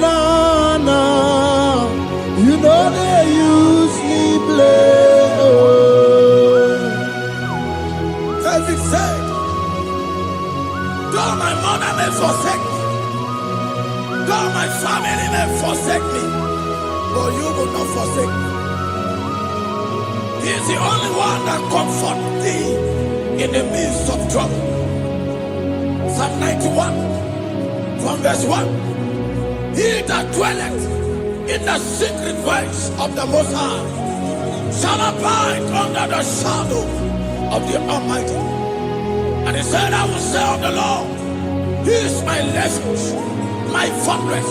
na na, you know they use me play. David said, though my mother may forsake me, though my family may forsake me, but you will not forsake me. He is the only one that comforts thee in the midst of trouble. Psalm 91, from verse 1. He that dwelleth in the secret place of the Most High shall abide under the shadow of the Almighty. And he said, I will say of the Lord, He is my refuge, my fortress.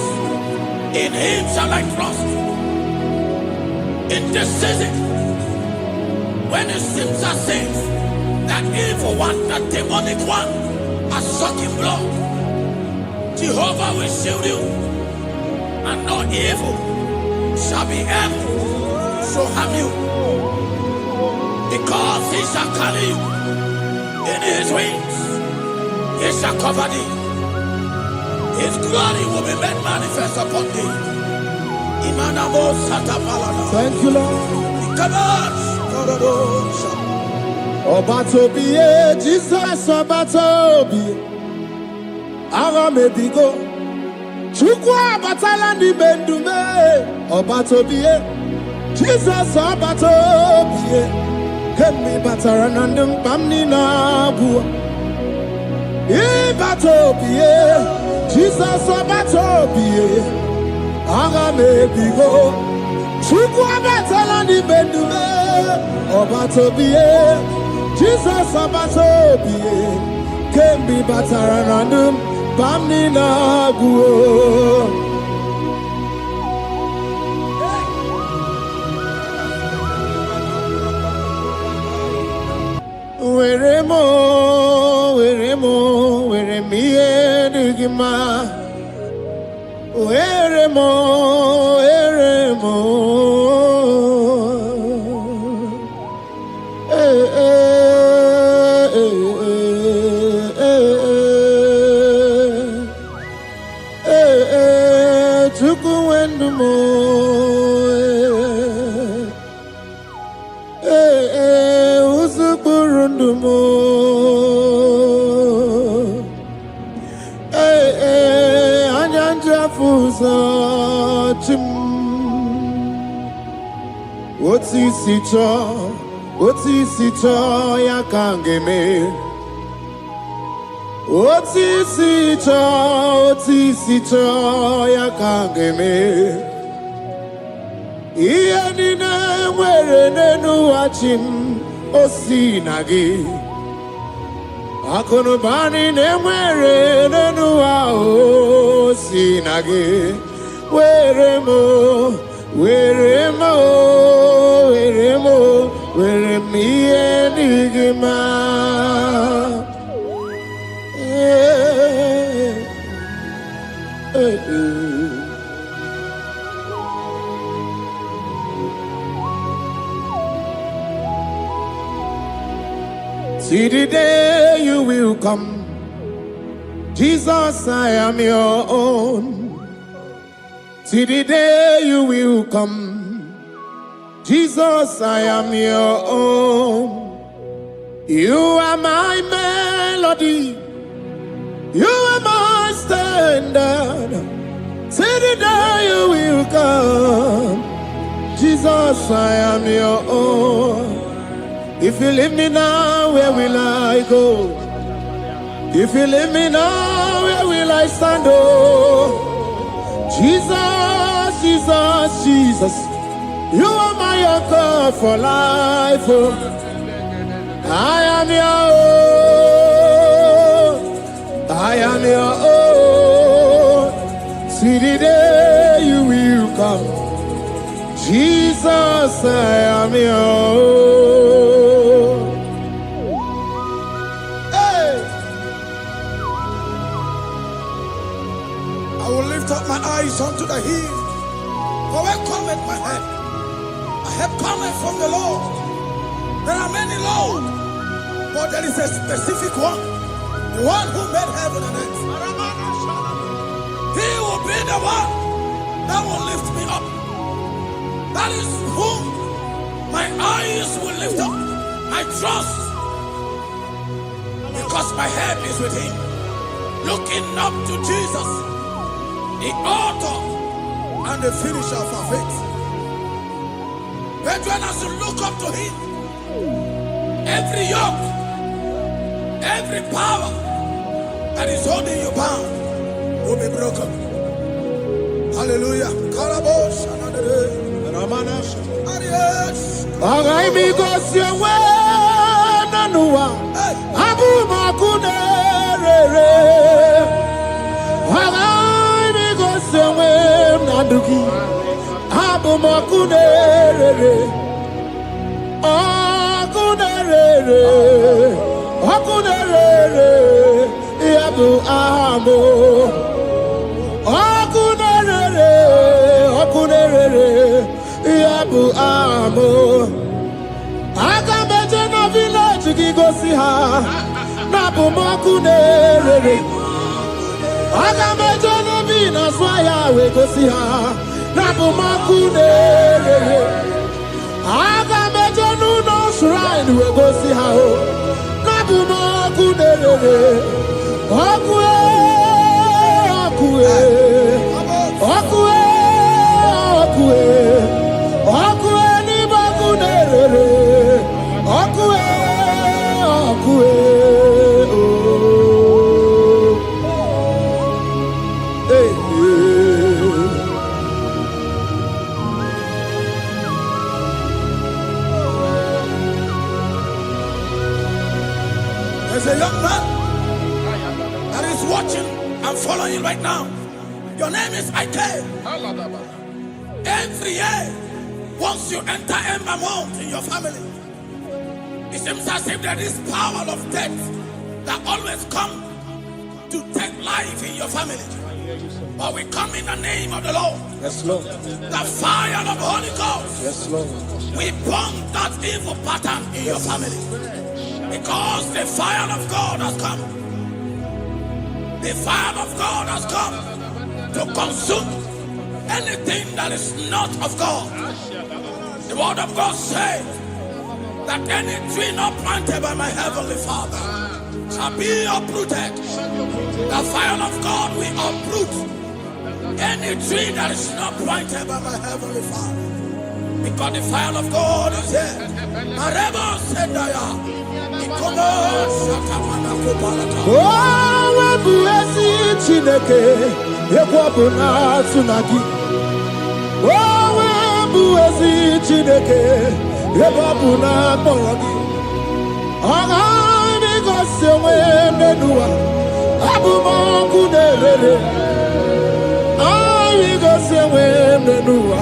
In Him shall I trust. In this season, when it seems as if that evil one, that demonic one, are sucking blood, Jehovah will shield you, and no evil shall be able to harm you, because He shall carry you in His wings. He shall cover thee. His glory will be made manifest upon thee. Thank you, Lord. Come on. Obatobi, Jesus, Obatobi. agha mebigo chukwa batala ndi bendume obatobie Jesus obatobie kemi batara na ndi mpamni na buwa ibatobie Jesus obatobie agha mebigo chukwa batala ndi bendume obatobie Jesus obatobie kemi batara na ndi mpamni na buwa. Weremo, weremiye digima. Weremo. Tukuendumo. Uzuburundumo. Anyanja fuza chim. Otisicho ya kangeme. Otisicho ya kangeme. Iye nine nwere nenu achim osinagi. Akonubani ne nwere nenu osinagi. Weremo, weremiye nigima. See the day you will come, Jesus, I am your own. See the day you will come, Jesus, I am your own. You are my melody, you are my standard. See the day you will come, Jesus, I am your own. If you leave me now, where will I go? If you leave me now, where will I stand? Oh, Jesus, you are my anchor for life. Oh, I am your own. I am your own. See the day you will come, Jesus, I am your own. I will lift up my eyes unto the hill. For where cometh my help? My help cometh from the Lord. There are many Lord, but there is a specific one. The one who made heaven and earth. He will be the one that will lift me up. That is whom my eyes will lift up. I trust. Because my help is with him. Looking up to Jesus, the author and the finisher of our faith. Brethren, as you look up to him, every yoke, every power that is holding you bound will be broken. Hallelujah. Karabosh. Abu makunere, Yabu amo, Yabu amo. Agameje na village gigosi ha, Nabu makunere. Agameje na vina swaya we gosi ha, Nabu makunere. Agameje no shrine we gosi ha, Nabu makunere. There's a young man that is watching and following right now. Your name is Ike. Every year, once you enter Ember Mount in your family, it seems as if there is power of death that always come to take life in your family. But we come in the name of the Lord. Yes, Lord. The fire of the Holy Ghost. Yes, Lord. We burn that evil pattern in your family. Because the fire of God has come. The fire of God has come to consume anything that is not of God. The word of God says that any tree not planted by my heavenly Father shall be uprooted. The fire of God will uproot any tree that is not planted by my heavenly Father. Because the fire of God is here. Marebo Sendaya. Oh, buesi Chineke, ekwabu na tsunagi. Oh, buesi Chineke, ekwabu na kpọrọgi. Ọga mi gosi onwe menua, abụmọkụ na-erere. Anyị gosi onwe menua,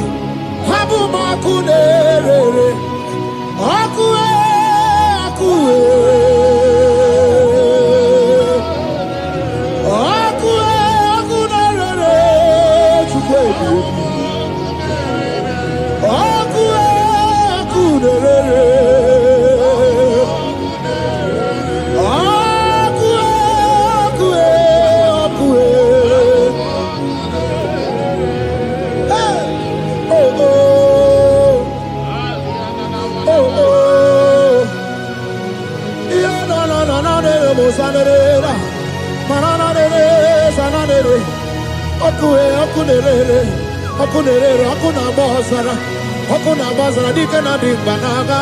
abụmọkụ na-erere. Ọkụ ọkụ na-agba ọzara dike na dị mkpa na-aga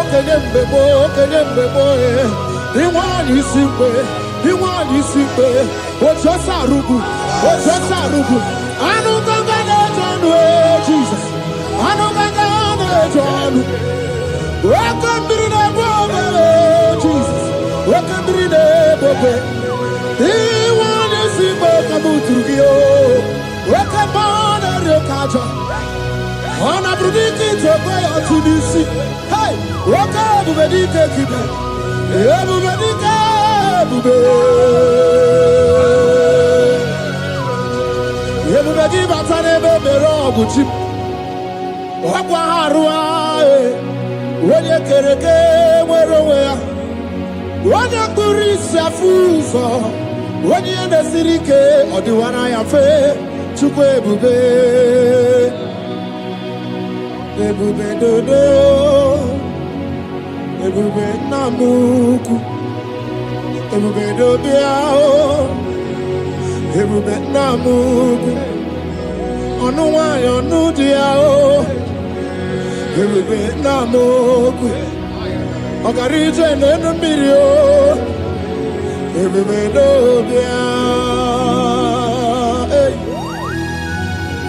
okenye mgbe gboo inweanyị isi mkpe otu ọsọ arụgbu anụ ganga na-eje ọnụ Jizọs anụ ganga na-eje ọnụ oke mmiri na-egbu ogbe Jizọs oke mmiri na-egbu ogbe inweanyị isi mkpe ka m tụrụ gị oke mba na-eri kaja ọ na-abụrụ dike ite ogbe ya otu n'isi oke ebube dike kibe ebube dike ebube gị bata n'ebe mere ọgụ chi ọgwa ha arụ onye kere eke nwere onwe ya onye kpụrụ isi afụ ụzọ onye ihe na-esiri ike ọ dịwara ya mfe Chukwu ebube dodo ebube nna m ukwu ebube dobịa ebube nna m ukwu ọnụ nwanyị ọnụ dị ya ebube nna m ukwu ọ gara ije n'elu mmiri ebube dobịa.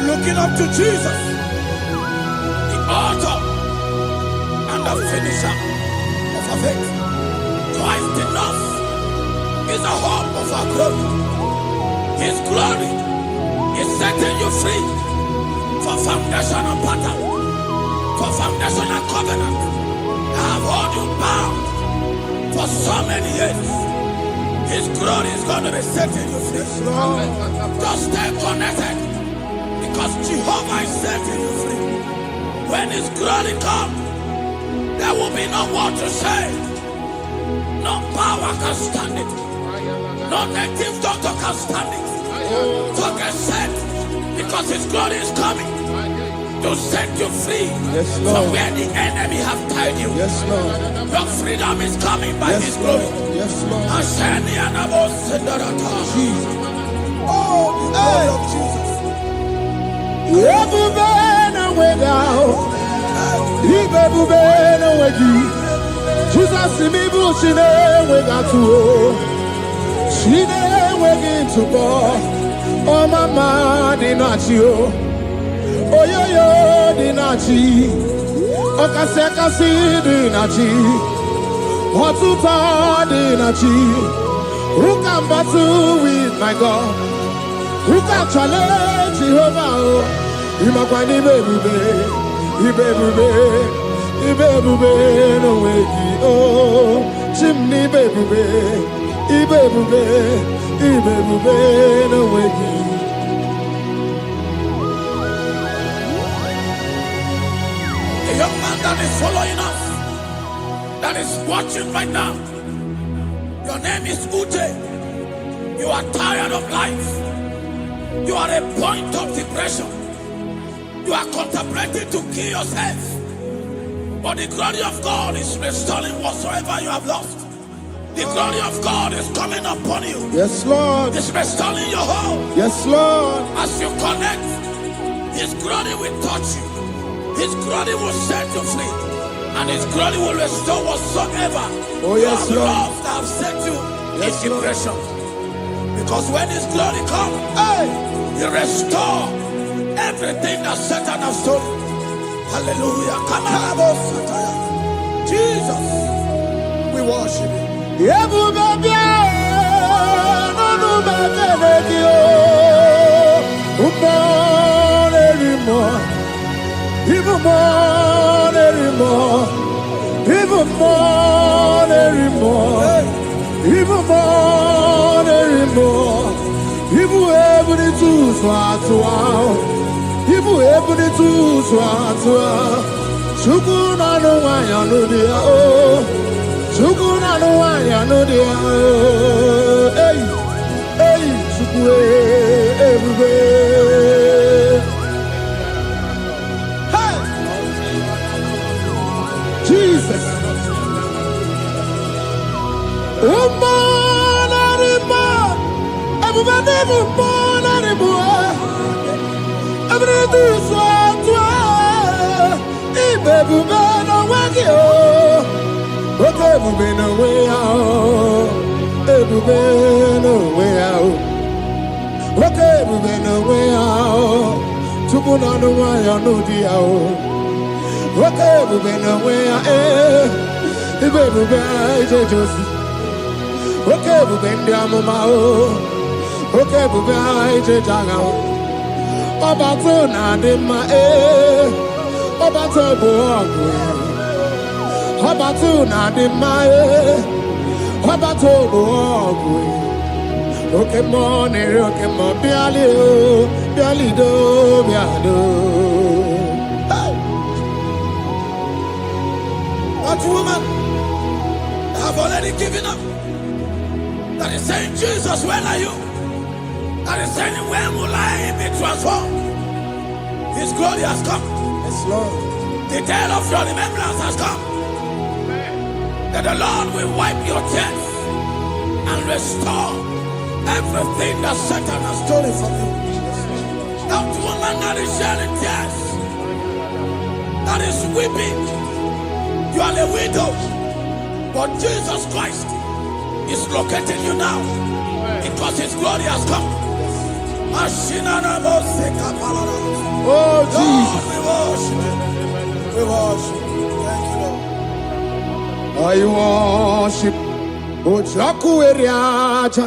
Looking up to Jesus, the author and the finisher of our faith. Christ in us is the hope of our glory. His glory is setting you free for foundational pattern, for foundational covenant that have held you bound for so many years. His glory is going to be setting you free. Just stay connected. Because Jehovah is setting you free. When His glory comes, there will be no word to say. No power can stand it. No native doctor can stand it. So get set, because His glory is coming to set you free from where the enemy have tied you. Yes, Lord. Your freedom is coming by His glory. Yes, Lord. Jesus. Oh, the glory of Jesus. Ebube na wega Ibebube no wegi. Jesus mi bu chine wega tu. Chine wegi tu bo. Oh mama dinachi o. Oh yo yo dinachi. Okase dinachi. Watuta dinachi. Who can battle with my God? Who can challenge Jehovah? Imakwani Ibebube no wegi oh chimney Ibebube no wegi. A young man that is following us, that is watching right now. Your name is Ute. You are tired of life. You are a point of depression. You are contemplating to kill yourself. But the glory of God is restoring whatsoever you have lost. The glory of God is coming upon you. Yes, Lord. It's restoring your home. Yes, Lord. As you connect, His glory will touch you. His glory will set you free. And His glory will restore whatsoever you have lost that have set you in depression. Because when His glory comes, He restores everything that Satan has stolen. Hallelujah. Come on, Jesus, we worship You. Even more anymore. Even more anymore. Even more anymore. Even every two swat. Even every two swat. Chukuna no wanya no dia oh. Chukuna no wanya no dia oh. Hey, hey, chukwe everywhere. Jesus. Okay, we've been away, okay, we've been down okay, we've been down. About in my about in my about okay, morning, okay, more biali do. That woman have already given up. That is saying, Jesus, where are you? That is saying, when will I be transformed? His glory has come. Yes, Lord. The day of your remembrance has come. That the Lord will wipe your tears and restore everything that Satan has stolen from you. That woman that is shedding tears, that is weeping. You are a widow, but Jesus Christ is locating you now because His glory has come. Oh, Jesus. We worship. Thank you, Lord. I worship Ojaku Eriaja.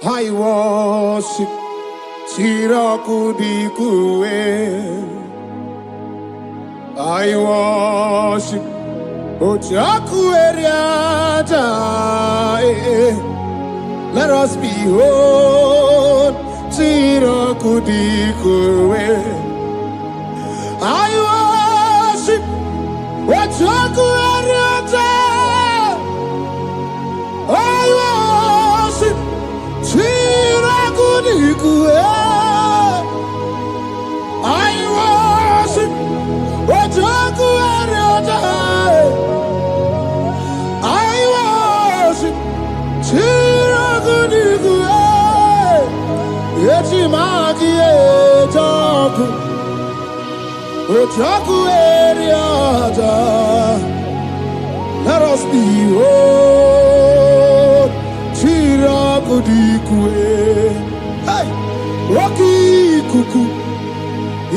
I worship Siraku Dikue. I worship Ojaku Eriaja. Let us behold Siraku Dikue. I worship Ojaku Eriaja. I worship Siraku Dikue. I worship Ojaku Eriaja. I worship Siraku Dikue. Echimaki Ejaku. Otaku area, let us be whole. Chirakudikue. Hey, Rocky Kuku.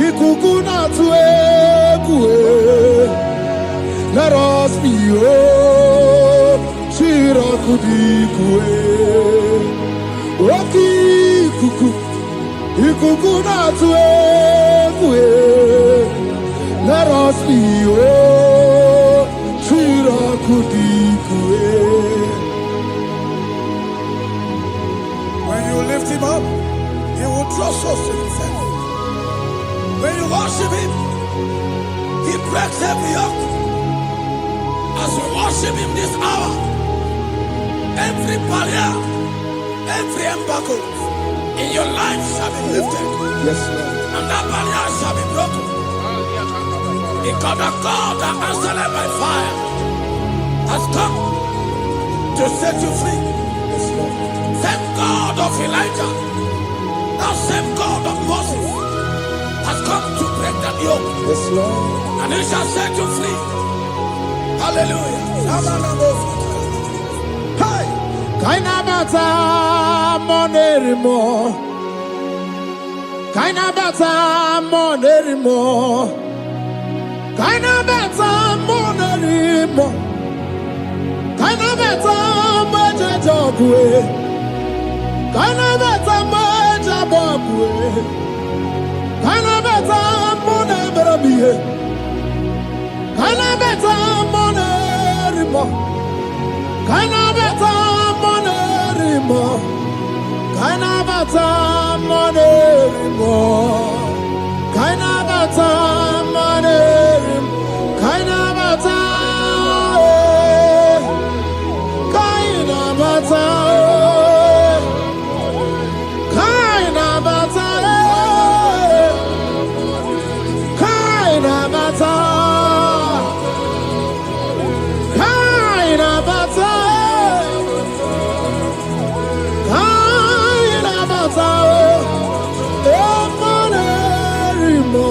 Ikuku na tuekue. Let us be whole. Chirakudikue. Rocky Kuku. Ikuku na tuekue. Let us be whole. Chirakudikue. When you lift him up, he will draw souls to himself. When you worship him, he breaks every yoke. As we worship him this hour, every barrier, every embargo in your life shall be lifted. Yes, Lord. And that barrier shall be broken. Because the God that answered by fire has come to set you free. Yes, Lord. Same God of Elijah, that same God of Moses has come to break that yoke. Yes, Lord. And he shall set you free. Hallelujah. Hey! Kainabata monerimo. Kainabata monerimo. Kainabata monerimo. Kainabata majajogwe. Kainabata majabogwe. Kainabata monebrabie. Kainabata monerimo. Kainabata monerimo. Kainabata monerimo. Kainabata monerimo. Kainabata. Kainabata. Kainabata. Kainabata. Kainabata. Kainabata. Emonerimo.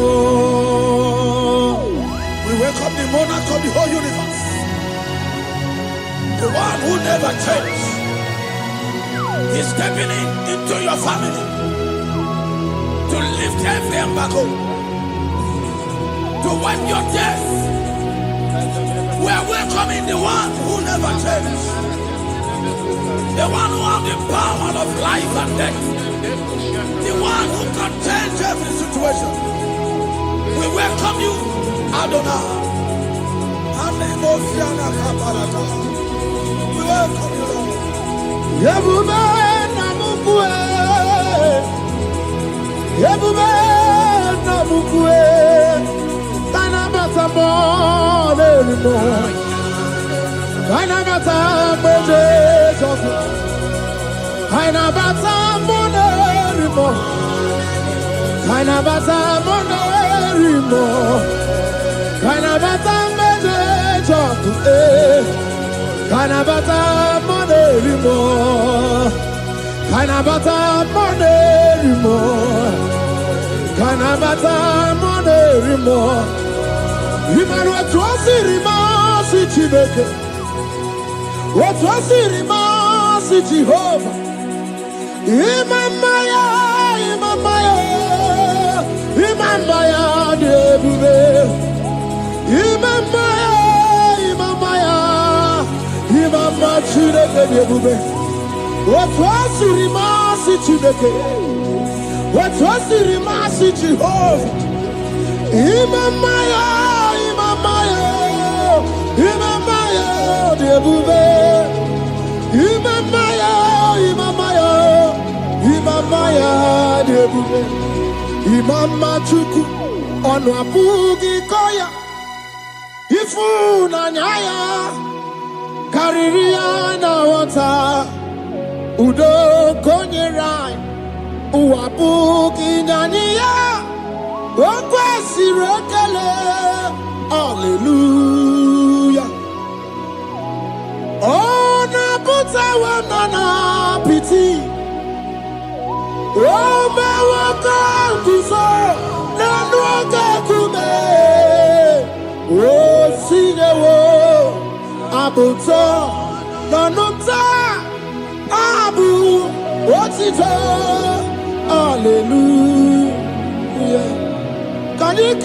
We welcome the monarch of the whole universe, the one who never changes. He's stepping into your family to lift every embargo, to wipe your tears. We are welcoming the one who never changes, the one who has the power of life and death, the one who can change every situation. We welcome you, Adonai. We welcome you, Lord. Yebube namukwe. Yebube namukwe. Kainabata monerimo. Kainabata monerimo. Kainabata monerimo. Kainabata monerimo. Kainabata monerimo. Kainabata monerimo. Kainabata monerimo. Kainabata monerimo. Imanu atwasirima si Chineke. Watwasirima si Jehovah. Imamaya, imamaya, imamaya debube. Imamaya, imamaya, imama Chineke debube. Watwasirima si Chineke. Watwasirima si Jehovah. Imamaya, imamaya, imamaya debube. Imamaya, imamaya, imamaya debube. Imama chuku onu abugi koya. Ifu na nyaya kariria na wata. Udo konyerai uwabugi nyaniya. Okwesirekele. Hallelujah. Ona puta wanana piti. Ome waka kuso. Nanu waka kume. Obuto Nanuta Abu Otito Hallelujah. Can you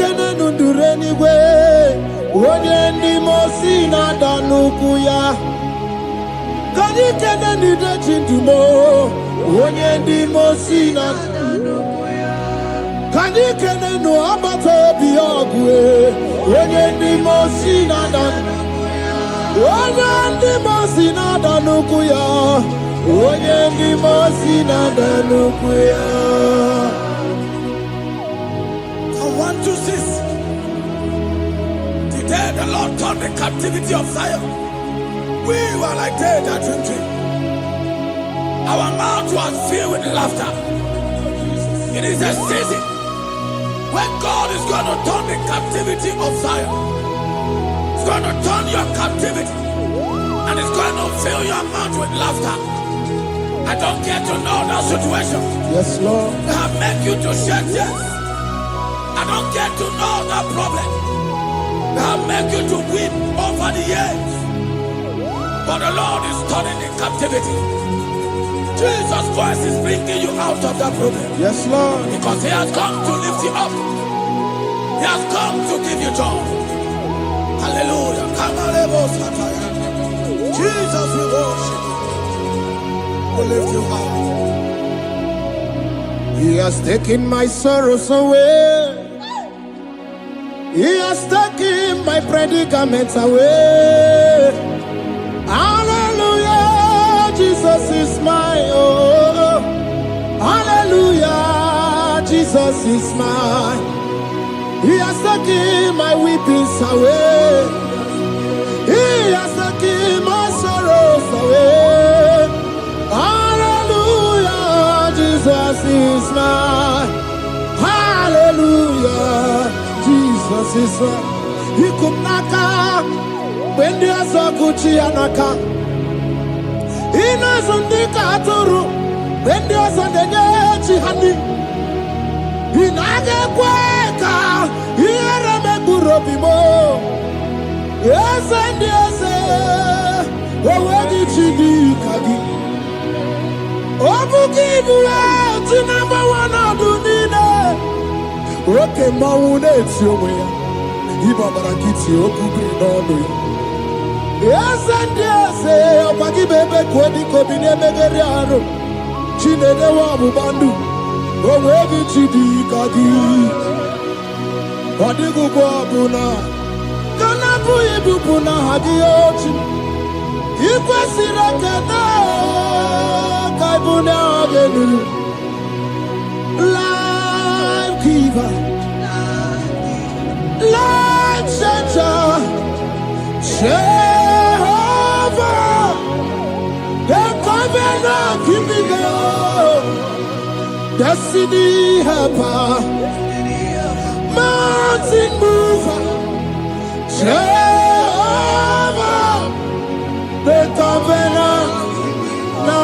do anyway? Onye ndi mosi na danukuya. Can you do the chintumo? Onye ndi mosi na danukuya. Can you no abato biogwe? Onye ndi mosi na danukuya. Onye ndi mosi na danukuya. Onye ndi mosi na danukuya. 1, 2, 6. Today the Lord turned the captivity of Zion. We were like they that dream. Our mouth was filled with laughter. It is a season when God is going to turn the captivity of Zion. It's going to turn your captivity, and it's going to fill your mouth with laughter. I don't get to know that situation. Yes, Lord. That make you to shed tears. I don't get to know that problem that make you to weep over the years. But the Lord is turning the captivity. Jesus Christ is bringing you out of that problem. Yes, Lord. Because He has come to lift you up. He has come to give you joy. Hallelujah. Jesus, we worship you. We lift you up. He has taken my sorrows away. He has taken my predicaments away. Hallelujah, Jesus is my oh. Hallelujah, Jesus is mine. He has taken my weepings away. He has taken my sorrows away. Hallelujah, Jesus is mine. Hallelujah, Jesus is mine. He could knock out when there's a Gucci anaka. He knows on the Katuru when there's a Nechi honey. He naga kweka. He had a Megurobimo. Yes, and yes, where did she do Kagi? Obukibu to number 1 Adunina. Okay, Maune, Tiomea. Ibabarakiti, Okubri, Nono. Yes, and yes, Opagibebe, Kwedi, Kobine, Megariano. Chinede Wabubandu. Where did she do Kagi? Odigu Babuna. Kanabu Ibupuna Hadiochi. Ikwesira Kana. Kaibuna Agenu. Life giver. Life changer. Jehovah. The covenant keeping God. Destiny helper. Mountain mover. Jehovah. The covenant. Na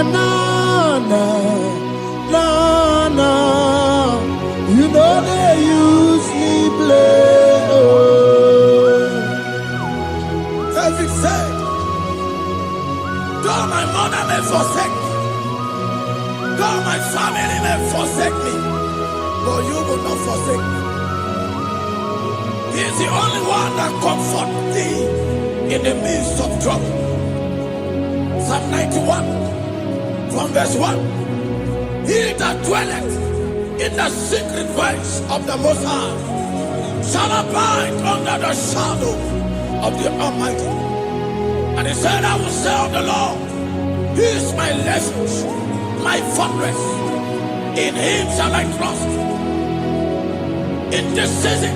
na na na na. You know they use me play. Oh. David said, though my mother may forsake me, though my family may forsake me, but you will not forsake me. He is the only one that comforts thee in the midst of trouble. Psalm 91, from verse 1. He that dwelleth in the secret place of the Most High shall abide under the shadow of the Almighty. And he said, I will say of the Lord, He is my refuge, my fortress. In Him shall I trust. In this season,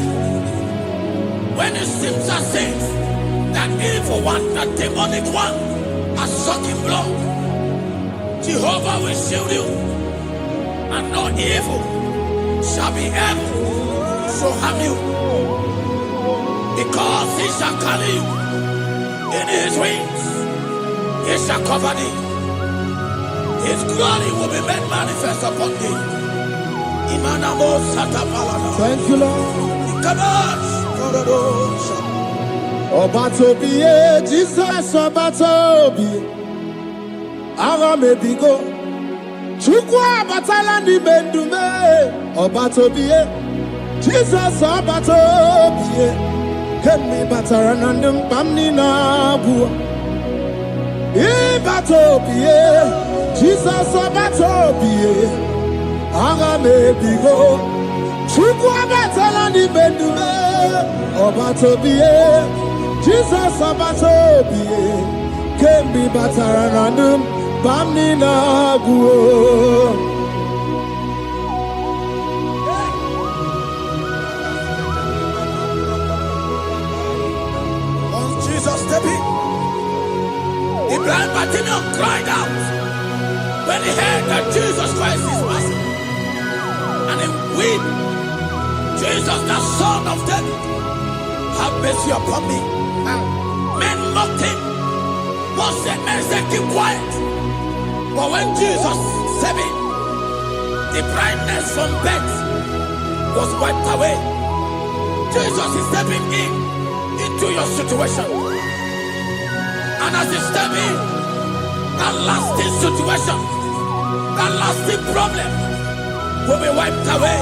when it seems as if that evil one, that demonic one, are sucking blood, Jehovah will shield you, and no evil shall be able to harm you, because He shall carry you in His wings. He shall cover thee. His glory will be made manifest upon thee. Thank you, Lord. Obatobie, Jesus Obatobie. Ara mebigo. Chukwa batala ni bendume. Obatobie, Jesus Obatobie. Kemi bataranandum bamni na bua. Ibatobie, Jesus Obatobie. Ara mebigo. Chukwa batala ni bendume. Obatobie, Jesus Obatobie. Kemi bataranandum bamni na bua. The blind Bartimaeus cried out when he heard that Jesus Christ is Master. And he wept, Jesus, the Son of David, have mercy upon me. Men mocked him. Most said, men said, keep quiet. But when Jesus said it, the blindness from birth was wiped away. Jesus is stepping into your situation. And as you step in, that lasting situation, that lasting problem will be wiped away.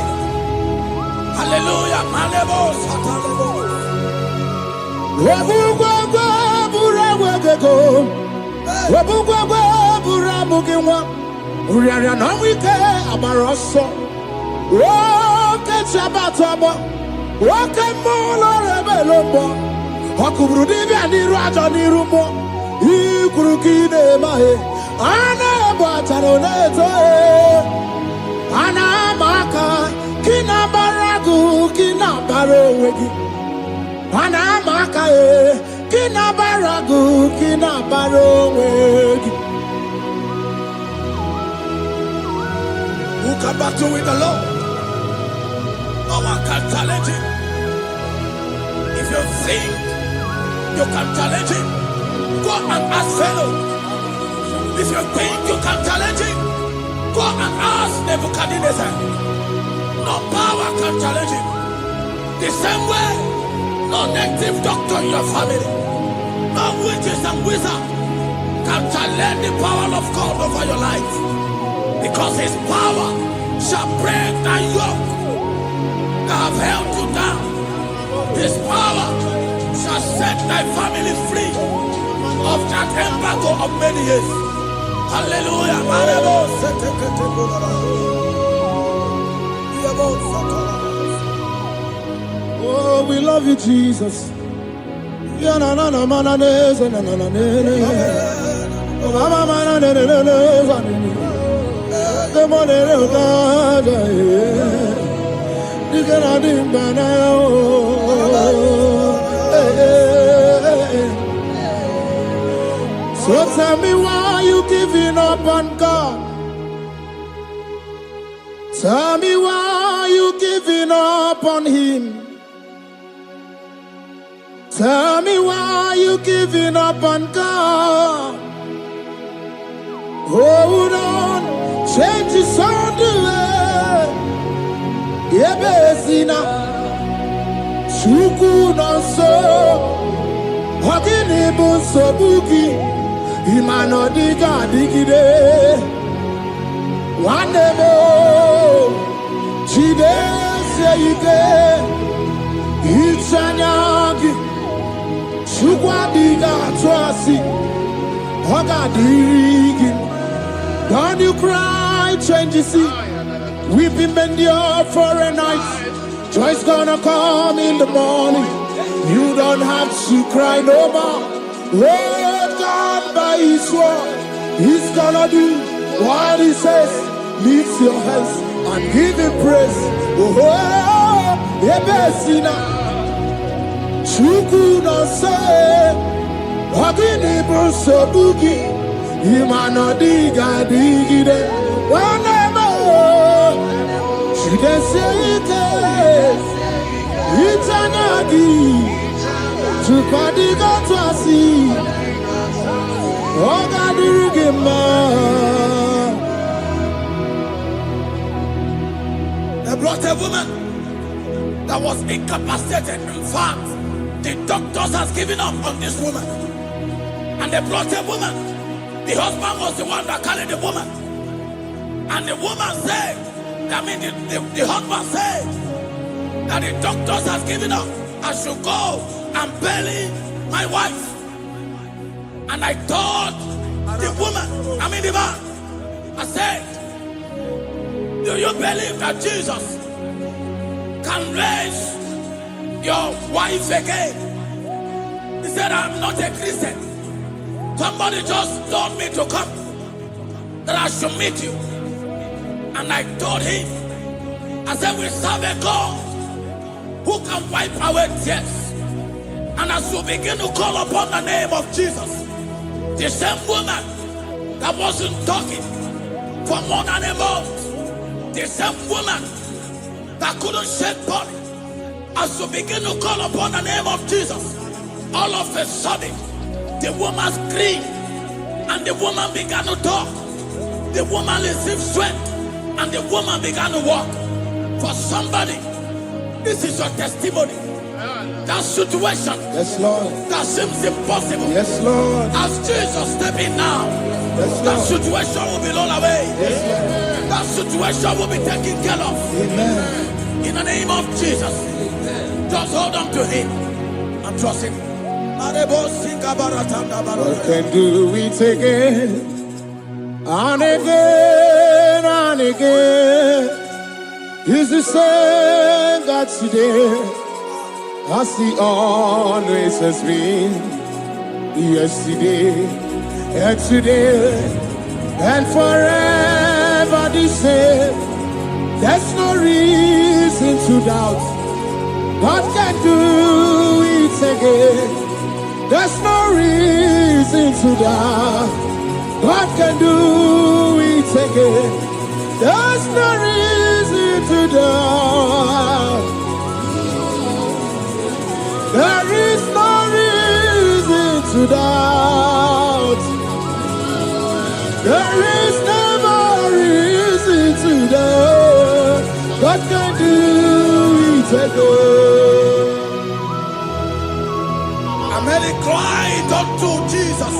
Hallelujah. Ana bataroneto ana maka kina baragu kina barowegi ana maka kina baragu kina barowegi. Who can battle with the Lord? No one can challenge him. If you think you can challenge him, go and ask fellow. If you think you can challenge him, go and ask Nebuchadnezzar. No power can challenge him. The same way, no native doctor in your family, no witches and wizards can challenge the power of God over your life. Because his power shall break that yoke that have held you down. His power shall set thy family free of that embargo of many years. Hallelujah. Oh, we love you, Jesus. So tell me why you giving up on God. Tell me why you giving up on Him. Tell me why you giving up on God. Hold on, change is on the way. Yebesina, Chuku no so, Hogini bunso buki. Imano diga digide One more Chide seike Ichanyagi Chukwa diga twasi Hoga digi Don't you cry, change you see. We've been endure for a night. Joy's gonna come in the morning. You don't have to cry no more. Lord God by His word, He's gonna do what He says. Lift your hands and give Him praise. Oh, Ebesina, Chuku no say, Wagini Bruso Bugi, Imano Diga Digide, whenever she can say it, Itanagi. Chupadiga twasi, Oga dirigima. They brought a woman that was incapacitated. In fact, the doctor doctors has given up on this woman. And they brought a woman. The husband was the one that carried the woman. And the woman said, the husband said that the doctors has given up. I should go and bury my wife. And I told the woman, the man, I said, do you believe that Jesus can raise your wife again? He said, I'm not a Christian. Somebody just told me to come, that I should meet you. And I told him, I said, we serve a God who can wipe away tears. And as you begin to call upon the name of Jesus, the same woman that wasn't talking for more than a month, the same woman that couldn't shed blood, as you begin to call upon the name of Jesus, all of a sudden, the woman screamed and the woman began to talk. The woman received strength and the woman began to walk. For somebody, this is your testimony. That situation, Yes, Lord. that seems impossible, Yes, Lord. as Jesus step in now, Yes, that Lord. situation will be rolled away. Yes, That situation will be taken care of. Lord. Amen. In the name of Jesus, just hold on to him and trust him. God can do it again and again and again. He's the same God today as He always has been. Yesterday and today and forever the same. There's no reason to doubt. God can do it again. There's no reason to doubt. God can do it again. There's no reason to doubt. There is no reason to doubt. There is never reason to doubt. God can do it again. And Mary cried unto Jesus,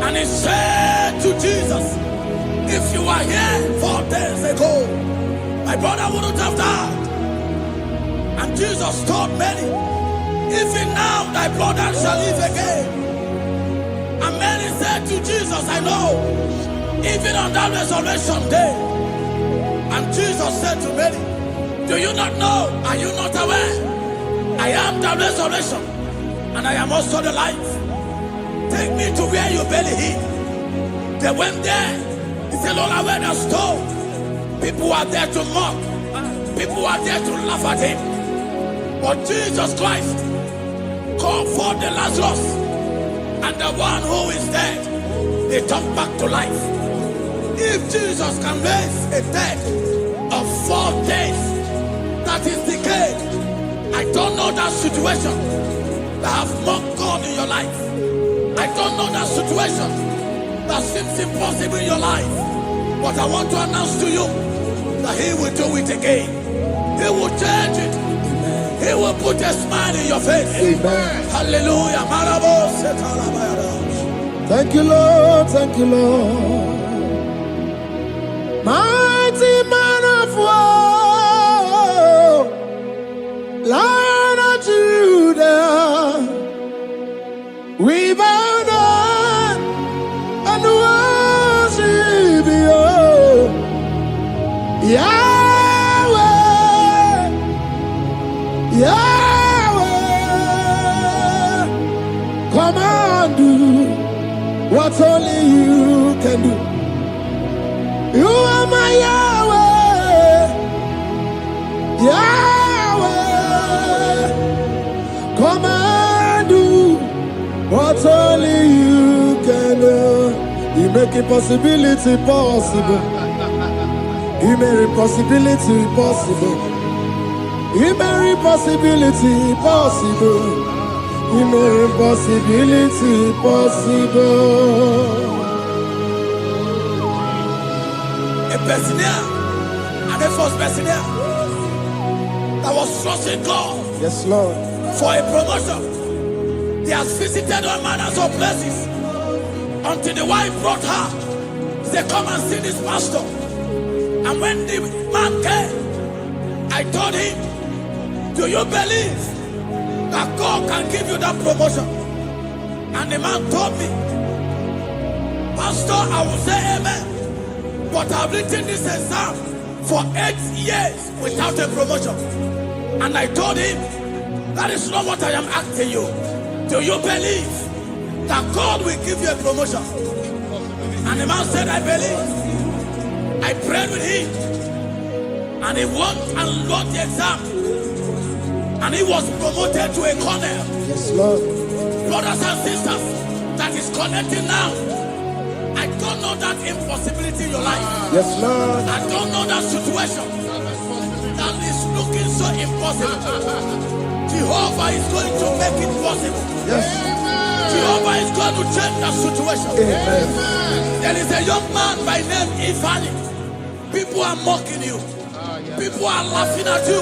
and he said to Jesus, if you were here 4 days ago, my brother wouldn't have died. And Jesus told Mary, even now thy brother shall live again. And Mary said to Jesus, I know, even on that resurrection day. And Jesus said to Mary, do you not know? Are you not aware? I am the resurrection, and I am also the life. Take me to where you bury him. They went there. He said, Lord, I wear the stone. People are there to mock. People are there to laugh at him. But Jesus Christ called for the Lazarus, and the one who is dead, they come back to life. If Jesus can raise a dead of 4 days that is decayed, I don't know that situation that have mocked God in your life. I don't know that situation that seems impossible in your life. But I want to announce to you that He will do it again. He will change it. He will put a smile in your face. Amen. Hallelujah. Thank you, Lord. Thank you, Lord. Mighty man of war, Lion of Judah, we bow down and worship you, Yahweh, Yahweh. Come and do what only you can do. You are my Yahweh, Yahweh. Come and do what only you can do. You make impossibility possible. You make impossibility possible. You make impossibility possible. You make impossibility possible. A person here, and the first person here that was trusting God Yes, Lord. for a promotion. He has visited all manners of places until the wife brought her. He said, come and see this pastor. And when the man came, I told him, do you believe that God can give you that promotion? And the man told me, Pastor, I will say amen, but I've written this exam for 8 years without a promotion. And I told him, that is not what I am asking you. Do you believe that God will give you a promotion? And the man said, I believe. I prayed with him, and he went and wrote the exam, and he was promoted to a colonel. Yes, Lord. Brothers and sisters, that is connecting now. I don't know that impossibility in your life. Yes, Lord. I don't know that situation that is looking so impossible. Jehovah is going to make it possible. Yes. Jehovah is going to change that situation. Amen. There is a young man by name Ifani. People are mocking you. People are laughing at you.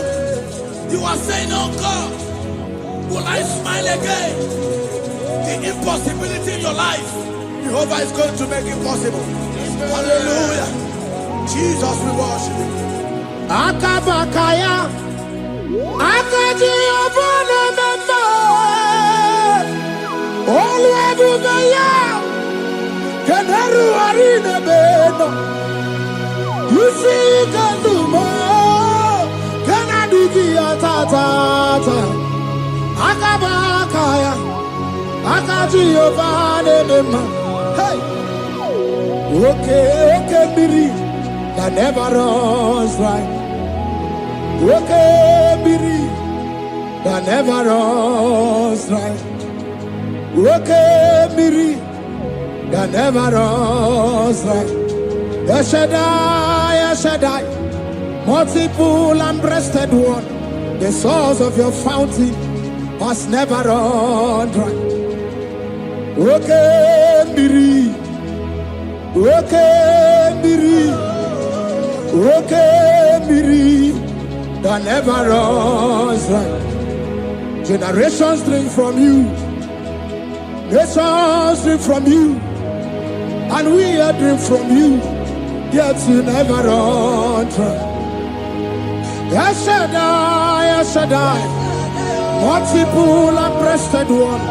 You are saying, oh God, will I smile again? The impossibility in your life, Jehovah is going to make it possible. Hallelujah. Jesus, we worship you. Akabakaya. Akaji obana mema. Olwebugaya. Keneru arine beno. You see Kandumo. Kanadiki atata. Akabakaya. Akaji obana mema. Hey. Okay, Biri. That never runs dry. Okay, Biri. That never runs dry. Okay, Biri. That never runs dry. Shaddai, multiple and breasted one. The source of your fountain has never run dry. Okay, Biri. Okay, Biri. Okay, Biri. That never runs dry. Generations drink from you. Nations drink from you. And we are drink from you. Yet you never run dry. Shaddai, multiple and breasted one.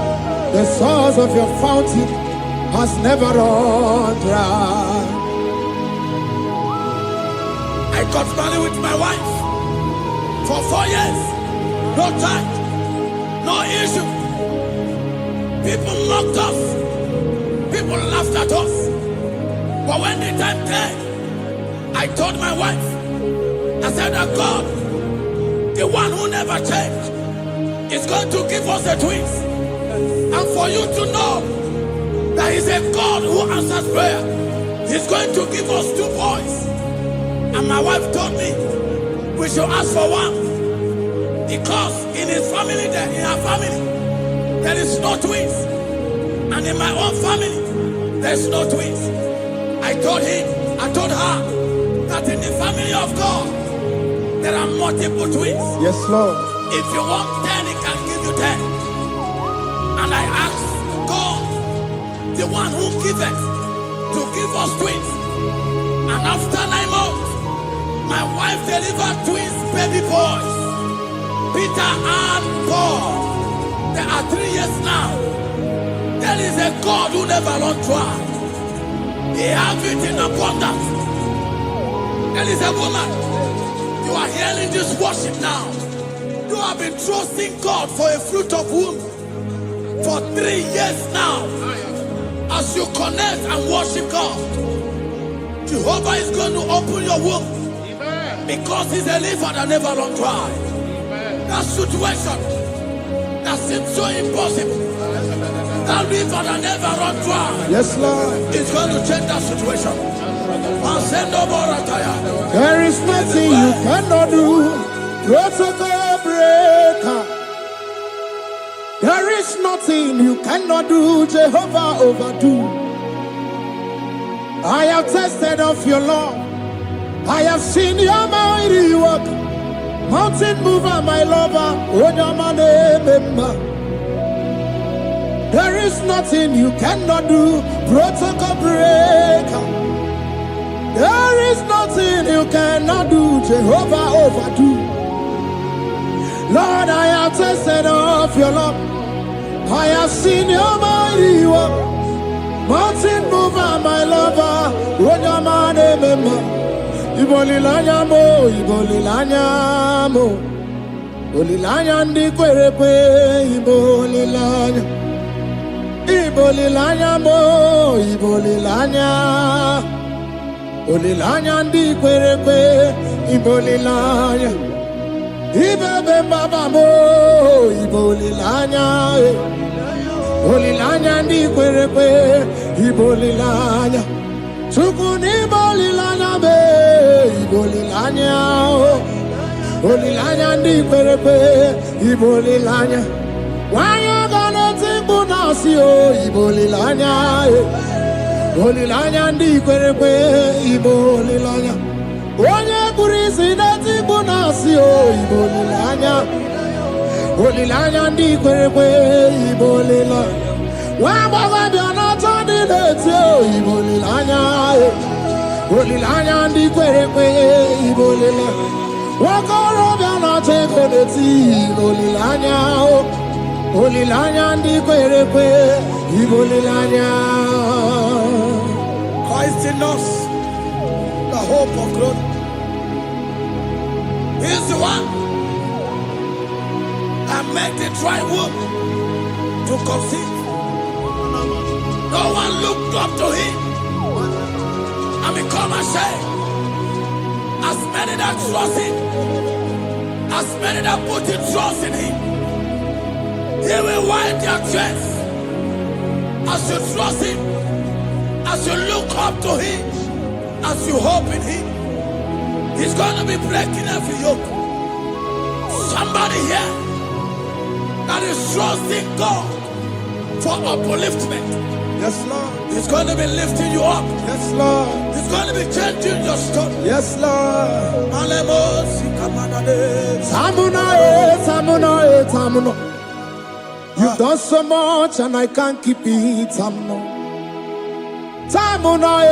The source of your fountain has never run dry. I got married with my wife for 4 years. No time, no issue. People mocked us. People laughed at us. But when the time came, I told my wife, I said that God, the one who never changed, is going to give us a twins. And for you to know that He's a God who answers prayer, He's going to give us 2 boys. And my wife told me we should ask for one, because in her family, there is no twins, and in my own family, there's no twins. I told her that in the family of God, there are multiple twins. Yes, Lord. If you want 10, He can give you 10. And I asked God, the one who giveth, to give us twins. And after 9 months, my wife delivered twins, baby boys, Peter and Paul. There are 3 years now. There is a God who never runs dry. He has it in abundance. There is a woman. You are hearing this worship now. You have been trusting God for a fruit of womb for 3 years now. As you connect and worship God, Jehovah is going to open your womb. Because He's a river that never runs dry. That situation that seems so impossible, that river that never runs dry, Yes, Lord. is going to change that situation. There is nothing you cannot do. Protocol breaker. There is nothing you cannot do. Jehovah overdo. I have tested of your law. I have seen your mighty work. Mountain mover, my lover, Onyamane. There is nothing you cannot do, protocol breaker. There is nothing you cannot do, Jehovah overdo. Lord, I have tasted of your love. I have seen your mighty work. Mountain mover, my lover, Onyamane member. Ibolilanya mo, Ibolilanya mo. Ibolilanya ndi kwerepe, Ibolilanya. Ibolilanya mo, Ibolilanya. Ibolilanya ndi kwerepe, Ibolilanya. Ibebe baba mo, Ibolilanya. Ibolilanya ndi kwerepe, Ibolilanya. Sukuni Ibolilanya be, Ibolilanya. Ibolilanya ndi kwerepe, Ibolilanya. Wanya gana tibu nasi o, Ibolilanya. Ibolilanya ndi kwerepe, Ibolilanya. Wanya kurisi na tibu nasi o, Ibolilanya. Ibolilanya ndi kwerepe, Ibolilanya. Wamba biana tani leti o, Ibolilanya. Ibolilanya ndi kwerepe, Ibolilanya. Wakoro biana teko leti, Ibolilanya. Ibolilanya ndi kwerepe, Ibolilanya. Christ in us, the hope of glory. He is the one that made the dry womb to conceive. No one looked up to him and become ashamed. As many that trust him, as many that put in trust in him, he will wipe their tears. As you trust him, as you look up to him, as you hope in him, he's going to be breaking every yoke. Somebody here that is trusting God for upliftment. Yes, Lord. He's going to be lifting you up. Yes, Lord. He's going to be changing your story. Yes, Lord. Tamuna, Tamuna. You've done so much and I can't keep it, Tamuna. Tamuna.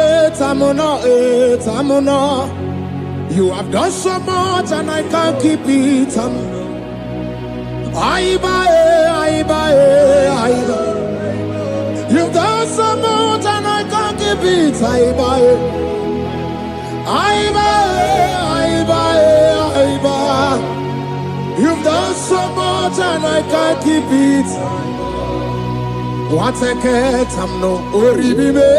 You have done so much and I can't keep it, Tamuna. Aiba. You've done so much and I can't keep it, Aiba. You've done so much and I can't keep it. What a cat, I'm no oribibe.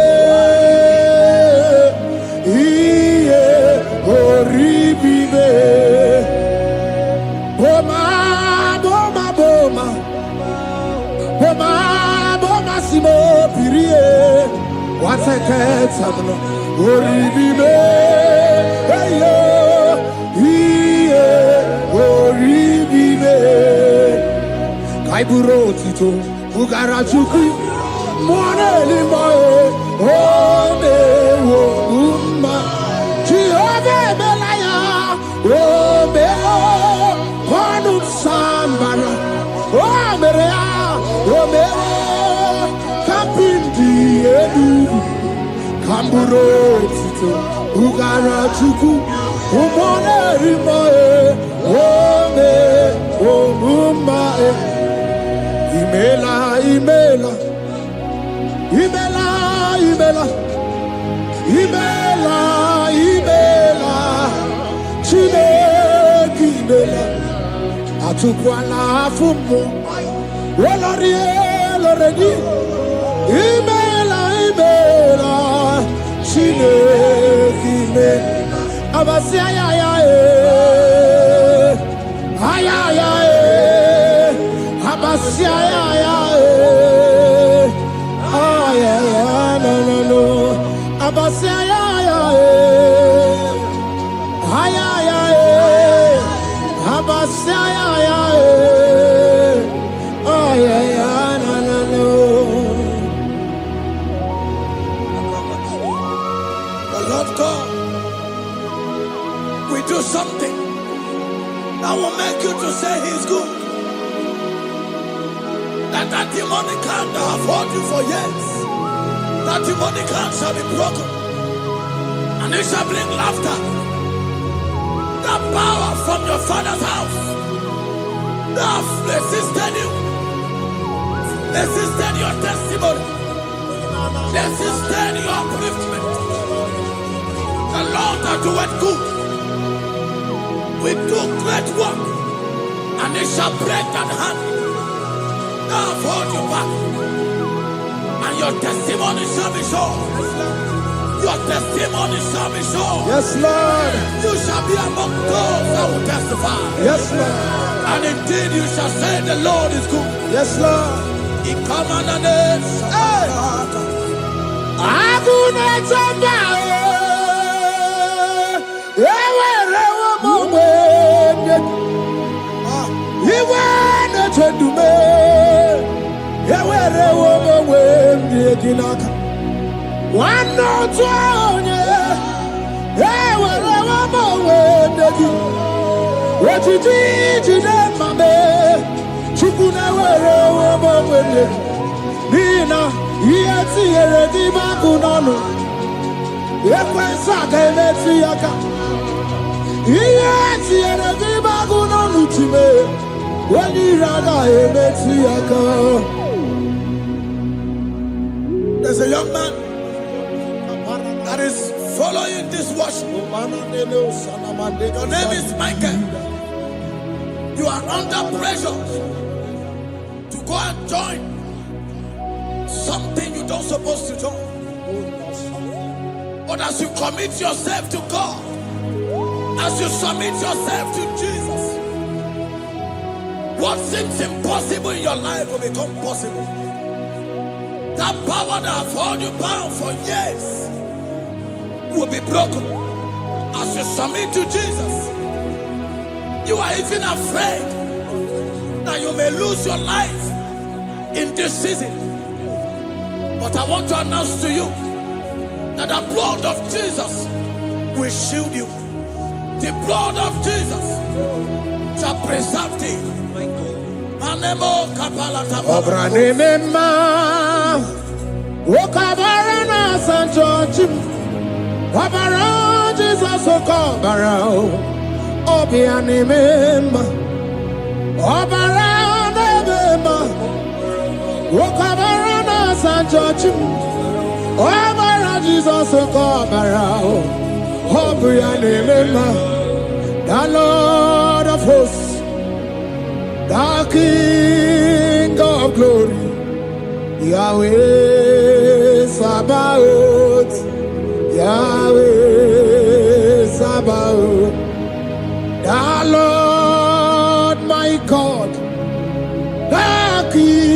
Oribibe. Boma, Simo, Pirie. What a cat, I'm no oribibe. Kaiburo tito, Ugarachuku, Mone Limoe, Ome Woma, Chiove Belaya, Ome Panu Sambara, Omerea, Ome Kapindi Edu, Kamburo tito, Ugarachuku, Mone Limoe, Ome Woma. Imela, Chimeki Imela, Atukwala Fumo, Loredi, Imela, Chimeki Imela, Abasiaya, The Lord God, we to say he is good. That demonic hand that have held you for years, that demonic hand shall be broken, and it shall bring laughter. That power from your father's house that have resisted you, resisted your testimony, resisted your upliftment. The Lord that doeth good will do great work, and it shall break that hand that have held you back, and your testimony shall be sure. Your testimony shall be sure. Yes, Lord. You shall be among those that will testify. Yes, Lord. And indeed you shall say the Lord is good. Yes, Lord. He come on the name. One no twenty, what you did, you did, my man. Chukuna, Nina, yes, here, the Bakunano. Yes, I can see a car. Yes, here, the Bakunano to me. When you rather, see a car. There's a young man that is following this worship. Your name is Michael. You are under pressure to go and join something you don't supposed to join. But as you commit yourself to God, as you submit yourself to Jesus, what seems impossible in your life will become possible. That power that has held you bound for years will be broken as you submit to Jesus. You are even afraid that you may lose your life in this season. But I want to announce to you that the blood of Jesus will shield you. The blood of Jesus shall preserve thee. Okabarana Sancho Obara Jesus Okobara Obiani Mema Obara Nebema Okabarana Sancho Obara Jesus Okobara Obiani Mema, the Lord of hosts, the King of glory, Yahweh Sabaoth, Yahweh Sabaoth, the Lord my God, the King